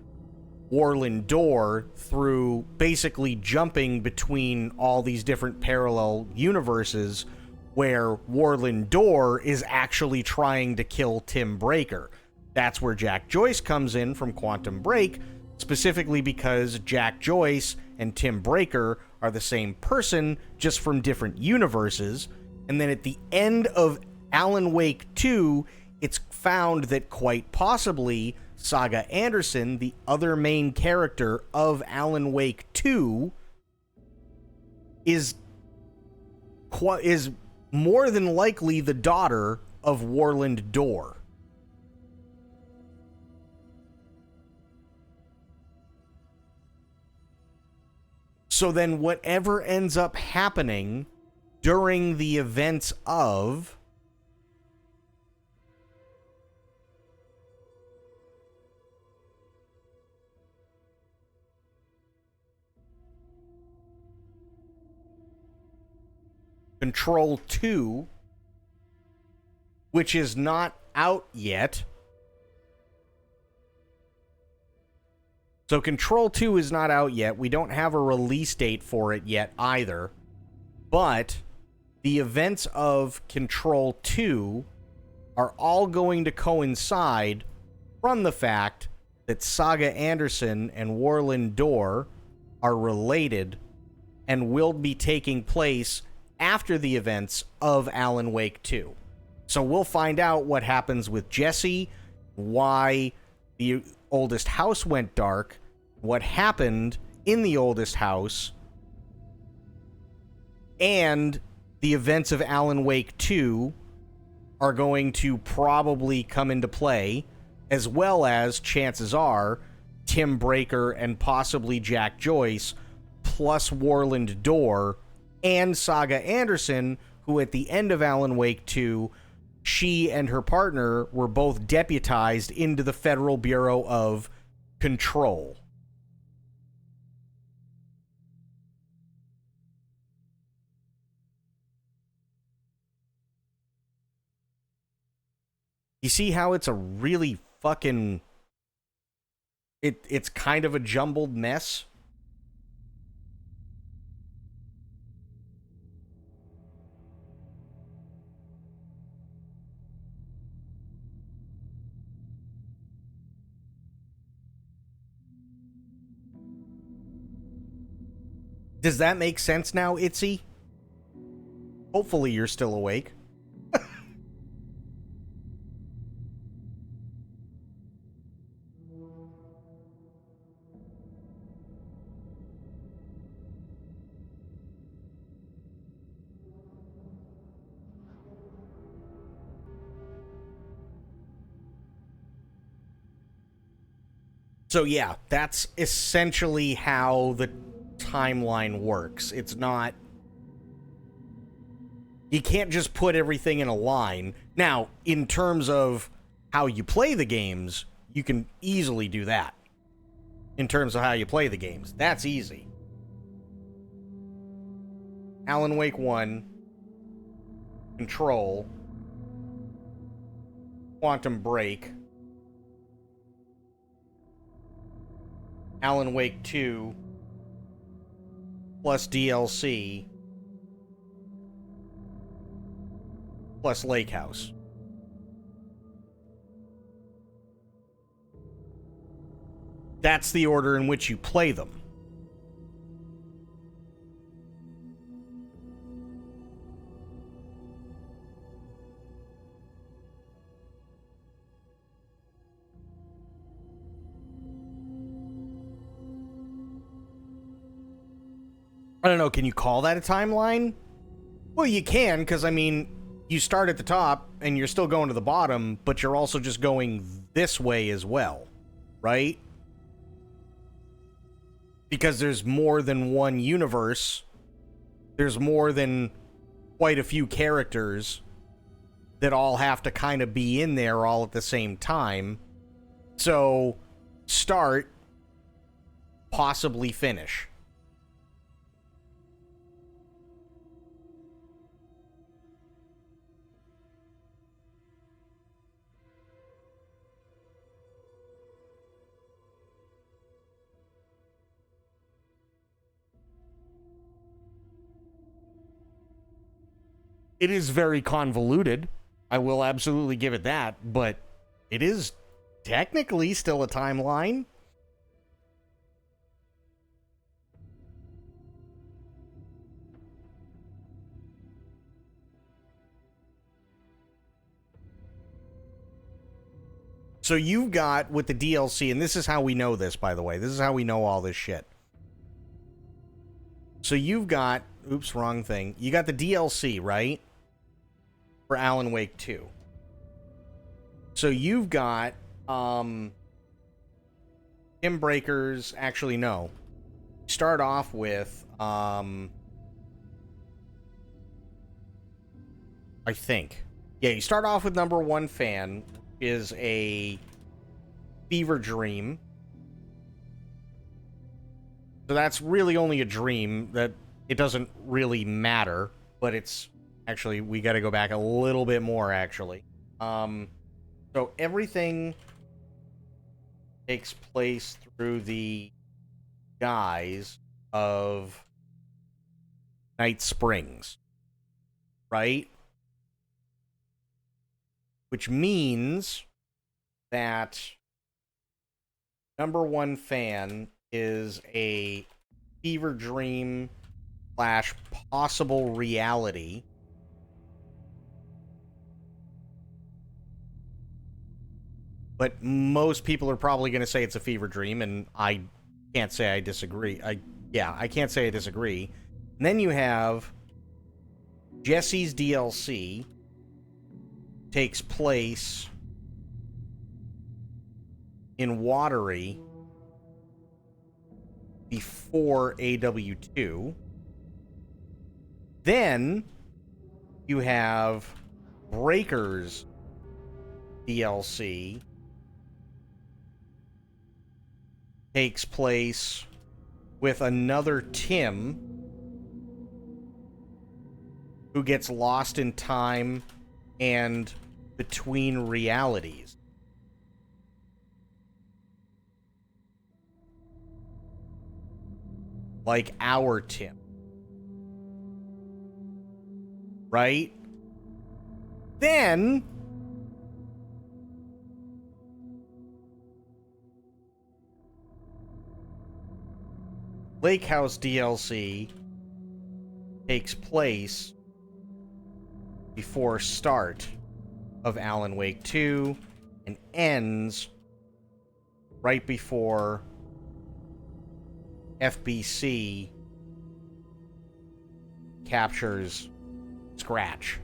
Warland Door through basically jumping between all these different parallel universes where Warland Door is actually trying to kill Tim Breaker. That's where Jack Joyce comes in from Quantum Break, specifically because Jack Joyce and Tim Breaker are the same person, just from different universes. And then at the end of Alan Wake 2, it's found that quite possibly Saga Anderson, the other main character of Alan Wake 2, is more than likely the daughter of Warland Door. So then whatever ends up happening during the events of Control 2, which is not out yet. So Control 2 is not out yet. We don't have a release date for it yet either. But the events of Control 2 are all going to coincide from the fact that Saga Anderson and Warland Door are related and will be taking place after the events of Alan Wake 2. So we'll find out what happens with Jesse, why the oldest house went dark, what happened in the oldest house, and the events of Alan Wake 2 are going to probably come into play, as well as, chances are, Tim Breaker and possibly Jack Joyce, plus Warland Door, and Saga Anderson, who at the end of Alan Wake 2, she and her partner were both deputized into the Federal Bureau of Control. You see how it's a really fucking... It's kind of a jumbled mess? Does that make sense now, Itzy? Hopefully you're still awake. So yeah, that's essentially how the timeline works. It's not... You can't just put everything in a line. Now, in terms of how you play the games, you can easily do that. In terms of how you play the games. That's easy. Alan Wake 1. Control. Quantum Break. Alan Wake 2 plus DLC plus Lake House. That's the order in which you play them. I don't know, can you call that a timeline? Well, you can, because, I mean, you start at the top and you're still going to the bottom, but you're also just going this way as well, right? Because there's more than one universe. There's more than quite a few characters that all have to kind of be in there all at the same time. So, start, possibly finish. It is very convoluted. I will absolutely give it that, but it is technically still a timeline. So you've got with the DLC, and this is how we know this, by the way. This is how we know all this shit. So you've got, oops, wrong thing. You got the DLC, right? For Alan Wake 2. So you've got Tim Breakers, actually no. Start off with I think. Yeah, you start off with number one fan is a fever dream. So that's really only a dream that it doesn't really matter, but it's actually, we got to go back a little bit more, actually. So everything takes place through the guise of Night Springs, right? Which means that number one fan is a fever dream / possible reality. But most people are probably going to say it's a fever dream, and I can't say I disagree. I can't say I disagree. And then you have Jesse's DLC takes place in Watery before AW2. Then you have Breakers DLC takes place with another Tim who gets lost in time and between realities. Like our Tim. Right? Then Lake House DLC takes place before start of Alan Wake 2 and ends right before FBC captures Scratch.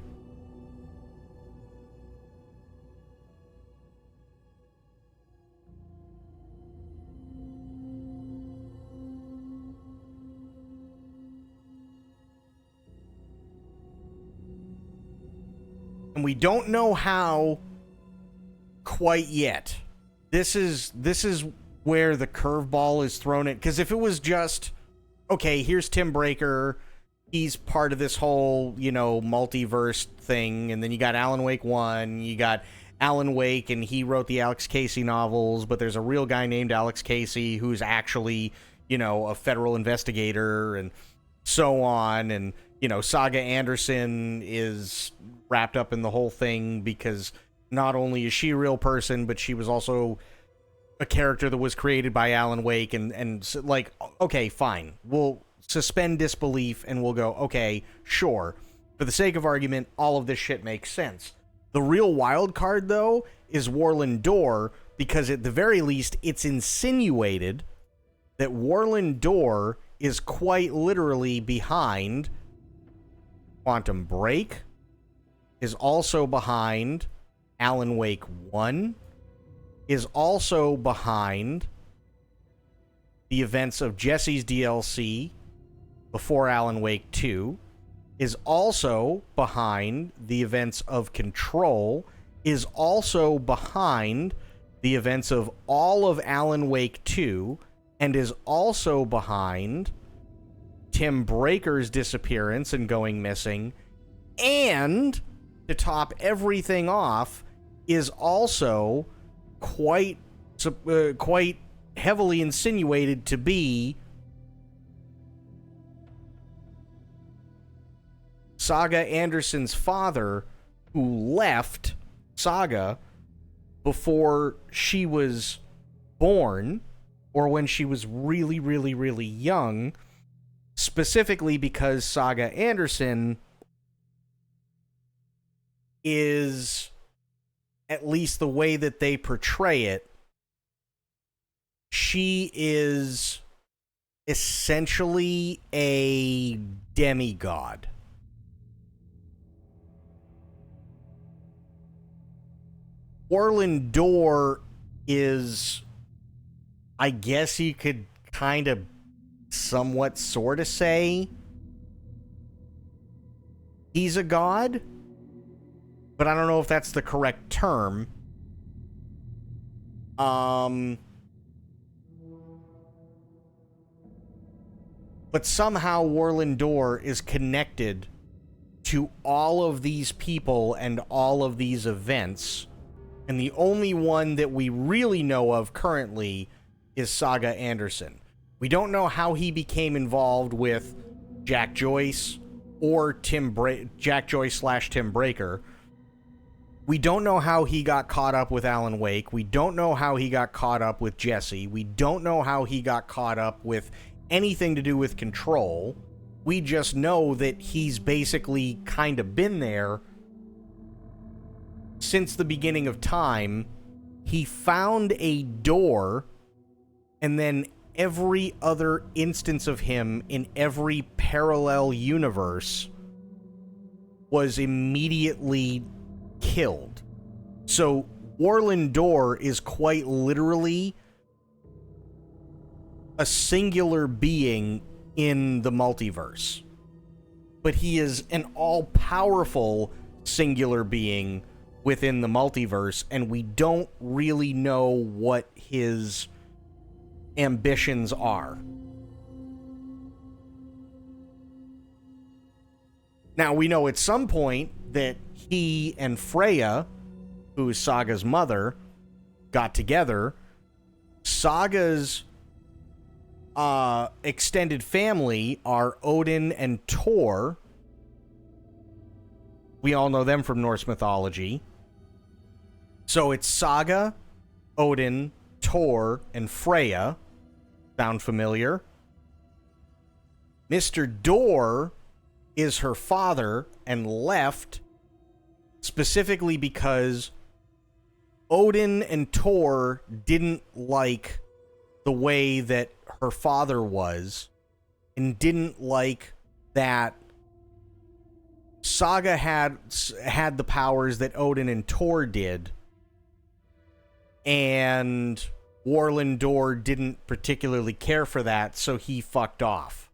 And we don't know how quite yet. This is where the curveball is thrown in. Because if it was just, okay, here's Tim Breaker, he's part of this whole, multiverse thing, and then you got Alan Wake 1, you got Alan Wake, and he wrote the Alex Casey novels, but there's a real guy named Alex Casey who's actually, a federal investigator, and so on, and, Saga Anderson is wrapped up in the whole thing because not only is she a real person, but she was also a character that was created by Alan Wake, and like, okay, fine. We'll suspend disbelief and we'll go, okay, sure. For the sake of argument, all of this shit makes sense. The real wild card, though, is Warland Door, because at the very least, it's insinuated that Warland Door is quite literally behind Quantum Break, is also behind Alan Wake 1, is also behind the events of Jesse's DLC before Alan Wake 2, is also behind the events of Control, is also behind the events of all of Alan Wake 2, and is also behind Tim Breaker's disappearance and going missing, and to top everything off, is also quite heavily insinuated to be Saga Anderson's father, who left Saga before she was born, or when she was really, really, really young, specifically because Saga Anderson is, at least the way that they portray it, she is essentially a demigod. Orlin Dorr is, I guess you could kind of somewhat sort of say he's a god, but I don't know if that's the correct term. But somehow Orlin Dorr is connected to all of these people and all of these events, and the only one that we really know of currently is Saga Anderson. We don't know how he became involved with Jack Joyce or Jack Joyce / Tim Breaker. We don't know how he got caught up with Alan Wake. We don't know how he got caught up with Jesse. We don't know how he got caught up with anything to do with Control. We just know that he's basically kind of been there since the beginning of time. He found a door, and then every other instance of him in every parallel universe was immediately killed. So Orlin Dorr is quite literally a singular being in the multiverse, but he is an all-powerful singular being within the multiverse, and we don't really know what his ambitions are. Now, we know at some point that he and Freya, who is Saga's mother, got together. Saga's extended family are Odin and Thor. We all know them from Norse mythology. So it's Saga, Odin, Thor, and Freya. Sound familiar? Mr. Dorr is her father and left specifically because Odin and Thor didn't like the way that her father was, and didn't like that Saga had the powers that Odin and Thor did, and Orlin Dorr didn't particularly care for that, so he fucked off.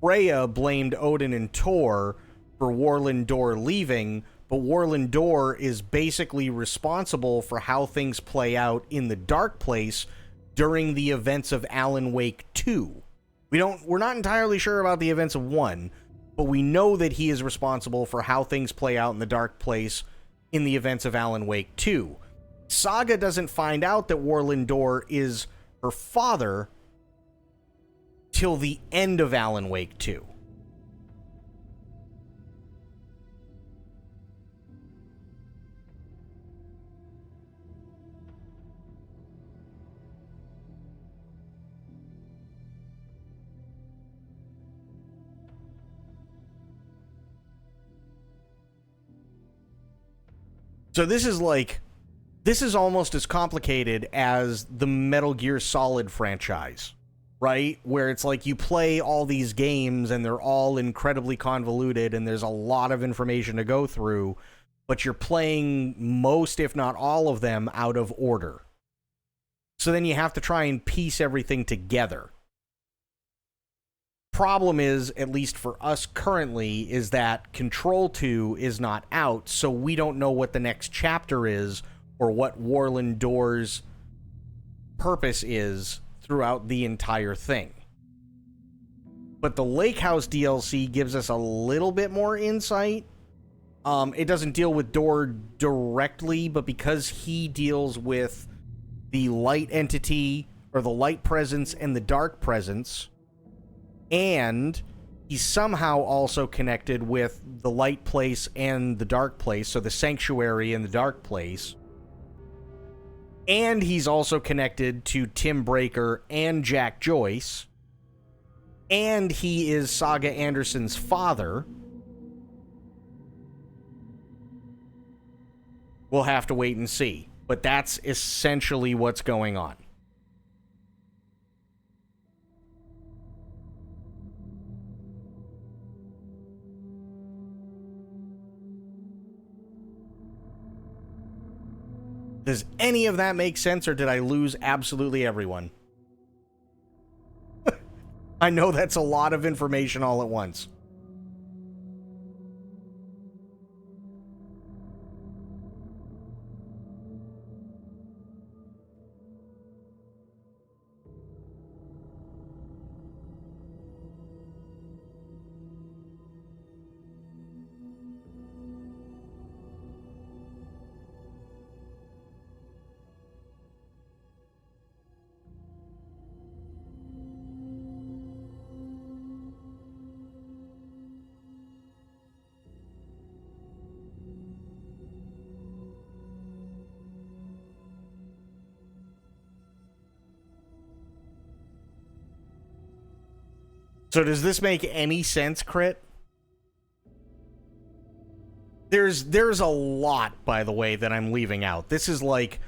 Freya blamed Odin and Thor for Orlin Dorr leaving, but Orlin Dorr is basically responsible for how things play out in the Dark Place during the events of Alan Wake 2. We're not entirely sure about the events of 1, but we know that he is responsible for how things play out in the Dark Place in the events of Alan Wake 2. Saga doesn't find out that Orlin Dorr is her father till the end of Alan Wake 2. So this is almost as complicated as the Metal Gear Solid franchise, right? Where it's like you play all these games and they're all incredibly convoluted and there's a lot of information to go through, but you're playing most, if not all of them, out of order. So then you have to try and piece everything together. Problem is, at least for us currently, is that Control 2 is not out, so we don't know what the next chapter is or what Warland Door's purpose is throughout the entire thing. But the Lake House DLC gives us a little bit more insight. It doesn't deal with Door directly, but because he deals with the light entity, or the light presence and the dark presence, and he's somehow also connected with the light place and the dark place, so the sanctuary and the dark place. And he's also connected to Tim Breaker and Jack Joyce. And he is Saga Anderson's father. We'll have to wait and see. But that's essentially what's going on. Does any of that make sense, or did I lose absolutely everyone? I know that's a lot of information all at once. So does this make any sense, Crit? There's a lot, by the way, that I'm leaving out. This is like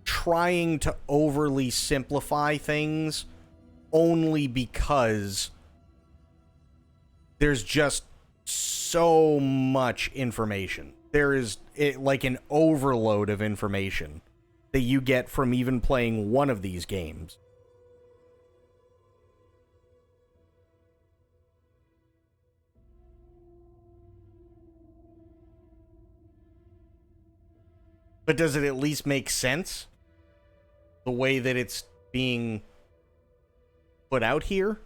trying to overly simplify things only because there's just so much information. There is like an overload of information that you get from even playing one of these games. But does it at least make sense? The way that it's being put out here?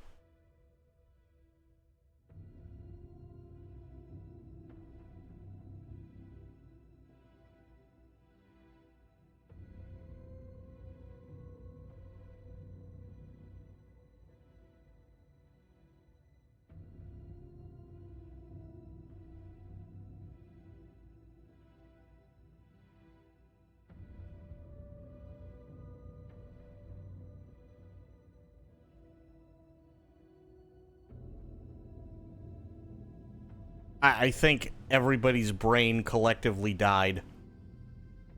I think everybody's brain collectively died.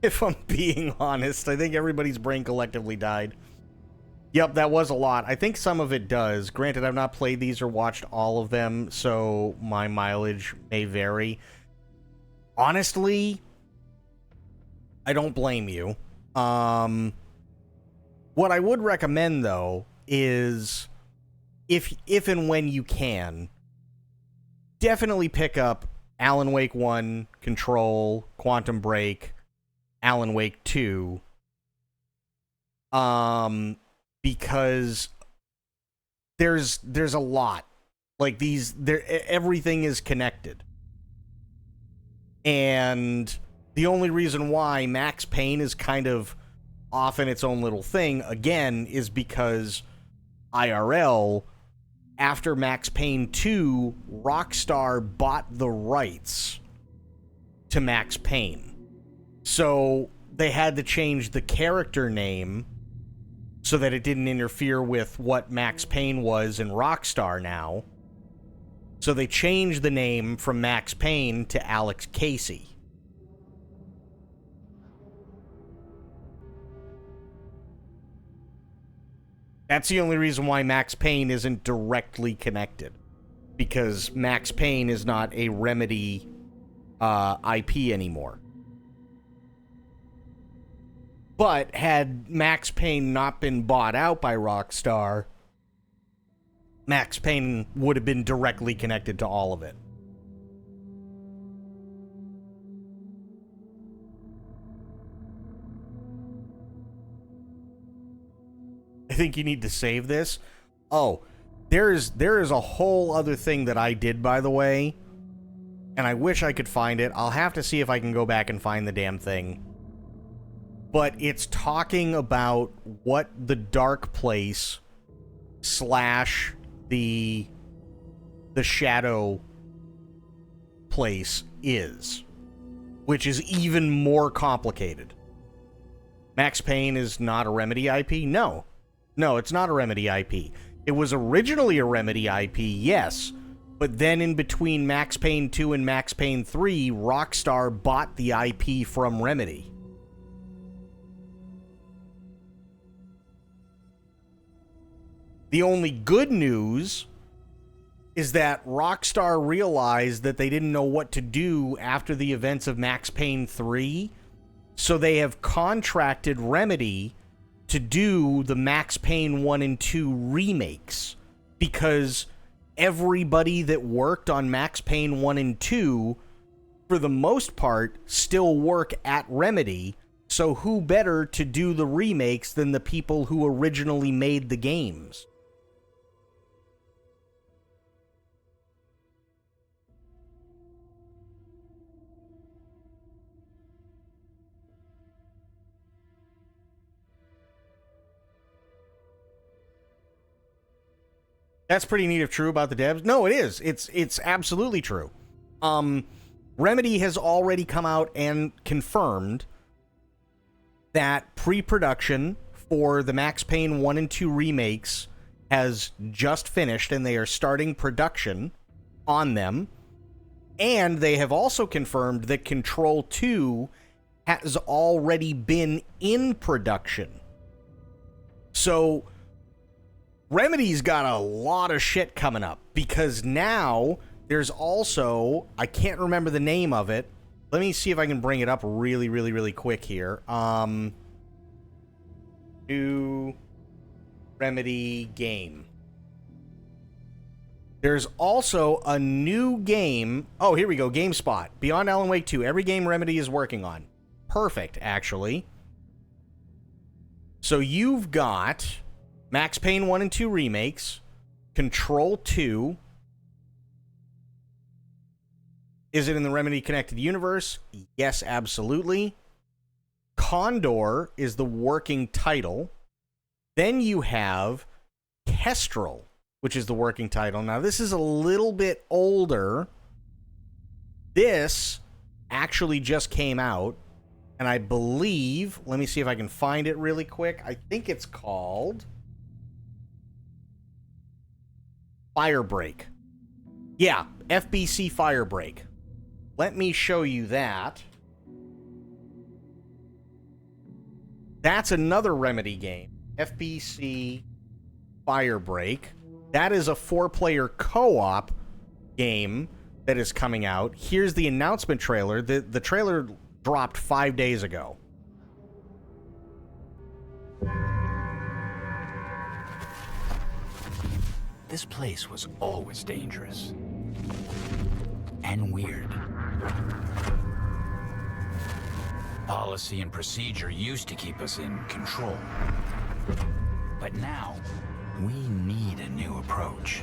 If I'm being honest, I think everybody's brain collectively died. Yep, that was a lot. I think some of it does. Granted, I've not played these or watched all of them, so my mileage may vary. Honestly, I don't blame you. What I would recommend, though, is if and when you can, definitely pick up Alan Wake 1, Control, Quantum Break, Alan Wake 2. Because there's a lot. Like everything is connected. And the only reason why Max Payne is kind of off in its own little thing, again, is because IRL, after Max Payne 2, Rockstar bought the rights to Max Payne. So they had to change the character name so that it didn't interfere with what Max Payne was in Rockstar now. So they changed the name from Max Payne to Alex Casey. That's the only reason why Max Payne isn't directly connected. Because Max Payne is not a Remedy IP anymore. But had Max Payne not been bought out by Rockstar, Max Payne would have been directly connected to all of it. I think you need to save this. Oh, there is a whole other thing that I did, by the way, and I wish I could find it. I'll have to see if I can go back and find the damn thing. But it's talking about what the dark place / the shadow place is, which is even more complicated. Max Payne is not a Remedy IP? No, it's not a Remedy IP. It was originally a Remedy IP, yes, but then in between Max Payne 2 and Max Payne 3, Rockstar bought the IP from Remedy. The only good news is that Rockstar realized that they didn't know what to do after the events of Max Payne 3, so they have contracted Remedy to do the Max Payne 1 and 2 remakes, because everybody that worked on Max Payne 1 and 2, for the most part, still work at Remedy, so who better to do the remakes than the people who originally made the games? That's pretty neat if true about the devs. No, it is. It's absolutely true. Remedy has already come out and confirmed that pre-production for the Max Payne 1 and 2 remakes has just finished, and they are starting production on them. And they have also confirmed that Control 2 has already been in production. So Remedy's got a lot of shit coming up, because now there's also, I can't remember the name of it. Let me see if I can bring it up really quick here. New Remedy game. There's also a new game. Oh, here we go. GameSpot. Beyond Alan Wake 2. Every game Remedy is working on. Perfect, actually. So you've got Max Payne 1 and 2 remakes, Control 2. Is it in the Remedy Connected Universe? Yes, absolutely. Condor is the working title. Then you have Kestrel, which is the working title. Now, this is a little bit older. This actually just came out, and I believe, let me see if I can find it really quick. I think it's called Firebreak. Yeah, FBC Firebreak. Let me show you that. That's another Remedy game. FBC Firebreak. That is a 4-player co-op game that is coming out. Here's the announcement trailer. The trailer dropped 5 days ago. This place was always dangerous. And weird. Policy and procedure used to keep us in control. But now, we need a new approach.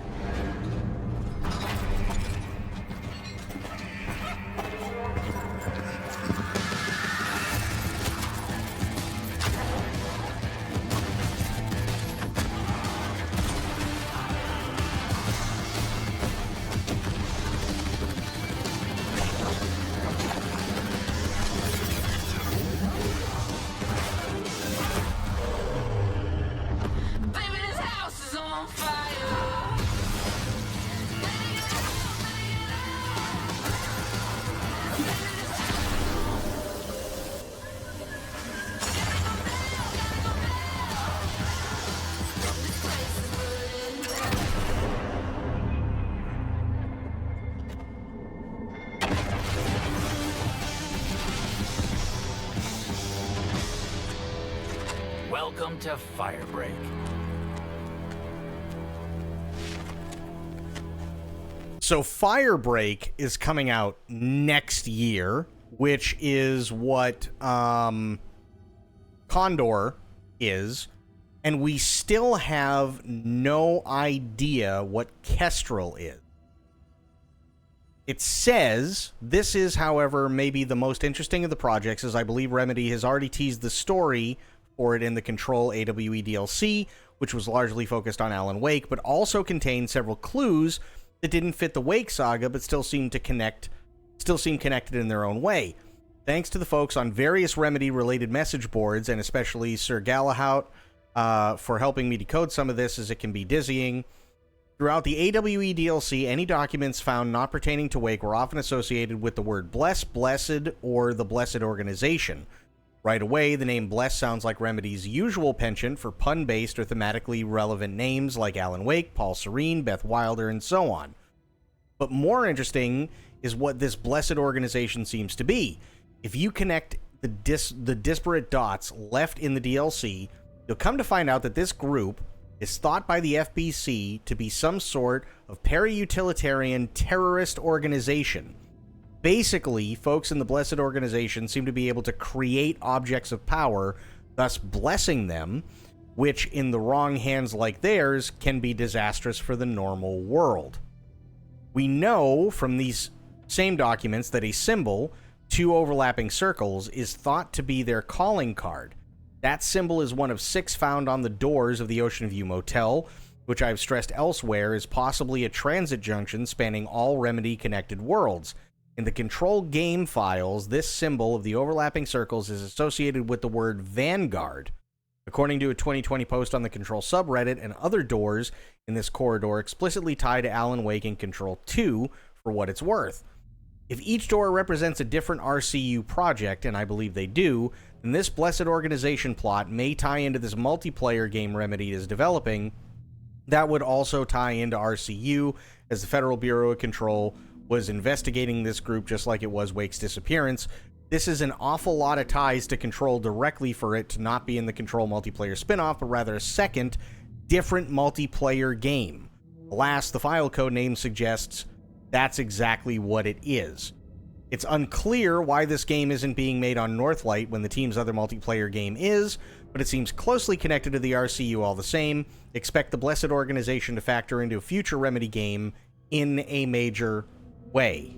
Welcome to Firebreak. So Firebreak is coming out next year, which is what Condor is, and we still have no idea what Kestrel is. It says this is, however, maybe the most interesting of the projects, as I believe Remedy has already teased the story for it in the Control AWE DLC, which was largely focused on Alan Wake, but also contained several clues that didn't fit the Wake saga, but still seem connected in their own way. Thanks to the folks on various Remedy-related message boards, and especially Sir Galahout, for helping me decode some of this, as it can be dizzying. Throughout the AWE DLC, any documents found not pertaining to Wake were often associated with the word Bless, Blessed, or the Blessed Organization. Right away, the name Bless sounds like Remedy's usual penchant for pun-based or thematically relevant names like Alan Wake, Paul Serene, Beth Wilder, and so on. But more interesting is what this Blessed Organization seems to be. If you connect the disparate dots left in the DLC, you'll come to find out that this group is thought by the FBC to be some sort of para-utilitarian terrorist organization. Basically, folks in the Blessed Organization seem to be able to create objects of power, thus blessing them, which in the wrong hands like theirs can be disastrous for the normal world. We know from these same documents that a symbol, 2 overlapping circles, is thought to be their calling card. That symbol is one of 6 found on the doors of the Ocean View Motel, which I've stressed elsewhere is possibly a transit junction spanning all Remedy-connected worlds. In the Control game files, this symbol of the overlapping circles is associated with the word Vanguard. According to a 2020 post on the Control subreddit, and other doors in this corridor explicitly tie to Alan Wake and Control 2 for what it's worth. If each door represents a different RCU project, and I believe they do, then this Blessed Organization plot may tie into this multiplayer game Remedy is developing. That would also tie into RCU, as the Federal Bureau of Control was investigating this group just like it was Wake's disappearance. This is an awful lot of ties to Control directly for it to not be in the Control multiplayer spinoff, but rather a second, different multiplayer game. Alas, the file code name suggests that's exactly what it is. It's unclear why this game isn't being made on Northlight when the team's other multiplayer game is, but it seems closely connected to the RCU all the same. Expect the Blessed Organization to factor into a future Remedy game in a major way.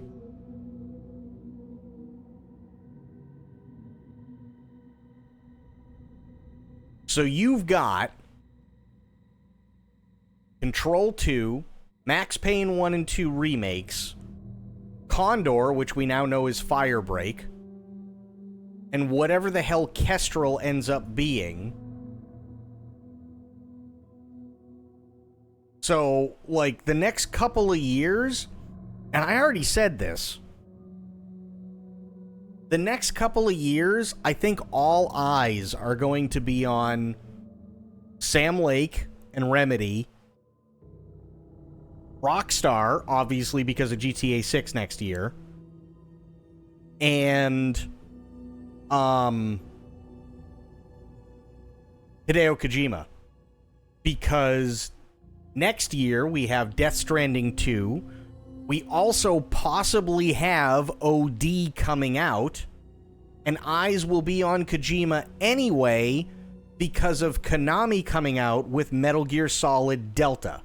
So you've got Control 2, Max Payne 1 and 2 remakes, Condor, which we now know is Firebreak, and whatever the hell Kestrel ends up being. So, like, the next couple of years, and I already said this, the next couple of years, I think all eyes are going to be on Sam Lake and Remedy, Rockstar, obviously because of GTA 6 next year, and Hideo Kojima, because next year we have Death Stranding 2. We also possibly have OD coming out, and eyes will be on Kojima anyway because of Konami coming out with Metal Gear Solid Delta.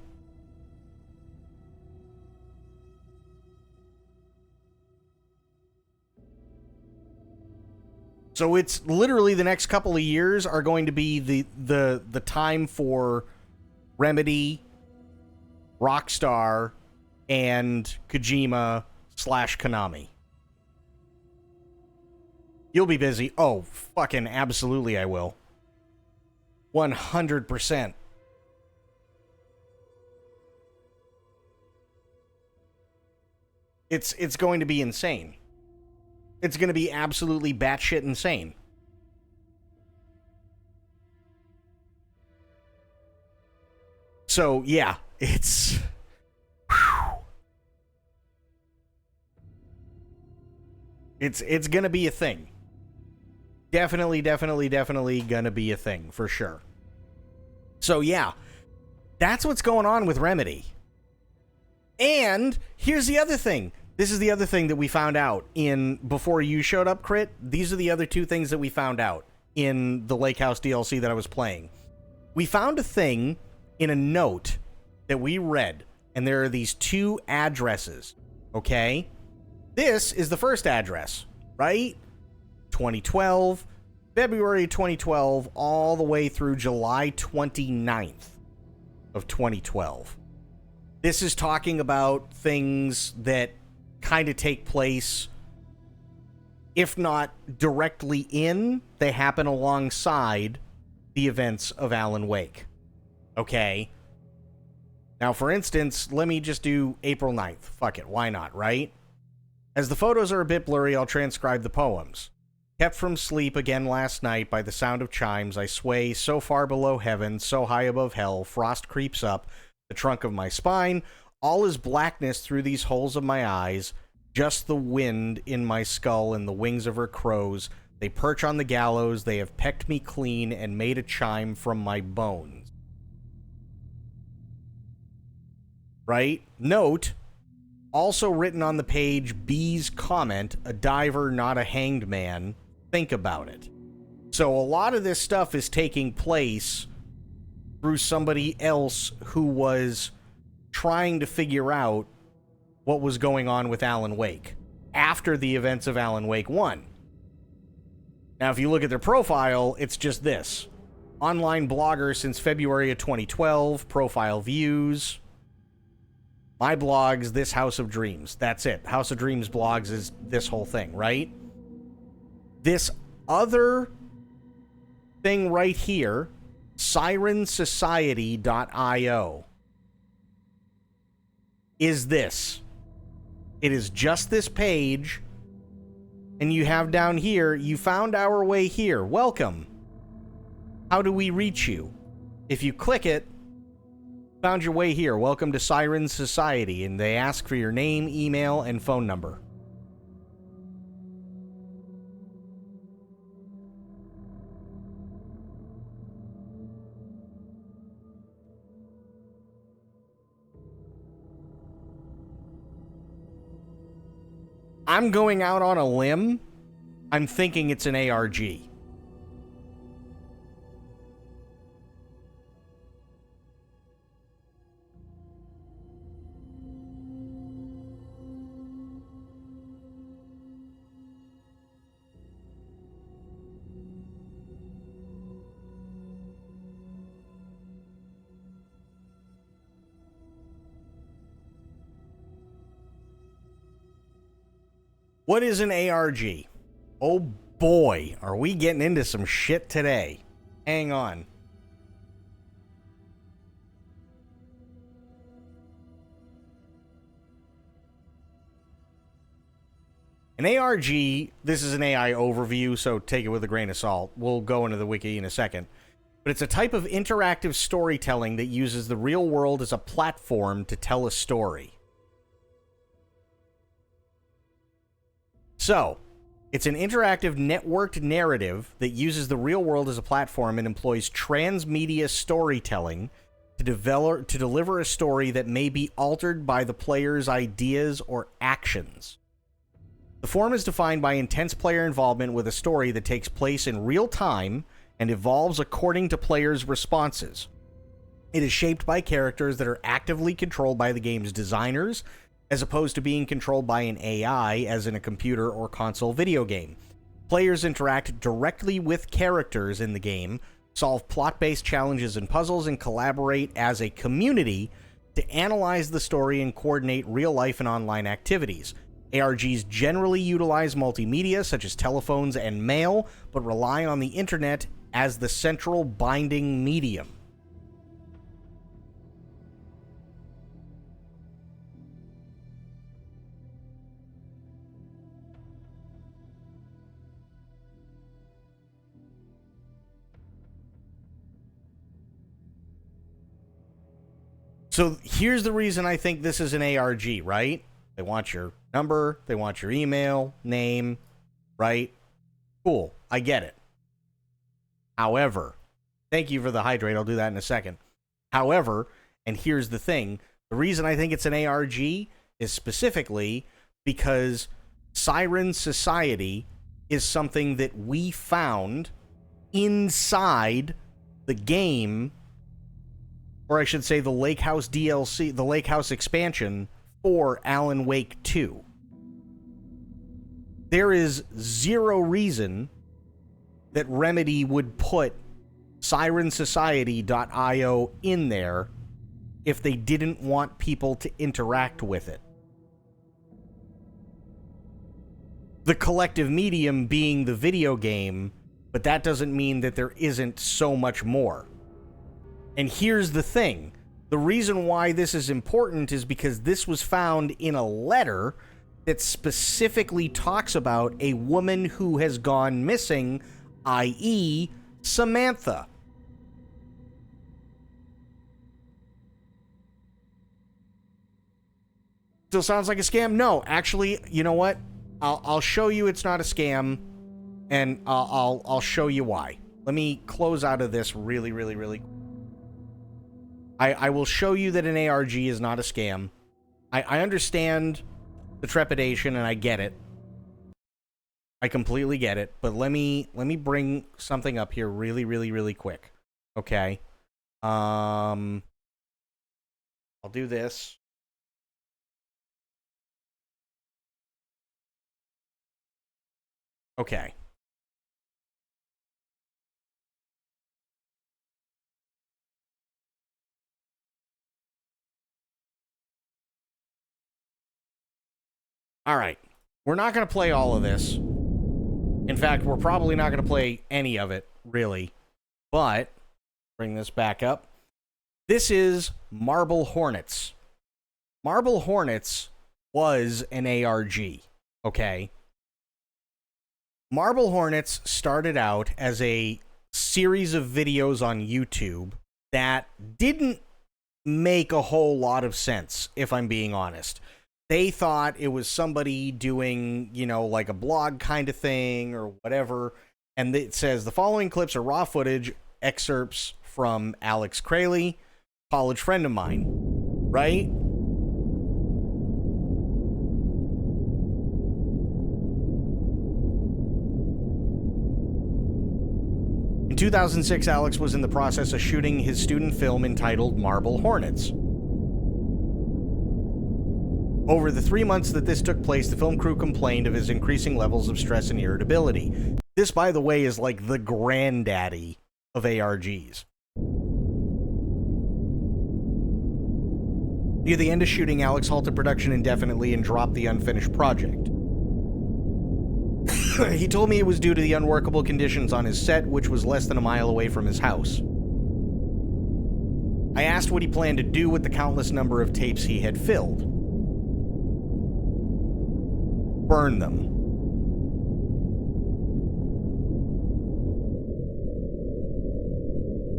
So it's literally the next couple of years are going to be the time for Remedy, Rockstar, and Kojima / Konami. You'll be busy. Oh, fucking absolutely I will. 100%. It's going to be insane. It's going to be absolutely batshit insane. So, yeah, it's... It's going to be a thing. definitely gonna be a thing for sure. So yeah, that's what's going on with Remedy. And here's the other thing. This is the other thing that we found out before you showed up, Crit. These are the other two things that we found out in the Lake House DLC that I was playing. We found a thing in a note that we read, and there are these two addresses, okay? This is the first address, right? 2012, February 2012, all the way through July 29th of 2012. This is talking about things that kind of take place, if not directly in, they happen alongside the events of Alan Wake. Okay? Now, for instance, let me just do April 9th. Fuck it, why not, right? As the photos are a bit blurry, I'll transcribe the poems. Kept from sleep again last night by the sound of chimes, I sway so far below heaven, so high above hell, frost creeps up the trunk of my spine. All is blackness through these holes of my eyes, just the wind in my skull and the wings of her crows. They perch on the gallows, they have pecked me clean and made a chime from my bones. Right? Note, also written on the page, B's comment, a diver, not a hanged man. Think about it. So a lot of this stuff is taking place through somebody else who was trying to figure out what was going on with Alan Wake after the events of Alan Wake 1. Now, if you look at their profile, it's just this. Online blogger since February of 2012, profile views. My blogs, this House of Dreams. That's it. House of Dreams blogs is this whole thing, right? This other thing right here, sirensociety.io, is this. It is just this page, and you have down here, you found our way here. Welcome. How do we reach you? If you click it, found your way here. Welcome to Sirens Society, and they ask for your name, email, and phone number. I'm going out on a limb. I'm thinking it's an ARG. What is an ARG? Oh boy, are we getting into some shit today. Hang on. An ARG, this is an AI overview, so take it with a grain of salt. We'll go into the wiki in a second. But it's a type of interactive storytelling that uses the real world as a platform to tell a story. So, it's an interactive networked narrative that uses the real world as a platform and employs transmedia storytelling to deliver a story that may be altered by the player's ideas or actions. The form is defined by intense player involvement with a story that takes place in real time and evolves according to players' responses. It is shaped by characters that are actively controlled by the game's designers, as opposed to being controlled by an AI, as in a computer or console video game. Players interact directly with characters in the game, solve plot-based challenges and puzzles, and collaborate as a community to analyze the story and coordinate real-life and online activities. ARGs generally utilize multimedia, such as telephones and mail, but rely on the internet as the central binding medium. So here's the reason I think this is an ARG, right? They want your number, they want your email, name, right? Cool, I get it. However, thank you for the hydrate. I'll do that in a second. However, and here's the thing, the reason I think it's an ARG is specifically because Siren Society is something that we found inside the game, or I should say the Lake House DLC, the Lake House expansion for Alan Wake 2. There is zero reason that Remedy would put SirenSociety.io in there if they didn't want people to interact with it. The collective medium being the video game, but that doesn't mean that there isn't so much more. And here's the thing. The reason why this is important is because this was found in a letter that specifically talks about a woman who has gone missing, i.e., Samantha. Still sounds like a scam? No, actually, you know what? I'll show you it's not a scam, and I'll show you why. Let me close out of this really. I will show you that an ARG is not a scam. I understand the trepidation, and I get it. I completely get it. But let me bring something up here really quick. Okay. I'll do this. Okay. All right. We're not going to play all of this. In fact, we're probably not going to play any of it, really. But, bring this back up. This is Marble Hornets. Marble Hornets was an ARG, okay? Marble Hornets started out as a series of videos on YouTube that didn't make a whole lot of sense, if I'm being honest. They thought it was somebody doing, you know, like a blog kind of thing or whatever. And it says the following clips are raw footage, excerpts from Alex Crayley, college friend of mine, right? In 2006, Alex was in the process of shooting his student film entitled Marble Hornets. Over the 3 months that this took place, the film crew complained of his increasing levels of stress and irritability. This, by the way, is like the granddaddy of ARGs. Near the end of shooting, Alex halted production indefinitely and dropped the unfinished project. He told me it was due to the unworkable conditions on his set, which was less than a mile away from his house. I asked what he planned to do with the countless number of tapes he had filled. Burn them.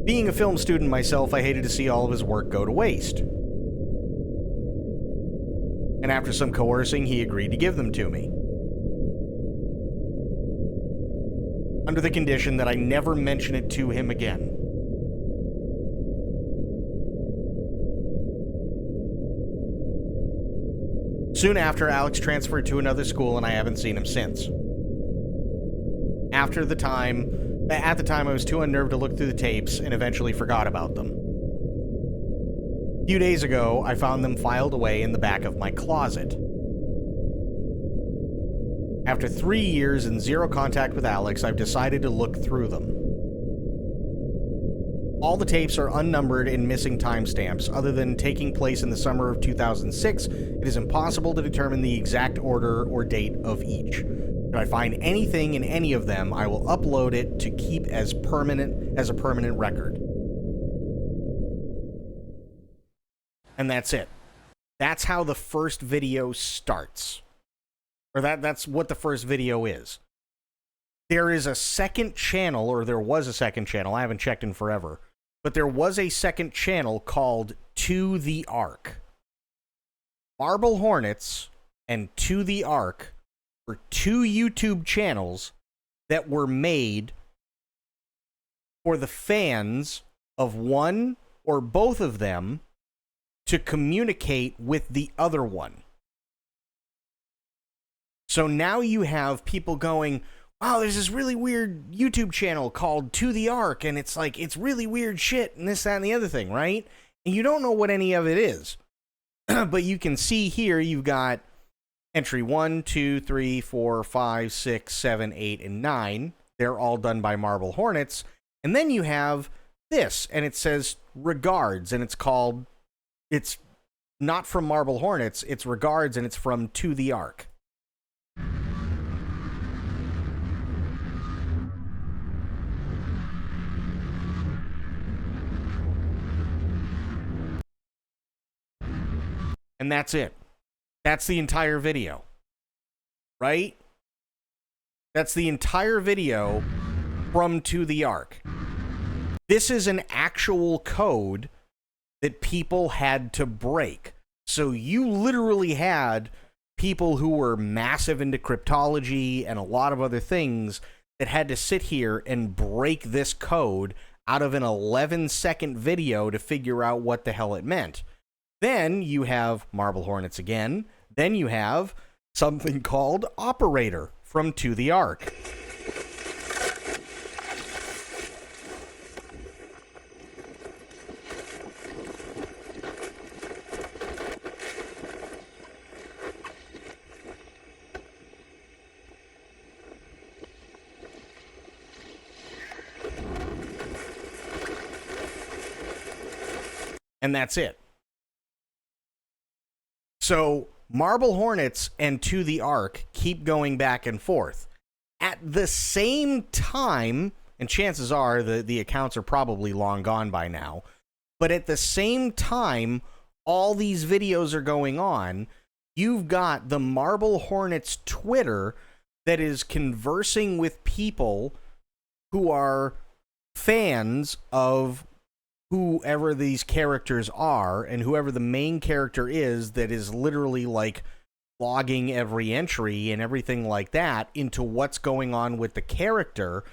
Being a film student myself, I hated to see all of his work go to waste. And after some coercing, he agreed to give them to me. Under the condition that I never mention it to him again. Soon after, Alex transferred to another school, and I haven't seen him since. At the time, I was too unnerved to look through the tapes and eventually forgot about them. A few days ago, I found them filed away in the back of my closet. After 3 years and zero contact with Alex, I've decided to look through them. All the tapes are unnumbered and missing timestamps. Other than taking place in the summer of 2006, it is impossible to determine the exact order or date of each. If I find anything in any of them, I will upload it to keep as a permanent record. And that's it. That's how the first video starts. Or that's what the first video is. There is a second channel, or there was a second channel, I haven't checked in forever, but there was a second channel called To the Ark. Marble Hornets and To the Ark were two YouTube channels that were made for the fans of one or both of them to communicate with the other one. So now you have people going, wow, there's this really weird YouTube channel called To the Ark, and it's like, it's really weird shit, and this, that, and the other thing, right? And you don't know what any of it is. But you can see here, you've got entry 1, 2, 3, 4, 5, 6, 7, 8, and 9. They're all done by Marble Hornets. And then you have this, and it says Regards, and it's not from Marble Hornets, it's Regards, and it's from To the Ark. And that's it. That's the entire video. Right? That's the entire video from To the Ark. This is an actual code that people had to break. So you literally had people who were massive into cryptology and a lot of other things that had to sit here and break this code out of an 11-second video to figure out what the hell it meant. Then you have Marble Hornets again. Then you have something called Operator from To the Ark. And that's it. So Marble Hornets and To the Ark keep going back and forth. At the same time, and chances are the accounts are probably long gone by now, but at the same time all these videos are going on, you've got the Marble Hornets Twitter that is conversing with people who are fans of whoever these characters are, and whoever the main character is that is literally like logging every entry and everything like that into what's going on with the character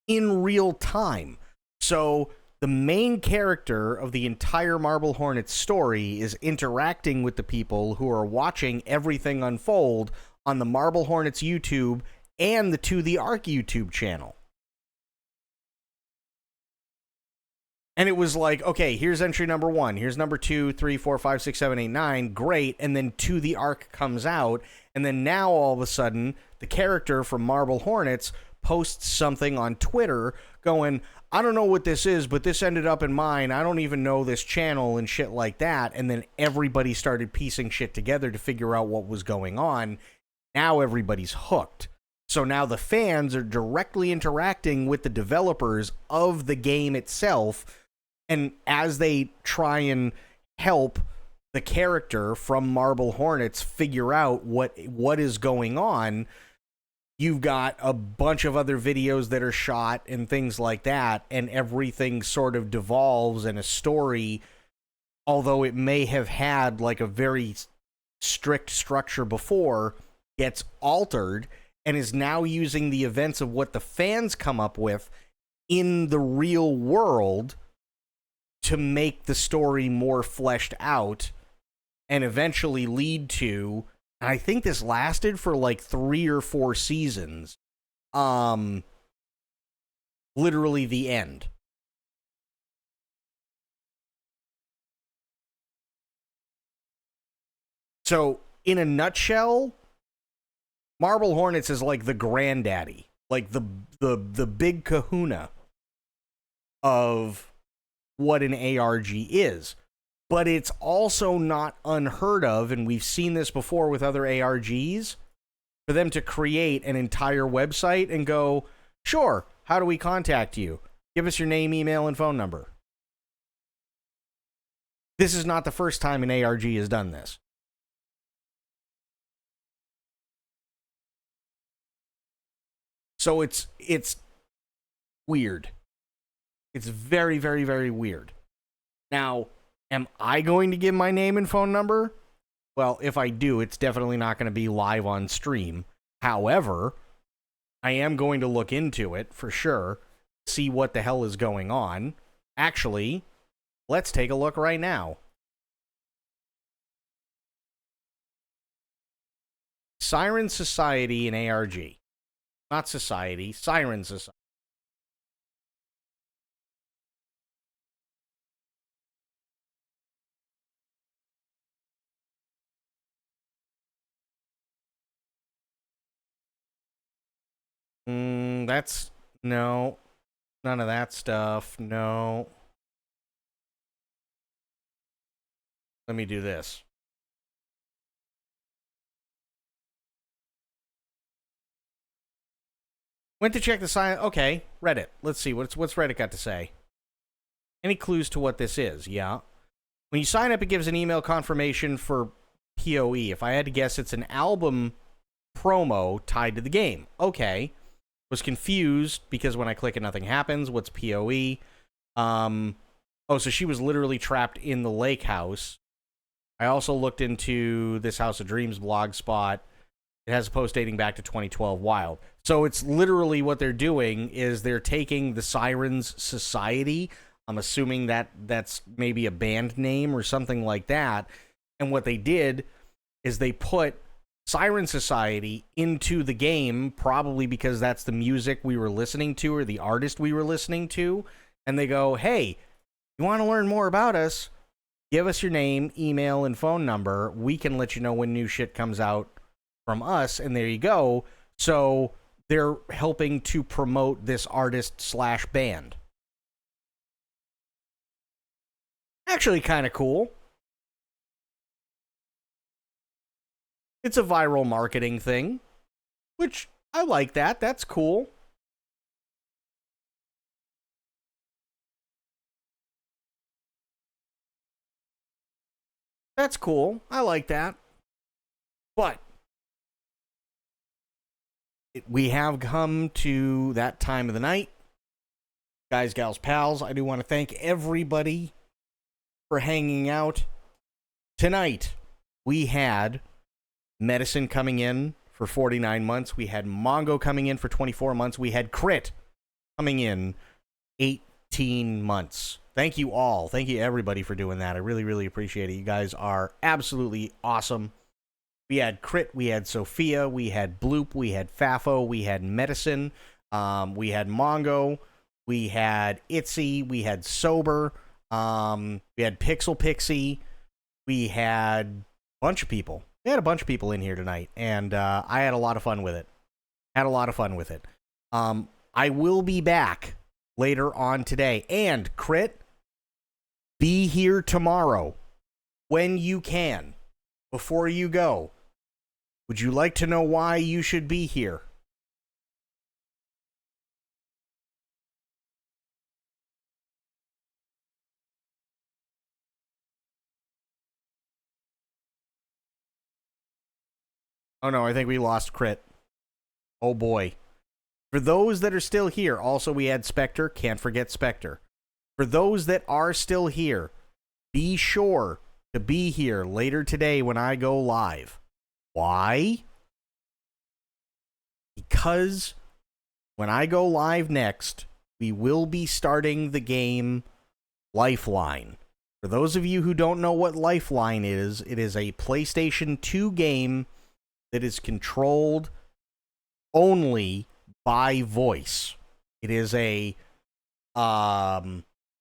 in real time. So the main character of the entire Marble Hornets story is interacting with the people who are watching everything unfold on the Marble Hornets YouTube and the To the Ark YouTube channel. And it was like, okay, here's entry number 1. Here's number 2, 3, 4, 5, 6, 7, 8, 9. Great. And then To the Ark comes out. And then now all of a sudden, the character from Marble Hornets posts something on Twitter going, I don't know what this is, but this ended up in mine. I don't even know this channel and shit like that. And then everybody started piecing shit together to figure out what was going on. Now everybody's hooked. So now the fans are directly interacting with the developers of the game itself. And as they try and help the character from Marble Hornets figure out what is going on, you've got a bunch of other videos that are shot and things like that, and everything sort of devolves, and a story, although it may have had like a very strict structure before, gets altered and is now using the events of what the fans come up with in the real world to make the story more fleshed out and eventually lead to, and I think this lasted for like 3 or 4 seasons, literally the end. So, in a nutshell, Marble Hornets is like the granddaddy, like the big kahuna of what an ARG is. But it's also not unheard of, and we've seen this before with other ARGs, for them to create an entire website and go, sure, how do we contact you? Give us your name, email, and phone number. This is not the first time an ARG has done this. So it's weird. It's very, very, very weird. Now, am I going to give my name and phone number? Well, if I do, it's definitely not going to be live on stream. However, I am going to look into it for sure. see what the hell is going on. Actually, let's take a look right now. Siren Society and ARG. Not Society, Siren Society. That's... No. None of that stuff. No. Let me do this. Went to check the sign. Okay, Reddit. Let's see. What's Reddit got to say? Any clues to what this is? Yeah. When you sign up, it gives an email confirmation for PoE. If I had to guess, it's an album promo tied to the game. Okay. Was confused because when I click it, nothing happens. What's PoE? Oh, so she was literally trapped in the lake house. I also looked into this House of Dreams blog spot. It has a post dating back to 2012 Wild. So it's literally what they're doing is they're taking the Sirens Society. I'm assuming that that's maybe a band name or something like that. And what they did is they put Siren Society into the game, probably because that's the music we were listening to or the artist we were listening to. And they go, hey, you want to learn more about us? Give us your name, email, and phone number. We can let you know when new shit comes out from us. And there you go. So they're helping to promote this artist/band. Actually kind of cool. It's a viral marketing thing, which I like that. That's cool. That's cool. I like that. But we have come to that time of the night. Guys, gals, pals, I do want to thank everybody for hanging out. Tonight, we had Medicine coming in for 49 months. We had Mongo coming in for 24 months. We had Crit coming in 18 months. Thank you all. Thank you everybody for doing that. I really, really appreciate it. You guys are absolutely awesome. We had Crit, we had Sophia, we had Bloop, we had Fafo, we had Medicine, we had Mongo, we had Itzy, we had Sober, we had Pixel Pixie, we had a bunch of people. We had a bunch of people in here tonight, and I had a lot of fun with it. I will be back later on today. And, Crit, be here tomorrow when you can. Before you go, would you like to know why you should be here? Oh no, I think we lost Crit. Oh boy. For those that are still here, also we had Spectre. Can't forget Spectre. For those that are still here, be sure to be here later today when I go live. Why? Because when I go live next, we will be starting the game Lifeline. For those of you who don't know what Lifeline is, it is a PlayStation 2 game that is controlled only by voice. It is a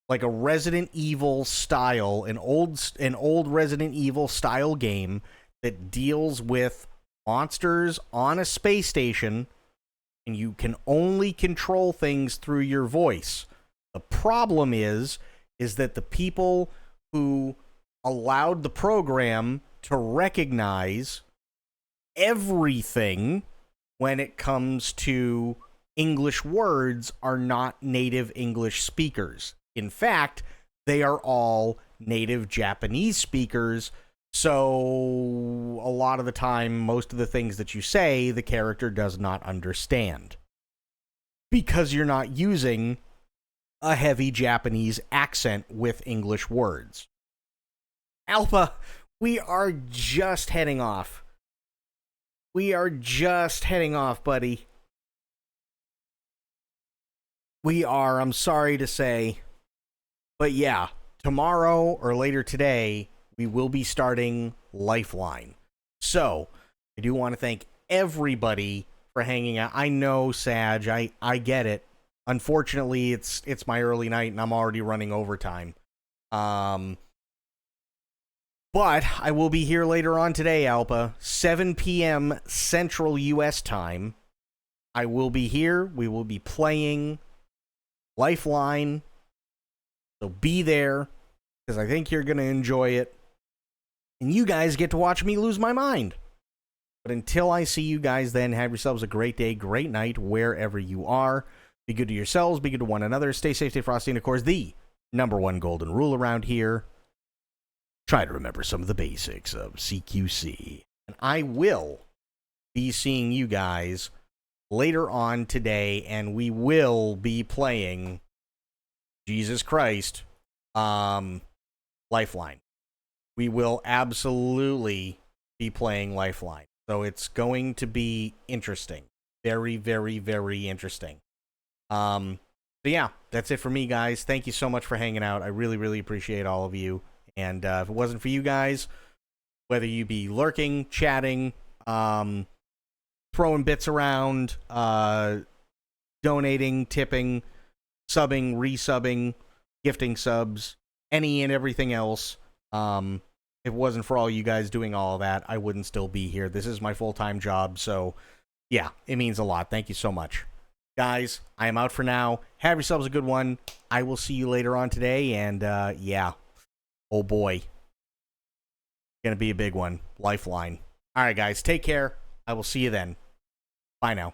like a Resident Evil style, an old Resident Evil style game that deals with monsters on a space station, and you can only control things through your voice. The problem is that the people who allowed the program to recognize everything when it comes to English words are not native English speakers. In fact, they are all native Japanese speakers, so a lot of the time, most of the things that you say, the character does not understand. Because you're not using a heavy Japanese accent with English words. Alpha, we are just heading off. We are just heading off, buddy. We are, I'm sorry to say. But yeah, tomorrow or later today, we will be starting Lifeline. So, I do want to thank everybody for hanging out. I know, Sag, I get it. Unfortunately, it's my early night and I'm already running overtime. But I will be here later on today, Alpa, 7 p.m. Central U.S. time. I will be here. We will be playing Lifeline. So be there, because I think you're going to enjoy it. And you guys get to watch me lose my mind. But until I see you guys then, have yourselves a great day, great night, wherever you are. Be good to yourselves, be good to one another. Stay safe, stay frosty, and of course, the #1 golden rule around here. Try to remember some of the basics of CQC. And I will be seeing you guys later on today, and we will be playing Jesus Christ, Lifeline. We will absolutely be playing Lifeline. So it's going to be interesting. Very, very, very interesting. So yeah, that's it for me, guys. Thank you so much for hanging out. I really, really appreciate all of you. And if it wasn't for you guys, whether you be lurking, chatting, throwing bits around, donating, tipping, subbing, resubbing, gifting subs, any and everything else, if it wasn't for all you guys doing all of that, I wouldn't still be here. This is my full-time job, so yeah, it means a lot. Thank you so much. Guys, I am out for now. Have yourselves a good one. I will see you later on today, and yeah, oh boy, gonna be a big one. Lifeline. All right, guys, take care. I will see you then. Bye now.